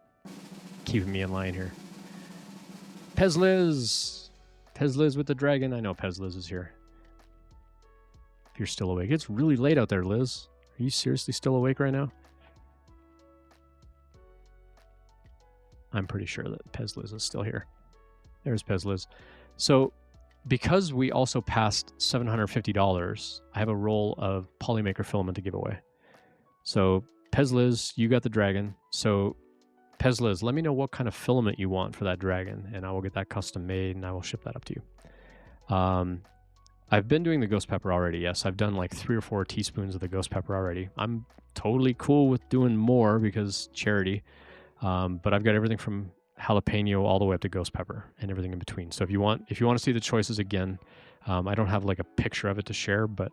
keeping me in line here. Pezliz with the dragon. I know Pezliz is here. If you're still awake. It's really late out there, Liz. Are you seriously still awake right now? I'm pretty sure that Pezliz is still here. There's Pezliz. So because we also passed $750, I have a roll of Polymaker filament to give away. So Pezliz, you got the dragon. So Pezliz, let me know what kind of filament you want for that dragon, and I will get that custom made, and I will ship that up to you. I've been doing the ghost pepper already. Yes, I've done like 3 or 4 teaspoons of the ghost pepper already. I'm totally cool with doing more because charity. But I've got everything from jalapeno all the way up to ghost pepper and everything in between. So if you want to see the choices again, I don't have like a picture of it to share, but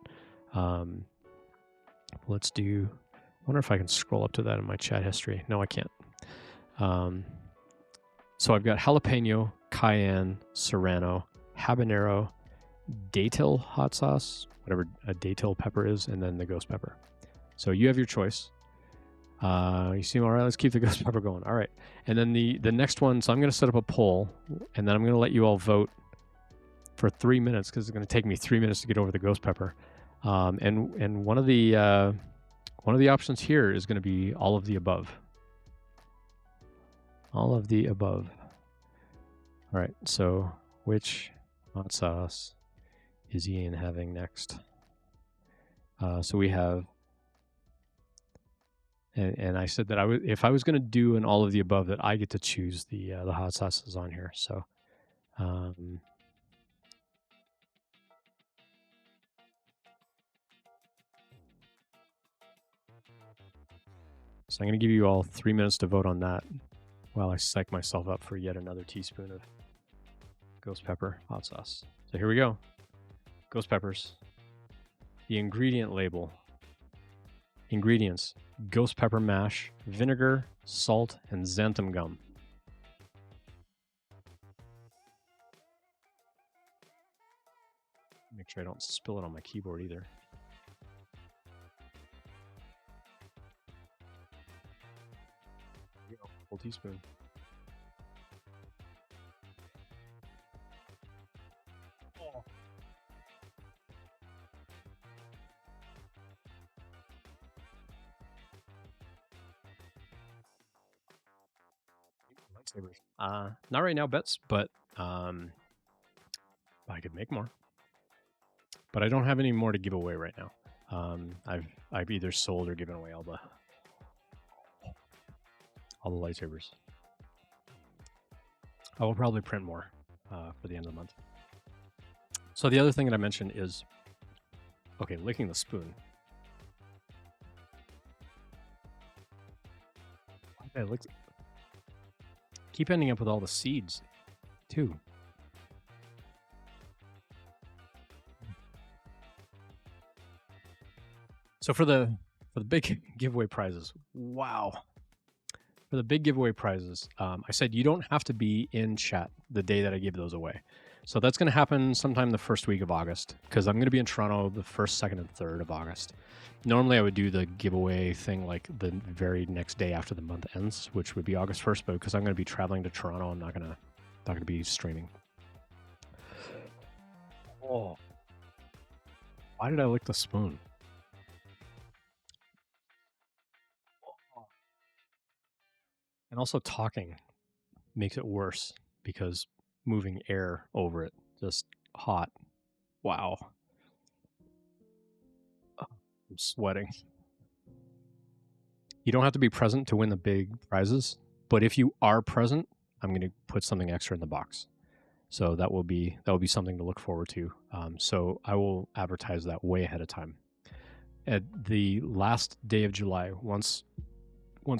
let's do. I wonder if I can scroll up to that in my chat history. No, I can't. So I've got jalapeno, cayenne, serrano, habanero, datil hot sauce, whatever a datil pepper is, and then the ghost pepper. So you have your choice. You seem all right. Let's keep the ghost pepper going. All right. And then the next one, so I'm going to set up a poll, and then I'm going to let you all vote for 3 minutes because it's going to take me 3 minutes to get over the ghost pepper. And one of the options here is going to be all of the above. All of the above. All right. So which hot sauce is Ian having next? So we have. And I said that if I was going to do an all of the above, that I get to choose the hot sauces on here. So, so I'm going to give you all 3 minutes to vote on that while I psych myself up for yet another teaspoon of ghost pepper hot sauce. So here we go. Ghost peppers. The ingredient label. Ingredients: ghost pepper mash, vinegar, salt, and xanthan gum. Make sure I don't spill it on my keyboard either. Full teaspoon. Oh. Lightsabers. Not right now, Bets, but I could make more. But I don't have any more to give away right now. I've either sold or given away all the lightsabers. I will probably print more for the end of the month. So the other thing that I mentioned is, okay, licking the spoon. Okay, keep ending up with all the seeds, too. So for the big giveaway prizes, wow. For the big giveaway prizes, I said you don't have to be in chat the day that I give those away. So that's going to happen sometime the first week of August, because I'm going to be in Toronto the 1st, 2nd, and 3rd of August. Normally I would do the giveaway thing like the very next day after the month ends, which would be August 1st, but because I'm going to be traveling to Toronto, I'm not going to be streaming. Oh. Why did I lick the spoon? And also talking makes it worse because moving air over it, just hot. Wow. I'm sweating. You don't have to be present to win the big prizes, but if you are present, I'm going to put something extra in the box. So that will be something to look forward to. So I will advertise that way ahead of time. At the last day of July, once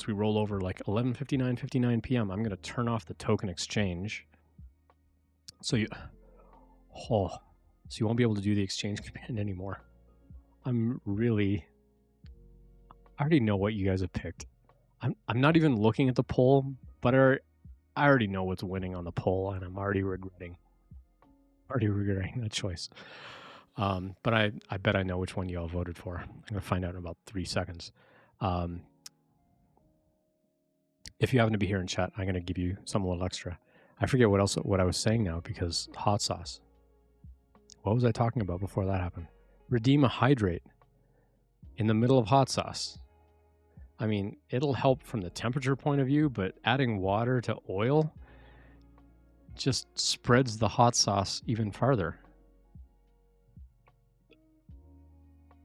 we roll over like 11:59 p.m., I'm going to turn off the token exchange. So you won't be able to do the exchange command anymore. I already know what you guys have picked. I'm not even looking at the poll, but I already know what's winning on the poll, and I'm already regretting that choice. But I bet I know which one you all voted for. I'm going to find out in about 3 seconds. If you happen to be here in chat, I'm going to give you some little extra. I forget what I was saying now because hot sauce. What was I talking about before that happened? Redeem a hydrate in the middle of hot sauce. I mean, it'll help from the temperature point of view, but adding water to oil just spreads the hot sauce even farther.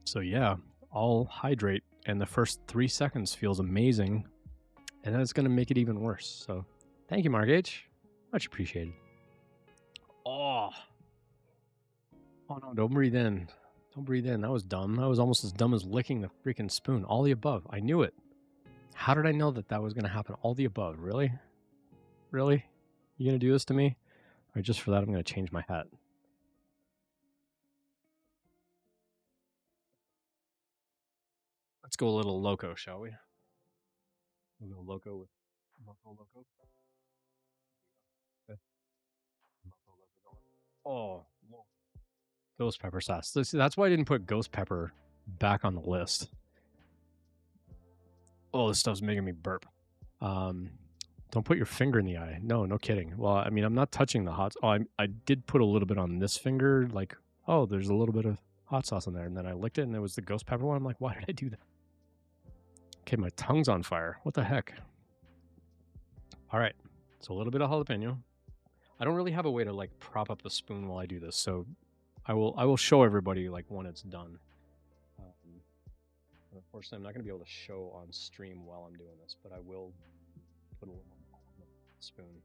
So yeah, I'll hydrate, and the first 3 seconds feels amazing, and then it's going to make it even worse. So thank you, Mark H. Much appreciated. Oh no, don't breathe in. Don't breathe in. That was dumb. That was almost as dumb as licking the freaking spoon. All the above. I knew it. How did I know that was going to happen? All the above. Really? Really? You going to do this to me? Or just for that, I'm going to change my hat. Let's go a little loco, shall we? We'll go loco with loco. Okay. Oh, ghost pepper sauce. That's why I didn't put ghost pepper back on the list. Oh, this stuff's making me burp. Don't put your finger in the eye. No kidding. Well, I mean, I'm not touching the hot. Oh, I did put a little bit on this finger. Like, oh, there's a little bit of hot sauce in there, and then I licked it, and it was the ghost pepper one. I'm like, why did I do that? Okay, my tongue's on fire. What the heck? All right, so a little bit of jalapeno. I don't really have a way to like prop up the spoon while I do this, so I will show everybody like when it's done. Unfortunately, I'm not going to be able to show on stream while I'm doing this, but I will put a little on the spoon.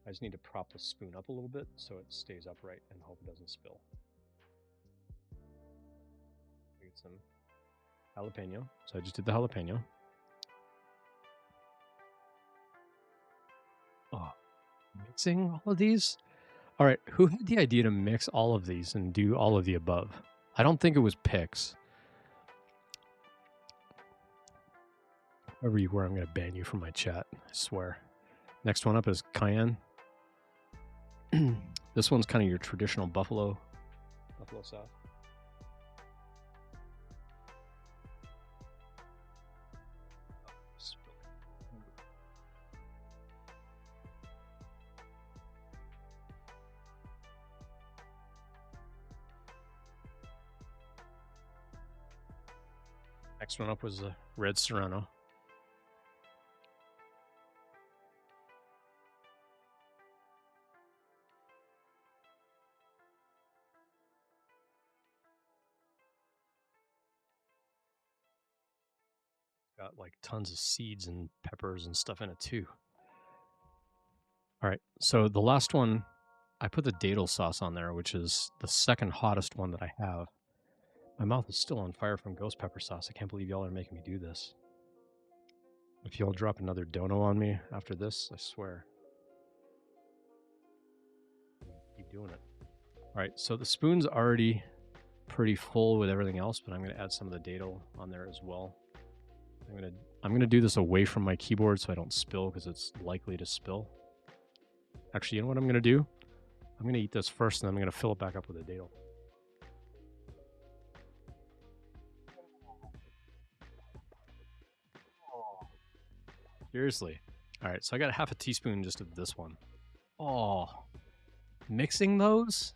I just need to prop the spoon up a little bit so it stays upright and hope it doesn't spill. Get some jalapeno. So I just did the jalapeno. Oh, mixing all of these? All right, who had the idea to mix all of these and do all of the above? I don't think it was Pix. Wherever you were, I'm going to ban you from my chat. I swear. Next one up is cayenne. This one's kind of your traditional buffalo sauce. Next one up was the red serrano. Got like tons of seeds and peppers and stuff in it too. All right, so the last one, I put the datil sauce on there, which is the second hottest one that I have. My mouth is still on fire from ghost pepper sauce. I can't believe y'all are making me do this. If y'all drop another dono on me after this, I swear. Keep doing it. All right, so the spoon's already pretty full with everything else, but I'm going to add some of the datil on there as well. I'm gonna do this away from my keyboard so I don't spill, because it's likely to spill. Actually, you know what I'm gonna do? I'm gonna eat this first, and then I'm gonna fill it back up with a datil. Seriously. All right, so I got half a teaspoon just of this one. Oh, mixing those?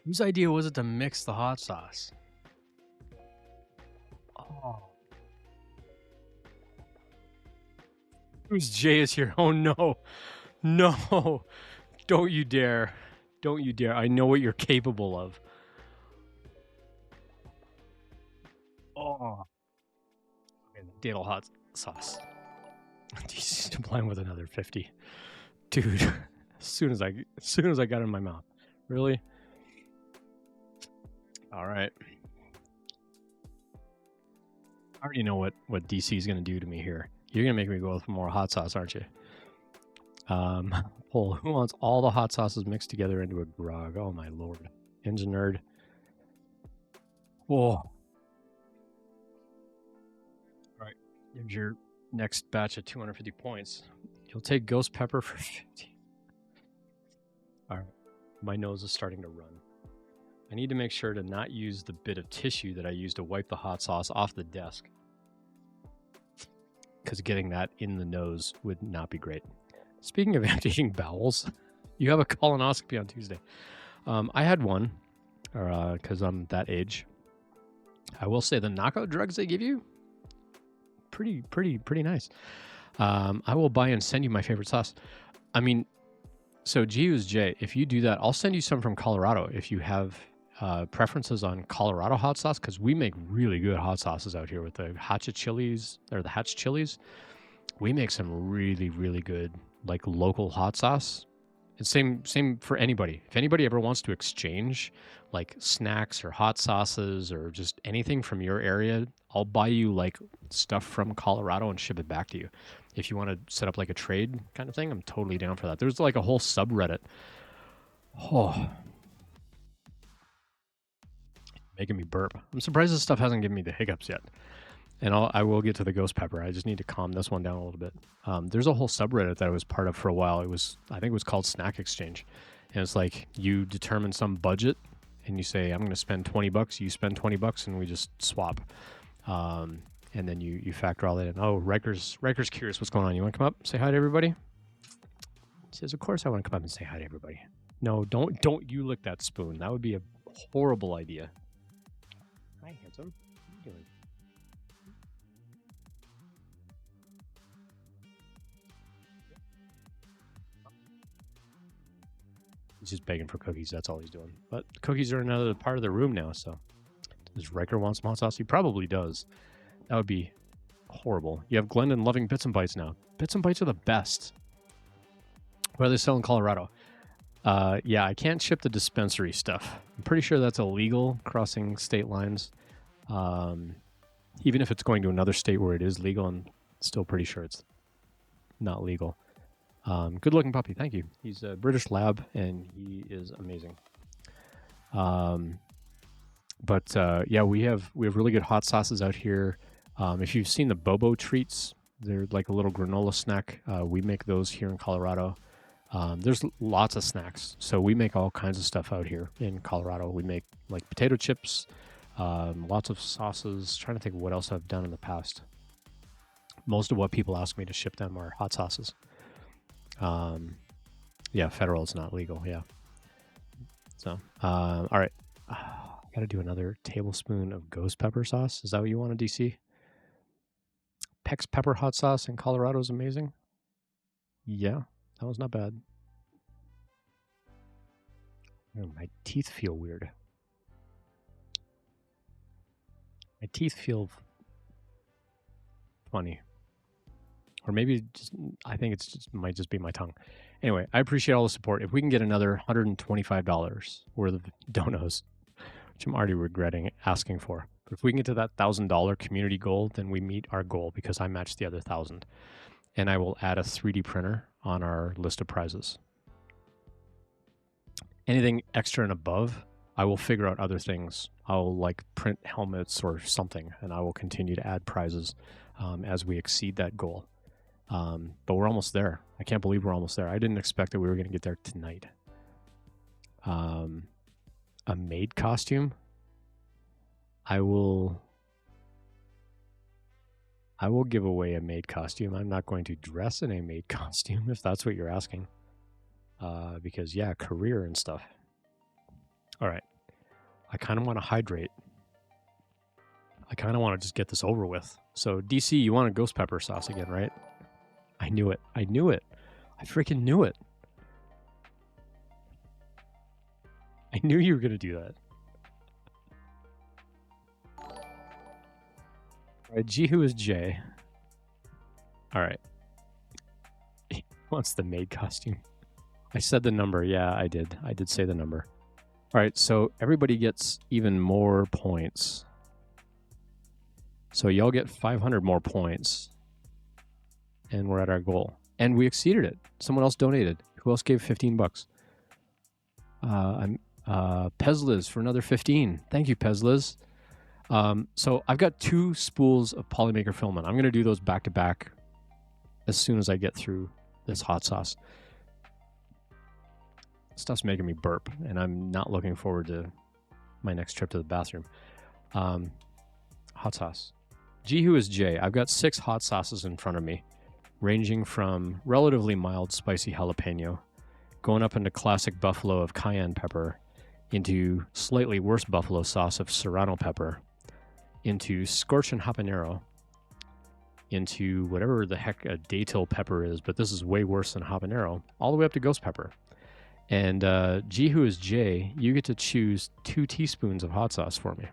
Whose idea was it to mix the hot sauce? Oh. Whose Jay is here? Oh no. No. Don't you dare. Don't you dare. I know what you're capable of. Oh. Okay, datil hot sauce. Jesus, to blend with another 50. Dude, as soon as I got it in my mouth. Really? All right. I already know what DC is going to do to me here. You're going to make me go with more hot sauce, aren't you? Who wants all the hot sauces mixed together into a grog? Oh, my lord. Engine nerd. Whoa. All right. Here's your next batch of 250 points. You'll take ghost pepper for 50. All right. My nose is starting to run. I need to make sure to not use the bit of tissue that I used to wipe the hot sauce off the desk, because getting that in the nose would not be great. Speaking of emptying bowels, you have a colonoscopy on Tuesday. I had one, because I'm that age. I will say the knockout drugs they give you, pretty nice. I will buy and send you my favorite sauce. I mean, so G is J. If you do that, I'll send you some from Colorado if you have preferences on Colorado hot sauce, because we make really good hot sauces out here with the Hatch chilies, or the Hatch chilies. We make some really good like local hot sauce. And same for anybody. If anybody ever wants to exchange like snacks or hot sauces or just anything from your area, I'll buy you like stuff from Colorado and ship it back to you. If you want to set up like a trade kind of thing, I'm totally down for that. There's like a whole subreddit. Oh, making me burp. I'm surprised this stuff hasn't given me the hiccups yet. And I will get to the ghost pepper. I just need to calm this one down a little bit. There's a whole subreddit that I was part of for a while. I think it was called Snack Exchange. And it's like you determine some budget and you say, I'm going to spend $20. You spend $20 and we just swap. And then you factor all that in. Oh, Riker's curious what's going on. You want to come up, say hi to everybody? He says, of course I want to come up and say hi to everybody. No, don't you lick that spoon. That would be a horrible idea. Hi, handsome. What are you doing? He's just begging for cookies. That's all he's doing. But cookies are another part of the room now. So does Riker want some hot sauce? He probably does. That would be horrible. You have Glendon loving Bits and Bites now. Bits and Bites are the best. Where they sell in Colorado. Yeah, I can't ship the dispensary stuff. I'm pretty sure that's illegal, crossing state lines. Even if it's going to another state where it is legal, I'm still pretty sure it's not legal. Good looking puppy, thank you. He's a British lab and he is amazing. But yeah, we have really good hot sauces out here. If you've seen the Bobo treats, they're like a little granola snack. We make those here in Colorado. There's lots of snacks, so we make all kinds of stuff out here in Colorado. We make like potato chips, lots of sauces. Trying to think of what else I've done in the past. Most of what people ask me to ship them are hot sauces. Yeah, federal is not legal. Yeah. So, all right. Got to do another tablespoon of ghost pepper sauce. Is that what you want, DC? Pex pepper hot sauce in Colorado is amazing. Yeah, that was not bad. Oh, my teeth feel weird. My teeth feel funny. Or maybe just, I think it's just might just be my tongue. Anyway, I appreciate all the support. If we can get another $125 worth of donos, which I'm already regretting asking for, but if we can get to that $1,000 community goal, then we meet our goal because I matched the other 1,000. And I will add a 3D printer on our list of prizes. Anything extra and above, I will figure out other things. I'll like print helmets or something, and I will continue to add prizes as we exceed that goal. But we're almost there. I can't believe we're almost there. I didn't expect that we were going to get there tonight. A maid costume. I will give away a maid costume. I'm not going to dress in a maid costume if that's what you're asking. Because yeah, career and stuff. All right. I kind of want to hydrate. I kind of want to just get this over with. So DC, you want a ghost pepper sauce again, right? I knew it. I knew it. I freaking knew it. I knew you were going to do that. All right, G who is J. All right. He wants the maid costume. I said the number. Yeah, I did. I did say the number. All right, so everybody gets even more points. So y'all get 500 more points. And we're at our goal. And we exceeded it. Someone else donated. Who else gave $15? Pezliz for another 15. Thank you, Pezliz. So I've got 2 spools of Polymaker filament. I'm going to do those back to back as soon as I get through this hot sauce. Stuff's making me burp, and I'm not looking forward to my next trip to the bathroom. Hot sauce. G who is J. I've got 6 hot sauces in front of me, ranging from relatively mild spicy jalapeno, going up into classic buffalo of cayenne pepper, into slightly worse buffalo sauce of serrano pepper, into scorch and habanero, into whatever the heck a datil pepper is, but this is way worse than habanero, all the way up to ghost pepper. And G who is J, you get to choose 2 teaspoons of hot sauce for me.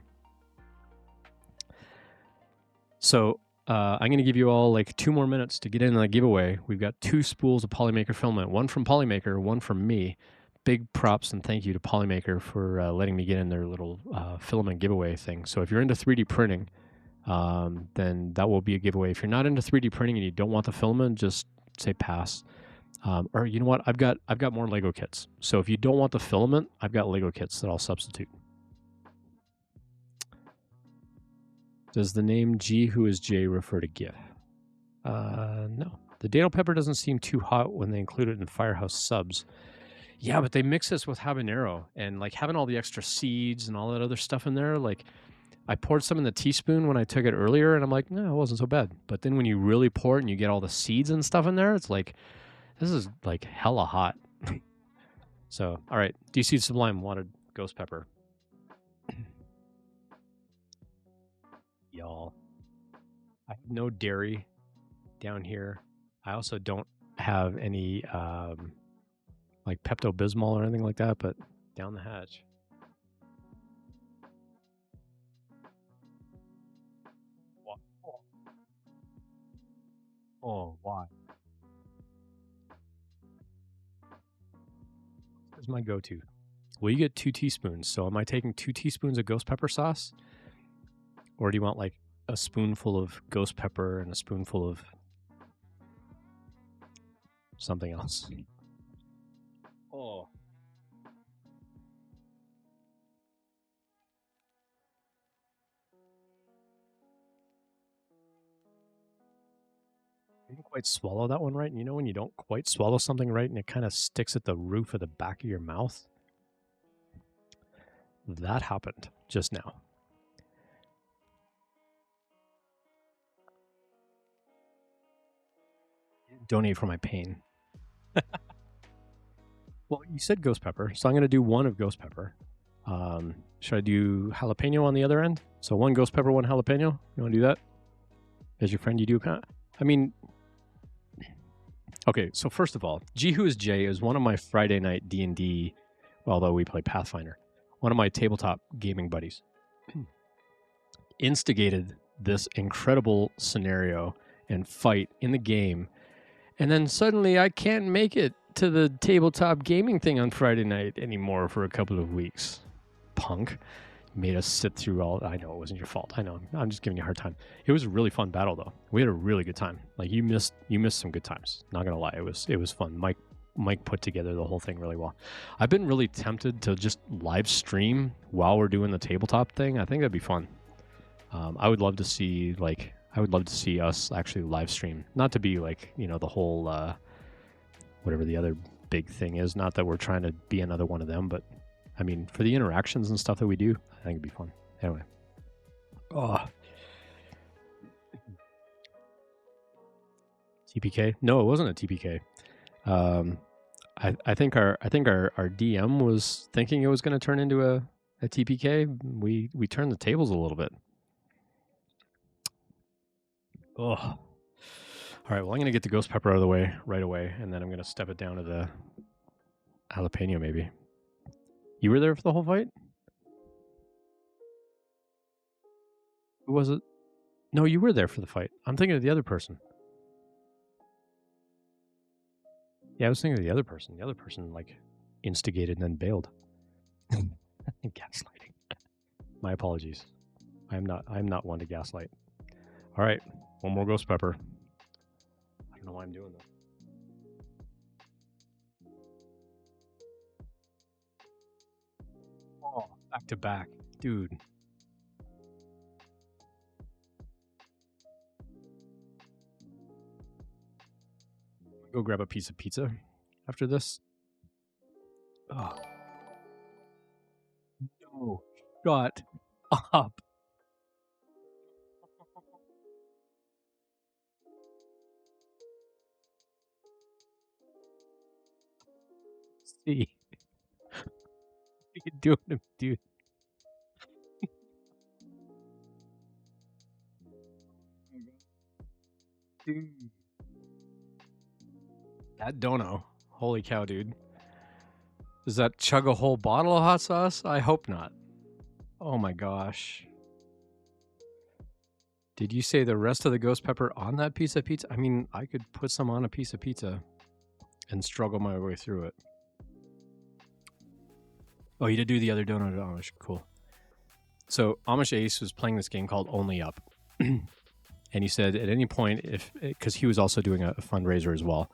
So I'm going to give you all like 2 more minutes to get in the giveaway. We've got 2 spools of Polymaker filament, one from Polymaker, one from me. Big props and thank you to Polymaker for letting me get in their little filament giveaway thing. So if you're into 3D printing, then that will be a giveaway. If you're not into 3D printing and you don't want the filament, just say pass. Or you know what? I've got more Lego kits. So if you don't want the filament, I've got Lego kits that I'll substitute. Does the name G who is J refer to GIF? No. The datil pepper doesn't seem too hot when they include it in Firehouse subs. Yeah, but they mix this with habanero and like having all the extra seeds and all that other stuff in there. Like I poured some in the teaspoon when I took it earlier and I'm like, no, it wasn't so bad. But then when you really pour it and you get all the seeds and stuff in there, it's like, this is like hella hot. So, all right. DC Sublime wanted ghost pepper. Y'all. I have no dairy down here. I also don't have any like Pepto-Bismol or anything like that, but down the hatch. Oh, why? This is my go-to. Well, you get 2 teaspoons. So am I taking 2 teaspoons of ghost pepper sauce? Or do you want like a spoonful of ghost pepper and a spoonful of something else? Oh. quite swallow that one right. And you know when you don't quite swallow something right and it kind of sticks at the roof of the back of your mouth? That happened just now. Donate for my pain. Well, you said ghost pepper, so I'm going to do one of ghost pepper. Should I do jalapeno on the other end? So one ghost pepper, one jalapeno. You want to do that? As your friend, you do. I mean, okay. So first of all, G Who is Jay is one of my Friday night D&D, although we play Pathfinder. One of my tabletop gaming buddies instigated this incredible scenario and fight in the game, and then suddenly I can't make it to the tabletop gaming thing on Friday night anymore for a couple of weeks. Punk. Made us sit through all. I know it wasn't your fault. I know. I'm just giving you a hard time. It was a really fun battle though. We had a really good time. Like you missed some good times. Not gonna lie, it was fun. Mike put together the whole thing really well. I've been really tempted to just live stream while we're doing the tabletop thing. I think that'd be fun. I would love to see us actually live stream. Not to be like, you know, the whole whatever the other big thing is. Not that we're trying to be another one of them, but I mean, for the interactions and stuff that we do, I think it'd be fun. Anyway. Oh. TPK? No, it wasn't a TPK. I think our DM was thinking it was going to turn into a TPK. We turned the tables a little bit. Oh. All right, well, I'm going to get the ghost pepper out of the way right away, and then I'm going to step it down to the jalapeno maybe. You were there for the whole fight? Who was it? No, you were there for the fight. I'm thinking of the other person. Yeah, I was thinking of the other person. The other person, like, instigated and then bailed. Gaslighting. My apologies. I'm not one to gaslight. All right, one more ghost pepper. I don't know why I'm doing this. Oh, back to back. Dude. Go grab a piece of pizza after this. Oh. No. Shut up. See. What are you doing to me, dude? Dude. That dono. Holy cow, dude. Does that chug a whole bottle of hot sauce? I hope not. Oh my gosh. Did you say the rest of the ghost pepper on that piece of pizza? I mean, I could put some on a piece of pizza and struggle my way through it. Oh, you did do the other donut at Amish. Cool. So Amish Ace was playing this game called Only Up. And he said at any point, because he was also doing a fundraiser as well.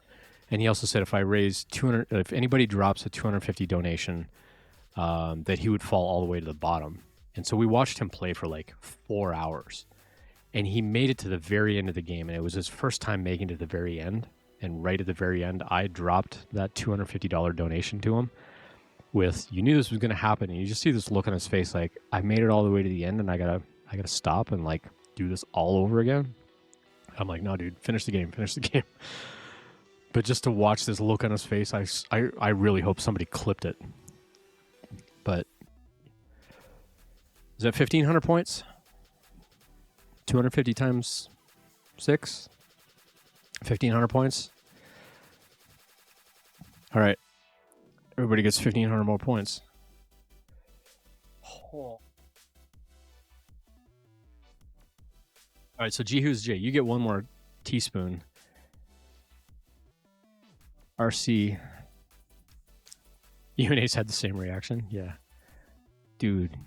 And he also said if I raise if anybody drops a 250 donation, that he would fall all the way to the bottom. And so we watched him play for like 4 hours. And he made it to the very end of the game. And it was his first time making it to the very end. And right at the very end, I dropped that $250 donation to him with, you knew this was going to happen. And you just see this look on his face like, I made it all the way to the end and I gotta stop and like do this all over again. I'm like, no, dude, finish the game. But just to watch this look on his face, I really hope somebody clipped it. But is that 1,500 points? 250 times 6? 1,500 points? All right. Everybody gets 1,500 more points. Oh. All right, so G Who's J, you get one more teaspoon. RC, you and Ace had the same reaction? Yeah. Dude.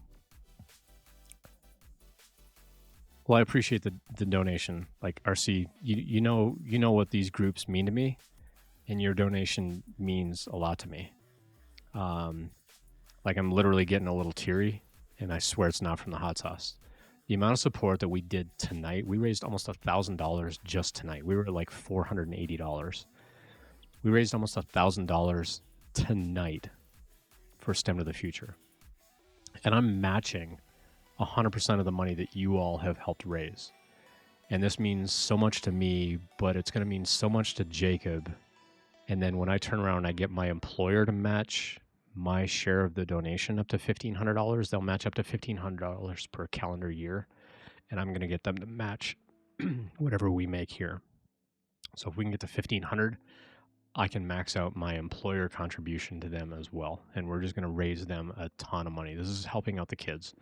Well, I appreciate the donation. Like, RC, you know what these groups mean to me, and your donation means a lot to me. Like, I'm literally getting a little teary, and I swear it's not from the hot sauce. the amount of support that we did tonight, we raised almost $1,000 just tonight. We were at like $480. We raised almost $1,000 tonight for STEM to the Future. And I'm matching 100% of the money that you all have helped raise. And this means so much to me, but it's going to mean so much to Jacob. And then when I turn around and I get my employer to match my share of the donation up to $1,500, they'll match up to $1,500 per calendar year. And I'm going to get them to match whatever we make here. So if we can get to $1,500, I can max out my employer contribution to them as well. And we're just going to raise them a ton of money. This is helping out the kids.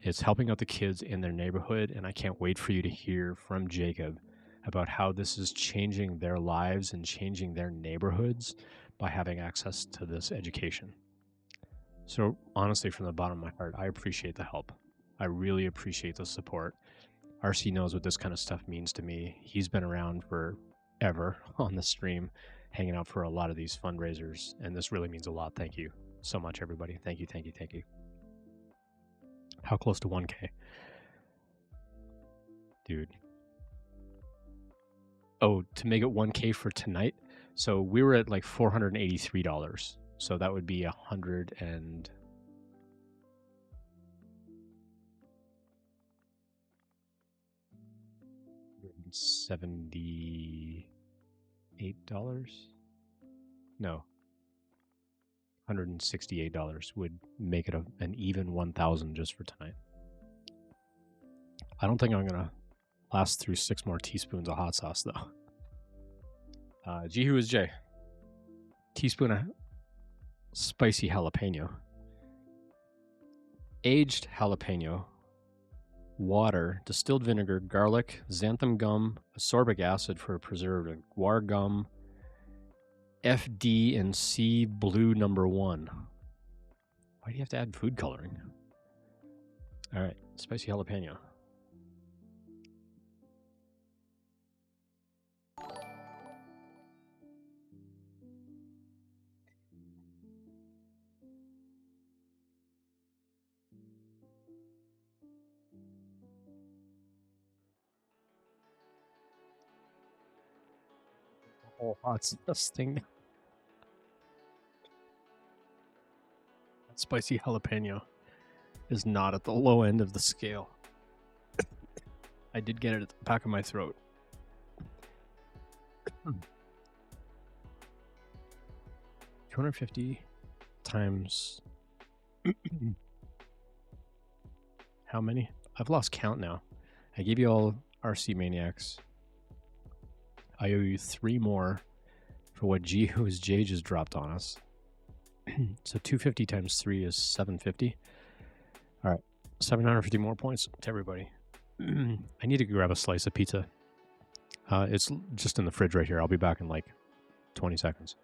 It's helping out the kids in their neighborhood. And I can't wait for you to hear from Jacob about how this is changing their lives and changing their neighborhoods by having access to this education. So honestly, from the bottom of my heart, I appreciate the help. I really appreciate the support. RC knows what this kind of stuff means to me. He's been around forever on the stream, hanging out for a lot of these fundraisers, and this really means a lot. Thank you so much, everybody. Thank you, thank you, thank you. How close to 1K? Dude. Oh, to make it 1K for tonight? So we were at like $483. So that would be 178. No, $168 would make it an even 1,000 just for tonight. I don't think I'm gonna last through 6 more teaspoons of hot sauce though. Who is Jay? Teaspoon of spicy jalapeno, aged jalapeno, water, distilled vinegar, garlic, xanthan gum, ascorbic acid for a preservative, guar gum, FD and C blue number 1. Why do you have to add food coloring? All right, spicy jalapeno. Oh, hot sauce thing. That spicy jalapeno is not at the low end of the scale. I did get it at the back of my throat. 250 times how many? I've lost count now. I gave you all RC Maniacs. I owe you 3 more for what Who is Jay just dropped on us. So 250 times 3 is 750. All right, 750 more points to everybody. I need to grab a slice of pizza. It's just in the fridge right here. I'll be back in like 20 seconds.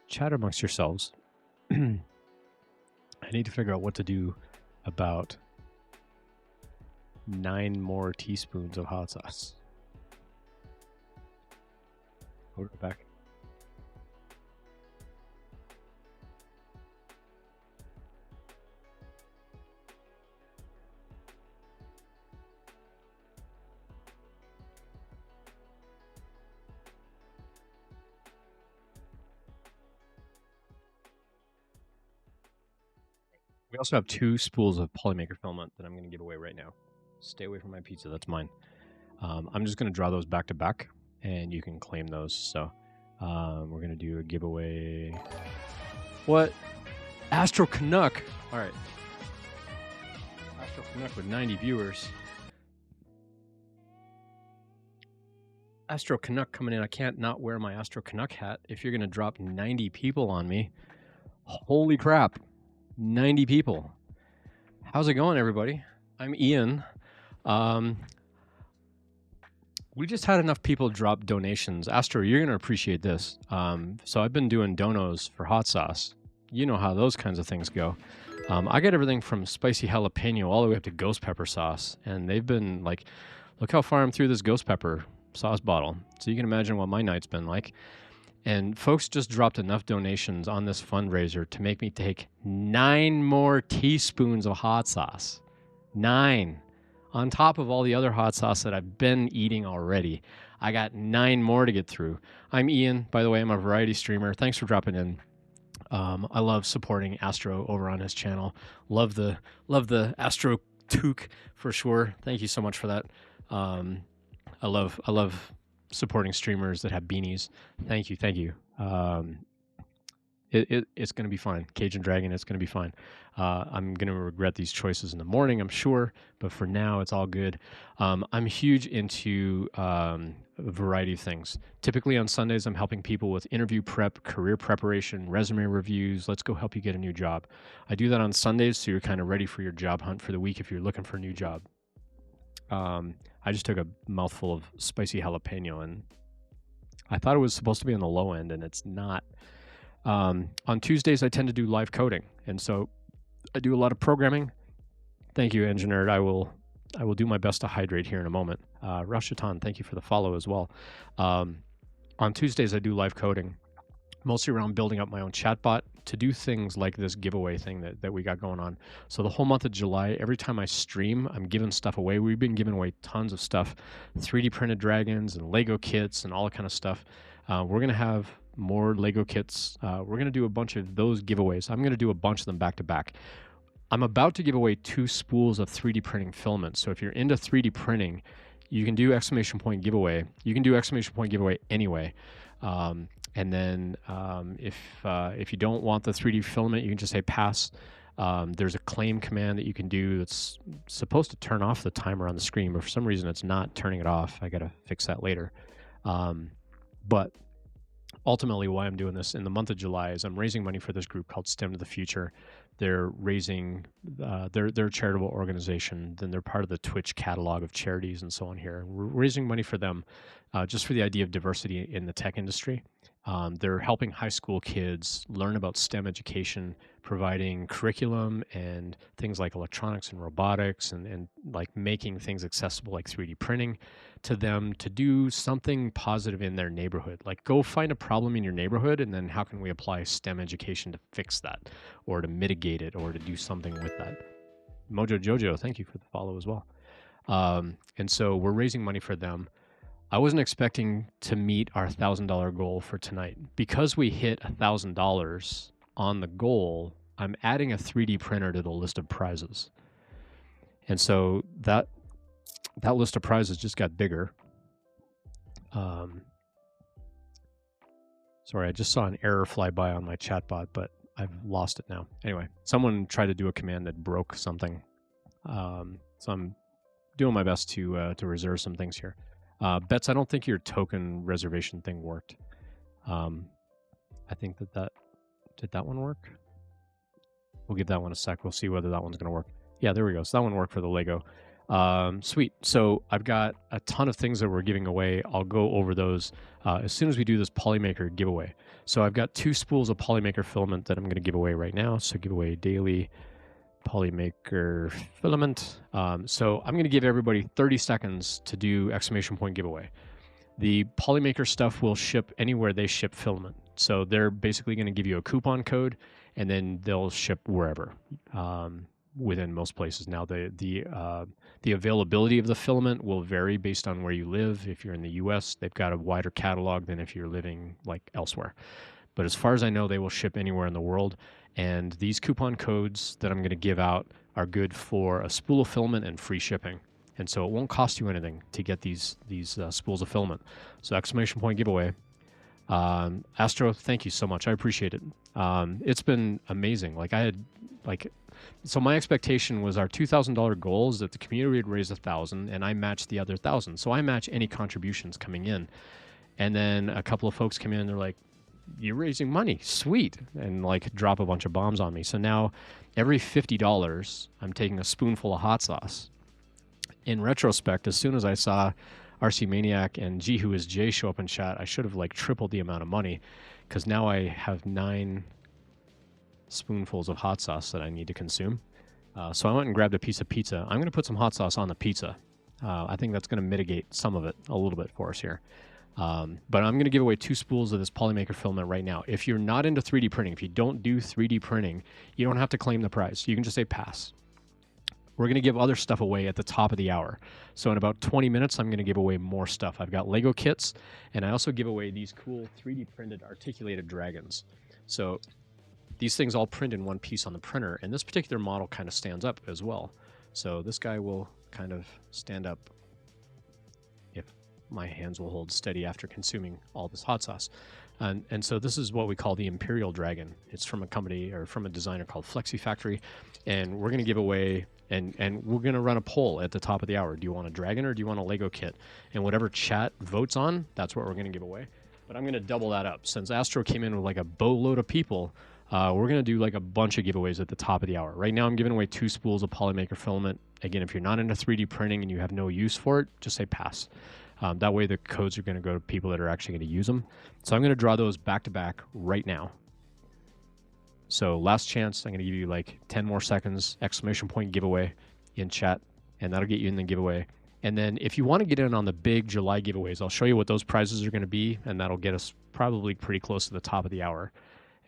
Chat amongst yourselves. I need to figure out what to do about 9 more teaspoons of hot sauce. Hold it back. We also have 2 spools of polymaker filament that I'm going to give away right now. Stay away from my pizza. That's mine. I'm just going to draw those back to back, and you can claim those. So we're going to do a giveaway. What? Astro Canuck. All right. Astro Canuck with 90 viewers. Astro Canuck coming in. I can't not wear my Astro Canuck hat if you're going to drop 90 people on me. Holy crap. 90 people. How's it going, everybody? I'm Ian. We just had enough people drop donations. Astro, you're going to appreciate this. So I've been doing donos for hot sauce. You know how those kinds of things go. I get everything from spicy jalapeno all the way up to ghost pepper sauce. And they've been like, look how far I'm through this ghost pepper sauce bottle. So you can imagine what my night's been like. And folks just dropped enough donations on this fundraiser to make me take 9 more teaspoons of hot sauce. 9. on top of all the other hot sauce that I've been eating already. I got 9 more to get through. I'm Ian, by the way. I'm a variety streamer. Thanks for dropping in. I love supporting Astro over on his channel. Love the Astro toque for sure. Thank you so much for that. I love supporting streamers that have beanies. Thank you. It's going to be fine. Cajun Dragon, it's going to be fine. I'm going to regret these choices in the morning, I'm sure, but for now, it's all good. I'm huge into a variety of things. Typically on Sundays, I'm helping people with interview prep, career preparation, resume reviews. Let's go help you get a new job. I do that on Sundays, so you're kind of ready for your job hunt for the week if you're looking for a new job. I just took a mouthful of spicy jalapeno, and I thought it was supposed to be on the low end, and it's not. On Tuesdays, I tend to do live coding, and so I do a lot of programming. Thank you, Engineer. I will do my best to hydrate here in a moment. Rashatan, thank you for the follow as well. On Tuesdays, I do live coding, mostly around building up my own chatbot to do things like this giveaway thing that we got going on. So the whole month of July, every time I stream, I'm giving stuff away. We've been giving away tons of stuff, 3D printed dragons and Lego kits and all that kind of stuff. We're going to have more Lego kits. We're going to do a bunch of those giveaways. I'm going to do a bunch of them back to back. I'm about to give away 2 spools of 3D printing filament. So if you're into 3D printing, you can do exclamation point giveaway. You can do exclamation point giveaway anyway. And then if you don't want the 3D filament, you can just say pass. There's a claim command that you can do that's supposed to turn off the timer on the screen, but for some reason it's not turning it off. I got to fix that later. But ultimately, why I'm doing this in the month of July is I'm raising money for this group called STEM to the Future. They're raising, they're a charitable organization. Then they're part of the Twitch catalog of charities and so on here. We're raising money for them just for the idea of diversity in the tech industry. They're helping high school kids learn about STEM education, providing curriculum and things like electronics and robotics and like making things accessible like 3D printing to them to do something positive in their neighborhood. Like go find a problem in your neighborhood and then how can we apply STEM education to fix that or to mitigate it or to do something with that. Mojo Jojo, thank you for the follow as well. And so we're raising money for them. I wasn't expecting to meet our $1,000 goal for tonight. Because we hit $1,000 on the goal, I'm adding a 3D printer to the list of prizes. And so that list of prizes just got bigger. Sorry, I just saw an error fly by on my chatbot, but I've lost it now. Anyway, someone tried to do a command that broke something. So I'm doing my best to reserve some things here. Bets, I don't think your token reservation thing worked. I think did that one work? We'll give that one a sec. We'll see whether that one's going to work. Yeah, there we go. So that one worked for the Lego. Sweet. So I've got a ton of things that we're giving away. I'll go over those as soon as we do this Polymaker giveaway. So I've got 2 spools of Polymaker filament that I'm going to give away right now. So giveaway daily Polymaker filament. So I'm going to give everybody 30 seconds to do exclamation point giveaway. The Polymaker stuff will ship anywhere they ship filament. So they're basically going to give you a coupon code and then they'll ship wherever within most places. Now the availability of the filament will vary based on where you live. If you're in the US, they've got a wider catalog than if you're living like elsewhere. But as far as I know, they will ship anywhere in the world. And these coupon codes that I'm going to give out are good for a spool of filament and free shipping. And so it won't cost you anything to get these spools of filament. So exclamation point giveaway. Astro, thank you so much. I appreciate it. It's been amazing. So my expectation was our $2,000 goal is that the community would raise 1,000 and I matched the other 1,000. So I match any contributions coming in. And then a couple of folks come in and they're like, you're raising money, sweet, and like drop a bunch of bombs on me. So now every $50, I'm taking a spoonful of hot sauce. In retrospect, as soon as I saw RC Maniac and G Who Is Jay show up in chat, I should have like tripled the amount of money because now I have 9 spoonfuls of hot sauce that I need to consume. So I went and grabbed a piece of pizza. I'm going to put some hot sauce on the pizza. I think that's going to mitigate some of it a little bit for us here. But I'm going to give away 2 spools of this Polymaker filament right now. If you're not into 3D printing, if you don't do 3D printing, you don't have to claim the prize. You can just say pass. we're going to give other stuff away at the top of the hour. So in about 20 minutes, I'm going to give away more stuff. I've got Lego kits, and I also give away these cool 3D printed articulated dragons. So these things all print in one piece on the printer, and this particular model kind of stands up as well. So this guy will kind of stand up if my hands will hold steady after consuming all this hot sauce. And so this is what we call the Imperial Dragon. It's from a company or from a designer called Flexi Factory, and we're going to give away, and we're going to run a poll at the top of the hour. Do you want a dragon or do you want a Lego kit? And whatever chat votes on, that's what we're going to give away. But I'm going to double that up. Since Astro came in with like a boatload of people, we're going to do like a bunch of giveaways at the top of the hour. Right now I'm giving away 2 spools of Polymaker filament. Again, if you're not into 3D printing and you have no use for it, just say pass. That way the codes are going to go to people that are actually going to use them. So I'm going to draw those back to back right now. So last chance, I'm going to give you like 10 more seconds, exclamation point giveaway in chat, and that'll get you in the giveaway. And then if you want to get in on the big July giveaways, I'll show you what those prizes are going to be, and that'll get us probably pretty close to the top of the hour.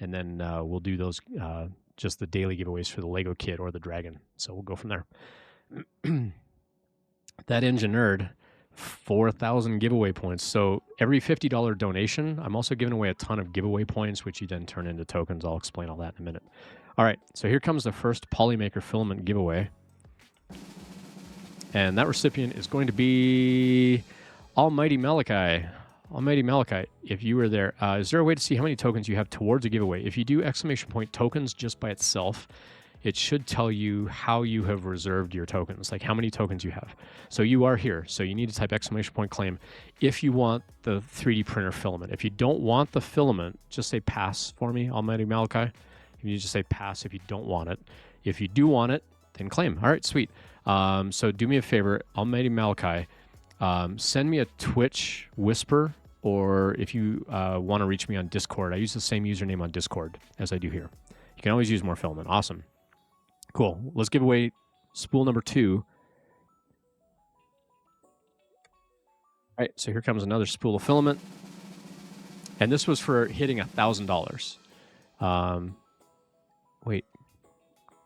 And then we'll do those, just the daily giveaways for the Lego kit or the dragon. So we'll go from there. That Engine Nerd, 4,000 giveaway points. So every $50 donation, I'm also giving away a ton of giveaway points, which you then turn into tokens. I'll explain all that in a minute. All right, so here comes the first Polymaker filament giveaway. And that recipient is going to be Almighty Malachi. Almighty Malachi, if you were there, is there a way to see how many tokens you have towards a giveaway? If you do exclamation point tokens just by itself, it should tell you how you have reserved your tokens, like how many tokens you have. So you are here. So you need to type exclamation point claim if you want the 3D printer filament. If you don't want the filament, just say pass for me, Almighty Malachi. You just say pass if you don't want it. If you do want it, then claim. All right, sweet. So do me a favor, Almighty Malachi, send me a Twitch whisper, or if you want to reach me on Discord, I use the same username on Discord as I do here. You can always use more filament. Awesome. Cool. Let's give away spool number 2. All right, so here comes another spool of filament. And this was for hitting $1,000. Wait.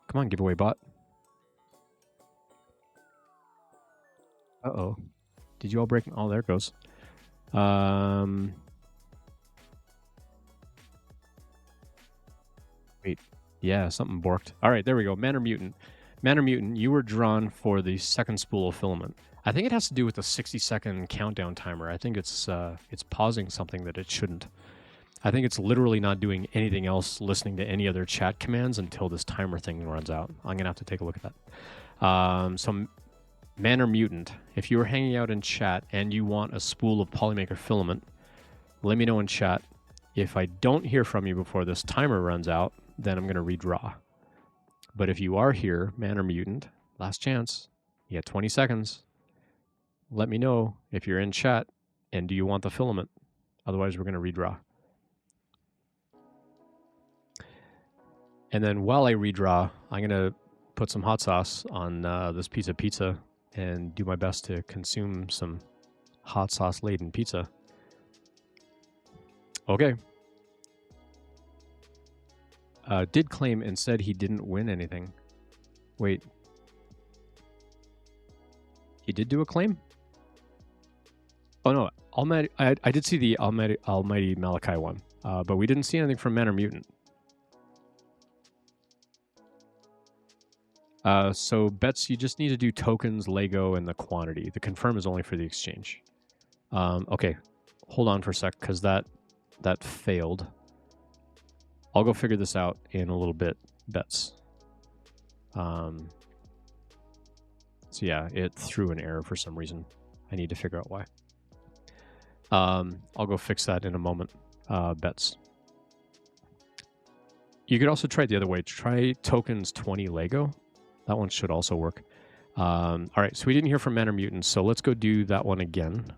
Come on, giveaway bot. Uh-oh. Did you all break? Oh, there it goes. Wait. Yeah, something borked. All right, there we go. Manor Mutant. Manor Mutant, you were drawn for the second spool of filament. I think it has to do with the 60-second countdown timer. I think it's pausing something that it shouldn't. I think it's literally not doing anything else, listening to any other chat commands until this timer thing runs out. I'm going to have to take a look at that. So Manor Mutant, if you were hanging out in chat and you want a spool of Polymaker filament, let me know in chat. If I don't hear from you before this timer runs out, then I'm going to redraw. But if you are here, Manor Mutant, last chance, you got 20 seconds. Let me know if you're in chat and do you want the filament. Otherwise, we're going to redraw. And then while I redraw, I'm going to put some hot sauce on this piece of pizza and do my best to consume some hot sauce-laden pizza. Okay. Did claim and said he didn't win anything. Wait. He did do a claim? Oh no, Almighty, I did see the Almighty Malachi one, but we didn't see anything from Manor Mutant. So bets, you just need to do tokens, Lego, and the quantity. The confirm is only for the exchange. Okay, hold on for a sec, because that failed. I'll go figure this out in a little bit, bets. So yeah, it threw an error for some reason. I need to figure out why. I'll go fix that in a moment, bets. You could also try it the other way. Try tokens 20 Lego. That one should also work. All right, so we didn't hear from Manor Mutant, so let's go do that one again.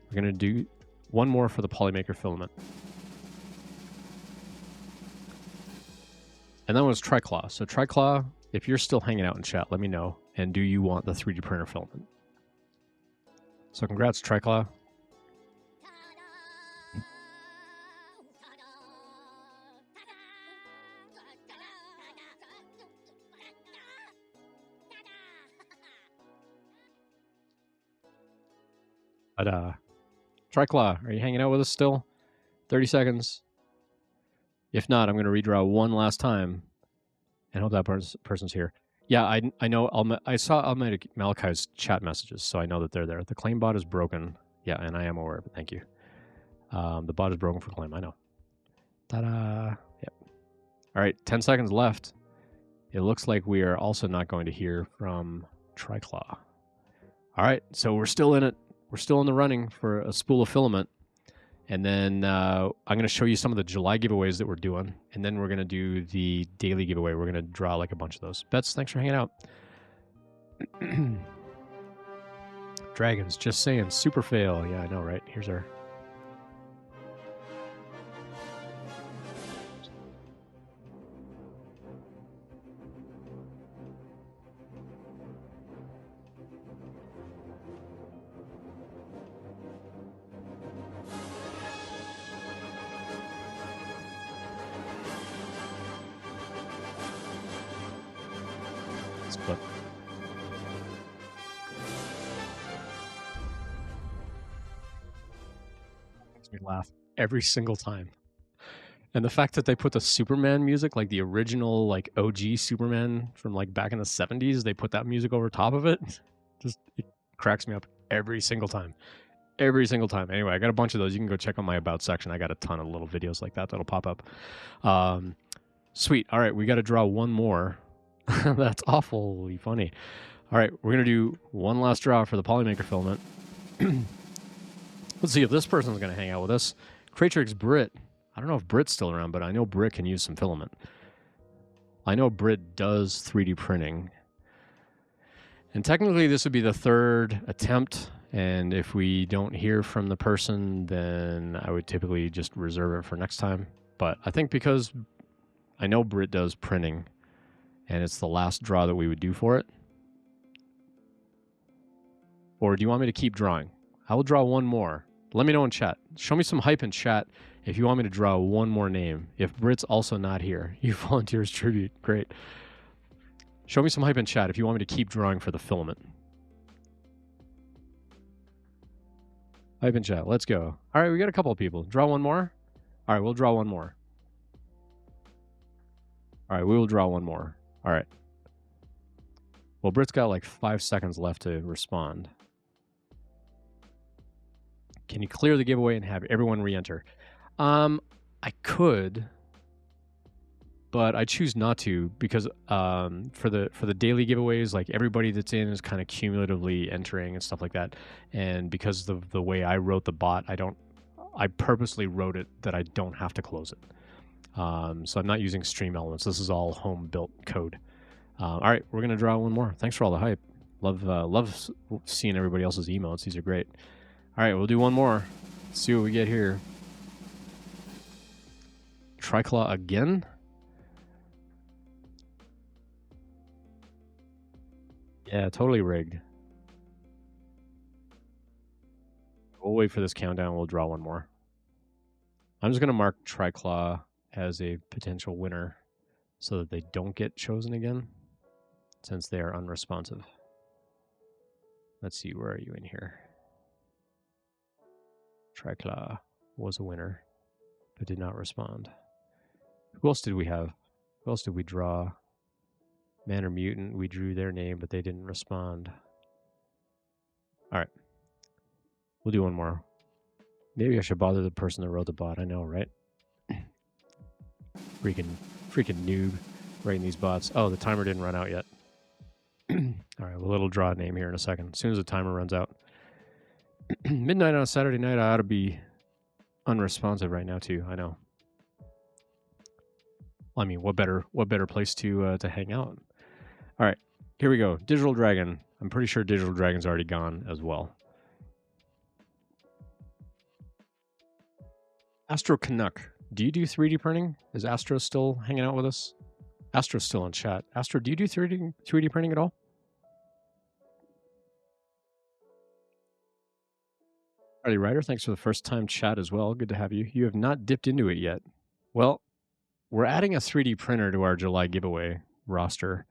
We're going to do one more for the Polymaker filament. And that one's Triclaw. So Triclaw, if you're still hanging out in chat, let me know. And do you want the 3D printer filament? So congrats, Triclaw. Ta-da. Triclaw, are you hanging out with us still? 30 seconds. If not, I'm going to redraw one last time and hope that person's here. Yeah, I know. I saw Malachi's chat messages, so I know that they're there. The claim bot is broken. Yeah, and I am aware of it. Thank you. The bot is broken for claim. I know. Ta-da. Yep. All right, 10 seconds left. It looks like we are also not going to hear from Triclaw. All right, so we're still in it. We're still in the running for a spool of filament. And then I'm going to show you some of the July giveaways that we're doing. And then we're going to do the daily giveaway. We're going to draw like a bunch of those. Bets, thanks for hanging out. Dragons, just saying, super fail. Yeah, I know, right? Here's our... Split. Makes me laugh every single time. And the fact that they put the Superman music, like the original, like OG Superman from like back in the 70s, they put that music over top of it. Just, it cracks me up every single time. Every single time. Anyway, I got a bunch of those. You can go check out my About section. I got a ton of little videos like that that'll pop up. Sweet. All right, we got to draw one more. That's awfully funny. All right, we're going to do one last draw for the Polymaker filament. Let's see if this person's going to hang out with us. Cratrix Brit. I don't know if Brit's still around, but I know Brit can use some filament. I know Brit does 3D printing. And technically, this would be the third attempt. And if we don't hear from the person, then I would typically just reserve it for next time. But I think because I know Brit does printing, and it's the last draw that we would do for it. Or do you want me to keep drawing? I will draw one more. Let me know in chat. Show me some hype in chat if you want me to draw one more name. If Brit's also not here, you volunteer as tribute. Great. Show me some hype in chat if you want me to keep drawing for the filament. Hype in chat. Let's go. All right, we got a couple of people. Draw one more? All right, we'll draw one more. All right, we will draw one more. All right. Well, Brit's got like 5 seconds left to respond. Can you clear the giveaway and have everyone re-enter? I could, but I choose not to because for the daily giveaways, like everybody that's in is kind of cumulatively entering and stuff like that. And because of the way I wrote the bot, I purposely wrote it that I don't have to close it. So I'm not using stream elements. This is all home built code. All right, we're gonna draw one more. Thanks for all the hype. Love seeing everybody else's emotes. These are great. All right, we'll do one more. Let's see what we get here. Triclaw again. Yeah, totally rigged. We'll wait for this countdown. We'll draw one more. I'm just gonna mark Triclaw as a potential winner so that they don't get chosen again since they are unresponsive. Let's see, where are you in here? Triclaw was a winner, but did not respond. Who else did we have? Who else did we draw? Man or Mutant, we drew their name, but they didn't respond. All right. We'll do one more. Maybe I should bother the person that wrote the bot. I know, right? Freaking noob writing these bots. Oh, the timer didn't run out yet. All right, well, it'll draw a name here in a second. As soon as the timer runs out. Midnight on a Saturday night, I ought to be unresponsive right now too. I know. I mean, what better place to hang out? All right, here we go. Digital Dragon. I'm pretty sure Digital Dragon's already gone as well. Astro Canuck. Do you do 3D printing? Is Astro still hanging out with us? Astro's still in chat. Astro, do you do 3D printing at all? Harley Ryder, thanks for the first time chat as well. Good to have you. You have not dipped into it yet. Well, we're adding a 3D printer to our July giveaway roster.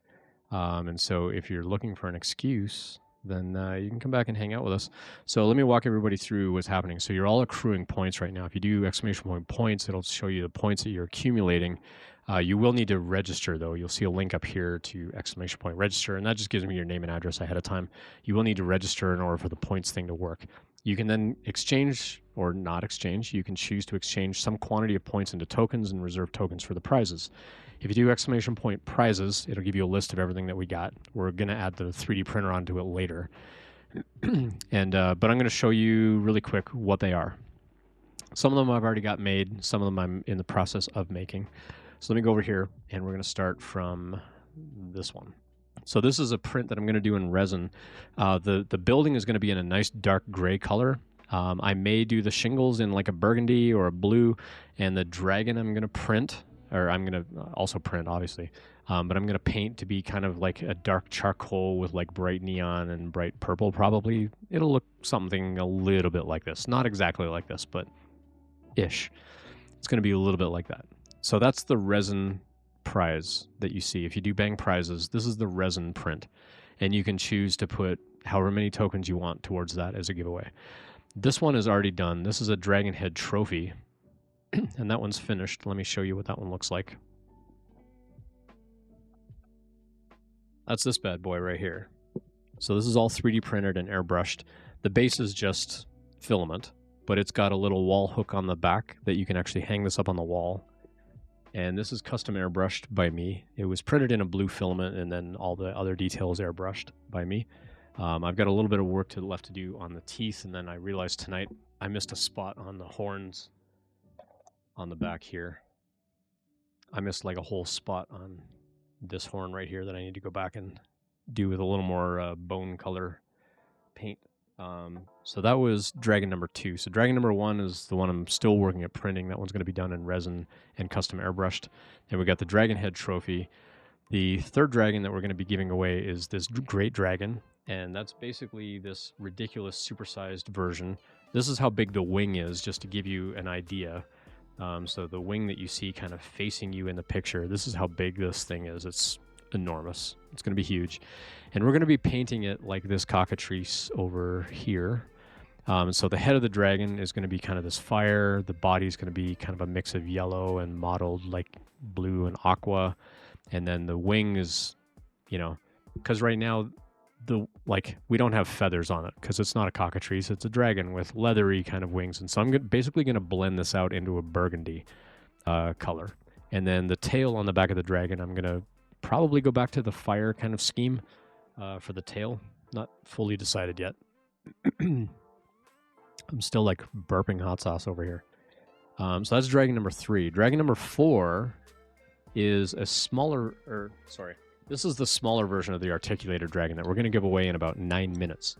And so if you're looking for an excuse then you can come back and hang out with us. So let me walk everybody through what's happening. So you're all accruing points right now. If you do exclamation point points, it'll show you the points that you're accumulating. You will need to register, though. You'll see a link up here to exclamation point register, and that just gives me your name and address ahead of time. You will need to register in order for the points thing to work. You can then exchange or not exchange. You can choose to exchange some quantity of points into tokens and reserve tokens for the prizes. If you do exclamation point prizes, it'll give you a list of everything that we got. We're going to add the 3D printer onto it later. But I'm going to show you really quick what they are. Some of them I've already got made. Some of them I'm in the process of making. So let me go over here, and we're going to start from this one. So this is a print that I'm going to do in resin. The building is going to be in a nice dark gray color. I may do the shingles in like a burgundy or a blue, and the dragon I'm going to print, or I'm going to also print, obviously. But I'm going to paint to be kind of like a dark charcoal with like bright neon and bright purple, probably. It'll look something a little bit like this. Not exactly like this, but ish. It's going to be a little bit like that. So that's the resin prize that you see. If you do bang prizes, this is the resin print. And you can choose to put however many tokens you want towards that as a giveaway. This one is already done. This is a dragon head trophy. And that one's finished. Let me show you what that one looks like. That's this bad boy right here. So this is all 3D printed and airbrushed. The base is just filament, but it's got a little wall hook on the back that you can actually hang this up on the wall. And this is custom airbrushed by me. It was printed in a blue filament, and then all the other details airbrushed by me. I've got a little bit of work left to do on the teeth, and then I realized tonight I missed a spot on the horns on the back here. I missed like a whole spot on this horn right here that I need to go back and do with a little more bone color paint. So that was dragon number 2. So dragon number 1 is the one I'm still working at printing. That one's going to be done in resin and custom airbrushed. And we got the dragon head trophy. The third dragon that we're going to be giving away is this great dragon. And that's basically this ridiculous supersized version. This is how big the wing is, just to give you an idea. So the wing that you see kind of facing you in the picture, this is how big this thing is. It's enormous. It's going to be huge. And we're going to be painting it like this cockatrice over here. So the head of the dragon is going to be kind of this fire. The body is going to be kind of a mix of yellow and mottled like blue and aqua. And then the wing is, you know, because right now we don't have feathers on it because it's not a cockatrice. It's a dragon with leathery kind of wings. And so I'm basically going to blend this out into a burgundy color. And then the tail on the back of the dragon, I'm going to probably go back to the fire kind of scheme for the tail. Not fully decided yet. I'm still like burping hot sauce over here. So that's dragon number 3. Dragon number 4 is a smaller, this is the smaller version of the articulated dragon that we're going to give away in about 9 minutes.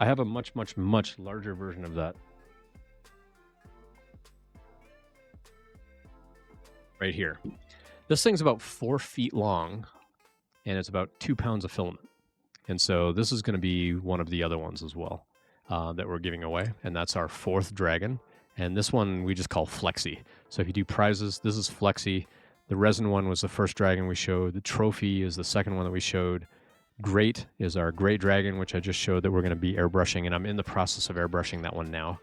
I have a much, much, much larger version of that right here. This thing's about 4 feet long, and it's about 2 pounds of filament. And so this is going to be one of the other ones as well that we're giving away, and that's our 4th dragon. And this one we just call Flexi. So if you do prizes, this is Flexi. The resin one was the first dragon we showed. The trophy is the second one that we showed. Great is our great dragon, which I just showed that we're going to be airbrushing, and I'm in the process of airbrushing that one now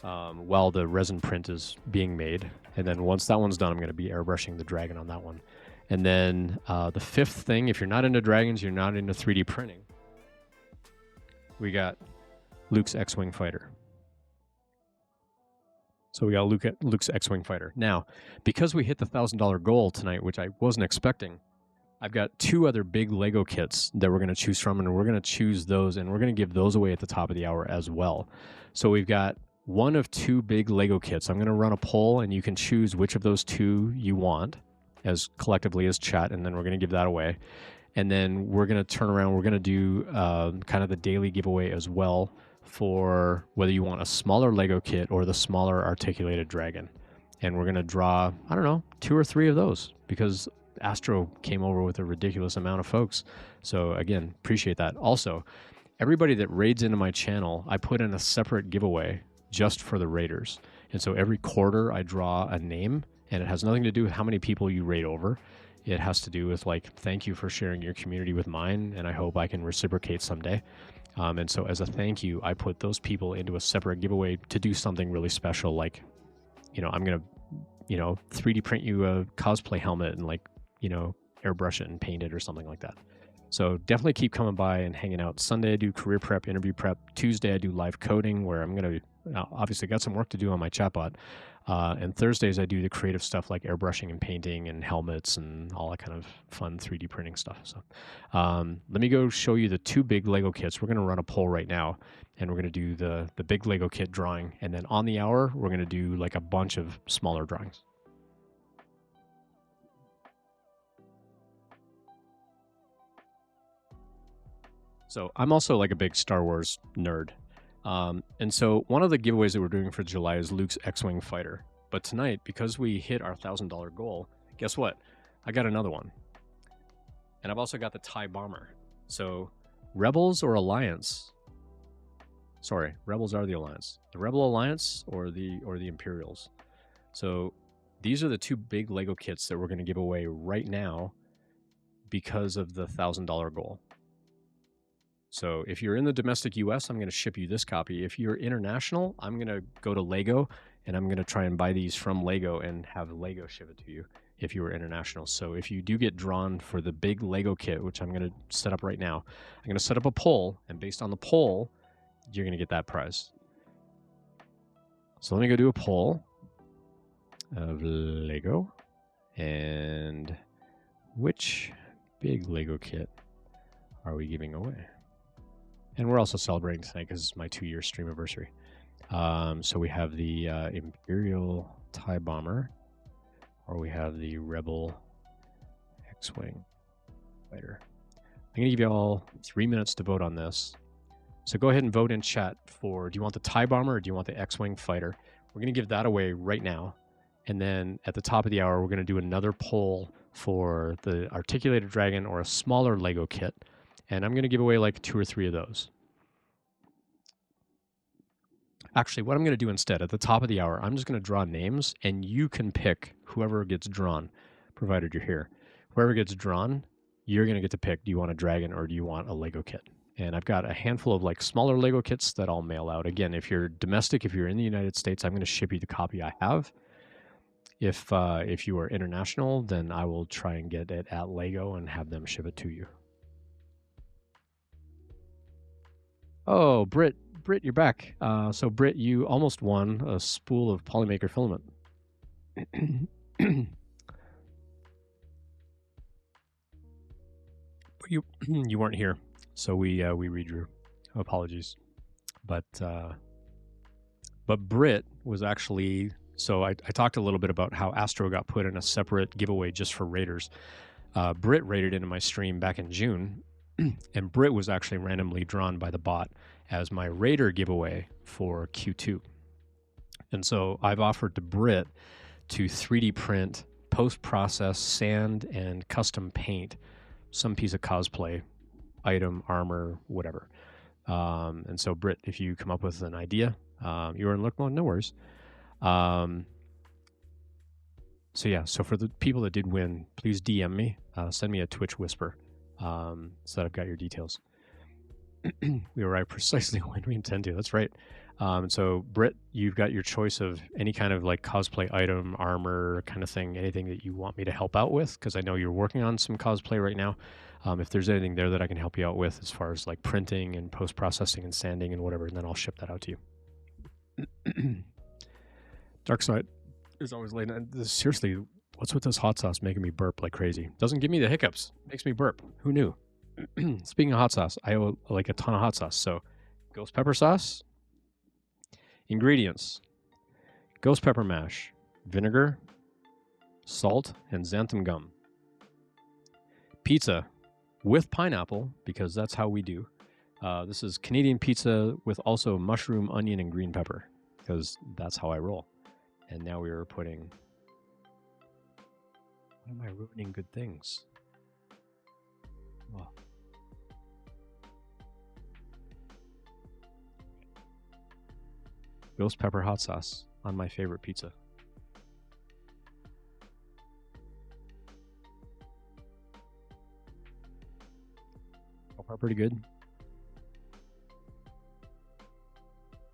while the resin print is being made. And then once that one's done, I'm going to be airbrushing the dragon on that one. And then the 5th thing, if you're not into dragons, you're not into 3D printing, we got Luke's X-Wing fighter. So we got Luke's X-Wing fighter. Now, because we hit the $1,000 goal tonight, which I wasn't expecting, I've got 2 other big Lego kits that we're going to choose from, and we're going to choose those, and we're going to give those away at the top of the hour as well. So we've got one of 2 big Lego kits. I'm going to run a poll, and you can choose which of those 2 you want as collectively as chat, and then we're going to give that away. And then we're going to turn around. We're going to do kind of the daily giveaway as well for whether you want a smaller Lego kit or the smaller articulated dragon. And we're going to draw, I don't know, 2 or 3 of those because Astro came over with a ridiculous amount of folks. So again, appreciate that. Also, everybody that raids into my channel, I put in a separate giveaway just for the raiders. And so every quarter I draw a name, and it has nothing to do with how many people you raid over. It has to do with like, thank you for sharing your community with mine, and I hope I can reciprocate someday. And so as a thank you, I put those people into a separate giveaway to do something really special. Like, I'm going to, 3D print you a cosplay helmet and like, airbrush it and paint it or something like that. So definitely keep coming by and hanging out. Sunday I do career prep, interview prep. Tuesday I do live coding, where I'm going to obviously got some work to do on my chatbot. And Thursdays I do the creative stuff like airbrushing and painting and helmets and all that kind of fun 3D printing stuff. So let me go show you the 2 big Lego kits. We're going to run a poll right now, and we're going to do the big Lego kit drawing. And then on the hour, we're going to do like a bunch of smaller drawings. So I'm also like a big Star Wars nerd. And so one of the giveaways that we're doing for July is Luke's X-Wing fighter. But tonight, because we hit our $1,000 goal, guess what? I got another one. And I've also got the TIE bomber. So Rebels or Alliance? Sorry, Rebels are the Alliance. The Rebel Alliance or the Imperials. So these are the 2 big Lego kits that we're going to give away right now because of the $1,000 goal. So if you're in the domestic US, I'm going to ship you this copy. If you're international, I'm going to go to Lego and I'm going to try and buy these from Lego and have Lego ship it to you if you are international. So if you do get drawn for the big Lego kit, which I'm going to set up right now, I'm going to set up a poll, and based on the poll, you're going to get that prize. So let me go do a poll of Lego, and which big Lego kit are we giving away? And we're also celebrating tonight because it's my 2-year stream anniversary. So we have the Imperial TIE Bomber, or we have the Rebel X-Wing fighter. I'm going to give you all 3 minutes to vote on this. So go ahead and vote in chat for, do you want the TIE Bomber or do you want the X-Wing fighter? We're going to give that away right now. And then at the top of the hour, we're going to do another poll for the Articulated Dragon or a smaller Lego kit. And I'm going to give away like 2 or 3 of those. Actually, what I'm going to do instead, at the top of the hour, I'm just going to draw names, and you can pick whoever gets drawn, provided you're here. Whoever gets drawn, you're going to get to pick, do you want a dragon or do you want a Lego kit? And I've got a handful of like smaller Lego kits that I'll mail out. Again, if you're domestic, if you're in the United States, I'm going to ship you the copy I have. If you are international, then I will try and get it at Lego and have them ship it to you. Oh, Britt, you're back. So Britt, you almost won a spool of Polymaker filament. But you weren't here, so we redrew. Apologies, but Britt was actually, so I talked a little bit about how Astro got put in a separate giveaway just for raiders. Britt raided into my stream back in June. And Britt was actually randomly drawn by the bot as my Raider giveaway for Q2. And so I've offered to Britt to 3D print, post-process, sand, and custom paint some piece of cosplay, item, armor, whatever. And so Britt, if you come up with an idea, you're in look mode, no worries. So yeah, so for the people that did win, please DM me, send me a Twitch whisper. So that I've got your details. We arrive precisely when we intend to. That's right. So Britt, you've got your choice of any kind of like cosplay item, armor kind of thing, anything that you want me to help out with, because I know you're working on some cosplay right now. If there's anything there that I can help you out with as far as like printing and post-processing and sanding and whatever, and then I'll ship that out to you. Dark Side is always late. Seriously, what's with this hot sauce making me burp like crazy? Doesn't give me the hiccups. Makes me burp. Who knew? Speaking of hot sauce, I owe like a ton of hot sauce. So ghost pepper sauce. Ingredients. Ghost pepper mash. Vinegar. Salt. And xanthan gum. Pizza with pineapple, because that's how we do. This is Canadian pizza with also mushroom, onion, and green pepper, because that's how I roll. And now we are putting... Why am I ruining good things? Oh. Ghost pepper hot sauce on my favorite pizza. far pretty good.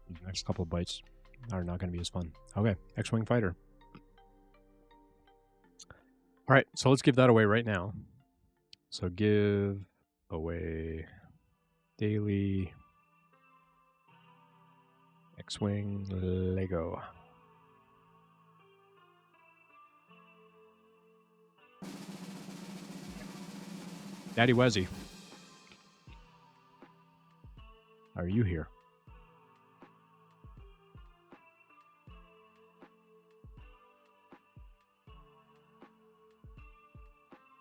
These next couple of bites are not going to be as fun. Okay, X-Wing Fighter. All right, so let's give that away right now. So give away daily X-Wing Lego. Daddy Wezzy, are you here?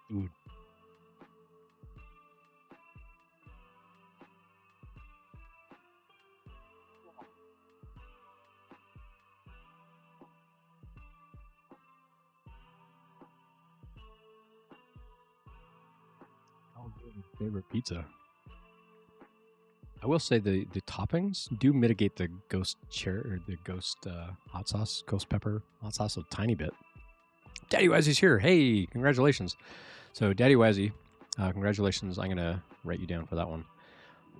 Dude. Favorite pizza. I will say the toppings do mitigate the ghost hot sauce, ghost pepper hot sauce a tiny bit. Daddy Wazzy's here. Hey, congratulations. So Daddy Wazzy, congratulations. I'm gonna write you down for that one.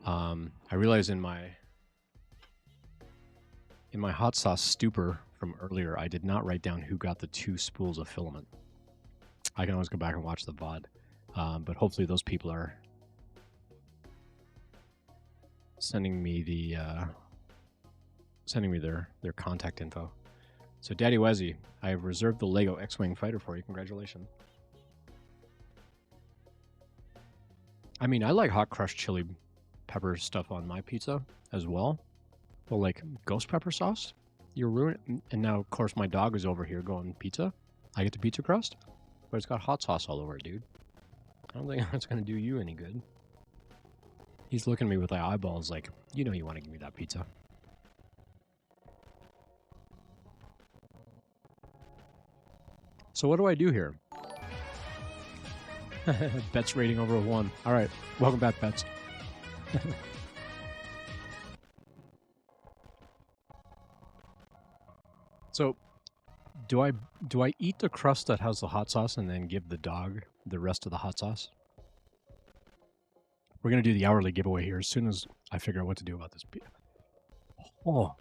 I realized in my hot sauce stupor from earlier, I did not write down who got the 2 spools of filament. I can always go back and watch the VOD. But hopefully those people are sending me their contact info. So Daddy Wezzy, I have reserved the Lego X-Wing Fighter for you. Congratulations. I mean, I like hot crushed chili pepper stuff on my pizza as well. But like ghost pepper sauce, you're ruining. And now, of course, my dog is over here going pizza. I get the pizza crust, but it's got hot sauce all over it, dude. I don't think that's going to do you any good. He's looking at me with my eyeballs like, you know you want to give me that pizza. So what do I do here? Bet's rating over a 1. All right. Welcome back, Bets. So do I eat the crust that has the hot sauce and then give the dog the rest of the hot sauce? We're going to do the hourly giveaway here as soon as I figure out what to do about this. Oh.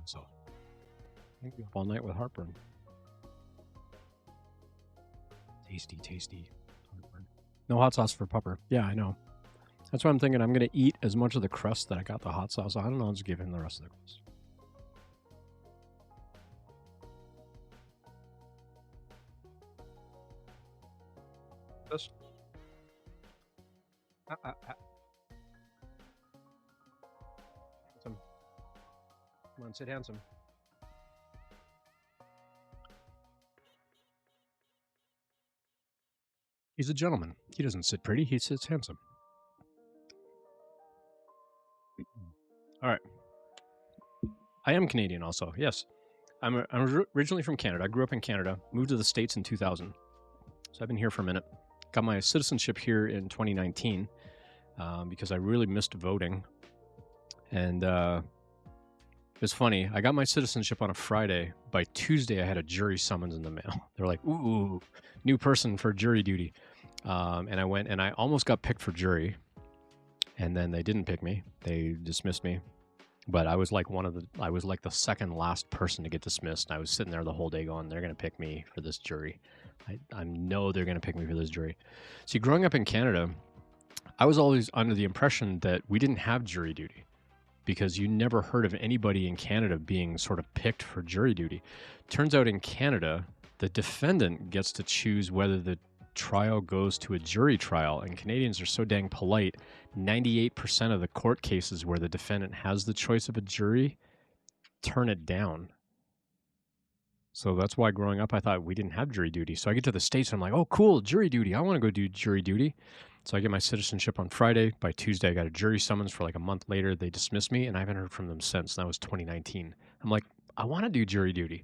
So, I think all night with heartburn. Tasty heartburn. No hot sauce for pupper. Yeah, I know. That's what I'm thinking. I'm going to eat as much of the crust that I got the hot sauce. I don't know. I'll just give him the rest of the crust. This. Handsome. Come on, sit handsome. He's a gentleman. He doesn't sit pretty. He sits handsome. All right. I am Canadian also. Yes. I'm originally from Canada. I grew up in Canada. Moved to the States in 2000. So I've been here for a minute. Got my citizenship here in 2019 because I really missed voting. And it's funny. I got my citizenship on a Friday. By Tuesday, I had a jury summons in the mail. They're like, ooh, new person for jury duty. And I went and I almost got picked for jury. And then they didn't pick me. They dismissed me. But I was like I was like the second last person to get dismissed. And I was sitting there the whole day going, they're going to pick me for this jury. I know they're going to pick me for this jury. See, growing up in Canada, I was always under the impression that we didn't have jury duty because you never heard of anybody in Canada being sort of picked for jury duty. Turns out in Canada, the defendant gets to choose whether the trial goes to a jury trial, and Canadians are so dang polite. 98% of the court cases where the defendant has the choice of a jury turn it down. So that's why growing up I thought we didn't have jury duty. So I get to the States and I'm like, oh cool, jury duty, I want to go do jury duty. So I get my citizenship on Friday. By Tuesday I got a jury summons. For like a month later they dismissed me, and I haven't heard from them since. That was 2019. I'm like, I want to do jury duty,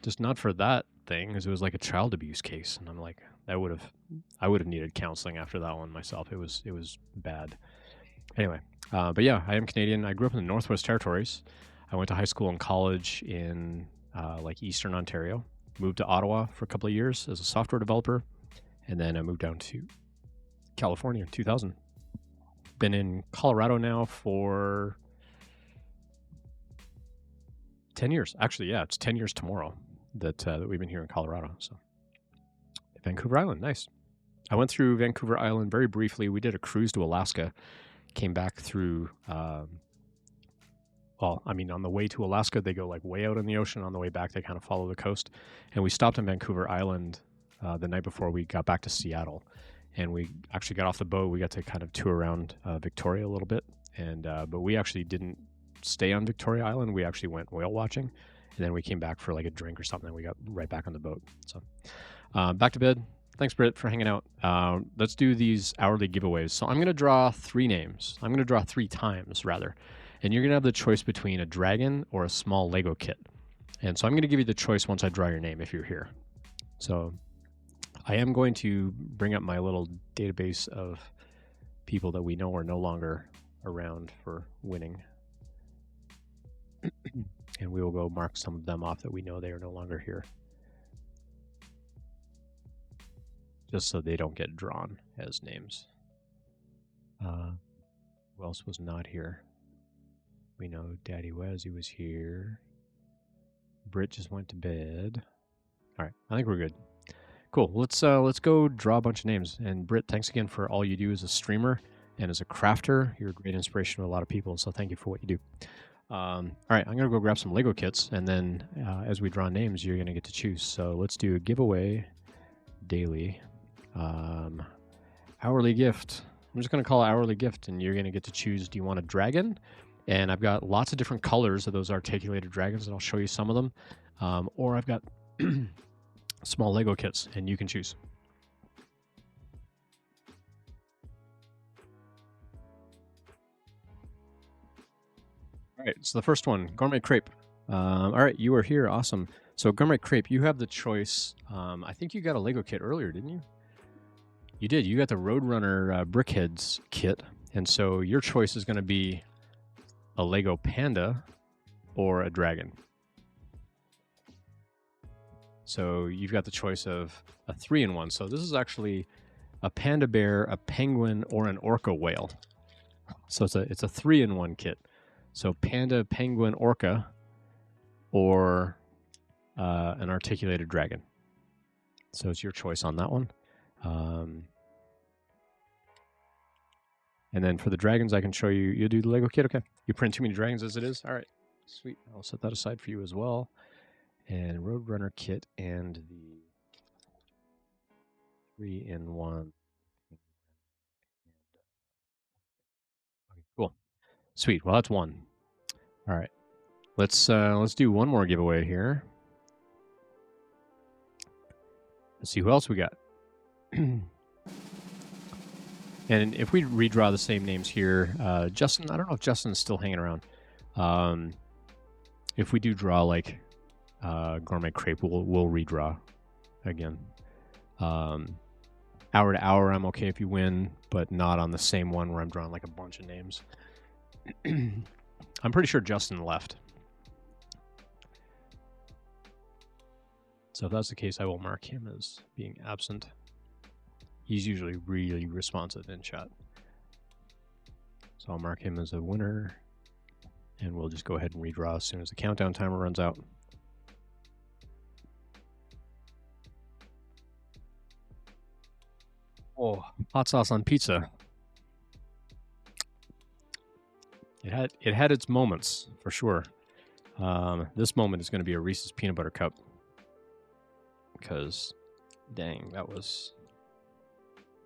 just not for that thing, because it was like a child abuse case, and I'm like, I would have needed counseling after that one myself. It was bad. Anyway, but yeah, I am Canadian. I grew up in the Northwest Territories. I went to high school and college in like Eastern Ontario. Moved to Ottawa for a couple of years as a software developer, and then I moved down to California in 2000. Been in Colorado now for 10 years. Actually, yeah, it's 10 years tomorrow that we've been here in Colorado. So Vancouver Island, nice. I went through Vancouver Island very briefly. We did a cruise to Alaska. Came back through. Well, I mean, on the way to Alaska, they go like way out in the ocean. On the way back, they kind of follow the coast. And we stopped in Vancouver Island the night before we got back to Seattle. And we actually got off the boat. We got to kind of tour around Victoria a little bit. And but we actually didn't stay on Victoria Island. We actually went whale watching. And then we came back for like a drink or something. And we got right back on the boat. So back to bed. Thanks, Britt, for hanging out. Let's do these hourly giveaways. So I'm going to draw 3 names. I'm going to draw 3 times, rather. And you're going to have the choice between a dragon or a small Lego kit. And so I'm going to give you the choice once I draw your name if you're here. So I am going to bring up my little database of people that we know are no longer around for winning. And we will go mark some of them off that we know they are no longer here, just so they don't get drawn as names. Who else was not here? We know Daddy Wazzy was here. Britt just went to bed. All right, I think we're good. Cool. Let's go draw a bunch of names. And Britt, thanks again for all you do as a streamer and as a crafter. You're a great inspiration to a lot of people. So thank you for what you do. All right, I'm gonna go grab some Lego kits, and then as we draw names, you're gonna get to choose. So let's do a giveaway daily. Hourly gift. I'm just going to call it hourly gift, and you're going to get to choose, do you want a dragon? And I've got lots of different colors of those articulated dragons, and I'll show you some of them. Or I've got small Lego kits, and you can choose. All right, so the first one, Gourmet Crepe. All right, you are here. Awesome. So Gourmet Crepe, you have the choice. I think you got a Lego kit earlier, didn't you? You did. You got the Roadrunner Brickheads kit. And so your choice is going to be a Lego Panda or a dragon. So you've got the choice of a 3-in-1. So this is actually a panda bear, a penguin, or an orca whale. So it's a 3-in-1 kit. So panda, penguin, orca, or an articulated dragon. So it's your choice on that one. And then for the dragons, I can show you. You'll do the Lego kit, okay? You print too many dragons as it is? All right, sweet. I'll set that aside for you as well. And Roadrunner kit and the 3-in-1. Okay, cool. Sweet. Well, that's one. All right. Let's do one more giveaway here. Let's see who else we got. And if we redraw the same names here, Justin, I don't know if Justin's still hanging around. If we do draw like Gourmet Crepe, we'll redraw again. Hour to hour, I'm okay if you win, but not on the same one where I'm drawing like a bunch of names. I'm pretty sure Justin left. So if that's the case, I will mark him as being absent. He's usually really responsive in chat. So I'll mark him as a winner, and we'll just go ahead and redraw as soon as the countdown timer runs out. Oh, hot sauce on pizza. It had its moments, for sure. This moment is going to be a Reese's Peanut Butter Cup. Because, dang, that was...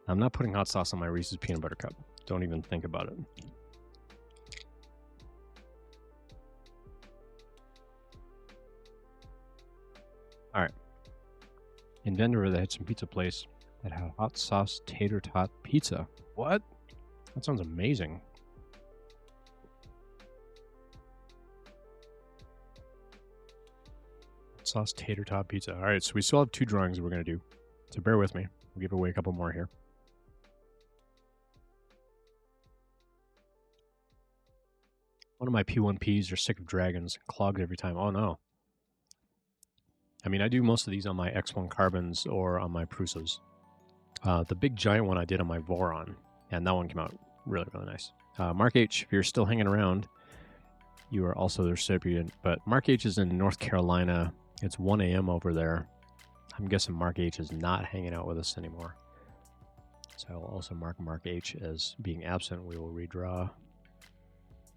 I'm not putting hot sauce on my Reese's Peanut Butter Cup. Don't even think about it. All right. In Denver, they had some pizza place that had hot sauce tater tot pizza. What? That sounds amazing. Hot sauce tater tot pizza. All right, so we still have 2 drawings we're going to do. So bear with me. We'll give away a couple more here. One of my P1Ps are sick of dragons, clogged every time. Oh no. I mean, I do most of these on my X1 Carbons or on my Prusas. The big giant one I did on my Voron, and that one came out really, really nice. Mark H, if you're still hanging around, you are also the recipient. But Mark H is in North Carolina. It's 1 a.m. over there. I'm guessing Mark H is not hanging out with us anymore. So I will also mark Mark H as being absent. We will redraw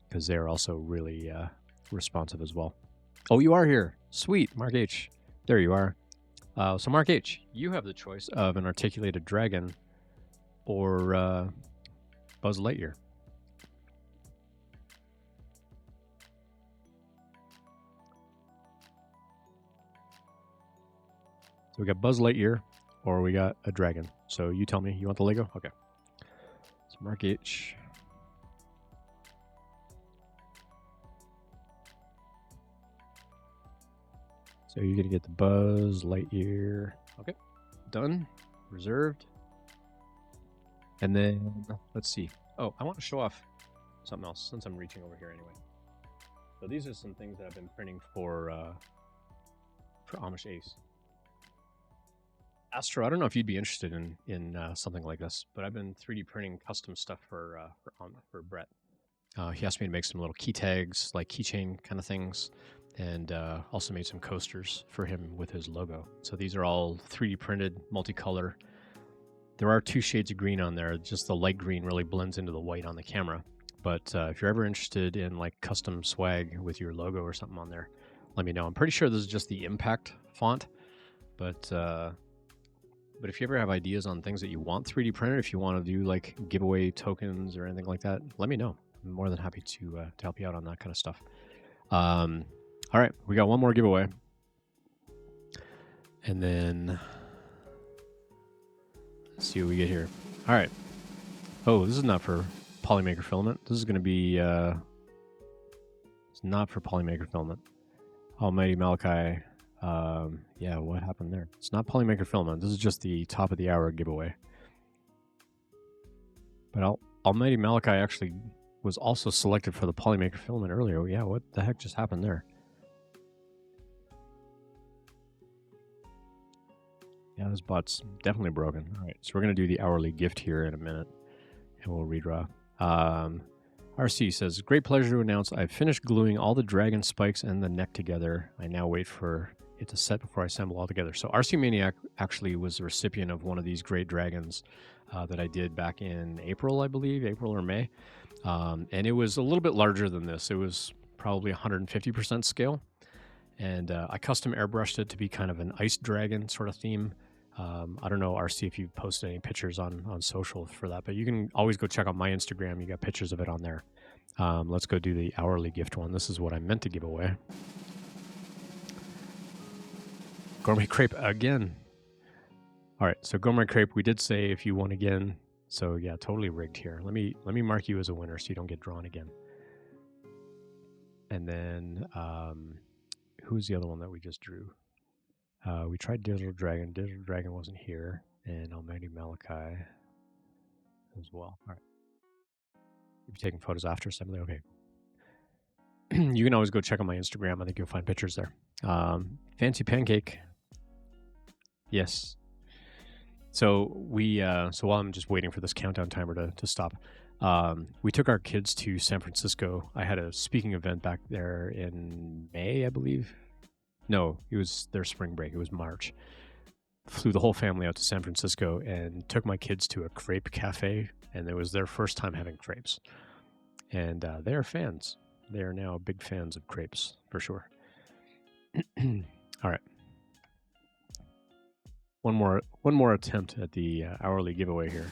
because they're also really responsive as well. Oh, you are here. Sweet, Mark H. There you are. So Mark H, you have the choice of an articulated dragon or Buzz Lightyear. So we got Buzz Lightyear or we got a dragon. So you tell me, you want the Lego? Okay. So Mark H. So you're going to get the Buzz Lightyear. Okay. Done. Reserved. And then, let's see. Oh, I want to show off something else since I'm reaching over here anyway. So these are some things that I've been printing for Amish Ace. Astro, I don't know if you'd be interested in something like this, but I've been 3D printing custom stuff for Brett. He asked me to make some little key tags, like keychain kind of things, and also made some coasters for him with his logo. So these are all 3D printed, multicolor. There are 2 shades of green on there. Just the light green really blends into the white on the camera. But if you're ever interested in like custom swag with your logo or something on there, let me know. I'm pretty sure this is just the Impact font, but if you ever have ideas on things that you want 3D printed, if you want to do like giveaway tokens or anything like that, let me know. I'm more than happy to help you out on that kind of stuff. All right, we got one more giveaway. And then let's see what we get here. All right. Oh, this is not for Polymaker Filament. This is going to be... it's not for Polymaker Filament. Almighty Malachi... yeah, what happened there? It's not Polymaker Filament. This is just the top of the hour giveaway. But Almighty Malachi actually was also selected for the Polymaker Filament earlier. Yeah, what the heck just happened there? Yeah, this bot's definitely broken. All right, so we're going to do the hourly gift here in a minute, and we'll redraw. RC says, great pleasure to announce I've finished gluing all the dragon spikes and the neck together. I now wait for it to set before I assemble all together. So RC Maniac actually was the recipient of one of these great dragons that I did back in April, I believe, April or May. And it was a little bit larger than this. It was probably 150% scale. And I custom airbrushed it to be kind of an ice dragon sort of theme. I don't know, RC, if you've posted any pictures on social for that, but you can always go check out my Instagram. You got pictures of it on there. Let's go do the hourly gift one. This is what I meant to give away. Gourmet Crepe again. All right, so Gourmet Crepe, we did say if you won again. So yeah, totally rigged here. Let me mark you as a winner so you don't get drawn again. And then who's the other one that we just drew? We tried Digital Dragon. Digital Dragon wasn't here. And Almighty Malachi as well. All right. You'll be taking photos after assembly? Okay. You can always go check on my Instagram. I think you'll find pictures there. Fancy Pancake. Yes. So so while I'm just waiting for this countdown timer to stop, we took our kids to San Francisco. I had a speaking event back there in May, I believe. No, it was their spring break. It was March. Flew the whole family out to San Francisco and took my kids to a crepe cafe, and it was their first time having crepes. And they are fans. They are now big fans of crepes, for sure. All right. One more attempt at the hourly giveaway here.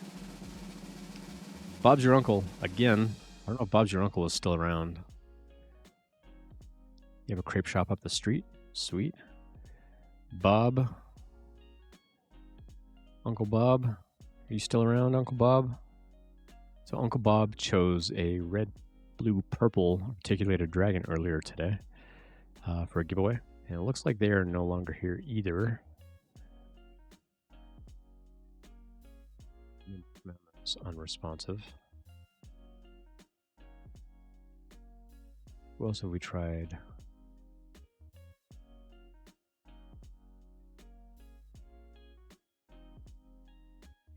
Bob's Your Uncle, again. I don't know if Bob's Your Uncle is still around. You have a crepe shop up the street? Sweet. Bob. Uncle Bob. Are you still around, Uncle Bob? So Uncle Bob chose a red, blue, purple articulated dragon earlier today for a giveaway. And it looks like they are no longer here either. It's unresponsive. Who else have we tried?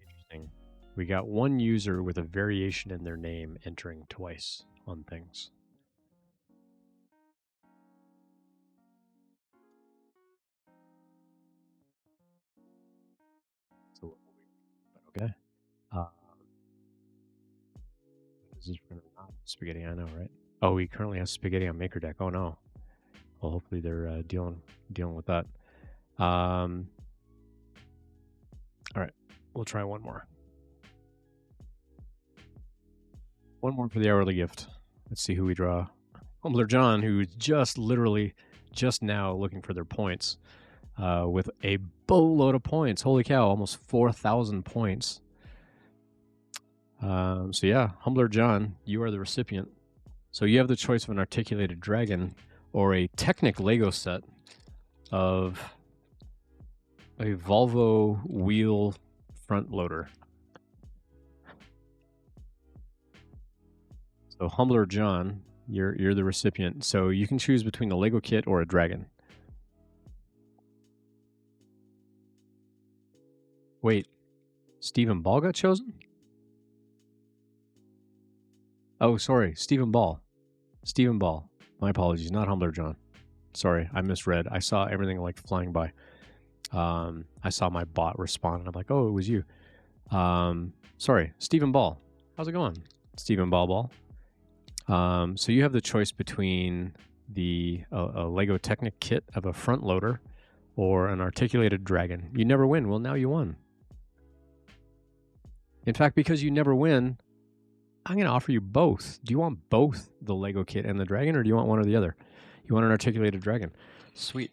Interesting. We got one user with a variation in their name entering twice on things. So, okay. This is not spaghetti, I know, right? Oh, he currently has spaghetti on Maker Deck. Oh no. Well, hopefully they're dealing with that. All right, we'll try one more. One more for the hourly gift. Let's see who we draw. Humbler John, who's just literally just now looking for their points, with a boatload of points. Holy cow, almost 4,000 points. So yeah, Humbler John, you are the recipient. So you have the choice of an articulated dragon or a Technic Lego set of a Volvo wheel front loader. So Humbler John, you're the recipient. So you can choose between the Lego kit or a dragon. Wait, Stephen Ball got chosen? Oh, sorry, Stephen Ball. Stephen Ball. My apologies, not Humbler John. Sorry, I misread. I saw everything like flying by. I saw my bot respond, and I'm like, oh, it was you. Sorry, Stephen Ball. How's it going, Stephen Ball? So you have the choice between the a Lego Technic kit of a front loader or an articulated dragon. You never win. Well, now you won. In fact, because you never win, I'm going to offer you both. Do you want both the Lego kit and the dragon, or do you want one or the other? You want an articulated dragon? Sweet.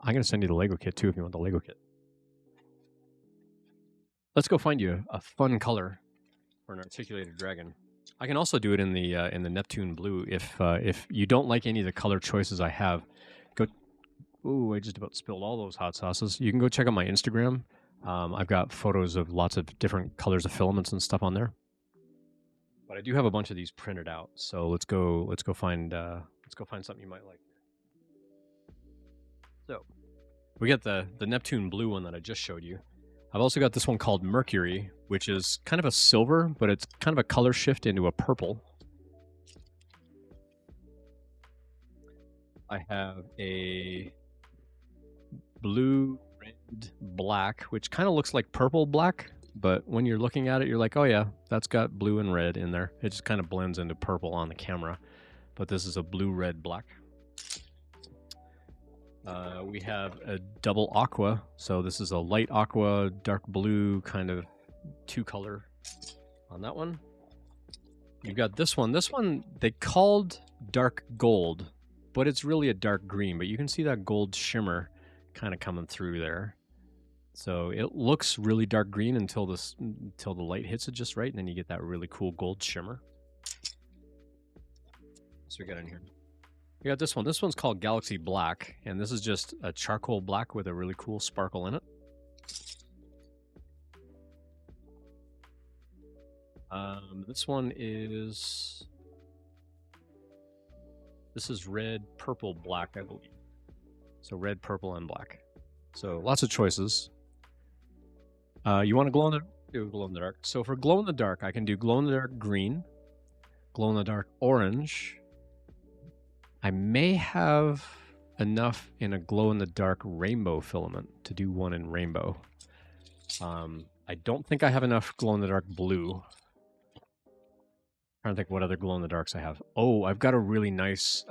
I'm going to send you the Lego kit, too, if you want the Lego kit. Let's go find you a fun color for an articulated dragon. I can also do it in the Neptune blue. If you don't like any of the color choices I have, go. Ooh, I just about spilled all those hot sauces. You can go check out my Instagram. I've got photos of lots of different colors of filaments and stuff on there. But I do have a bunch of these printed out. So let's go find something you might like. So we got the Neptune blue one that I just showed you. I've also got this one called Mercury, which is kind of a silver, but it's kind of a color shift into a purple. I have a blue, red, black, which kind of looks like purple black, but when you're looking at it, you're like, oh yeah, that's got blue and red in there. It just kind of blends into purple on the camera, but this is a blue, red, black. We have a double aqua, so this is a light aqua, dark blue kind of two-color on that one. You've got this one. This one they called dark gold, but it's really a dark green, but you can see that gold shimmer kind of coming through there. So it looks really dark green until the light hits it just right, and then you get that really cool gold shimmer. So we got in here. We got this one. This one's called Galaxy Black, and this is just a charcoal black with a really cool sparkle in it. This one is... This is red, purple, black, I believe. So red, purple, and black. So lots of choices. You want to glow in the dark? Do glow in the dark. So for glow in the dark, I can do glow in the dark green, glow in the dark orange. I may have enough in a glow-in-the-dark rainbow filament to do one in rainbow. I don't think I have enough glow-in-the-dark blue. I'm trying to think what other glow-in-the-darks I have. Oh, I've got a really nice...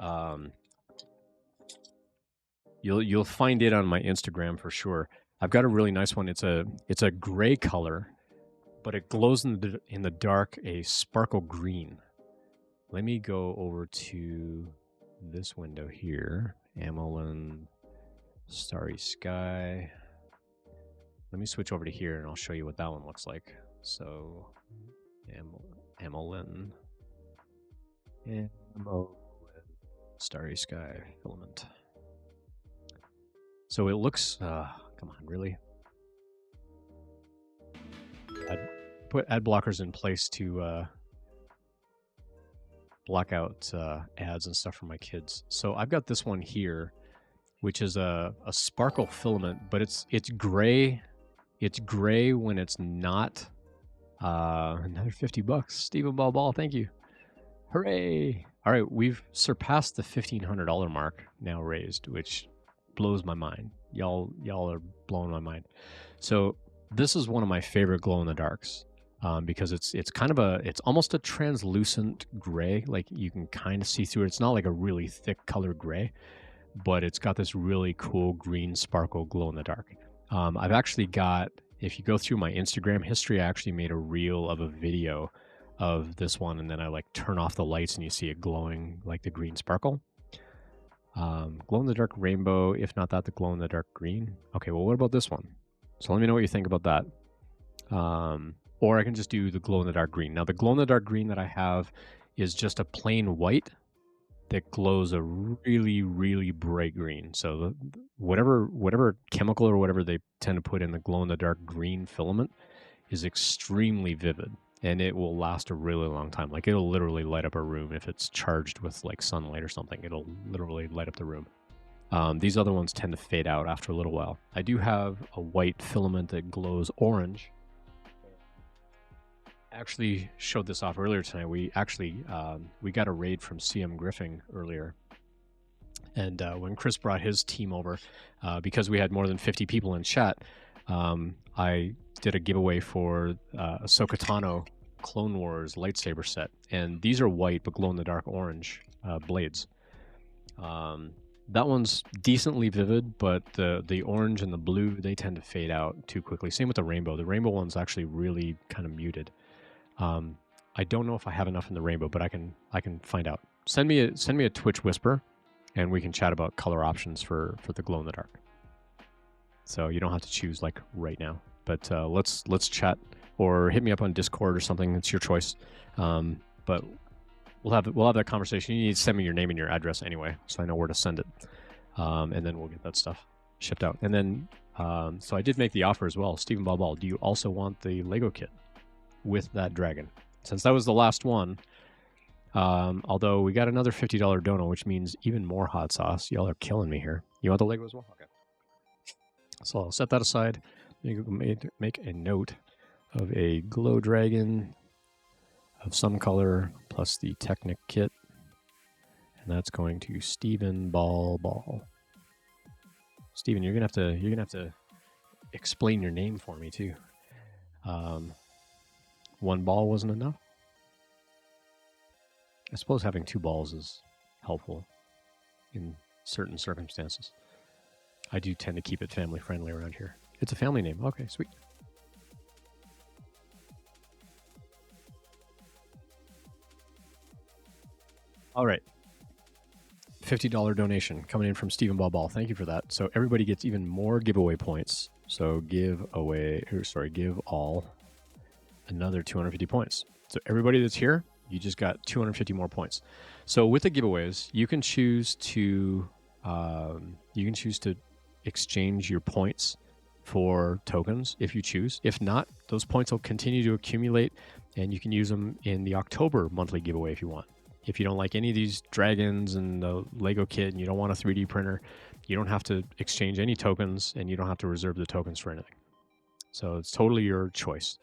You'll find it on my Instagram for sure. I've got a really nice one. It's a gray color, but it glows in the dark a sparkle green. Let me go over to... this window here, Amelin, Starry Sky. Let me switch over to here and I'll show you what that one looks like. So, Amelin, Starry Sky filament. So it looks, come on, really? I'd put ad blockers in place to block out ads and stuff for my kids. So I've got this one here, which is a sparkle filament, but it's gray. It's gray when it's not. Another $50. Streamer.bot, thank you. Hooray! All right, we've surpassed the $1,500 mark now raised, which blows my mind. Y'all are blowing my mind. So this is one of my favorite glow in the darks because it's kind of it's almost a translucent gray, like you can kind of see through it. It's not like a really thick colored gray, but it's got this really cool green sparkle glow in the dark. I've actually got, if you go through my Instagram history, I actually made a reel of a video of this one, and then I like turn off the lights and you see it glowing like the green sparkle. Glow in the dark rainbow, if not that, the glow in the dark green. Okay, well, what about this one? So let me know what you think about that. Or I can just do the glow in the dark green. Now the glow in the dark green that I have is just a plain white that glows a really, really bright green. So whatever chemical or whatever they tend to put in the glow in the dark green filament is extremely vivid, and it will last a really long time. Like it'll literally light up a room if it's charged with like sunlight or something. It'll literally light up the room. These other ones tend to fade out after a little while. I do have a white filament that glows orange. I actually showed this off earlier tonight. We actually we got a raid from CM Griffing earlier, and when Chris brought his team over, because we had more than 50 people in chat, I did a giveaway for Ahsoka Tano Clone Wars lightsaber set, and these are white but glow in the dark orange blades. That one's decently vivid, but the orange and the blue, they tend to fade out too quickly. Same with the rainbow. The rainbow one's actually really kind of muted. I don't know if I have enough in the rainbow, but I can find out. Send me a Twitch whisper, and we can chat about color options for the glow in the dark. So you don't have to choose like right now, but let's chat, or hit me up on Discord or something. It's your choice. But we'll have that conversation. You need to send me your name and your address anyway, so I know where to send it, and then we'll get that stuff shipped out. And then so I did make the offer as well. Stephen Balbal, do you also want the Lego kit with that dragon? Since that was the last one, although we got another $50 dono, which means even more hot sauce. Y'all are killing me here. You want the Lego as well? Okay. So I'll set that aside. Make a note of a glow dragon of some color plus the Technic kit, and that's going to Stephen Ball. Stephen, you're gonna have to explain your name for me too. One ball wasn't enough. I suppose having two balls is helpful in certain circumstances. I do tend to keep it family friendly around here. It's a family name. Okay, sweet. All right. $50 donation coming in from Stephen Ball. Thank you for that. So everybody gets even more giveaway points. So give all another 250 points. So everybody that's here, you just got 250 more points. So with the giveaways, you can choose to exchange your points for tokens if you choose. If not, those points will continue to accumulate, and you can use them in the October monthly giveaway if you want. If you don't like any of these dragons and the Lego kit and you don't want a 3D printer, you don't have to exchange any tokens, and you don't have to reserve the tokens for anything. So it's totally your choice.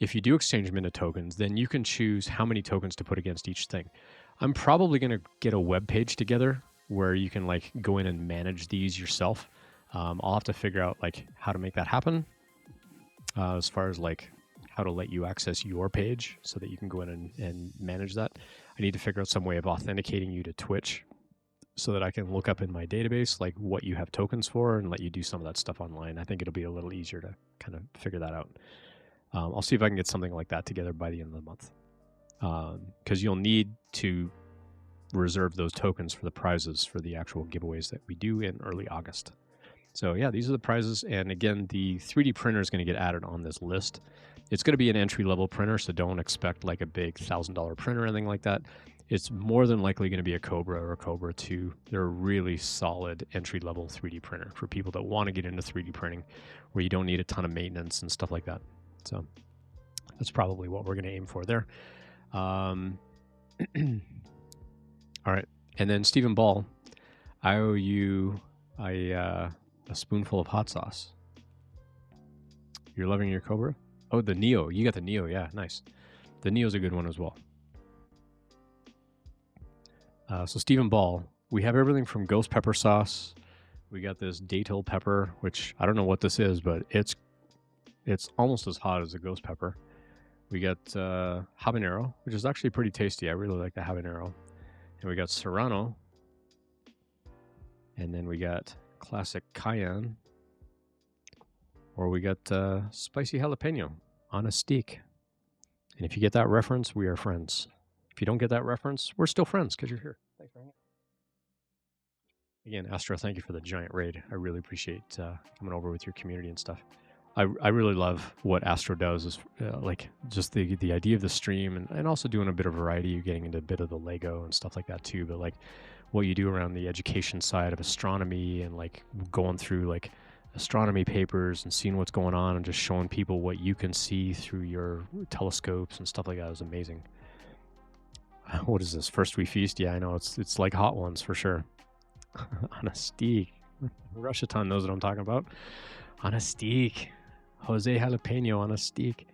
If you do exchange them into tokens, then you can choose how many tokens to put against each thing. I'm probably going to get a web page together where you can like go in and manage these yourself. I'll have to figure out like how to make that happen, as far as like how to let you access your page so that you can go in and manage that. I need to figure out some way of authenticating you to Twitch so that I can look up in my database like what you have tokens for and let you do some of that stuff online. I think it'll be a little easier to kind of figure that out. I'll see if I can get something like that together by the end of the month, because you'll need to reserve those tokens for the prizes for the actual giveaways that we do in early August. So yeah, these are the prizes. And again, the 3D printer is going to get added on this list. It's going to be an entry-level printer, so don't expect like a big $1,000 printer or anything like that. It's more than likely going to be a Cobra or a Cobra 2. They're a really solid entry-level 3D printer for people that want to get into 3D printing, where you don't need a ton of maintenance and stuff like that. So that's probably what we're going to aim for there. All right. And then Stephen Ball, I owe you a spoonful of hot sauce. You're loving your Cobra? Oh, the Neo. You got the Neo. Yeah, nice. The Neo's a good one as well. So Stephen Ball, we have everything from ghost pepper sauce. We got this datil pepper, which I don't know what this is, but it's almost as hot as a ghost pepper. We got habanero, which is actually pretty tasty. I really like the habanero. And we got serrano. And then we got classic cayenne. Or we got spicy jalapeno on a steak. And if you get that reference, we are friends. If you don't get that reference, we're still friends because you're here. Thanks very much. Again, Astro, thank you for the giant raid. I really appreciate coming over with your community and stuff. I really love what Astro does, is like just the idea of the stream, and also doing a bit of variety. You're getting into a bit of the Lego and stuff like that too, but like what you do around the education side of astronomy, and like going through like astronomy papers and seeing what's going on and just showing people what you can see through your telescopes and stuff like that is amazing. What is this? First we feast? Yeah, I know. It's like hot ones for sure. On a steak. Rushaton knows what I'm talking about. On a steak. Jose Jalapeno on a steak.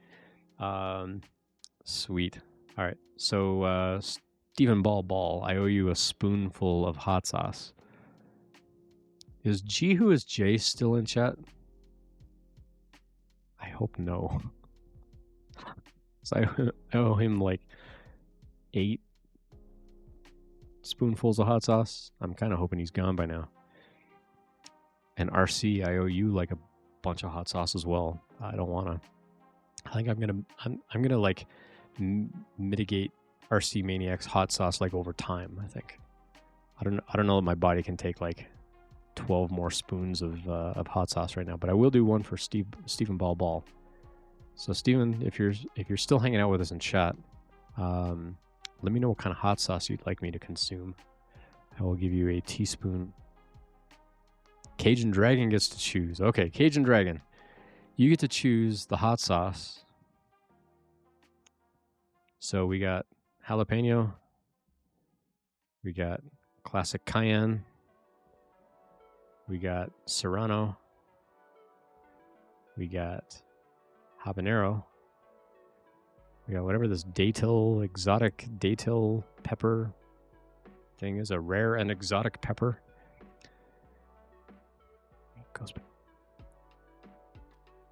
Sweet. All right. So Stephen Ball, I owe you a spoonful of hot sauce. Is G who is J still in chat? I hope no. So I owe him like 8 spoonfuls of hot sauce. I'm kind of hoping he's gone by now. And RC, I owe you like a bunch of hot sauce as well. I don't want to. I think I'm gonna like mitigate RC Maniac's hot sauce like over time. I think. I don't know if my body can take like 12 more spoons of hot sauce right now, but I will do one for Stephen Ball. So Stephen, if you're still hanging out with us in chat, let me know what kind of hot sauce you'd like me to consume. I will give you a teaspoon. Cajun Dragon gets to choose. Okay, Cajun Dragon, you get to choose the hot sauce. So we got jalapeno, we got classic cayenne, we got serrano, we got habanero, we got whatever this exotic datil pepper thing is, a rare and exotic pepper.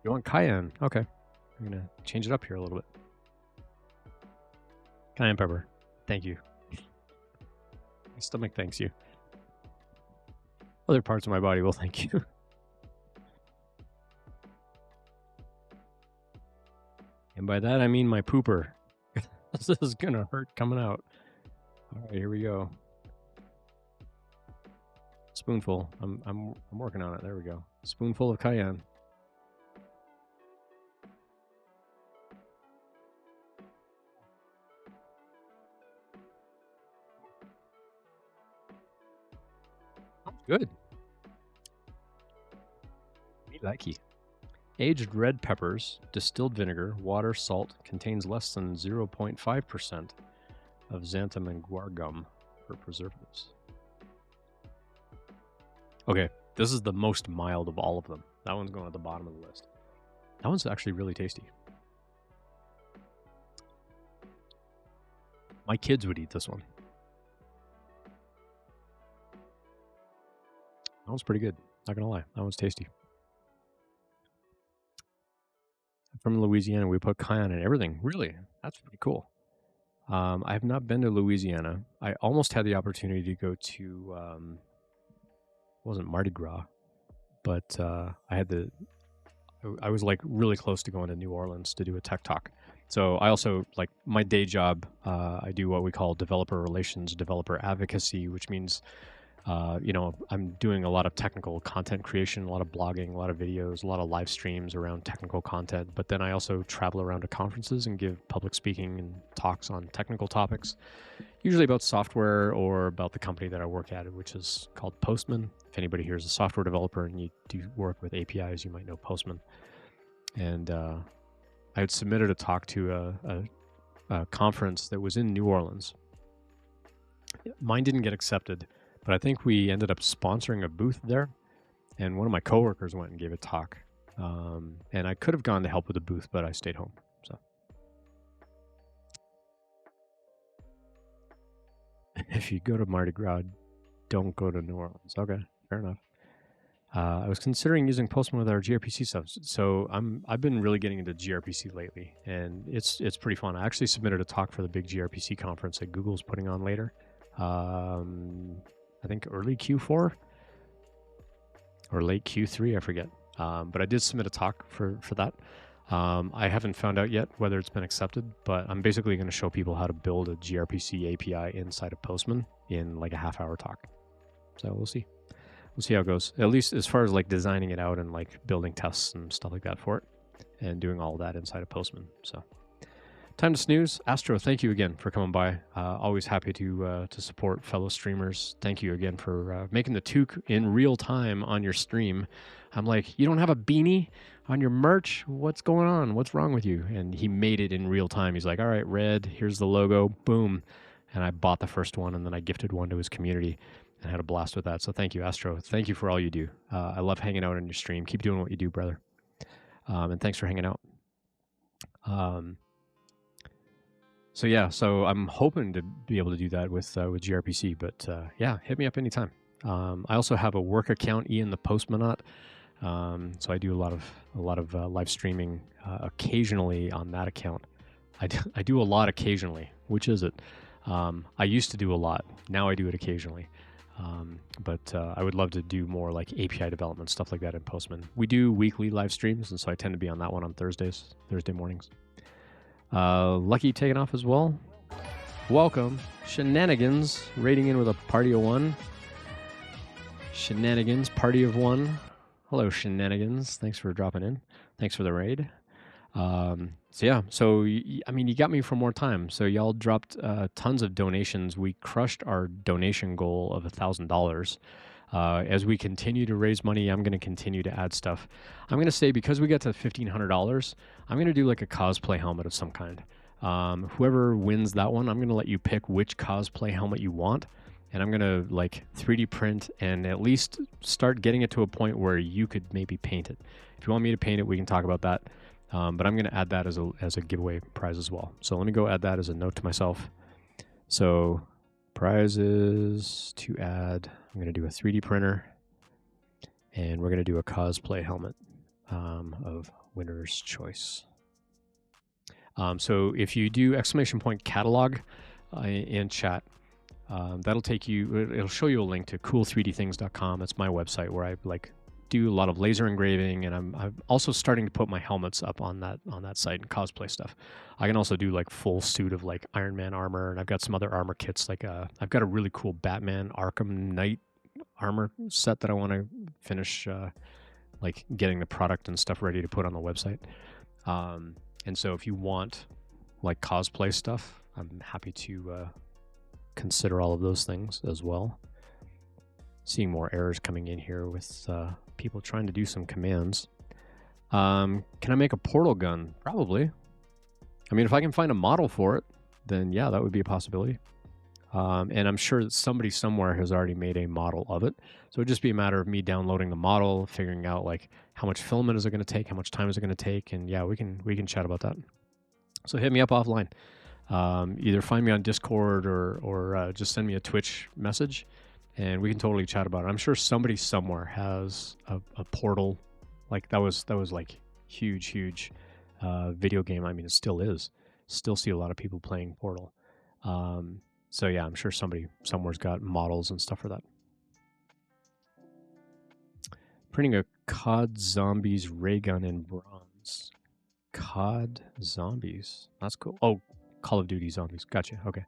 You want cayenne? Okay. I'm going to change it up here a little bit. Cayenne pepper. Thank you. My stomach thanks you. Other parts of my body will thank you. And by that, I mean my pooper. This is going to hurt coming out. All right, here we go. Spoonful. I'm working on it. There we go. Spoonful of cayenne. Good. Me likey. Aged red peppers, distilled vinegar, water, salt, contains less than 0.5% of xanthan and guar gum for preservatives. Okay, this is the most mild of all of them. That one's going at the bottom of the list. That one's actually really tasty. My kids would eat this one. That one's pretty good. Not gonna lie, that one's tasty. I'm from Louisiana. We put cayenne in everything. Really? That's pretty cool. I have not been to Louisiana. I almost had the opportunity to go to, it wasn't Mardi Gras, but I was like really close to going to New Orleans to do a tech talk. So I also, like, my day job, I do what we call developer relations, developer advocacy, which means I'm doing a lot of technical content creation, a lot of blogging, a lot of videos, a lot of live streams around technical content. But then I also travel around to conferences and give public speaking and talks on technical topics, usually about software or about the company that I work at, which is called Postman. If anybody here is a software developer and you do work with APIs, you might know Postman. And I had submitted a talk to a conference that was in New Orleans. mine didn't get accepted, but I think we ended up sponsoring a booth there, and one of my coworkers went and gave a talk. And I could have gone to help with the booth, but I stayed home. So if you go to Mardi Gras, don't go to New Orleans. Okay, fair enough. I was considering using Postman with our gRPC stuff. So I've been really getting into gRPC lately, and it's pretty fun. I actually submitted a talk for the big gRPC conference that Google's putting on later. I think early Q4 or late Q3, I forget. But I did submit a talk for that. I haven't found out yet whether it's been accepted, but I'm basically going to show people how to build a gRPC API inside of Postman in like a half-hour talk. So we'll see. We'll see how it goes. At least as far as like designing it out and like building tests and stuff like that for it, and doing all of that inside of Postman. So time to snooze. Astro, thank you again for coming by. Always happy to support fellow streamers. Thank you again for making the toque in real time on your stream. I'm like, you don't have a beanie on your merch? What's going on? What's wrong with you? And he made it in real time. He's like, all right, Red, here's the logo. Boom. And I bought the first one, and then I gifted one to his community and had a blast with that. So thank you, Astro. Thank you for all you do. I love hanging out on your stream. Keep doing what you do, brother. And thanks for hanging out. So yeah, so I'm hoping to be able to do that with gRPC, but yeah, hit me up anytime. I also have a work account, Ian the Postmanot. So I do a lot of live streaming occasionally on that account. I do a lot occasionally. Which is it? I used to do a lot. Now I do it occasionally. But I would love to do more like API development, stuff like that in Postman. We do weekly live streams, and so I tend to be on that one on Thursday mornings. Lucky taking off as well. Welcome. Shenanigans raiding in with a party of one. Shenanigans, party of one. Hello, Shenanigans. Thanks for dropping in. Thanks for the raid. So yeah, so I mean, you got me for more time. So y'all dropped tons of donations. We crushed our donation goal of $1,000. As we continue to raise money, I'm going to continue to add stuff. I'm going to say because we got to $1,500, I'm going to do like a cosplay helmet of some kind. Whoever wins that one, I'm going to let you pick which cosplay helmet you want. And I'm going to like 3D print and at least start getting it to a point where you could maybe paint it. If you want me to paint it, we can talk about that. But I'm going to add that as a giveaway prize as well. So let me go add that as a note to myself. So prizes to add. I'm going to do a 3D printer. And we're going to do a cosplay helmet of winner's choice. So if you do !catalog in chat, that'll take you, it'll show you a link to cool3dthings.com. That's my website where I like do a lot of laser engraving, and I'm also starting to put my helmets up on that site and cosplay stuff. I can also do like full suit of like Iron Man armor, and I've got some other armor kits. Like I've got a really cool Batman Arkham Knight armor set that I want to finish, like getting the product and stuff ready to put on the website. And so if you want like cosplay stuff, I'm happy to consider all of those things as well. Seeing more errors coming in here with people trying to do some commands. Can I make a portal gun? Probably. I mean, if I can find a model for it, then yeah, that would be a possibility. And I'm sure that somebody somewhere has already made a model of it. So it'd just be a matter of me downloading the model, figuring out like how much filament is it going to take, how much time is it going to take, and yeah, we can chat about that. So hit me up offline. Either find me on Discord or just send me a Twitch message, and we can totally chat about it. I'm sure somebody somewhere has a Portal, like that was like huge video game. I mean, it still is. Still see a lot of people playing Portal. So yeah, I'm sure somebody somewhere's got models and stuff for that. Printing a COD Zombies ray gun in bronze. COD Zombies. That's cool. Oh, Call of Duty Zombies. Gotcha. Okay.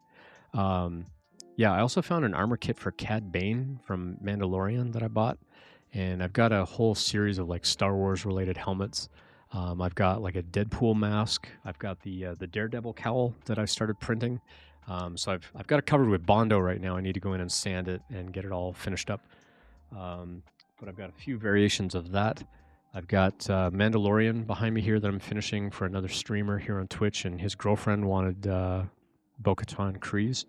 Yeah, I also found an armor kit for Cad Bane from Mandalorian that I bought. And I've got a whole series of like Star Wars related helmets. I've got like a Deadpool mask. I've got the Daredevil cowl that I started printing. So I've got it covered with Bondo right now. I need to go in and sand it and get it all finished up. But I've got a few variations of that. I've got Mandalorian behind me here that I'm finishing for another streamer here on Twitch, and his girlfriend wanted Bo-Katan Kryze.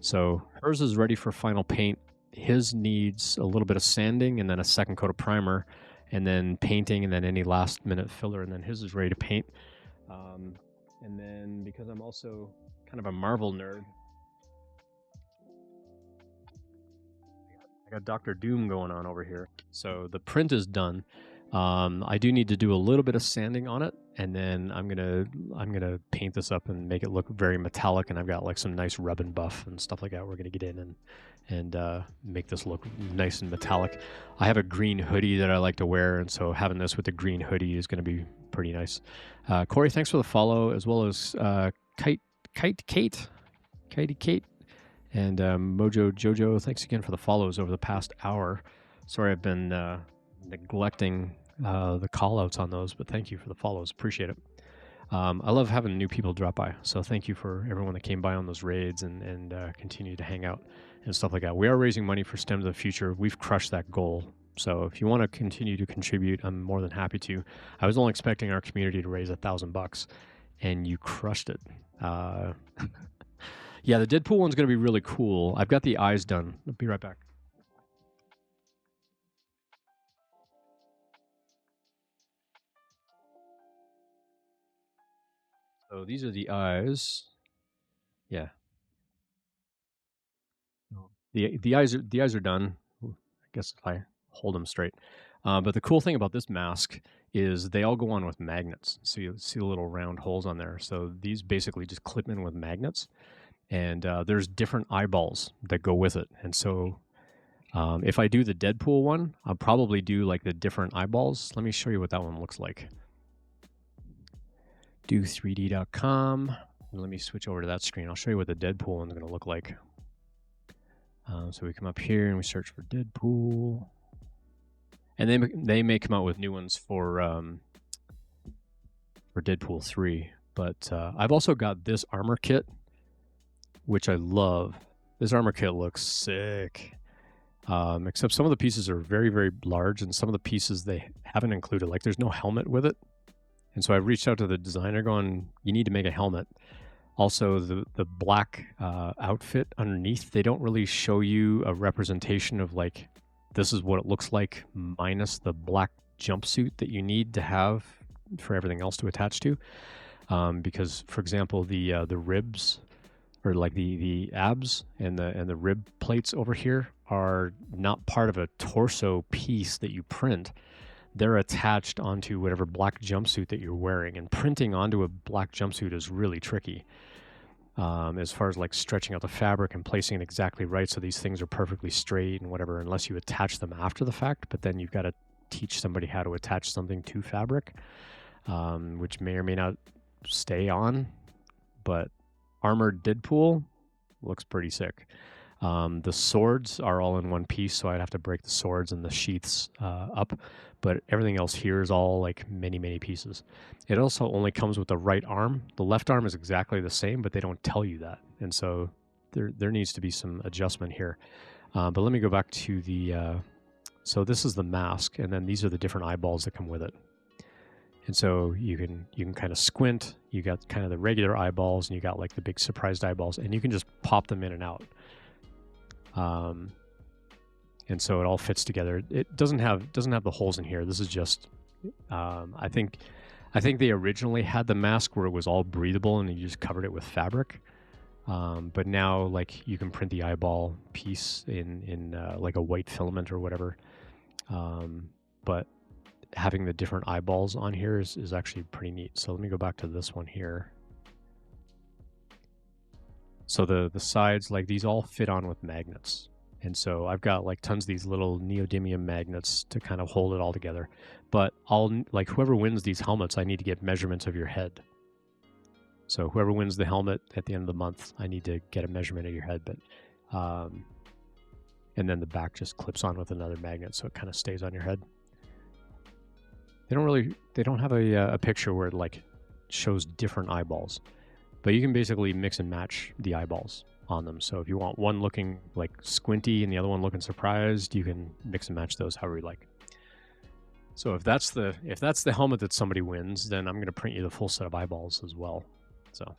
So hers is ready for final paint. His needs a little bit of sanding and then a second coat of primer and then painting and then any last minute filler, and then his is ready to paint. And then because I'm also kind of a Marvel nerd, I got Dr. Doom going on over here. So the print is done. I do need to do a little bit of sanding on it, and then I'm gonna paint this up and make it look very metallic. And I've got like some nice rub and buff and stuff like that. We're gonna get in and make this look nice and metallic. I have a green hoodie that I like to wear, and so having this with the green hoodie is gonna be pretty nice. Corey, thanks for the follow, as well as Katie Kate, and Mojo Jojo. Thanks again for the follows over the past hour. Sorry, I've been neglecting the call outs on those, but thank you for the follows. Appreciate it. I love having new people drop by, so thank you for everyone that came by on those raids and continue to hang out and stuff like that. We are raising money for STEM to the Future. We've crushed that goal, so if you want to continue to contribute, I'm more than happy to. I was only expecting our community to raise $1,000, and you crushed it. Yeah, the Deadpool one's going to be really cool. I've got the eyes done. I'll be right back. So these are the eyes. Yeah. The eyes are done. I guess if I hold them straight. But the cool thing about this mask is they all go on with magnets. So you see the little round holes on there. So these basically just clip in with magnets. And there's different eyeballs that go with it. And so if I do the Deadpool one, I'll probably do like the different eyeballs. Let me show you what that one looks like. Do3d.com. Let me switch over to that screen. I'll show you what the Deadpool one's going to look like. So we come up here and we search for Deadpool. And they may come out with new ones for Deadpool 3. But I've also got this armor kit, which I love. This armor kit looks sick. Except some of the pieces are very, very large, and some of the pieces they haven't included. Like there's no helmet with it. And so I reached out to the designer going, you need to make a helmet. Also, the black outfit underneath, they don't really show you a representation of like, this is what it looks like minus the black jumpsuit that you need to have for everything else to attach to. Because, for example, the ribs, or like the abs and the rib plates over here are not part of a torso piece that you print. They're attached onto whatever black jumpsuit that you're wearing, and printing onto a black jumpsuit is really tricky. As far as like stretching out the fabric and placing it exactly right so these things are perfectly straight and whatever, unless you attach them after the fact. But then you've got to teach somebody how to attach something to fabric, which may or may not stay on. But armored Deadpool looks pretty sick. The swords are all in one piece, so I'd have to break the swords and the sheaths up. But everything else here is all like many, many pieces. It also only comes with the right arm. The left arm is exactly the same, but they don't tell you that. And so there needs to be some adjustment here. But let me go back to the... so this is the mask, and then these are the different eyeballs that come with it. And so you can kind of squint. You got kind of the regular eyeballs, and you got like the big surprised eyeballs, and you can just pop them in and out. And so it all fits together. It doesn't have the holes in here. This is just, I think they originally had the mask where it was all breathable and you just covered it with fabric. But now like you can print the eyeball piece in like a white filament or whatever. But having the different eyeballs on here is actually pretty neat. So let me go back to this one here. So the sides, like these all fit on with magnets. And so I've got like tons of these little neodymium magnets to kind of hold it all together. But like whoever wins these helmets, I need to get measurements of your head. So whoever wins the helmet at the end of the month, I need to get a measurement of your head. But and then the back just clips on with another magnet, so it kind of stays on your head. They don't have a picture where it like shows different eyeballs. But you can basically mix and match the eyeballs on them. So if you want one looking like squinty and the other one looking surprised, you can mix and match those however you like. So if that's the helmet that somebody wins, then I'm going to print you the full set of eyeballs as well. So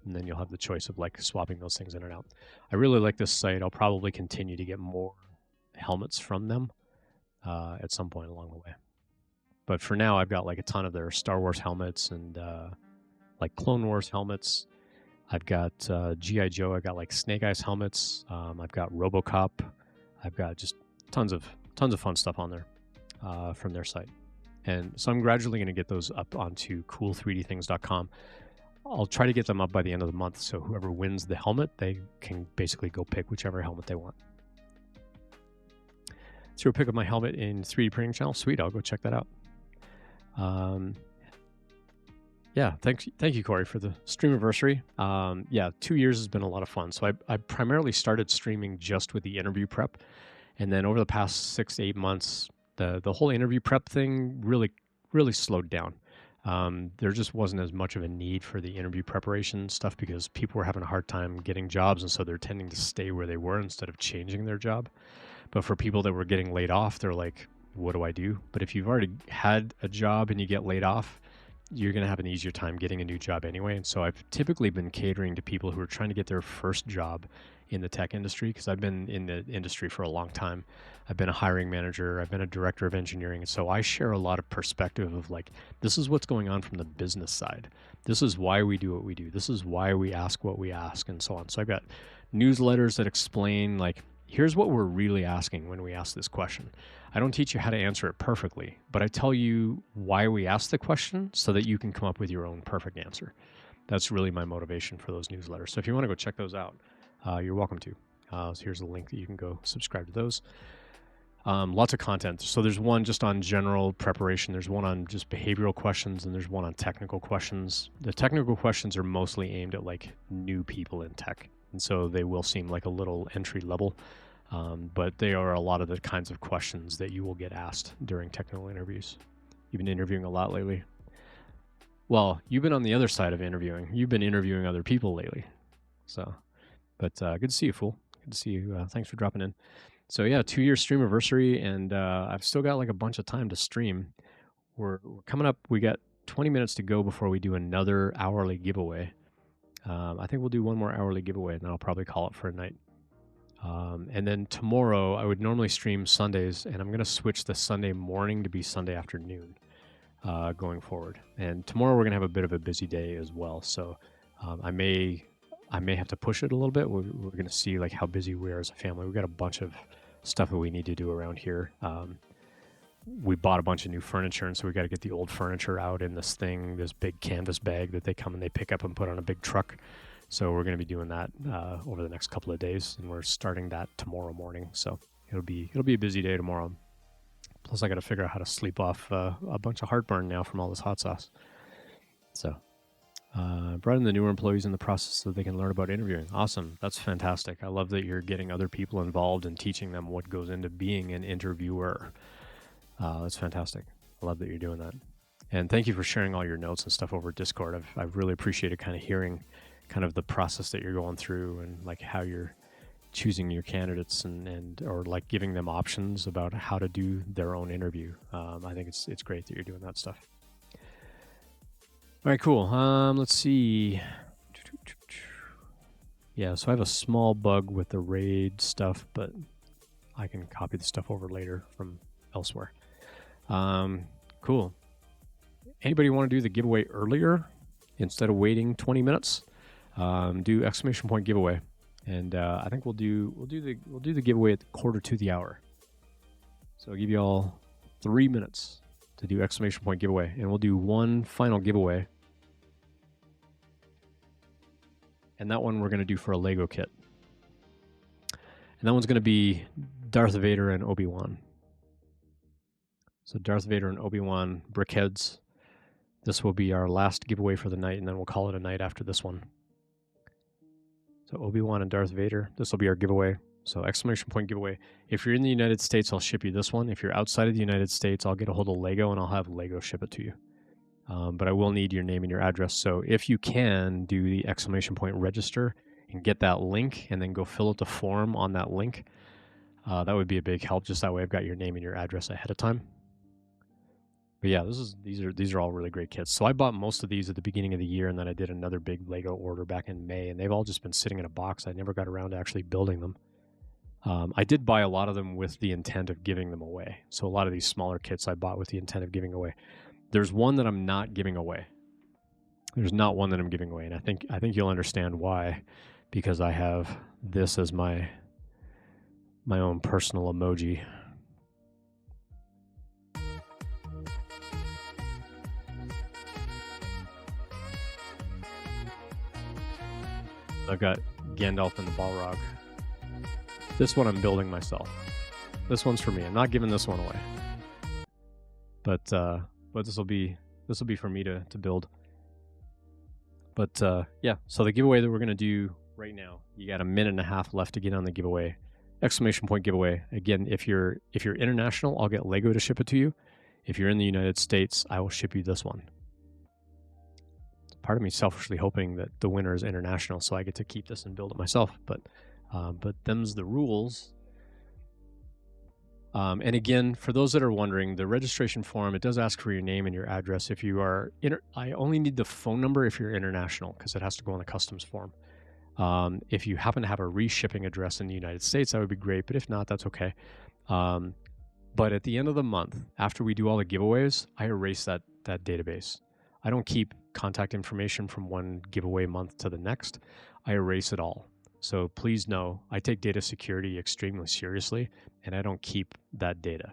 and then you'll have the choice of like swapping those things in and out. I really like this site. I'll probably continue to get more helmets from them at some point along the way. But for now, I've got like a ton of their Star Wars helmets and like Clone Wars helmets. I've got G.I. Joe. I've got like Snake Eyes helmets. I've got RoboCop. I've got just tons of fun stuff on there from their site. And so I'm gradually going to get those up onto cool3dthings.com. I'll try to get them up by the end of the month, so whoever wins the helmet, they can basically go pick whichever helmet they want. Threw a pic of my helmet in 3D printing channel. Sweet, I'll go check that out. Yeah, thank you, Corey, for the Streamiversary. Yeah, 2 years has been a lot of fun. So I primarily started streaming just with the interview prep, and then over the past 6 to 8 months, the whole interview prep thing really slowed down. There just wasn't as much of a need for the interview preparation stuff because people were having a hard time getting jobs, and so they're tending to stay where they were instead of changing their job. But for people that were getting laid off, they're like, what do I do? But if you've already had a job and you get laid off, you're going to have an easier time getting a new job anyway. And so I've typically been catering to people who are trying to get their first job in the tech industry, because I've been in the industry for a long time. I've been a hiring manager. I've been a director of engineering. And so I share a lot of perspective of like, this is what's going on from the business side. This is why we do what we do. This is why we ask what we ask, and so on. So I've got newsletters that explain like, here's what we're really asking when we ask this question. I don't teach you how to answer it perfectly, but I tell you why we ask the question so that you can come up with your own perfect answer. That's really my motivation for those newsletters. So if you want to go check those out, you're welcome to. So here's a link that you can go subscribe to those. Lots of content. So there's one just on general preparation. There's one on just behavioral questions, and there's one on technical questions. The technical questions are mostly aimed at like new people in tech. And so they will seem like a little entry level, but they are a lot of the kinds of questions that you will get asked during technical interviews. You've been interviewing a lot lately. Well, you've been on the other side of interviewing. You've been interviewing other people lately. So, but good to see you, fool. Good to see you. Thanks for dropping in. So yeah, 2-year Streamiversary, and I've still got like a bunch of time to stream. We're coming up. We got 20 minutes to go before we do another hourly giveaway. I think we'll do one more hourly giveaway, and then I'll probably call it for a night. And then tomorrow, I would normally stream Sundays, and I'm going to switch the Sunday morning to be Sunday afternoon going forward. And tomorrow, we're going to have a bit of a busy day as well. So I may have to push it a little bit. We're going to see like how busy we are as a family. We've got a bunch of stuff that we need to do around here. We bought a bunch of new furniture, and so we got to get the old furniture out in this big canvas bag that they come and they pick up and put on a big truck. So we're going to be doing that over the next couple of days, and we're starting that tomorrow morning. So it'll be a busy day tomorrow. Plus, I got to figure out how to sleep off a bunch of heartburn now from all this hot sauce. So brought in the newer employees in the process so they can learn about interviewing. Awesome. That's fantastic. I love that you're getting other people involved and teaching them what goes into being an interviewer. That's fantastic. I love that you're doing that. And thank you for sharing all your notes and stuff over Discord. I've really appreciated kind of hearing kind of the process that you're going through and like how you're choosing your candidates and or like giving them options about how to do their own interview. I think it's great that you're doing that stuff. All right, cool. Let's see. Yeah, so I have a small bug with the RAID stuff, but I can copy the stuff over later from elsewhere. Cool. Anybody want to do the giveaway earlier instead of waiting 20 minutes? Do exclamation point giveaway, and I think we'll do the giveaway at 1:45. So I'll give you all 3 minutes to do exclamation point giveaway, and we'll do one final giveaway, and that one we're going to do for a Lego kit, and that one's going to be Darth Vader and Obi-Wan. So Darth Vader and Obi-Wan brickheads. This will be our last giveaway for the night, and then we'll call it a night after this one. So Obi-Wan and Darth Vader, this will be our giveaway. So exclamation point giveaway. If you're in the United States, I'll ship you this one. If you're outside of the United States, I'll get a hold of Lego, and I'll have Lego ship it to you. But I will need your name and your address. So if you can, do the exclamation point register and get that link, and then go fill out the form on that link. That would be a big help. Just that way I've got your name and your address ahead of time. But yeah, these are all really great kits. So I bought most of these at the beginning of the year, and then I did another big Lego order back in May, and they've all just been sitting in a box. I never got around to actually building them. I did buy a lot of them with the intent of giving them away. So a lot of these smaller kits I bought with the intent of giving away. There's one that I'm not giving away. There's not one that I'm giving away, and I think you'll understand why, because I have this as my own personal emoji. I've got Gandalf and the Balrog. This one I'm building myself. This one's for me. I'm not giving this one away. But this will be for me to build. But yeah, so the giveaway that we're gonna do right now, you got a minute and a half left to get on the giveaway. Exclamation point giveaway. Again, if you're international, I'll get Lego to ship it to you. If you're in the United States, I will ship you this one. Part of me selfishly hoping that the winner is international, so I get to keep this and build it myself. But them's the rules. And again, for those that are wondering, the registration form, it does ask for your name and your address. If you are, I only need the phone number if you're international, because it has to go on the customs form. If you happen to have a reshipping address in the United States, that would be great. But if not, that's okay. But at the end of the month, after we do all the giveaways, I erase that database. I don't keep contact information from one giveaway month to the next. I erase it all. So please know, I take data security extremely seriously, and I don't keep that data.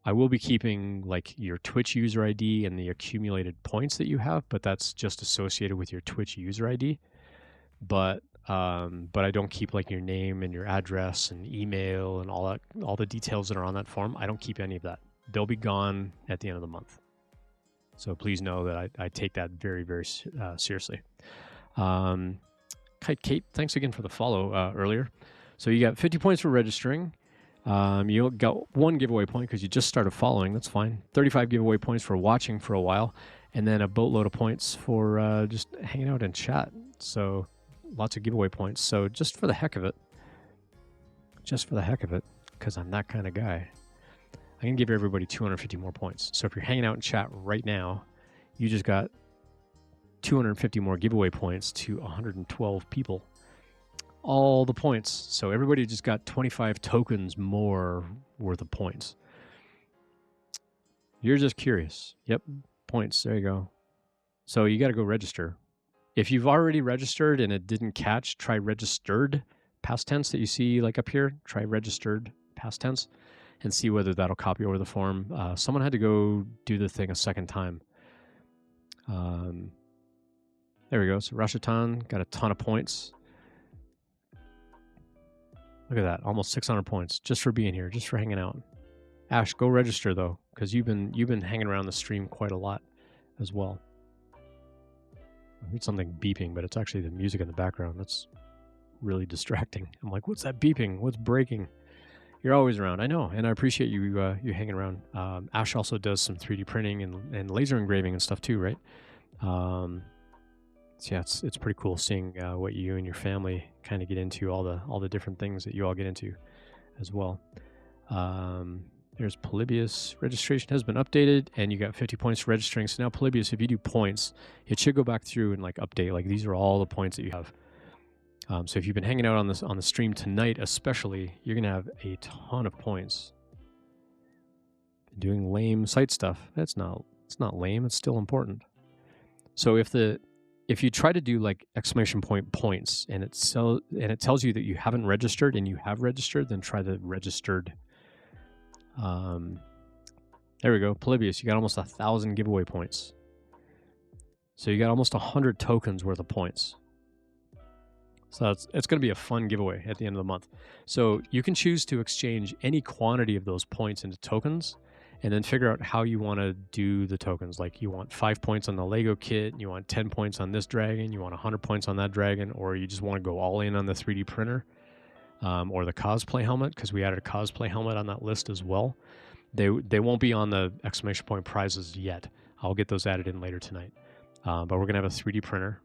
I will be keeping like your Twitch user ID and the accumulated points that you have, but that's just associated with your Twitch user ID. But I don't keep like your name and your address and email and all the details that are on that form. I don't keep any of that. They'll be gone at the end of the month. So please know that I take that very, very seriously. Kate, thanks again for the follow earlier. So you got 50 points for registering. You got 1 giveaway point because you just started following. That's fine. 35 giveaway points for watching for a while. And then a boatload of points for just hanging out and chat. So lots of giveaway points. So just for the heck of it, because I'm that kind of guy, I can give everybody 250 more points. So if you're hanging out in chat right now, you just got 250 more giveaway points to 112 people. All the points. So everybody just got 25 tokens more worth of points. You're just curious. Yep, points. There you go. So you got to go register. If you've already registered and it didn't catch, try registered past tense that you see like up here. Try registered past tense and see whether that'll copy over the form. Someone had to go do the thing a second time. There we go. So Rashatan got a ton of points. Look at that. Almost 600 points just for being here, just for hanging out. Ash, go register though, because you've been hanging around the stream quite a lot as well. I heard something beeping, but it's actually the music in the background. That's really distracting. I'm like, what's that beeping? What's breaking? You're always around. I know, and I appreciate you hanging around. Ash also does some 3D printing and laser engraving and stuff too, right? So yeah, it's pretty cool seeing what you and your family kind of get into, all the different things that you all get into as well. There's Polybius. Registration has been updated, and you got 50 points for registering. So now Polybius, if you do points, it should go back through and like update. Like these are all the points that you have. So if you've been hanging out on the stream tonight, especially, you're gonna have a ton of points. Doing lame site stuff. It's not lame. It's still important. So if you try to do like exclamation point points and it tells you that you haven't registered and you have registered, then try the registered. There we go. Polybius, you got almost 1,000 giveaway points. So you got almost 100 tokens worth of points. So it's going to be a fun giveaway at the end of the month. So you can choose to exchange any quantity of those points into tokens and then figure out how you want to do the tokens. Like you want 5 points on the Lego kit, you want 10 points on this dragon, you want 100 points on that dragon, or you just want to go all in on the 3D printer or the cosplay helmet, because we added a cosplay helmet on that list as well. They won't be on the exclamation point prizes yet. I'll get those added in later tonight. But we're going to have a 3D printer.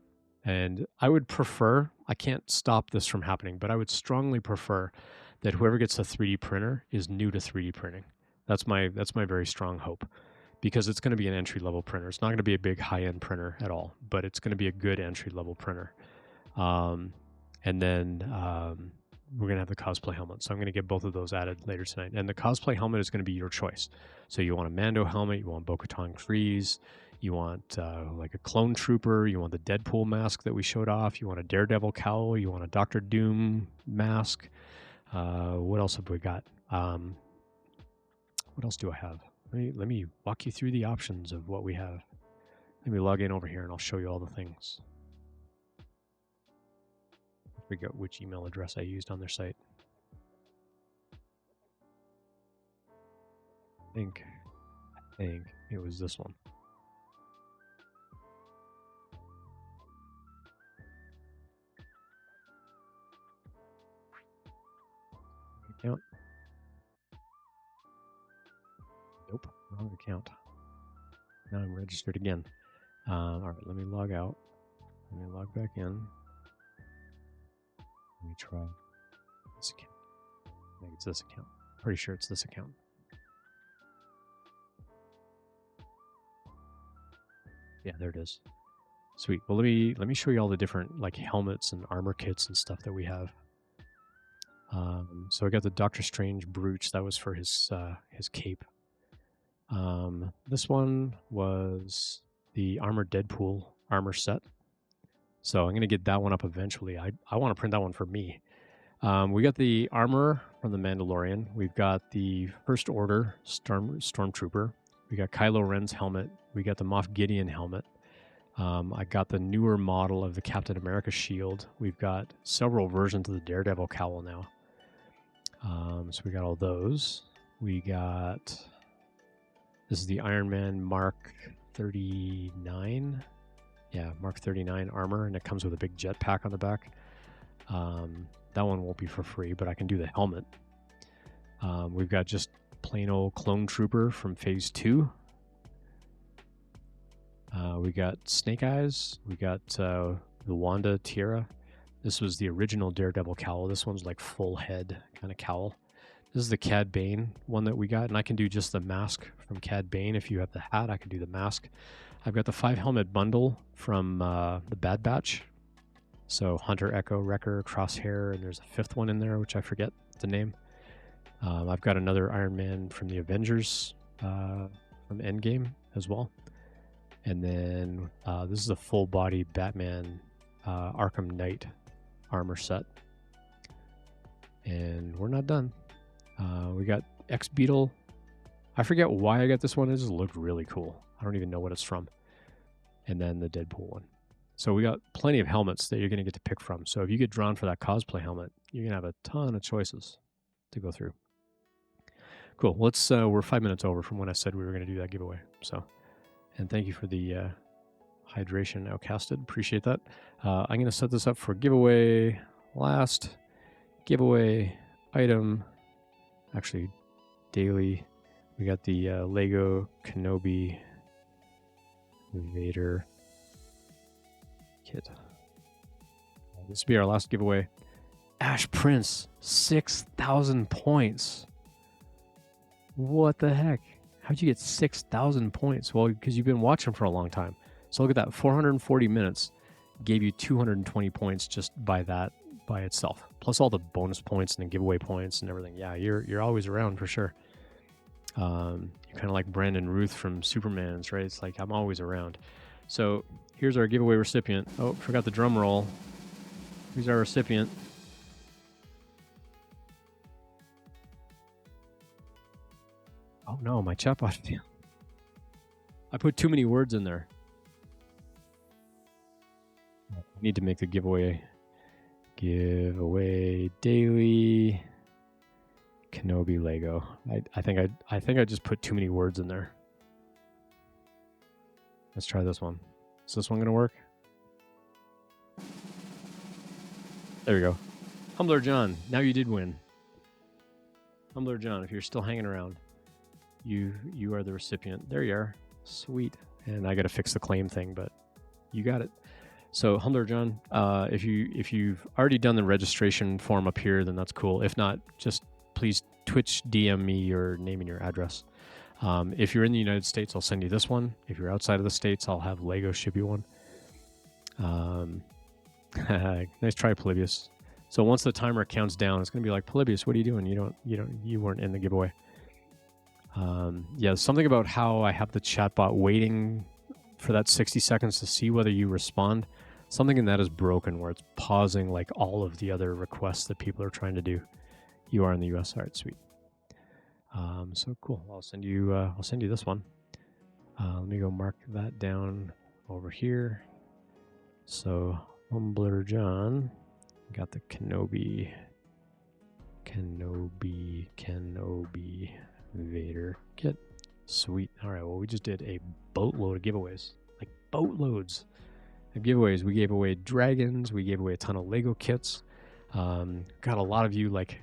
And I would prefer, I can't stop this from happening, but I would strongly prefer that whoever gets a 3D printer is new to 3D printing. That's my very strong hope, because it's going to be an entry-level printer. It's not going to be a big high-end printer at all, but it's going to be a good entry-level printer. And then we're going to have the cosplay helmet. So I'm going to get both of those added later tonight. And the cosplay helmet is going to be your choice. So you want a Mando helmet, you want Bo-Katan Kryze, you want like a clone trooper, you want the Deadpool mask that we showed off, you want a Daredevil cowl, you want a Doctor Doom mask. What else have we got? What else do I have? Let me walk you through the options of what we have. Let me log in over here and I'll show you all the things. I forget which email address I used on their site. I think it was this one. Account. Nope, wrong account. Now I'm registered again. All right, let me log out. Let me log back in. Let me try this account. I think it's this account. Pretty sure it's this account. Yeah, there it is. Sweet. Well, let me show you all the different like helmets and armor kits and stuff that we have. So I got the Doctor Strange brooch. That was for his cape. This one was the Armored Deadpool armor set. So I'm going to get that one up eventually. I want to print that one for me. We got the armor from the Mandalorian. We've got the First Order Stormtrooper. We got Kylo Ren's helmet. We got the Moff Gideon helmet. I got the newer model of the Captain America shield. We've got several versions of the Daredevil cowl now. So we got all those. We got... This is the Iron Man Mark 39. Yeah, Mark 39 armor, and it comes with a big jetpack on the back. That one won't be for free, but I can do the helmet. We've got just plain old Clone Trooper from Phase 2. We got Snake Eyes. We got the Wanda Tiara. This was the original Daredevil cowl. This one's like full head kind of cowl. This is the Cad Bane one that we got, and I can do just the mask from Cad Bane. If you have the hat, I can do the mask. I've got the 5 helmet bundle from the Bad Batch. So Hunter, Echo, Wrecker, Crosshair, and there's a 5th one in there, which I forget the name. I've got another Iron Man from the Avengers from Endgame as well. And then this is a full body Batman Arkham Knight armor set. And we're not done. We got X-Beetle. I forget why I got this one. It just looked really cool. I don't even know what it's from. And then the Deadpool one. So we got plenty of helmets that you're going to get to pick from. So if you get drawn for that cosplay helmet, you're going to have a ton of choices to go through. Cool. Let's. We're 5 minutes over from when I said we were going to do that giveaway. So, and thank you for the hydration outcasted. Appreciate that. I'm going to set this up for giveaway. Last giveaway item. Actually, daily. We got the Lego Kenobi Vader kit. This will be our last giveaway. Ash Prince, 6,000 points. What the heck? How'd you get 6,000 points? Well, because you've been watching for a long time. So look at that, 440 minutes gave you 220 points just by that by itself. Plus all the bonus points and the giveaway points and everything. Yeah, you're always around for sure. You're kind of like Brandon Ruth from Superman's, right? It's like I'm always around. So here's our giveaway recipient. Oh, forgot the drum roll. Here's our recipient. Oh no, my chatbot. I put too many words in there. I need to make the giveaway. Giveaway daily Kenobi Lego. I think I just put too many words in there. Let's try this one. Is this one gonna work? There we go. Humbler John, now you did win. Humbler John, if you're still hanging around, you are the recipient. There you are. Sweet. And I got to fix the claim thing, but you got it. So Humbler John, if you've already done the registration form up here, then that's cool. If not, just please Twitch DM me your name and your address. If you're in the United States, I'll send you this one. If you're outside of the States, I'll have Lego ship you one. Nice try, Polybius. So once the timer counts down, it's gonna be like, Polybius, what are you doing? You weren't in the giveaway. Yeah, something about how I have the chatbot waiting for that 60 seconds to see whether you respond. Something in that is broken, where it's pausing like all of the other requests that people are trying to do. You are in the US. All right, sweet. So cool. I'll send you this one. Let me go mark that down over here. So Humbler John got the Kenobi Vader kit. Sweet. All right. Well, we just did a boatload of giveaways, like boatloads of giveaways. We gave away dragons. We gave away a ton of Lego kits. Got a lot of you like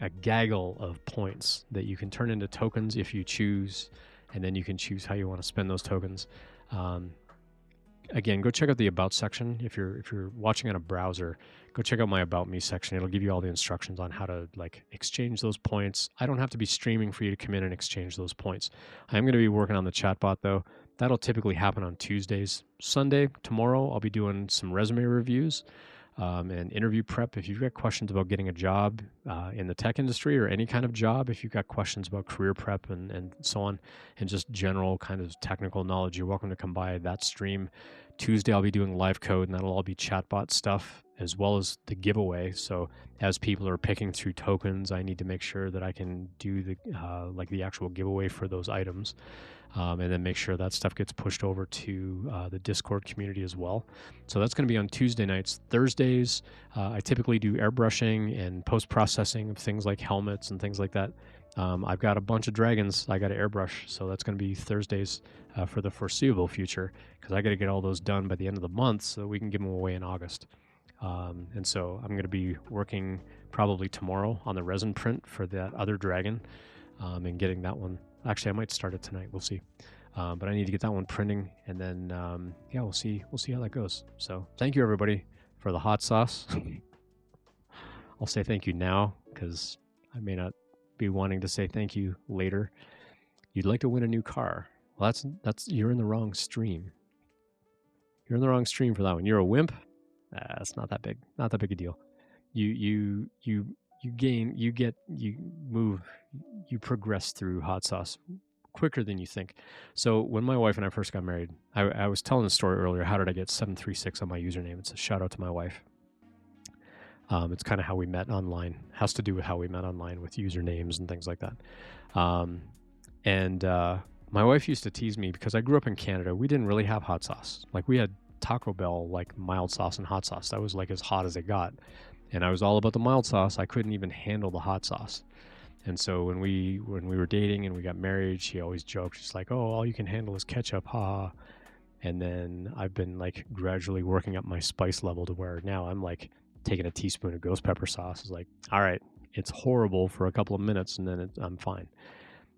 a gaggle of points that you can turn into tokens if you choose, and then you can choose how you want to spend those tokens. Again, go check out the About section. If you're watching on a browser, go check out my About Me section. It'll give you all the instructions on how to like exchange those points. I don't have to be streaming for you to come in and exchange those points. I'm going to be working on the chatbot though. That'll typically happen on Tuesdays. Sunday, tomorrow, I'll be doing some resume reviews and interview prep. If you've got questions about getting a job in the tech industry or any kind of job, if you've got questions about career prep and so on, and just general kind of technical knowledge, you're welcome to come by that stream. Tuesday, I'll be doing live code, and that'll all be chatbot stuff as well as the giveaway. So as people are picking through tokens, I need to make sure that I can do the actual giveaway for those items. And then make sure that stuff gets pushed over to the Discord community as well. So that's going to be on Tuesday nights. Thursdays, I typically do airbrushing and post-processing of things like helmets and things like that. I've got a bunch of dragons I got to airbrush, so that's going to be Thursdays for the foreseeable future, because I got to get all those done by the end of the month so we can give them away in August. And so I'm going to be working probably tomorrow on the resin print for that other dragon and getting that one. Actually, I might start it tonight. We'll see. But I need to get that one printing, and then yeah, we'll see how that goes. So thank you everybody for the hot sauce. I'll say thank you now because I may not be wanting to say thank you later. You'd like to win a new car. Well, that's you're in the wrong stream. You're in the wrong stream for that one. You're a wimp. It's not that big. Not that big a deal. You gain, you move, you progress through hot sauce quicker than you think. So when my wife and I first got married, I was telling the story earlier. How did I get 736 on my username? It's a shout out to my wife. It's kind of how we met online. Has to do with how we met online with usernames and things like that. My wife used to tease me because I grew up in Canada. We didn't really have hot sauce. Like we had Taco Bell, like mild sauce and hot sauce. That was like as hot as it got. And I was all about the mild sauce. I couldn't even handle the hot sauce. And so when we were dating and we got married, she always joked, she's like, "Oh, all you can handle is ketchup, ha." And then I've been like gradually working up my spice level to where now I'm like taking a teaspoon of ghost pepper sauce. It's like, all right, it's horrible for a couple of minutes and then I'm fine.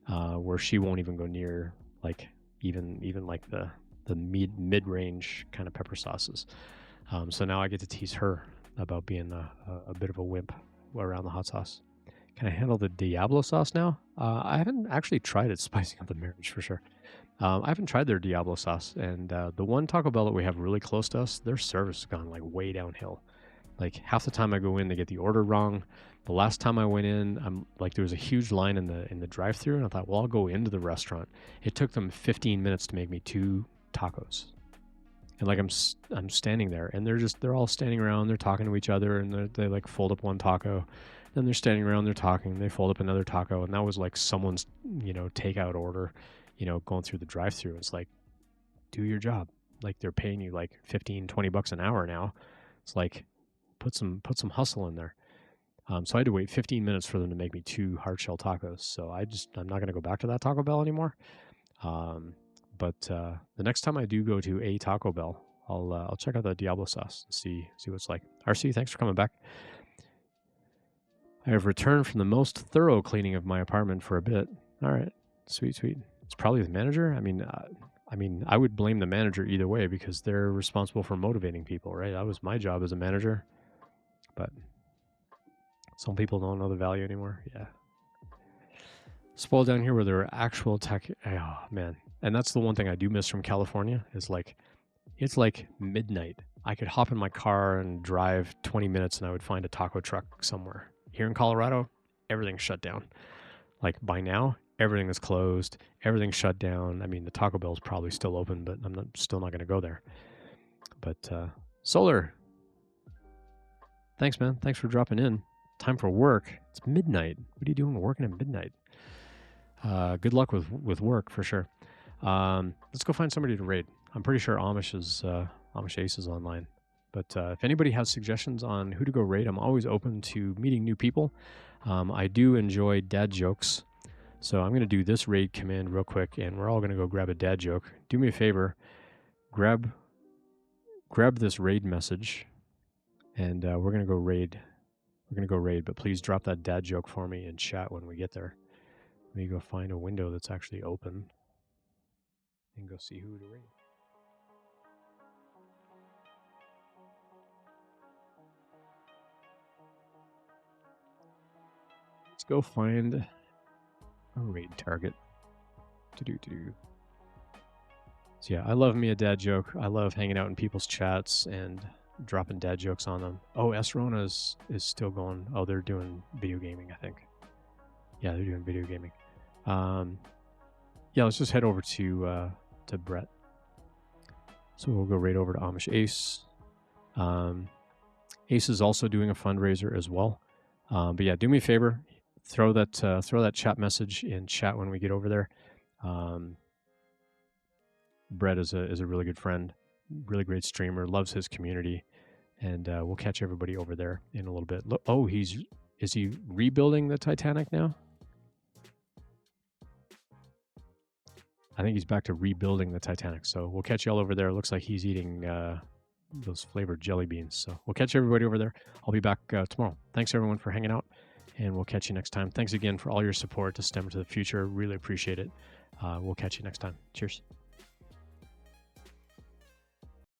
Where she won't even go near like even like the mid-range kind of pepper sauces. So now I get to tease her about being a bit of a wimp around the hot sauce. Can I handle the Diablo sauce now? I haven't actually tried it, spicing up the marriage for sure. I haven't tried their Diablo sauce, and the one Taco Bell that we have really close to us, their service has gone like way downhill. Like half the time I go in, they get the order wrong. The last time I went in, I'm like there was a huge line in the drive-thru, and I thought, well, I'll go into the restaurant. It took them 15 minutes to make me 2 tacos. And like I'm standing there, and they're all standing around, they're talking to each other, and they like fold up one taco. Then they're standing around, they're talking, they fold up another taco, and that was like someone's, takeout order, going through the drive-thru. It's like, do your job. Like they're paying you like $15-20 an hour now. It's like put some hustle in there. So I had to wait 15 minutes for them to make me 2 hard shell tacos. So I'm not going to go back to that Taco Bell anymore. But the next time I do go to a Taco Bell, I'll check out the Diablo sauce and see what it's like. RC, thanks for coming back. I have returned from the most thorough cleaning of my apartment for a bit. All right, sweet. It's probably the manager. I mean, I would blame the manager either way because they're responsible for motivating people, right? That was my job as a manager. But some people don't know the value anymore. Yeah. spoiled down here where there are actual tech. Oh man, and that's the one thing I do miss from California is like it's like midnight. I could hop in my car and drive 20 minutes and I would find a taco truck somewhere. Here in Colorado, everything's shut down. Like by now, everything is closed. Everything's shut down. I mean, the Taco Bell's probably still open, but I'm still not going to go there. But Solar, thanks, man. Thanks for dropping in. Time for work. It's midnight. What are you doing working at midnight? Good luck with work for sure. Let's go find somebody to raid. I'm pretty sure Amish Ace is online. But if anybody has suggestions on who to go raid, I'm always open to meeting new people. I do enjoy dad jokes. So I'm going to do this raid command real quick, and we're all going to go grab a dad joke. Do me a favor. Grab this raid message, and we're going to go raid. We're going to go raid, but please drop that dad joke for me in chat when we get there. Let me go find a window that's actually open and go see who to raid. Let's go find a raid target. So yeah, I love me a dad joke. I love hanging out in people's chats and dropping dad jokes on them. Oh, S-Rona is still going. Oh, they're doing video gaming, I think. Yeah, they're doing video gaming. Yeah, let's just head over to Brett. So we'll go right over to Amish Ace. Ace is also doing a fundraiser as well. But yeah, do me a favor. Throw that chat message in chat when we get over there. Brett is a really good friend, really great streamer, loves his community, and we'll catch everybody over there in a little bit. Oh, is he rebuilding the Titanic now? I think he's back to rebuilding the Titanic. So we'll catch you all over there. It looks like he's eating those flavored jelly beans. So we'll catch everybody over there. I'll be back tomorrow. Thanks everyone for hanging out, and we'll catch you next time. Thanks again for all your support to STEM to the Future. Really appreciate it. We'll catch you next time. Cheers.